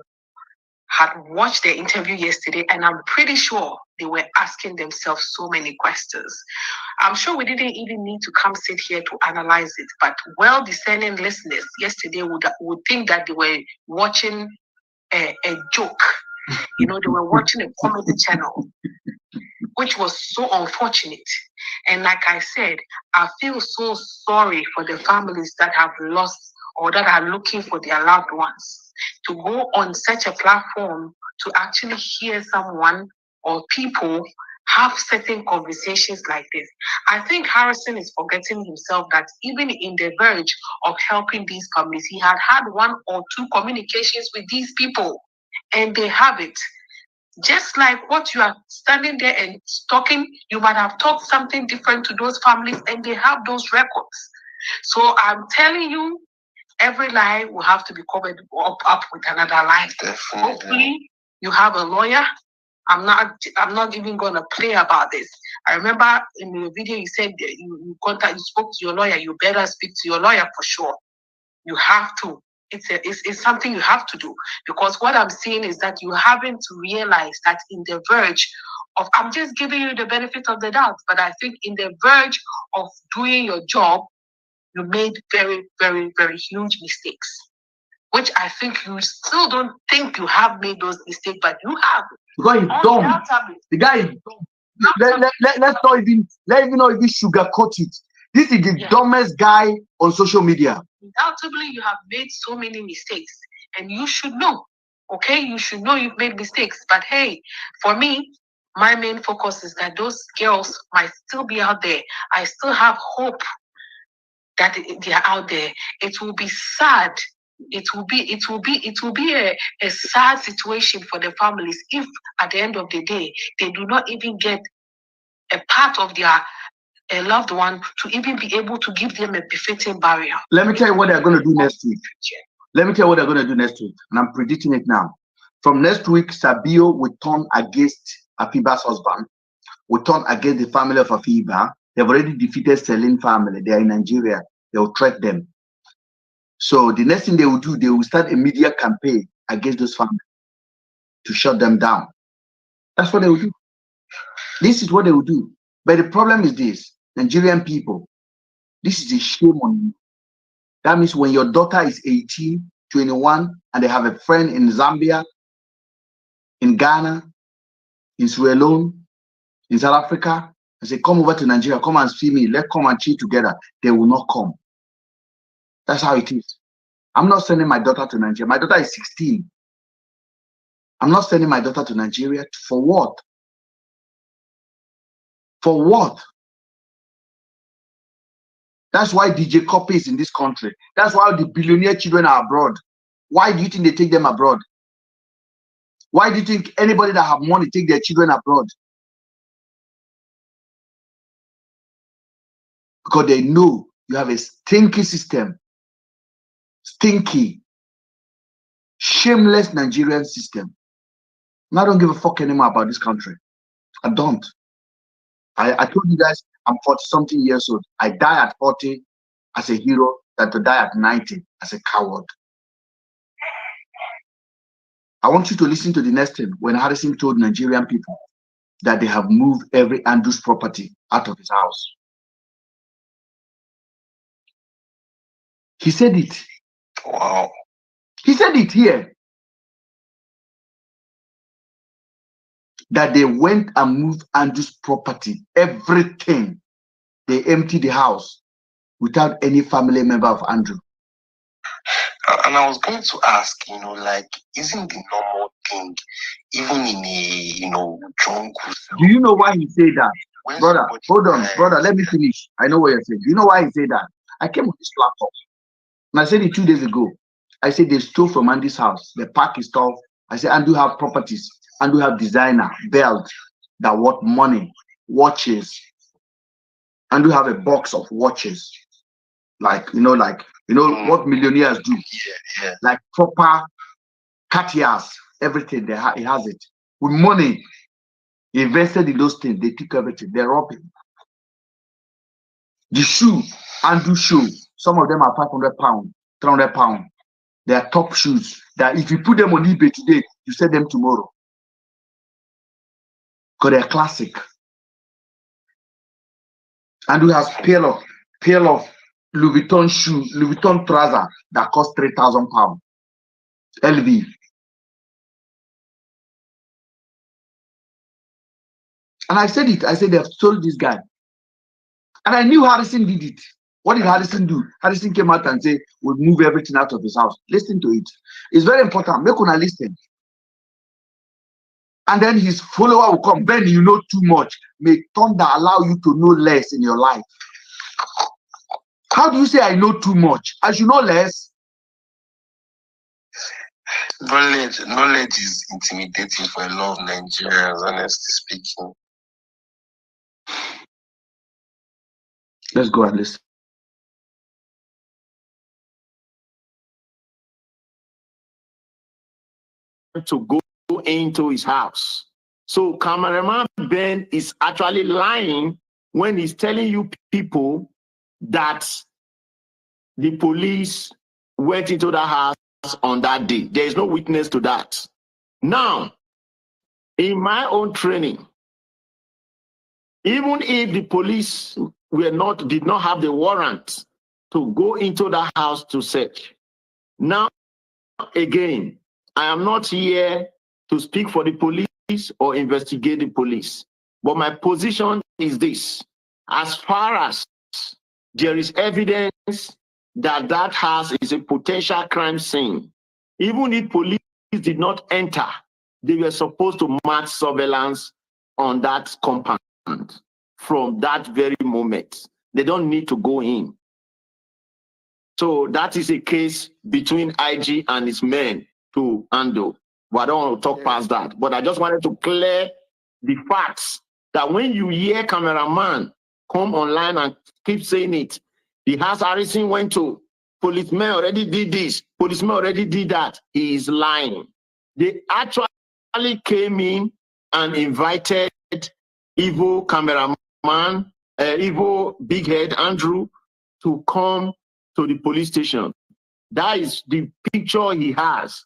had watched their interview yesterday, and I'm pretty sure they were asking themselves so many questions. I'm sure we didn't even need to come sit here to analyze it, but well-discerning listeners yesterday would think that they were watching a joke. You know, they were watching a comedy channel, which was so unfortunate. And like I said, I feel so sorry for the families that have lost or that are looking for their loved ones. To go on such a platform to actually hear someone or people have certain conversations like this. I think Harrison is forgetting himself that even in the verge of helping these families, he had had one or two communications with these people, and they have it. Just like what you are standing there and talking, you might have talked something different to those families, and they have those records. So I'm telling you, every lie will have to be covered up with another lie. Definitely. Hopefully, you have a lawyer. I'm not even gonna play about this. I remember in the video you said that you spoke to your lawyer. You better speak to your lawyer for sure. You have to. It's something you have to do, because what I'm seeing is that you haven't realized that in the verge of, I'm just giving you the benefit of the doubt, but I think in the verge of doing your job, you made very, very, very huge mistakes, which I think you still don't think you have made those mistakes, but you have. Because he's dumb. The guy is dumb. Let's not even sugarcoat it. This is the dumbest guy on social media. Undoubtedly, you have made so many mistakes, and you should know. Okay, you should know you've made mistakes. But hey, for me, my main focus is that those girls might still be out there. I still have hope that they are out there. It will be sad. It will be a sad situation for the families if at the end of the day they do not even get a part of their loved one to even be able to give them a befitting burial. Let me tell you what they're going to do next week. And I'm predicting it now. From next week, Sabio will turn against Afiba's husband, will turn against the family of Afiba. They've already defeated Celine family. They are in Nigeria. They will threat them. So the next thing they will do, they will start a media campaign against those families to shut them down. That's what they will do. This is what they will do. But the problem is this, Nigerian people, this is a shame on you. That means when your daughter is 18, 21, and they have a friend in Zambia, in Ghana, in Sierra Leone, in South Africa, and say, come over to Nigeria, come and see me, let's come and chill together. They will not come. That's how it is. I'm not sending my daughter to Nigeria. My daughter is 16. I'm not sending my daughter to Nigeria. For what? For what? That's why DJ Copy is in this country. That's why the billionaire children are abroad. Why do you think they take them abroad? Why do you think anybody that have money take their children abroad? Because they know you have a stinky system. Stinky, shameless Nigerian system. And I don't give a fuck anymore about this country. I don't. I told you guys I'm 40-something years old. I die at 40 as a hero than to die at 90 as a coward. I want you to listen to the next thing when Harrison told Nigerian people that they have moved every Andrew's property out of his house. He said it. Wow. He said it here. That they went and moved Andrew's property, everything. They emptied the house without any family member of Andrew. And I was going to ask, like, isn't the normal thing, even in a, jungle? Do you know why he said that? Brother, hold on, brother, let me finish. I know what you're saying. Do you know why he said that? I came on this platform, and I said it 2 days ago. I said they stole from Andy's house. They pack his stuff. I said, Andy have properties. Andy have designer, belt, that worth money, watches. Andy have a box of watches. Like, what millionaires do. Yeah. Like proper Cartiers, everything. He has it. With money, he invested in those things. They took everything. They robbed him. The shoe, Andrew shoe, some of them are 500 pounds, 300 pounds. They are top shoes that if you put them on eBay today, you sell them tomorrow. Because they're classic. Andrew has pair of Louis Vuitton shoe, Louis Vuitton trouser that cost 3,000 pounds. LV. And I said it. I said they have sold this guy. And I knew Harrison did it. What did Harrison do? Harrison came out and said, we'll move everything out of his house. Listen to it. It's very important. Make una listen. And then his follower will come. Ben, you know too much. May thunder allow you to know less in your life. How do you say I know too much? I should know less. Knowledge is intimidating for a lot of Nigerians, honestly speaking. Let's go and listen. To go into his house. So cameraman Ben is actually lying when he's telling you people that the police went into the house on that day. There is no witness to that. Now, in my own training, even if the police did not have the warrant to go into the house to search, now again, I am not here to speak for the police or investigate the police, but my position is this: as far as there is evidence that that house is a potential crime scene, even if police did not enter, they were supposed to mount surveillance on that compound from that very moment. They don't need to go in. So that is a case between IG and his men to handle. But I don't want to talk past that. But I just wanted to clear the facts that when you hear cameraman come online and keep saying it, the house Harrison went to, policemen already did this, policemen already did that, he is lying. They actually came in and invited evil cameraman, evil big head Andrew, to come to the police station. That is the picture he has.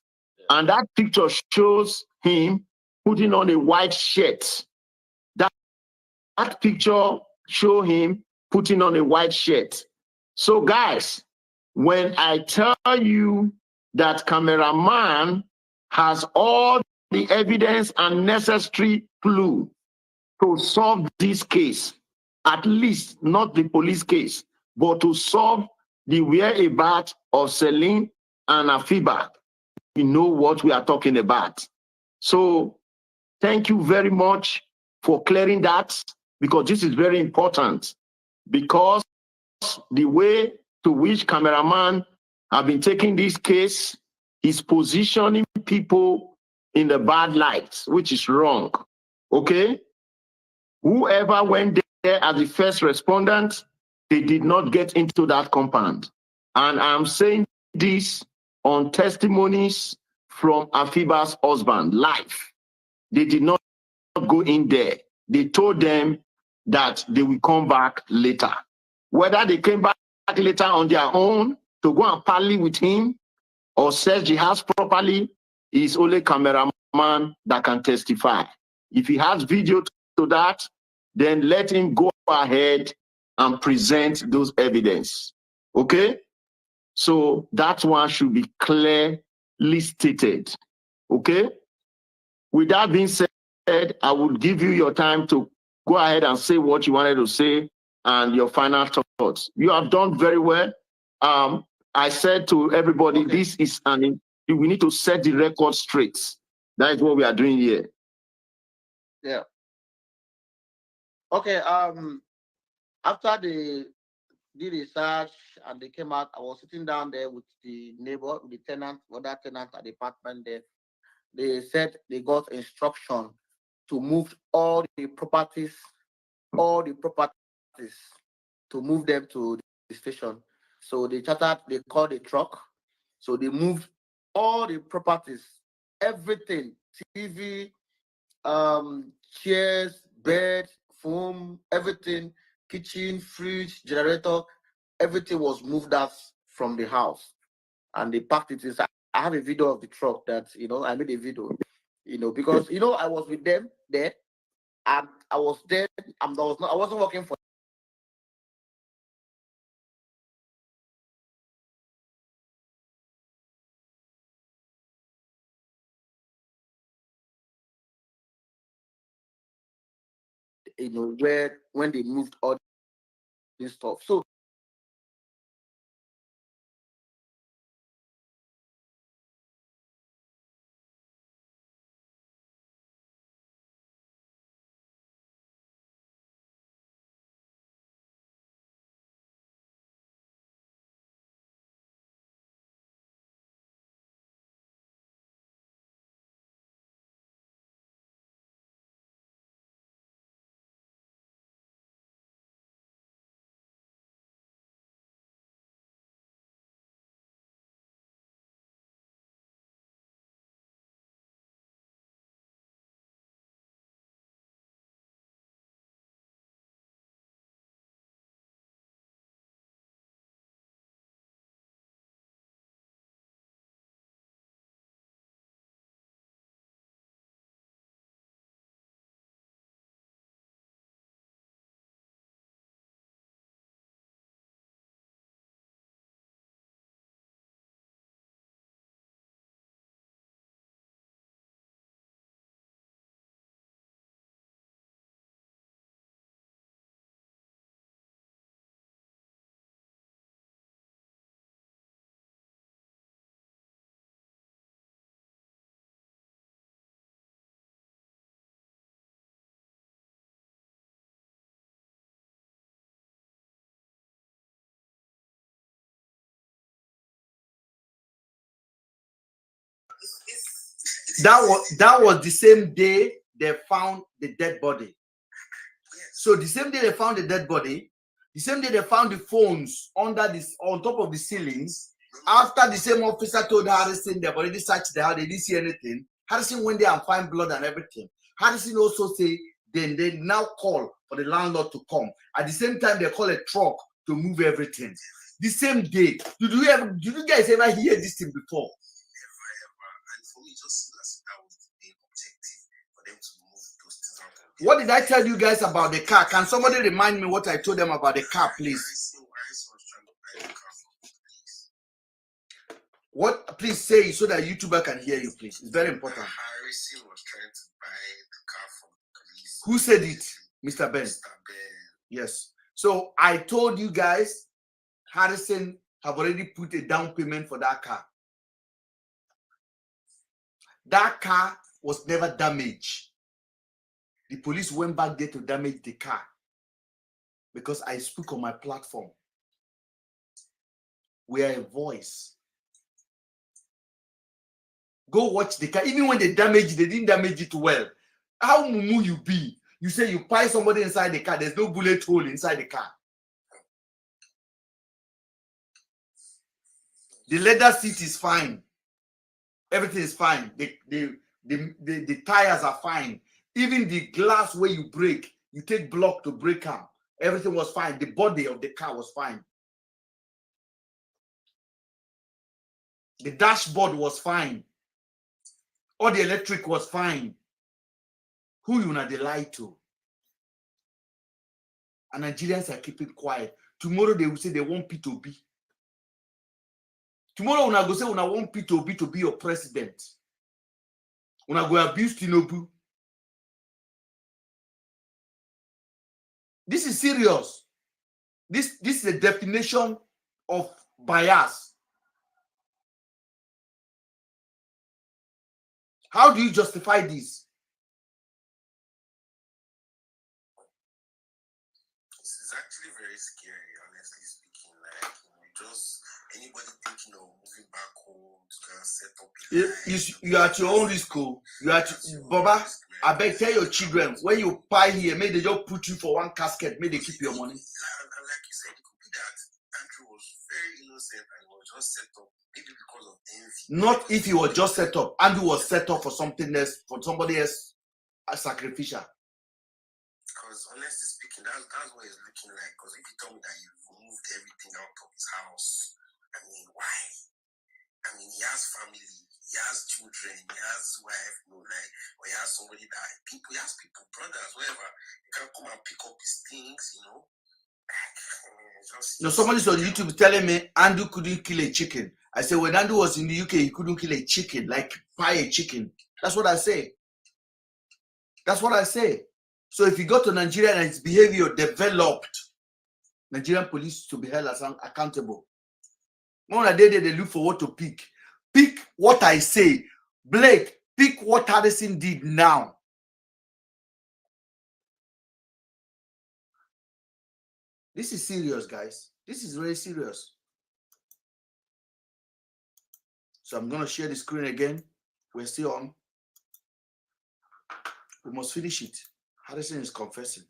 And that picture shows him putting on a white shirt. That picture shows him putting on a white shirt. So guys, when I tell you that cameraman has all the evidence and necessary clue to solve this case, at least not the police case, but to solve the whereabouts of Celine and Afiba, we know what we are talking about. So thank you very much for clearing that, because this is very important, because the way to which cameraman have been taking this case is positioning people in the bad light, which is wrong. Okay? Whoever went there as the first respondent, they did not get into that compound. And I'm saying this on testimonies from Afiba's husband, live. They did not go in there. They told them that they will come back later. Whether they came back later on their own to go and parley with him or search the house properly is only cameraman that can testify. If he has video to that, then let him go ahead and present those evidence. Okay? So that one should be clearly stated. Okay? With that being said, I will give you your time to go ahead and say what you wanted to say and your final thoughts. You have done very well. I said to everybody, this is we need to set the record straight. That is what we are doing here. Yeah. Okay. After they did research and they came out, I was sitting down there with the neighbor, the tenant, other tenants at the apartment there. They said they got instruction to move all the properties, to move them to the station. So they called a truck. So they moved all the properties, everything, TV, chairs, bed, foam, everything, kitchen, fridge, generator, everything was moved out from the house. And they packed it inside. I have a video of the truck that, I made a video, because, I was with them there, and I was there, I wasn't working for where when they moved all this stuff. So That was the same day they found the dead body. So the same day they found the dead body, the same day they found the phones on top of the ceilings. After the same officer told Harrison they've already searched the house, they didn't see anything. Harrison went there and found blood and everything. Harrison also say then they now call for the landlord to come. At the same time, they call a truck to move everything. The same day. Did you guys ever hear this thing before? What did I tell you guys about the car? Can somebody remind me what I told them about the car, please? What? Please say it so that YouTuber can hear you, please. It's very important. Harrison was trying to buy the car from the police. Who said it? Mr. Ben. Yes. So I told you guys, Harrison have already put a down payment for that car. That car was never damaged. The police went back there to damage the car because I spoke on my platform. We are a voice. Go watch the car. Even when they damage it, they didn't damage it well. How mumu you be? You say you pie somebody inside the car. There's no bullet hole inside the car. The leather seat is fine. Everything is fine. The tires are fine. Even the glass where you break, you take block to break them. Everything was fine. The body of the car was fine. The dashboard was fine. All the electric was fine. Who you not lie to? And Nigerians are keeping quiet. Tomorrow they will say they want P2B. Tomorrow una go say una want P2B to be your president. Una go abuse Tinubu. This is serious. This is a definition of bias. How do you justify this? It's actually very scary, honestly speaking. Like, just anybody thinking of moving back home to kind of set up You are at your own risk. You are Baba, I beg tell your children, when you buy here, may they just put you for one casket, may they keep your money. And like you said, it could be that Andrew was very innocent and was just set up, maybe because of envy. Not if he was just set up. Andrew was set up for something else, for somebody else, sacrificial. Because honestly speaking, that's what it's looking like. Because if you tell me that he removed everything out of his house, I mean, why? I mean, he has family, he has children, he has wife, or he has somebody that he has people, brothers, whatever. He can come and pick up his things, Somebody's on YouTube telling me Andrew couldn't kill a chicken. I say when Andrew was in the UK, he couldn't kill a chicken, like buy a chicken. That's what I say. That's what I say. So if you go to Nigeria and its behavior developed, Nigerian police to be held as accountable. More than they look for what to pick. Pick what I say. Blake, pick what Harrison did now. This is serious, guys. This is very serious. So I'm going to share the screen again. We're still on. We must finish it. Harrison is confessing.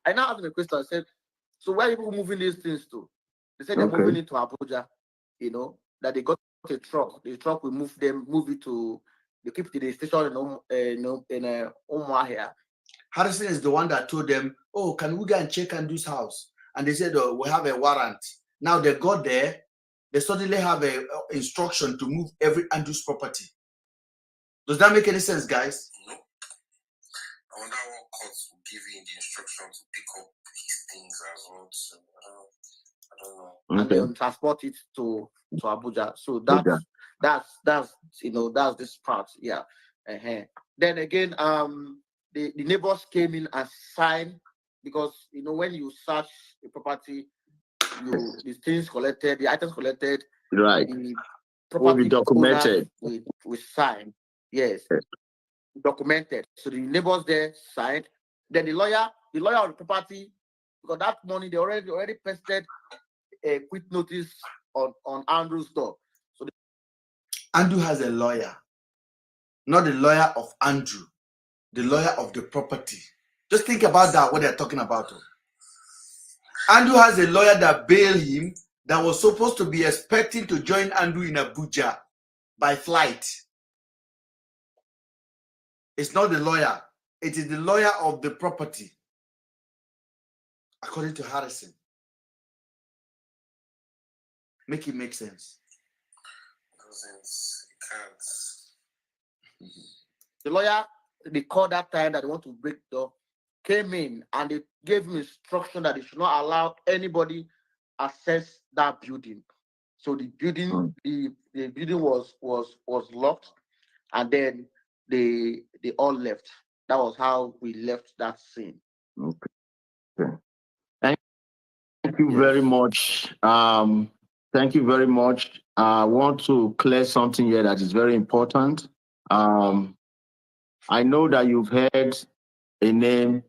I now asked him a question. I said, so where are people moving these things to? They said they're moving it to Abuja, that they got a truck. The truck will move it to, they keep the station in Umuahia. Harrison is the one that told them, oh, can we go and check Andrew's house? And they said, oh, we have a warrant. Now they got there, they suddenly have a instruction to move every Andrew's property. Does that make any sense, guys? No. I wonder what courts will give you the instruction to pick up his things as well. So, I don't know. And then transport it to Abuja. So that's this part. Yeah. Then again, the neighbors came in and signed, because when you search a property, the things collected, the items collected, right, the will property be documented. With sign. Yes. Documented. So the neighbors there signed. Then the lawyer of the property, because that money they already pasted a quick notice on Andrew's door. So Andrew has a lawyer, not the lawyer of Andrew, the lawyer of the property. Just think about that, what they're talking about. Andrew has a lawyer that bailed him, that was supposed to be expecting to join Andrew in Abuja by flight. It's not the lawyer. It is the lawyer of the property, according to Harrison. Make it make sense. The lawyer, they called that time that they want to break the door, came in and they gave him instruction that they should not allow anybody access that building. So the building, the building was locked, and then they all left. That was how we left that scene. Okay. Thank you very much. Thank you very much. I want to clear something here that is very important. I know that you've heard a name,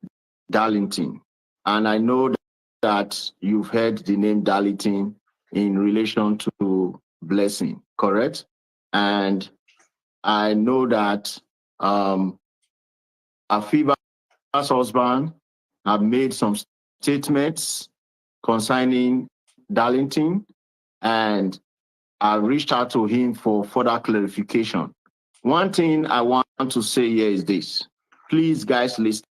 Darlington, and I know that you've heard the name Darlington in relation to Blessing, correct? And I know that Afiba's husband have made some statements concerning Darlington, and I reached out to him for further clarification. One thing I want to say here is this. Please, guys, listen.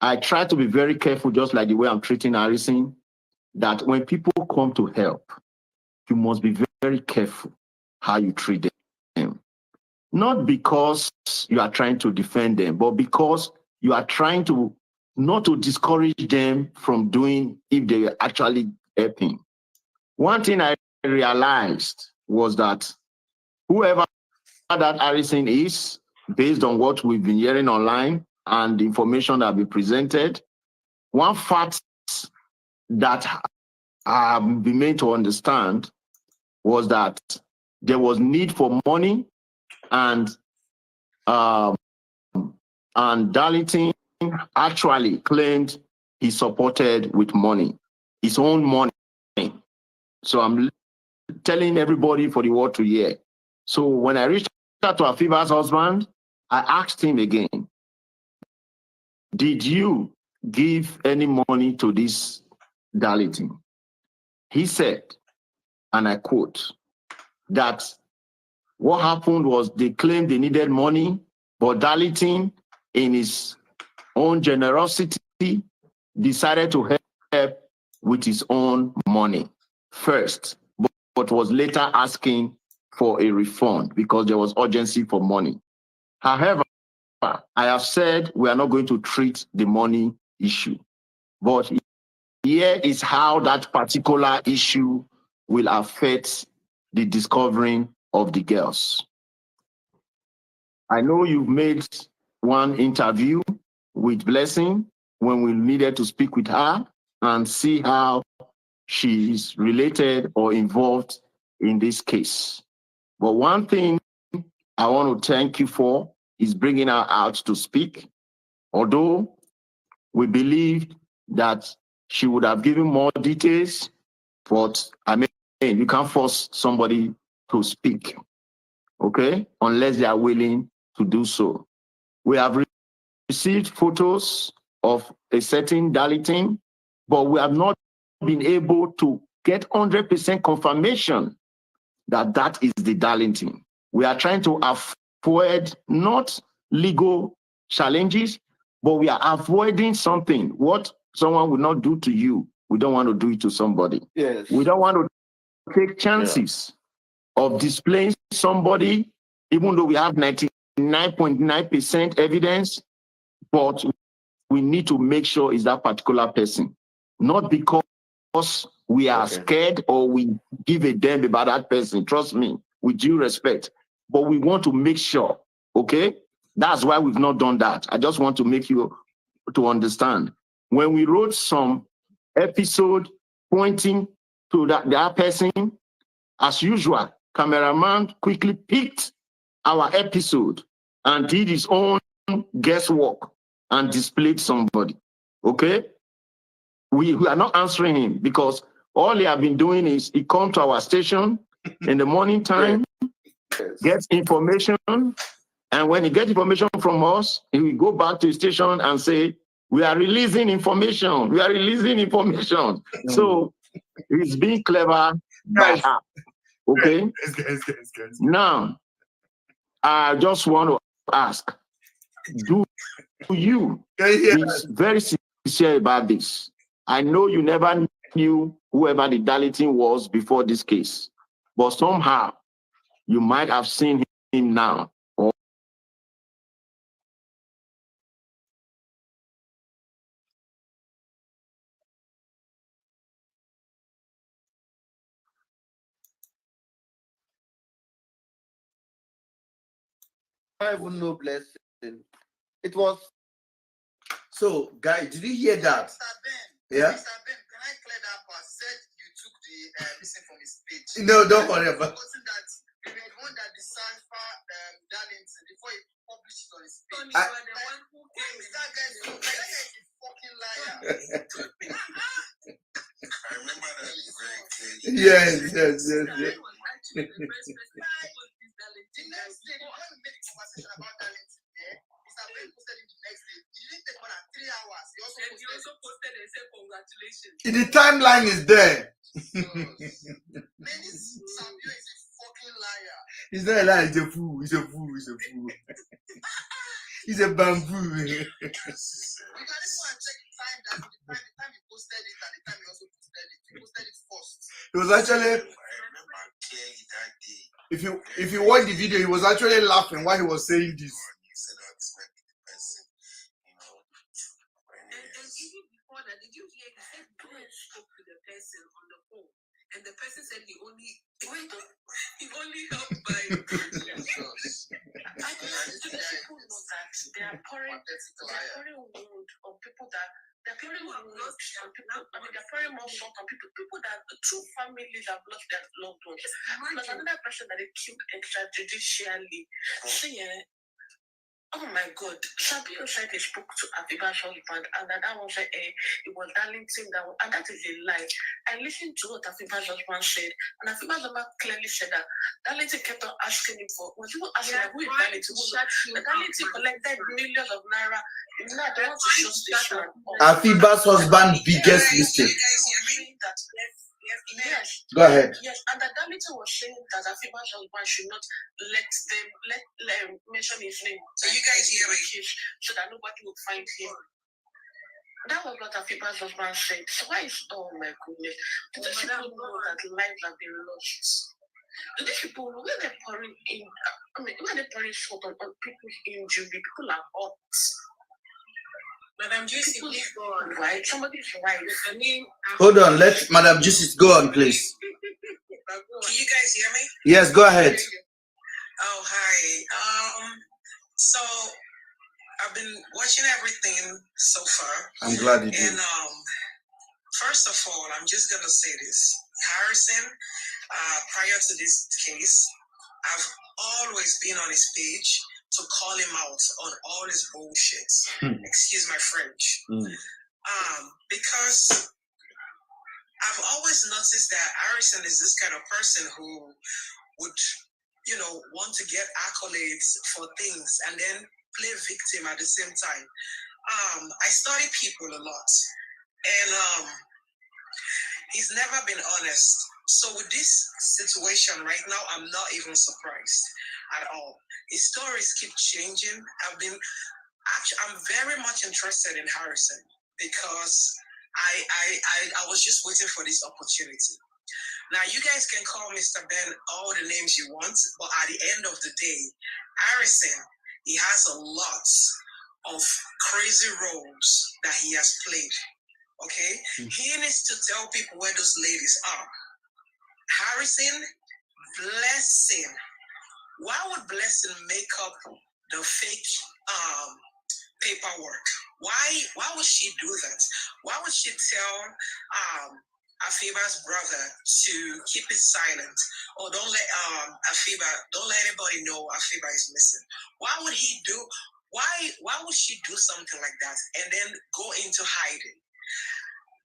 I try to be very careful, just like the way I'm treating Harrison, that when people come to help, you must be very careful how you treat them. Not because you are trying to defend them, but because you are trying to not to discourage them from doing if they are actually helping. One thing I realized was that whoever that Harrison is, based on what we've been hearing online and the information that we presented, one fact that I have been made to understand was that there was need for money, and Darlington actually claimed he supported with money, his own money. So I'm telling everybody for the world to hear. So when I reached out to Afiba's husband, I asked him again, did you give any money to this Darlington? He said, and I quote, that what happened was they claimed they needed money, but Darlington, in his own generosity, decided to help with his own money first, but was later asking for a refund because there was urgency for money. However, I have said we are not going to treat the money issue, but here is how that particular issue will affect the discovering of the girls. I know you've made one interview with Blessing when we needed to speak with her and see how she is related or involved in this case. But one thing I want to thank you for is bringing her out to speak. Although we believe that she would have given more details, but I mean, you can't force somebody to speak, okay, unless they are willing to do so. We have received photos of a certain Darlington, but we have not been able to get 100% confirmation that that is the Darlington. We are trying to avoid not legal challenges, but we are avoiding something. What someone would not do to you, we don't want to do it to somebody. Yes. We don't want to take chances of displaying somebody, even though we have 99.9% evidence, but we need to make sure it's that particular person. Not because we are scared or we give a damn about that person. Trust me, with due respect. But we want to make sure, okay? That's why we've not done that. I just want to make you to understand. When we wrote some episode pointing to that person, as usual, cameraman quickly picked our episode and did his own guesswork and displayed somebody, okay? We are not answering him because all he have been doing is he come to our station in the morning time, gets information, and when he gets information from us, he will go back to the station and say, we are releasing information, we are releasing information. So he's being clever by app, okay? Now, I just want to ask, do you be very sincere about this? I know you never knew whoever the Darlington was before this case, but somehow you might have seen him now. I even know Blessing. It was. So, guy, did you hear that? Yeah. Mr. Ben, can I clear that part? Said you took the missing from his speech. No, don't worry about it. That we were the one that decipher Darlington before he published it on his speech. I remember that very clearly. Yes. The next day, when we made a conversation about Darlington, Mr. Ben posted it the next day. It didn't take more than 3 hours. He also posted and said congratulations. The timeline is there. Man, this Sabio is a fucking liar. He's not a liar, he's a fool. He's a fool. He's a bamboo. We can even check the time he posted it and the time he also posted it. He posted it first. It was actually, I remember clearly that day. if you watch the video, he was actually laughing while he was saying this. He said, "Oh, this might be the person," you know. And even before that, did you hear? He said God spoke to the person on the phone, and the person said he only helped by. I think people know that they are pouring wound on people that that they're clearly more lost and people, I mean, they're clearly more shocked on people that the two families have lost their loved ones. There's another person that they killed extrajudicially. See, oh my God, Sabio said he spoke to Afiba's husband, and that one said it was Darlington that one, and that is a lie. I listened to what Afiba's husband said, and Afiba's husband clearly said that Darlington kept on asking him for, was he asking who is Darlington? Darlington collected millions of naira. Now they want to show this one. Afiba's husband biggest mistake. Yes. Go ahead. Yes, and that Darlington was saying that Afiba's husband should not let them mention his name. So you guys hear me? So that nobody will find him. That was what Afiba's husband said. So why is, oh my goodness, do these people know that lives have been lost? Do these people, when they're pouring in, I mean, when they're pouring salt on people's injury, people are hot. Madam Juicy, please go on. Right? Somebody's right. I mean, Hold on, let Madam Juicy go on, please. Can you guys hear me? Yes, go ahead. Oh, hi. So I've been watching everything so far. I'm glad you did. And first of all, I'm just gonna say this. Harrison, prior to this case, I've always been on his page to call him out on all his bullshit. Excuse my French. Because I've always noticed that Harrison is this kind of person who would, you know, want to get accolades for things and then play victim at the same time. I study people a lot, and he's never been honest. So with this situation right now, I'm not even surprised at all. His stories keep changing. I'm very much interested in Harrison because I was just waiting for this opportunity. Now, you guys can call Mr. Ben all the names you want, but at the end of the day, Harrison, he has a lot of crazy roles that he has played. Okay? He needs to tell people where those ladies are. Harrison, Blessing. Why would Blessing make up the fake paperwork? Why would she do that? Why would she tell Afiba's brother to keep it silent? Or don't let anybody know Afiba is missing. Why would he do? Why would she do something like that and then go into hiding?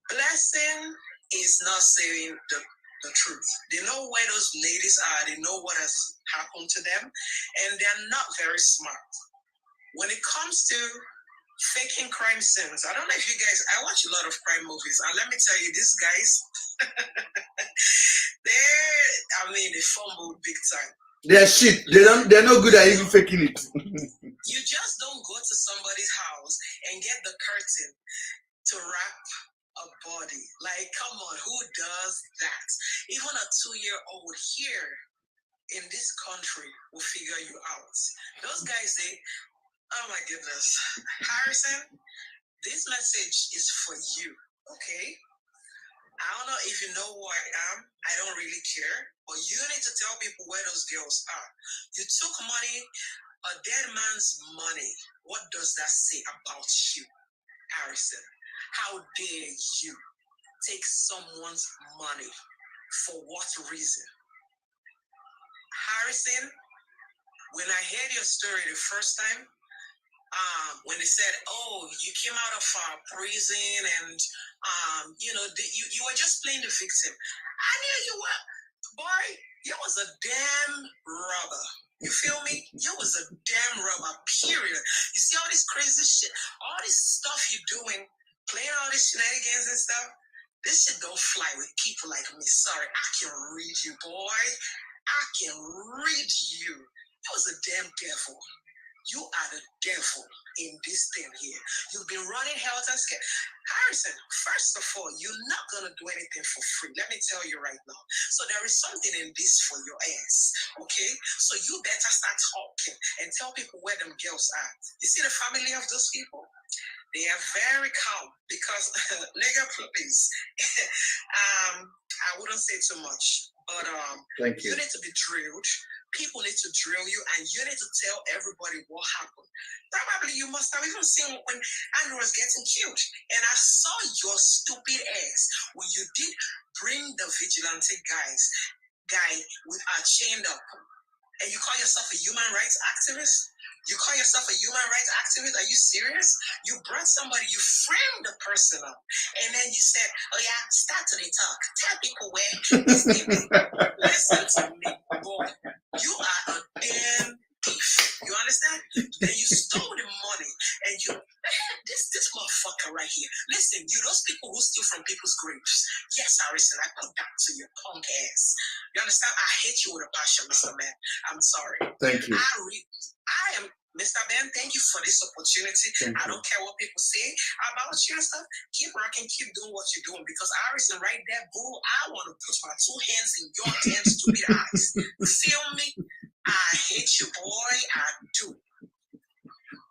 Blessing is not saying the truth. They know where those ladies are. They know what has happened to them, and they're not very smart. When it comes to faking crime scenes, I don't know if you guys, I watch a lot of crime movies, and let me tell you, these guys, they fumbled big time. They're shit. They're not good at even faking it. You just don't go to somebody's house and get the curtain to wrap a body. Like, come on, who does that? Even a 2-year-old here in this country will figure you out. Those guys, oh my goodness. Harrison, this message is for you, okay? I don't know if you know who I am. I don't really care. But you need to tell people where those girls are. You took money, a dead man's money. What does that say about you, Harrison? How dare you take someone's money? For what reason? Harrison, when I heard your story the first time, when they said, oh, you came out of prison and, you were just playing the victim. I knew you were, boy, you was a damn robber. You feel me? You was a damn robber, period. You see all this crazy shit, all this stuff you're doing, playing all these shenanigans and stuff, this shit don't fly with people like me. Sorry, I can read you, boy. I can read you. You was a damn devil. You are the devil in this thing here. You've been running helter-skelter. Harrison, first of all, you're not going to do anything for free. Let me tell you right now. So there is something in this for your ass, okay? So you better start talking and tell people where them girls are. You see the family of those people? They are very calm because, nigga, please. I wouldn't say too much, but Thank you. You need to be drilled People need to drill you, and you need to tell everybody what happened. Probably you must have even seen when Andrew was getting killed, and I saw your stupid ass when you did bring the vigilante guy with a chained up, and you call yourself a human rights activist? You call yourself a human rights activist? Are you serious? You brought somebody, you framed the person up, and then you said, oh yeah, start to the talk. Tell people where this thing is. Listen to me, boy. You are a damn thief. You understand? Then you stole the money, and you, this motherfucker right here. Listen, you those people who steal from people's graves. Yes, Harrison, I put that to your punk ass. You understand? I hate you with a passion, Mr. Man. I'm sorry. Thank you. I am Mr. Ben. Thank you for this opportunity. I don't care what people say about you and stuff. Keep rocking, keep doing what you're doing. Because Harrison, right there, boo, I want to put my two hands in your damn stupid eyes. Feel me? I hate you, boy. I do.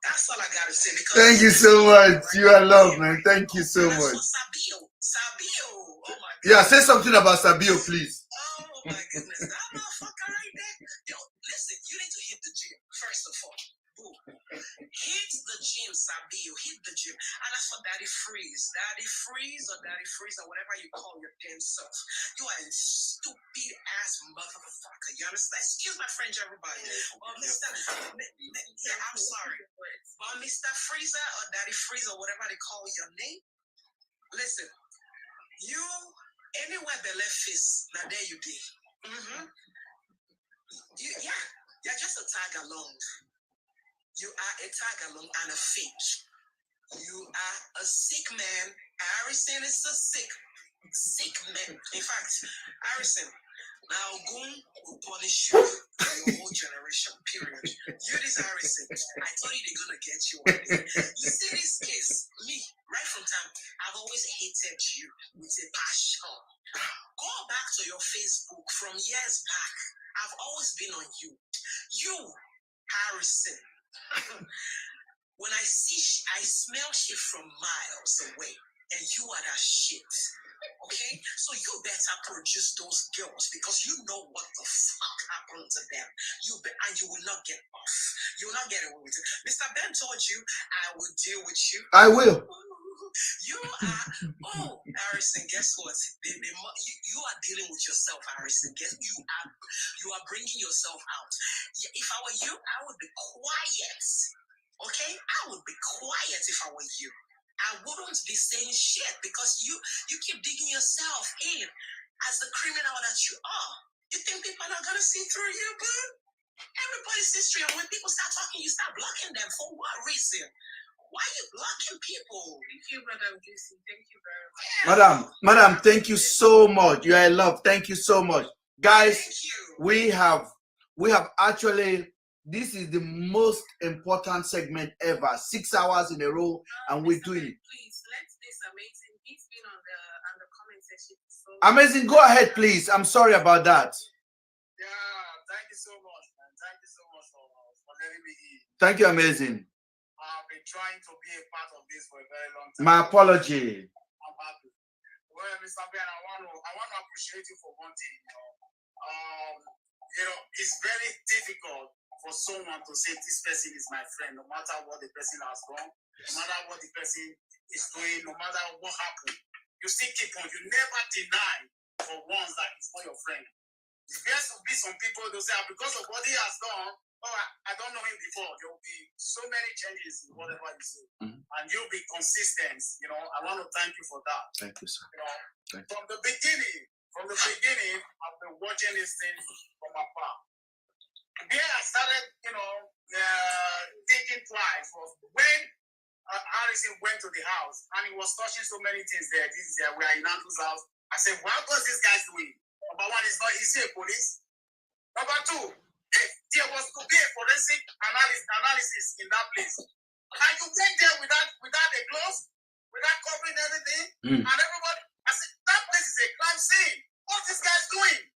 That's all I gotta say. Because thank you so much. You are loved, man. Thank you so much. Sabio. Oh my God. Yeah, say something about Sabio, please. Oh my goodness, that motherfucker right there. Yo, listen, you need to hit the gym first of all. Boo. Hit the gym, Sabio. Hit the gym. And as for Daddy Freeze or whatever you call your damn self, you are a stupid ass motherfucker. You understand? Excuse my French, everybody. Yeah, I'm sorry. But Mr. Freezer or Daddy Freeze or whatever they call your name, listen, you anywhere the left face, now there you did. You're just a tag along. You are a tag along and a fake. You are a sick man. Harrison is a sick man. In fact, Harrison, now Ogun will punish you for your whole generation, period. You this Harrison, I told you they're gonna get you one day. You see this case, me, right from time, I've always hated you with a passion. Go back to your Facebook from years back. I've always been on you. You, Harrison. When I smell shit from miles away, and you are that shit. Okay? So you better produce those girls because you know what the fuck happened to them. And you will not get off. You will not get away with it. Mr. Ben told you, I will deal with you. I will. You are, Harrison, guess what? You are dealing with yourself, Harrison. You are bringing yourself out. If I were you, I would be quiet. Okay? I would be quiet if I were you. I wouldn't be saying shit because you keep digging yourself in as the criminal that you are. You think people are not going to see through you, boo? Everybody sees through you. And when people start talking, you start blocking them. For what reason? Why are you blocking people? Thank you, Madam Juicy. Thank you very much. Madam, thank you so much. You are loved. Thank you so much. Guys, we have actually, this is the most important segment ever. 6 hours in a row, and we're doing it. Please, let this Amazing. He's been on the comment section. So Amazing, go ahead, please. I'm sorry about that. Yeah, thank you so much, man. Thank you so much for letting me in. Thank you, Amazing. I've been trying to be a part of this for a very long time. My apology. I'm happy. Well, Mr. Ben, I want to appreciate you for one thing. It's very difficult for someone to say this person is my friend, no matter what the person has done, no matter what the person is doing, no matter what happened. You still keep on. You never deny for once that it's not your friend. There's to be some people who say, because of what he has done, I don't know him before. There will be so many changes in whatever you say. And you'll be consistent. I want to thank you for that. Thank you, sir. From the beginning, I've been watching this thing from afar. Where I started, thinking twice was when Harrison went to the house and he was touching so many things there. We are in Andrew's house. I said, what was this guy doing? Number one, is he a police? Number two, if there was to be a forensic analysis in that place, and you went there without the gloves, without covering everything, and everybody, I said, that place is a crime scene. What's this guy's doing?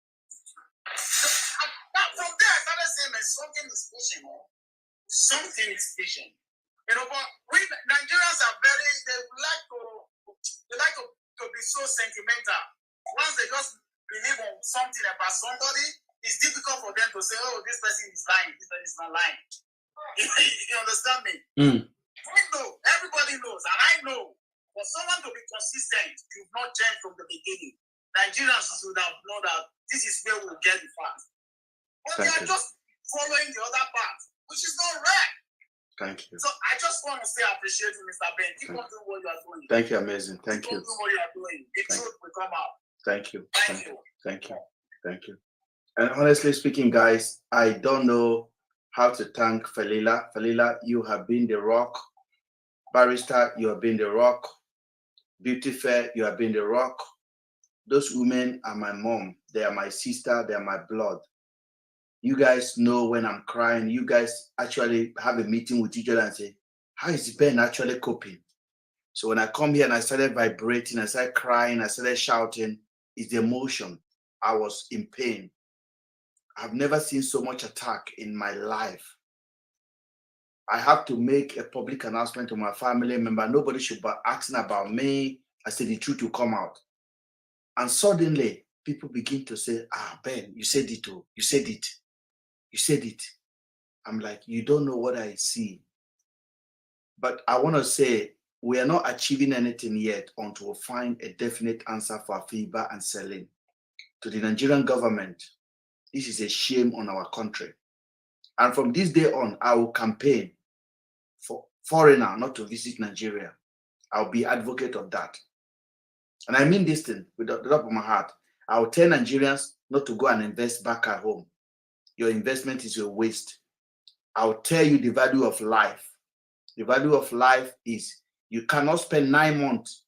From there, I started saying, man, something is fishing, man. Something is fishing. But we Nigerians are they like to be so sentimental. Once they just believe on something about somebody, it's difficult for them to say, oh, this person is lying, this person is not lying. You understand me? We know, everybody knows, and I know, for someone to be consistent, you've not changed from the beginning. Nigerians should have known that this is where we'll get the facts. But they are just following the other path, which is not right. Thank you. So I just want to say I appreciate you, Mr. Ben. Keep on doing what you are doing. Thank you, amazing. Thank Keep you. on doing what you are doing. The truth will come out. Thank you. Thank you. Thank you. Thank you. And honestly speaking, guys, I don't know how to thank Felila. Felila, you have been the rock. Barrister, you have been the rock. Beauty Fair, you have been the rock. Those women are my mom. They are my sister. They are my blood. You guys know when I'm crying. You guys actually have a meeting with each other and say, how is Ben actually coping? So when I come here and I started vibrating, I started crying, I started shouting, it's the emotion. I was in pain. I've never seen so much attack in my life. I have to make a public announcement to my family member. Nobody should be asking about me. I said the truth will come out. And suddenly, people begin to say, Ben, you said it, oh, you said it. You said it. I'm like, you don't know what I see. But I want to say, we are not achieving anything yet until we find a definite answer for Afiba and Celine. To the Nigerian government, this is a shame on our country. And from this day on, I will campaign for foreigner not to visit Nigeria. I'll be advocate of that. And I mean this thing with the top of my heart. I'll tell Nigerians not to go and invest back at home. Your investment is a waste. I'll tell you the value of life. The value of life is you cannot spend 9 months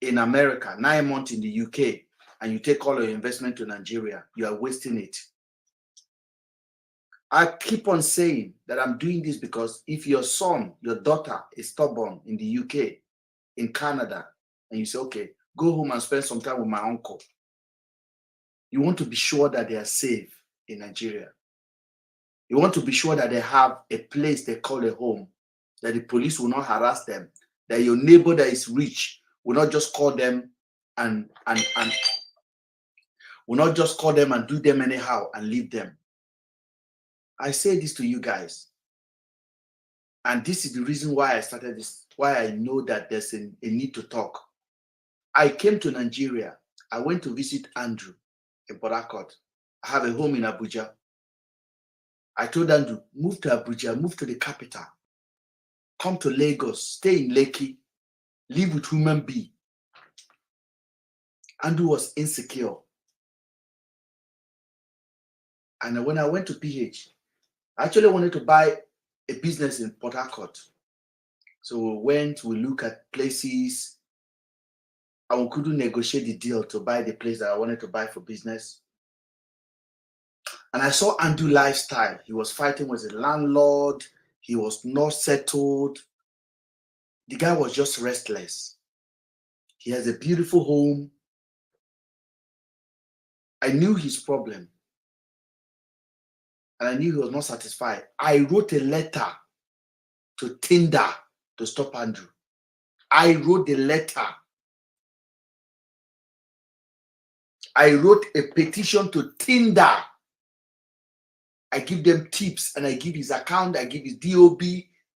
in America, 9 months in the UK, and you take all your investment to Nigeria. You are wasting it. I keep on saying that I'm doing this because if your son, your daughter is stubborn in the UK, in Canada, and you say, okay, go home and spend some time with my uncle, you want to be sure that they are safe in Nigeria. You want to be sure that they have a place they call a home, that the police will not harass them, that your neighbor that is rich will not just call them and will not just call them and do them anyhow and leave them. I say this to you guys. And this is the reason why I started this, why I know that there's a need to talk. I came to Nigeria. I went to visit Andrew in Port Harcourt. I have a home in Abuja. I told Andrew, move to Abuja, move to the capital. Come to Lagos, stay in Lekki, live with human beings. Andrew was insecure. And when I went to PH, I actually wanted to buy a business in Port Harcourt. So we look at places, and we couldn't negotiate the deal to buy the place that I wanted to buy for business. And I saw Andrew lifestyle. He was fighting with a landlord. He was not settled. The guy was just restless. He has a beautiful home. I knew his problem. And I knew he was not satisfied. I wrote a letter to Tinder to stop Andrew. I wrote a letter. I wrote a petition to Tinder. I give them tips and I give his account, I give his DOB,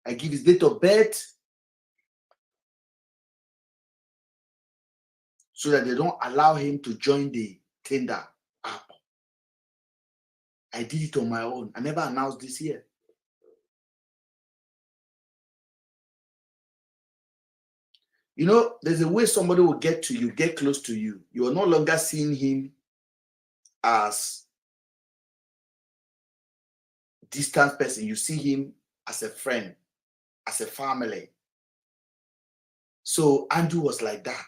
I give his date of birth, so that they don't allow him to join the Tinder app. I did it on my own. I never announced this here. You know, there's a way somebody will get to you, get close to you. You are no longer seeing him as a distant person. You see him as a friend, as a family. So Andrew was like that.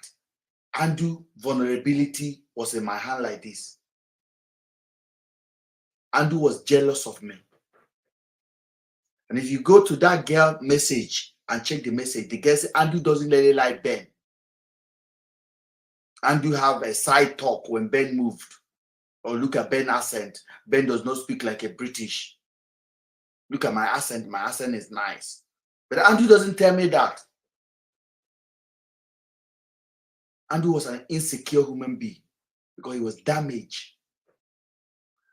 Andrew, vulnerability was in my hand like this. Andrew was jealous of me. And if you go to that girl message and check the message, the girl says Andrew doesn't really like Ben. Andrew have a side talk when Ben moved. Or look at Ben's accent. Ben does not speak like a British. Look at my accent is nice. But Andrew doesn't tell me that. Andrew was an insecure human being because he was damaged.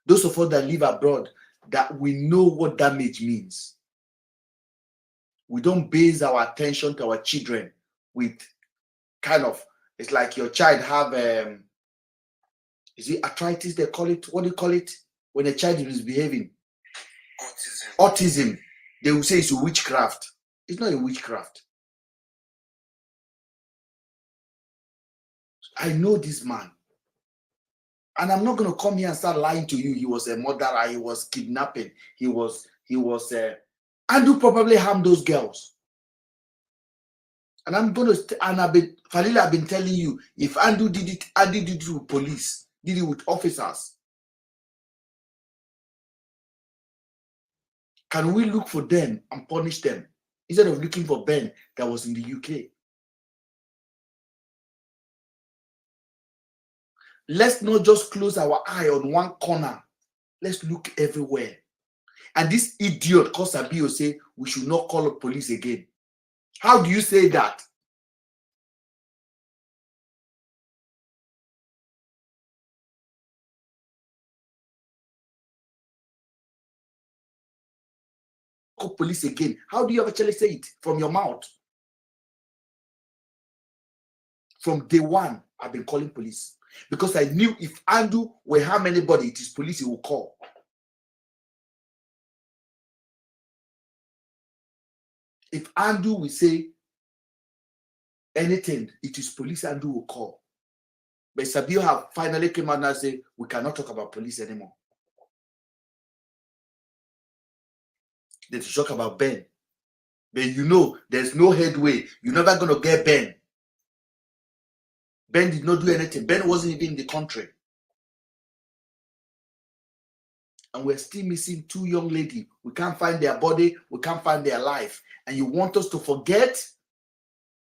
Those of us that live abroad, that we know what damage means. We don't base our attention to our children with kind of, it's like your child have, is it arthritis they call it? What do you call it? When a child is misbehaving? Autism. They will say it's a witchcraft. It's not a witchcraft. I know this man. And I'm not going to come here and start lying to you. He was a murderer. He was kidnapping. Andrew probably harmed those girls. And I've been telling you, if Andrew did it, Andrew did it with police, did it with officers. Can we look for them and punish them instead of looking for Ben that was in the UK? Let's not just close our eye on one corner. Let's look everywhere. And this idiot, Kosabio, say we should not call the police again. How do you say that? Call police again. How do you actually say it from your mouth? From day one, I've been calling police because I knew if Andrew will harm anybody, it is police he will call. If Andrew will say anything, it is police Andrew will call. But Sabio have finally came out and said, we cannot talk about police anymore. They talk about Ben. But you know, there's no headway. You're never going to get Ben. Ben did not do anything. Ben wasn't even in the country. And we're still missing two young ladies. We can't find their body. We can't find their life. And you want us to forget?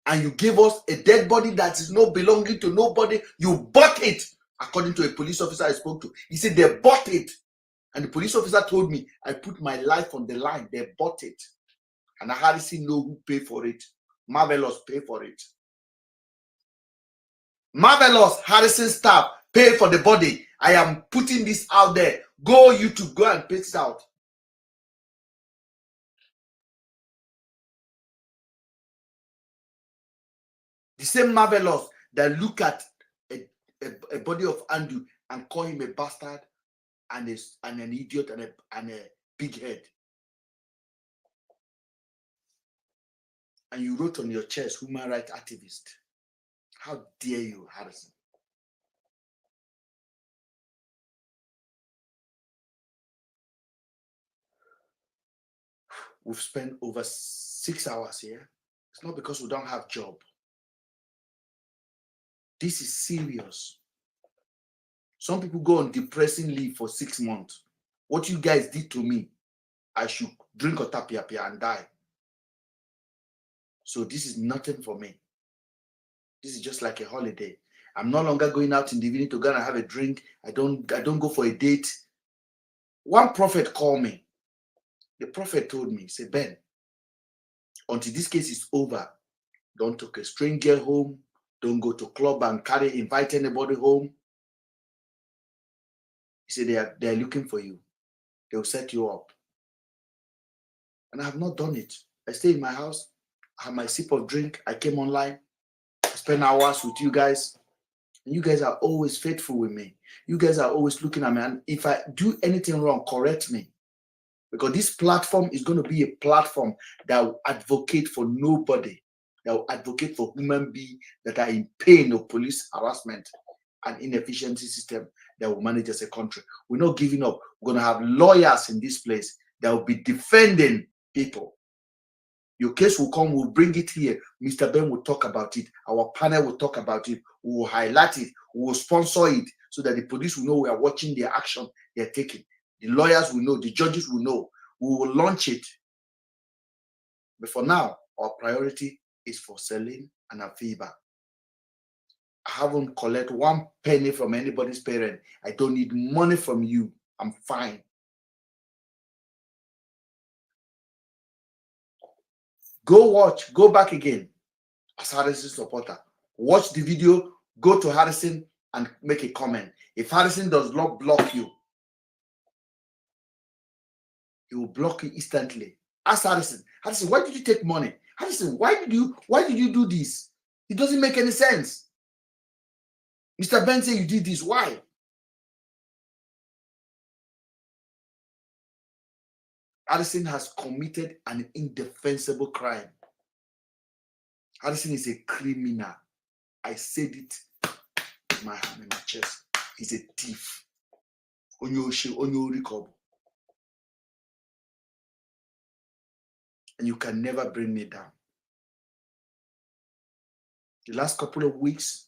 And you give us a dead body that is not belonging to nobody. You bought it, according to a police officer I spoke to. He said they bought it. And the police officer told me, I put my life on the line. They bought it. And I hardly know who paid for it. Marvelous paid for it. Marvelous Harrison staff paid for the body. I am putting this out there. Go YouTube, go and paste it out. The same Marvelous that look at a body of Andrew and call him a bastard and an idiot and a big head. And you wrote on your chest, human rights activist. How dare you, Harrison? We've spent over 6 hours here. It's not because we don't have job. This is serious. Some people go on depressing leave for 6 months. What you guys did to me, I should drink otapia and die. So this is nothing for me. This is just like a holiday. I'm no longer going out in the evening to go and have a drink. I don't go for a date. One prophet called me. The prophet told me, say, Ben, until this case is over, don't take a stranger home. Don't go to club and invite anybody home. He said they are looking for you. They will set you up. And I have not done it. I stay in my house. I have my sip of drink. I came online. I spend hours with you guys. And you guys are always faithful with me. You guys are always looking at me. And if I do anything wrong, correct me. Because this platform is going to be a platform that will advocate for nobody. That will advocate for human beings that are in pain of police harassment and inefficiency system that will manage as a country. We're not giving up. We're going to have lawyers in this place that will be defending people. Your case will come, we'll bring it here. Mr. Ben will talk about it. Our panel will talk about it. We will highlight it. We will sponsor it so that the police will know we are watching their action they're taking. The lawyers will know. The judges will know. We will launch it. But for now, our priority is for Celine and Afiba. I haven't collected 1 penny from anybody's parent. I don't need money from you. I'm fine. Go watch, go back again as Harrison supporter. Watch the video, go to Harrison and make a comment. If Harrison does not block you, he will block you instantly. Ask Harrison. Harrison, why did you take money? Harrison, why did you do this? It doesn't make any sense. Mr. Ben said you did this. Why? Harrison has committed an indefensible crime. Harrison is a criminal. I said it in my hand, in my chest. He's a thief. On your record. And you can never bring me down. The last couple of weeks,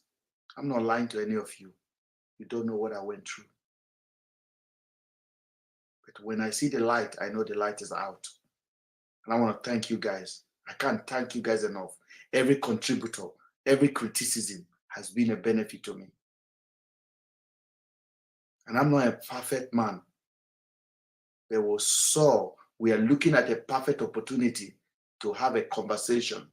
I'm not lying to any of you. You don't know what I went through. But when I see the light, I know the light is out. And I want to thank you guys. I can't thank you guys enough. Every contributor, every criticism has been a benefit to me. And I'm not a perfect man. There was so we are looking at a perfect opportunity to have a conversation.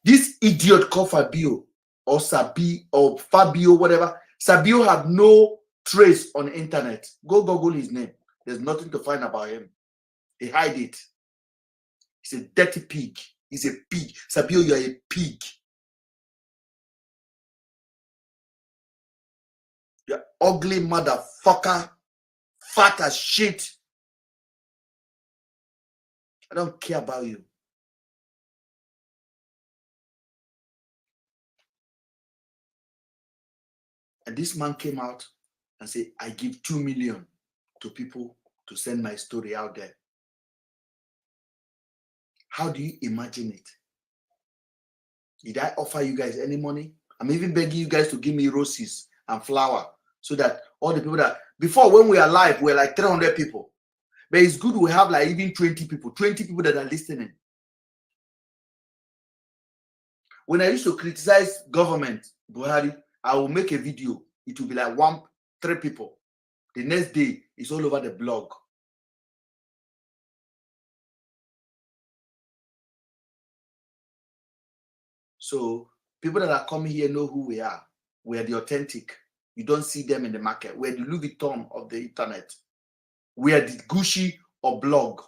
This idiot called Fabio or Sabi or Fabio, whatever. Fabio had no trace on the internet. Go Google his name. There's nothing to find about him. He hide it. He's a dirty pig. He's a pig. Fabio, you're a pig. You're ugly motherfucker. Fat as shit. I don't care about you. And this man came out and said, I give 2 million to people to send my story out there. How do you imagine it? Did I offer you guys any money? I'm even begging you guys to give me roses and flour so that all the people that, before when we are live, we're like 300 people. But it's good we have like even 20 people that are listening. When I used to criticize government, Buhari, I will make a video. It will be like 3 people. The next day, it's all over the blog. So people that are coming here know who we are. We are the authentic. You don't see them in the market. We are the Louis Vuitton of the internet. We are the Gucci or blog.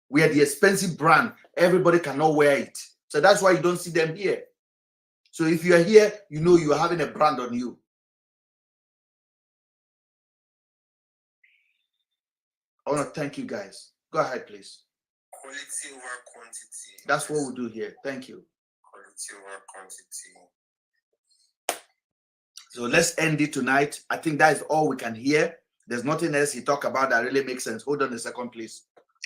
We are the expensive brand. Everybody cannot wear it. So that's why you don't see them here. So if you are here, you know you are having a brand on you. I want to thank you guys. Go ahead, please. Quality over quantity. That's what we do here. Thank you. Quality over quantity. So let's end it tonight. I think that is all we can hear. There's nothing else he talked about that really makes sense. Hold on a second, please.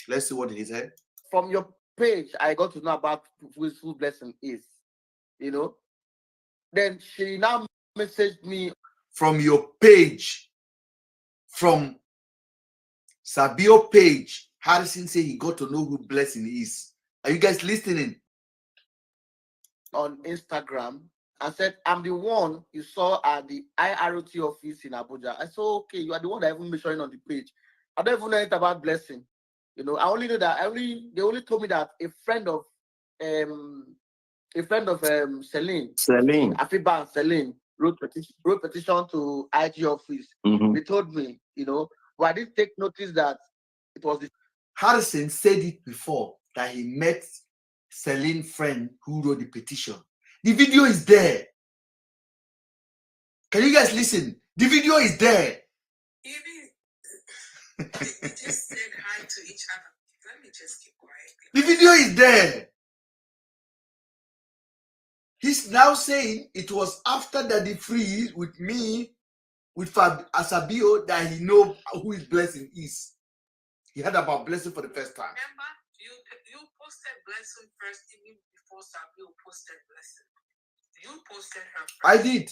Let's see what he said. From your page, I got to know about who Blessing is. You know? Then she now messaged me. From your page, from Sabio page, Harrison said he got to know who Blessing is. Are you guys listening? On Instagram, I said, I'm the one you saw at the IROT office in Abuja. I said, okay, you are the one that even mentioned on the page. I don't even know anything about Blessing. You know, I only know that they only told me that a friend of Celine, Afiba and Celine wrote petition to IG office. They told me, you know, but I didn't take notice that it was the Harrison said it before that he met Celine's friend who wrote the petition. The video is there. Can you guys listen? The video is there. They just said hi to each other. Let me just keep quiet. The video is there. He's now saying it was after that the freeze with me, with Asabio, that he know who his Blessing is. He heard about Blessing for the first time. Remember, you posted Blessing first, even before Sabio posted Blessing. You posted her first. I did.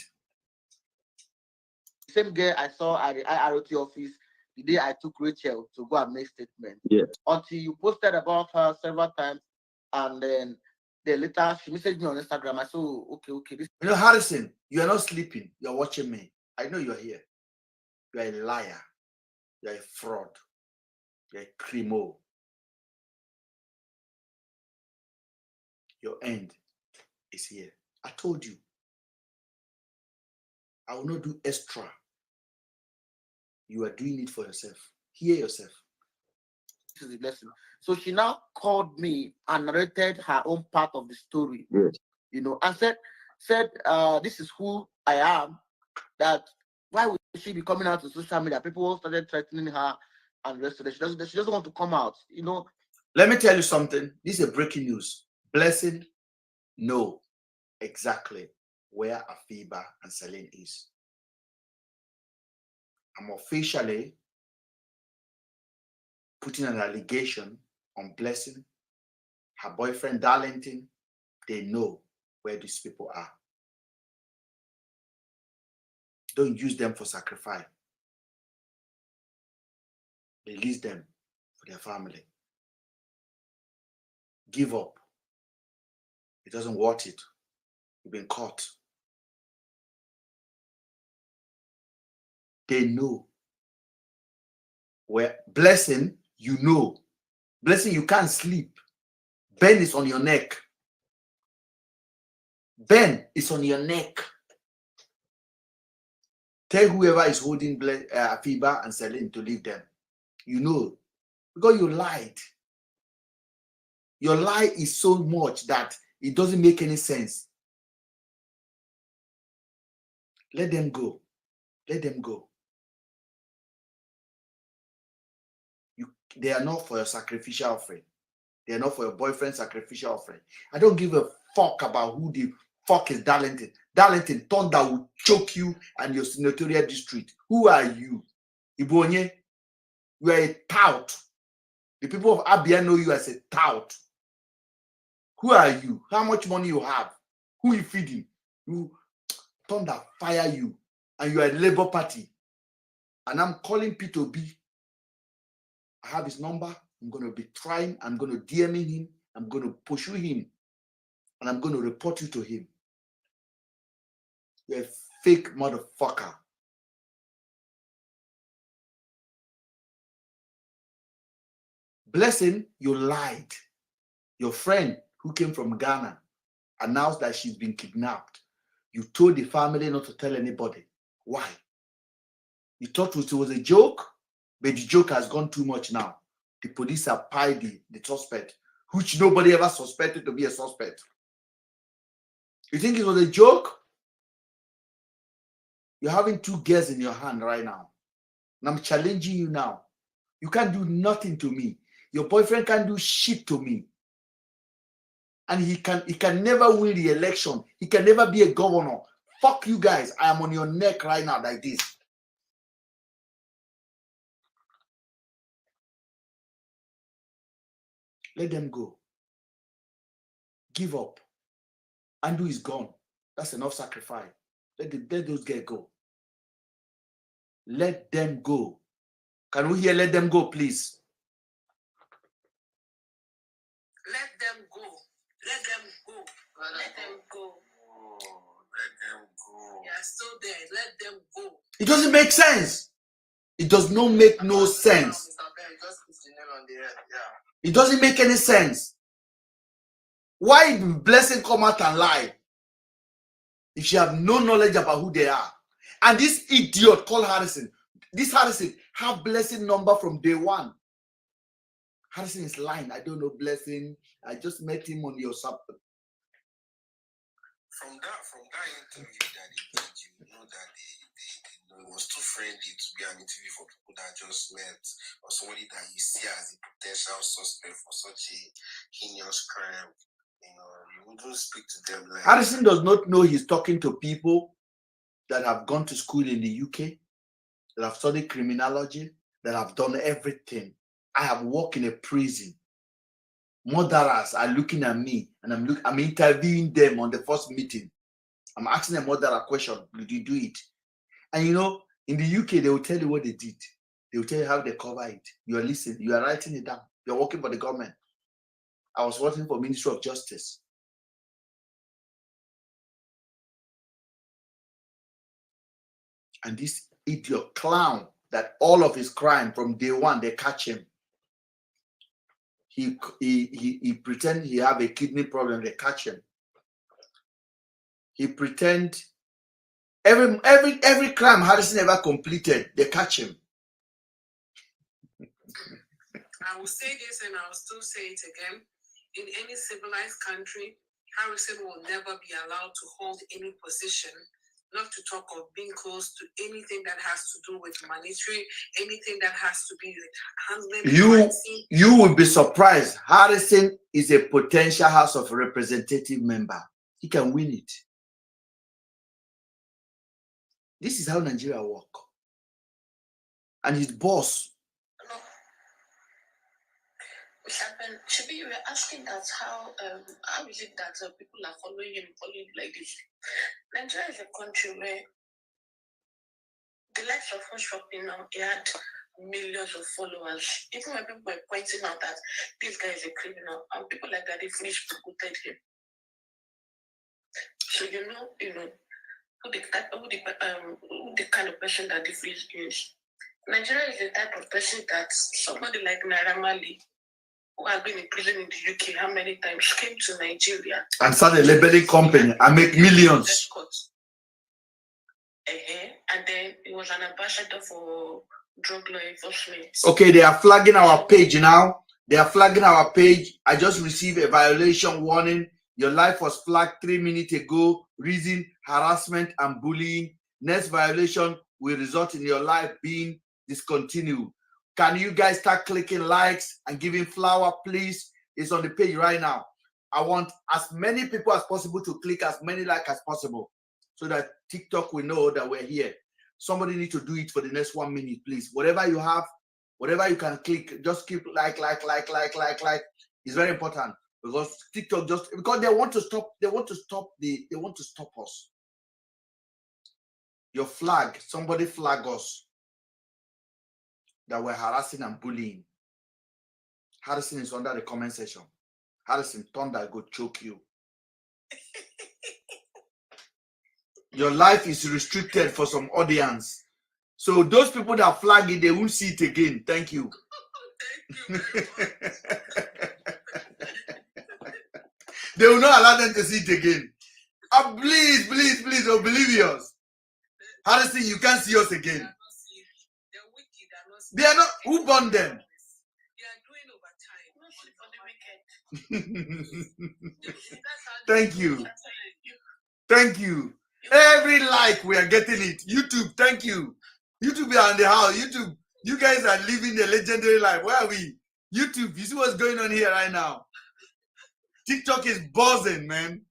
Same girl I saw at the IROT office the day I took Rachel to go and make statement. Yeah. Until you posted about her several times, and then later she messaged me on Instagram. I said, oh, okay. You know, Harrison, you are not sleeping. You are watching me. I know you are here. You are a liar. You are a fraud. You are a crimo. Your end is here. I told you. I will not do extra. You are doing it for yourself. Hear yourself. is the blessing. So she now called me and narrated her own part of the story. Yes. You know, and said, this is who I am. That why would she be coming out to social media? People started threatening her and the rest of it. She doesn't want to come out. You know. Let me tell you something. This is a breaking news. Blessing, know exactly where Afiba and Celine is. I'm officially putting an allegation on Blessing, her boyfriend Darlington. They know where these people are. Don't use them for sacrifice. Release them for their family. Give up. It doesn't worth it. You've been caught. They know where. Blessing, you know. Blessing, you can't sleep. Ben is on your neck. Ben is on your neck. Tell whoever is holding Afiba and Celine to leave them. You know. Because you lied. Your lie is so much that it doesn't make any sense. Let them go. Let them go. They are not for your sacrificial offering. They are not for your boyfriend's sacrificial offering. I don't give a fuck about who the fuck is Darlington. Darlington, thunder will choke you and your senatorial district. Who are you? Ibonye, you are a tout. The people of Abia know you as a tout. Who are you? How much money you have? Who you feeding? You thunder fire you. And you are a Labour Party. And I'm calling P2B. I have his number. I'm going to be trying. I'm going to DM him. I'm going to pursue him. And I'm going to report you to him. You're a fake motherfucker. Blessing, you lied. Your friend who came from Ghana announced that she's been kidnapped. You told the family not to tell anybody. Why? You thought it was a joke, but the joke has gone too much now. The police have pied the suspect, which nobody ever suspected to be a suspect. You think it was a joke? You're having two girls in your hand right now. And I'm challenging you now. You can't do nothing to me. Your boyfriend can't do shit to me. And he can never win the election. He can never be a governor. Fuck you guys. I am on your neck right now like this. Let them go. Give up. Andrew is gone. That's enough sacrifice. Let those guys go. Let them go. Can we hear let them go, please? Let them go. Let them go. Let them go. Oh, let them go. They are still there. Let them go. It doesn't make sense. It does not make no sense. It doesn't make any sense. Why did Blessing come out and lie if she have no knowledge about who they are? And this idiot called Harrison. This Harrison have Blessing number from day one. Harrison is lying. I don't know Blessing. I just met him on your sub. From that interview that they did, you know that it was too friendly to be an interview for people that just met or somebody that you see as a potential suspect for such a heinous crime. You know, you wouldn't speak to them like Harrison does not know he's talking to people that have gone to school in the UK, that have studied criminology, that have done everything. I have worked in a prison. Murderers are looking at me and I'm interviewing them on the first meeting. I'm asking a murderer a question. Did you do it? And you know, in the UK, they will tell you what they did. They will tell you how they cover it. You are listening. You are writing it down. You are working for the government. I was working for Ministry of Justice. And this idiot clown that all of his crime from day one, they catch him. He pretend he have a kidney problem, they catch him. He pretend every crime Harrison ever completed, they catch him. I will say this and I'll still say it again. In any civilized country, Harrison will never be allowed to hold any position, not to talk of being close to anything that has to do with monetary, anything that has to be with handling. You will be surprised. Harrison is a potential House of Representative member. He can win it. This is how Nigeria works. And his boss. Should be you were asking that how is it that people are following him like this? Nigeria is a country where the likes of us shopping now, he had millions of followers. Even when people were pointing out that this guy is a criminal, and people like that, they finished promoted him. So who the kind of person that this is. Nigeria is the type of person that somebody like Naira Marley, who has been in prison in the UK how many times, came to Nigeria and started a labeling company and make millions. And then he was an ambassador for drug law enforcement. Okay, they are flagging our page now. They are flagging our page. I just received a violation warning. Your life was flagged 3 minutes ago. Reason, harassment and bullying. Next violation will result in your life being discontinued. Can you guys start clicking likes and giving flower, please? It's on the page right now. I want as many people as possible to click as many likes as possible so that TikTok will know that we're here. Somebody need to do it for the next 1 minute, please. Whatever you have, whatever you can click, just keep like. It's very important because TikTok because they want to stop us. Your flag, somebody flag us that we're harassing and bullying. Harrison is under the comment section. Harrison, thunder go choke you. Your life is restricted for some audience. So those people that flag it, they won't see it again. Thank you. They will not allow them to see it again. Oh, please, oblivious. Harrison, you can't see us again. They are not. Who burned them? Thank you. Thank you. Every like we are getting it. YouTube, thank you. YouTube are in the house. YouTube, you guys are living the legendary life. Where are we? YouTube, you see what's going on here right now? TikTok is buzzing, man.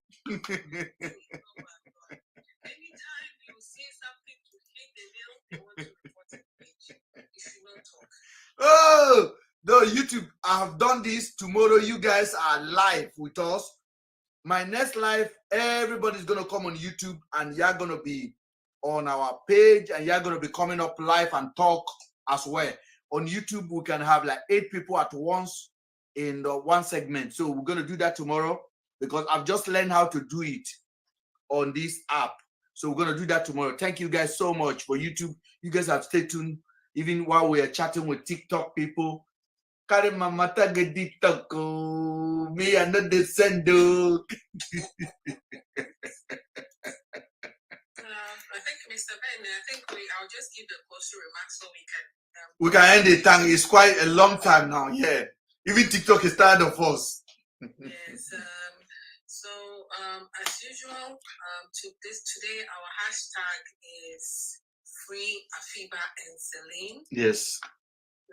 Oh, no, YouTube, I have done this. Tomorrow, you guys are live with us. My next live, everybody's going to come on YouTube and you're going to be on our page and you're going to be coming up live and talk as well. On YouTube, we can have like 8 people at once in one segment. So we're going to do that tomorrow because I've just learned how to do it on this app. So we're going to do that tomorrow. Thank you guys so much for YouTube. You guys have stayed tuned even while we are chatting with TikTok people. Carry my mata get TikTok. Me and not the sendo. I think Mr. Ben, I'll just give the closing remarks so we can end the time. It's quite a long time now. Yeah. Even TikTok is tired of us. Yes. So as usual, today our hashtag is free Afiba and Celine. Yes.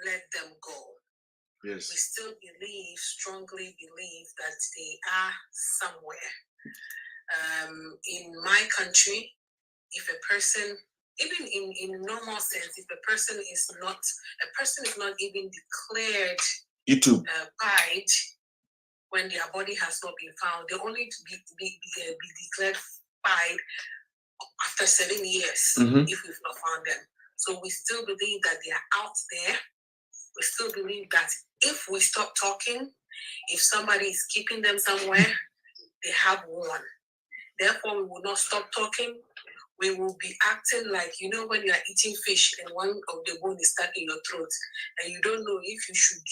Let them go. Yes. We still strongly believe that they are somewhere. In my country, if a person, even in normal sense, if a person is not even declared YouTube died when their body has not been found, they only to be declared died after 7 years if we've not found them. So we still believe that they are out there. We still believe that if we stop talking, if somebody is keeping them somewhere, they have won. Therefore, we will not stop talking. We will be acting like, when you are eating fish and one of the bone is stuck in your throat and you don't know if you should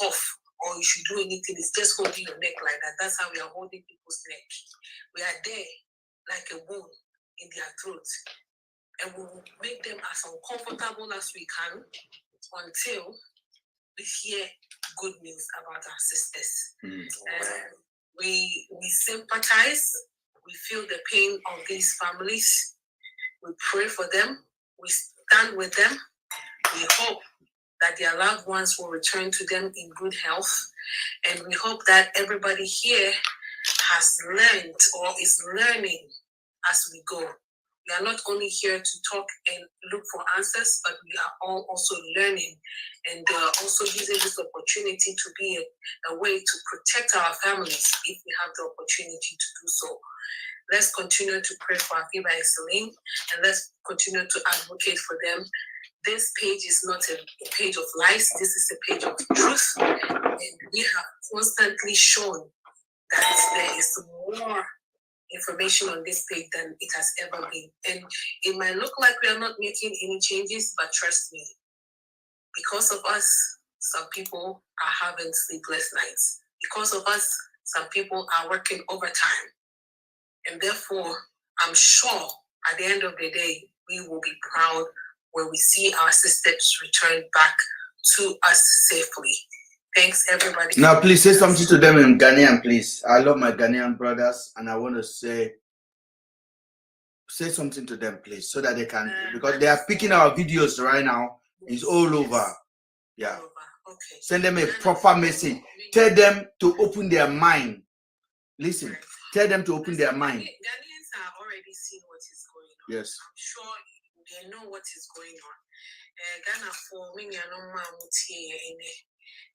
cough or you should do anything. It's just holding your neck like that. That's how we are holding people's neck. We are there like a bone in their throat. And we will make them as uncomfortable as we can until we hear good news about our sisters. We sympathize. We feel the pain of these families. We pray for them. We stand with them. We hope that their loved ones will return to them in good health. And we hope that everybody here has learned or is learning as we go. We are not only here to talk and look for answers, but we are all also learning and also using this opportunity to be a way to protect our families if we have the opportunity to do so. Let's continue to pray for Afiba and Celine, and let's continue to advocate for them. This page is not a page of lies. This is a page of truth. And we have constantly shown that there is more information on this page than it has ever been. And it might look like we are not making any changes, but trust me, because of us, some people are having sleepless nights. Because of us, some people are working overtime. And therefore, I'm sure at the end of the day, we will be proud when we see our sisters return back to us safely. Thanks, everybody. Now, please say something to them in Ghanaian, please. I love my Ghanaian brothers, and I want to say something to them, please, so that they can, because they are picking our videos right now. It's all over. Yeah. Okay. Send them a proper message. Tell them to open their mind. Listen, tell them to open their mind. Ghanaians have already seen what is going on. Yes. I'm sure they know what is going on. Ghana for me, I know my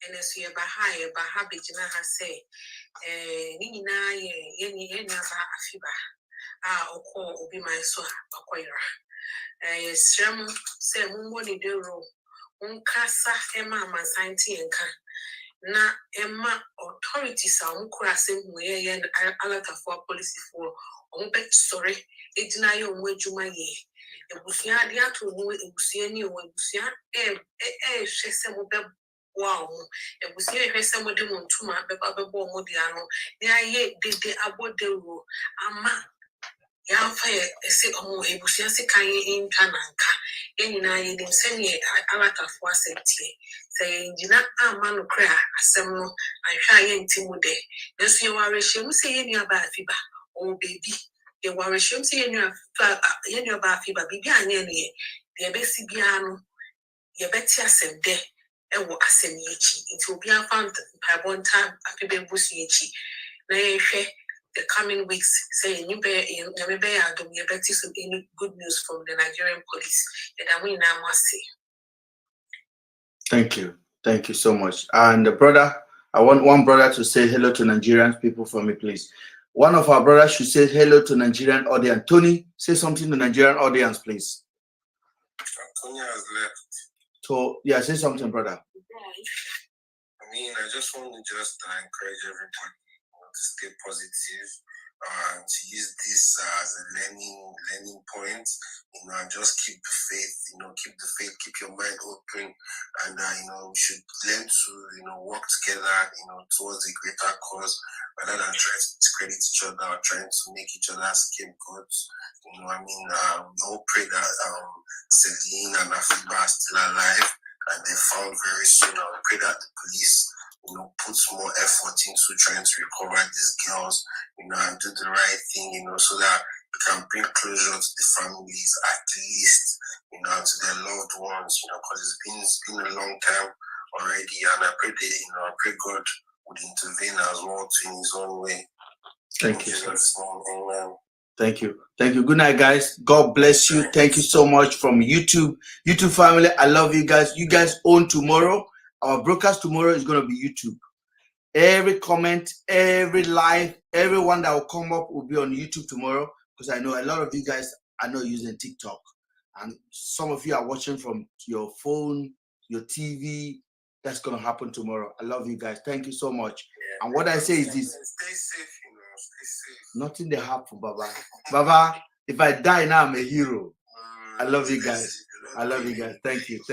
and as we are behind, Bahabijina has said, Nina, Yeni, Afiba, Oko, Obi, my so, Akoira. Shem, say, Mumoni de Ro, Unkasa, Emma, Mansanti, and na Emma authorities are Mukurasem, where and alata for policy for Umbet, sorry, Edina, Juma ye. Ebusia dia to no ebusia ni o ebusia hwese wow ebusia hwese mo de montuma beba bebo mo dia no na aye dede abodero ama ya fa ese omo ebusia se kan inka nanka enina ye dem sene alatafo asentie say ngina ama no kra asem no ahwa ye ntimu de yesu ye warehye mu se ye nua ba afiba o baby ye warehye mu se ye nua ba afiba bibi anye ne ye besi bia no ye beti asem de ewo asem ye chi nti obi afant pabonta afiba busu ye chi na ye hwe the coming weeks, say you be some any good news from the Nigerian police, and we now must say. Thank you so much. And brother, I want one brother to say hello to Nigerian people for me, please. One of our brothers should say hello to Nigerian audience. Tony, say something to Nigerian audience, please. Tony has left. So yeah, say something, brother. I mean, I just want to encourage everybody to stay positive, to use this as a learning point, and just keep the faith, keep the faith, keep your mind open, and we should learn to work together, towards a greater cause, rather than trying to discredit each other or trying to make each other scapegoats. We all pray that Celine and Afiba are still alive and they're found very soon. I pray that the police puts more effort into trying to recover these girls, and do the right thing, so that we can bring closure to the families, at least, to their loved ones, because it's been a long time already, and I pray that, I pray God would intervene as well in His own way. Thank you, sir. Amen. Thank you. Good night, guys. God bless you. Thank you so much from YouTube family. I love you guys. You guys own tomorrow. Our broadcast tomorrow is going to be YouTube. Every comment, every live, everyone that will come up will be on YouTube tomorrow, because I know a lot of you guys are not using TikTok, and some of you are watching from your phone, your TV. That's going to happen tomorrow. I love you guys. Thank you so much. Yeah, and what I say is this: stay safe, stay safe. Nothing they happen, Baba. Baba, if I die now, I'm a hero. I love you guys. I love you guys. Thank you.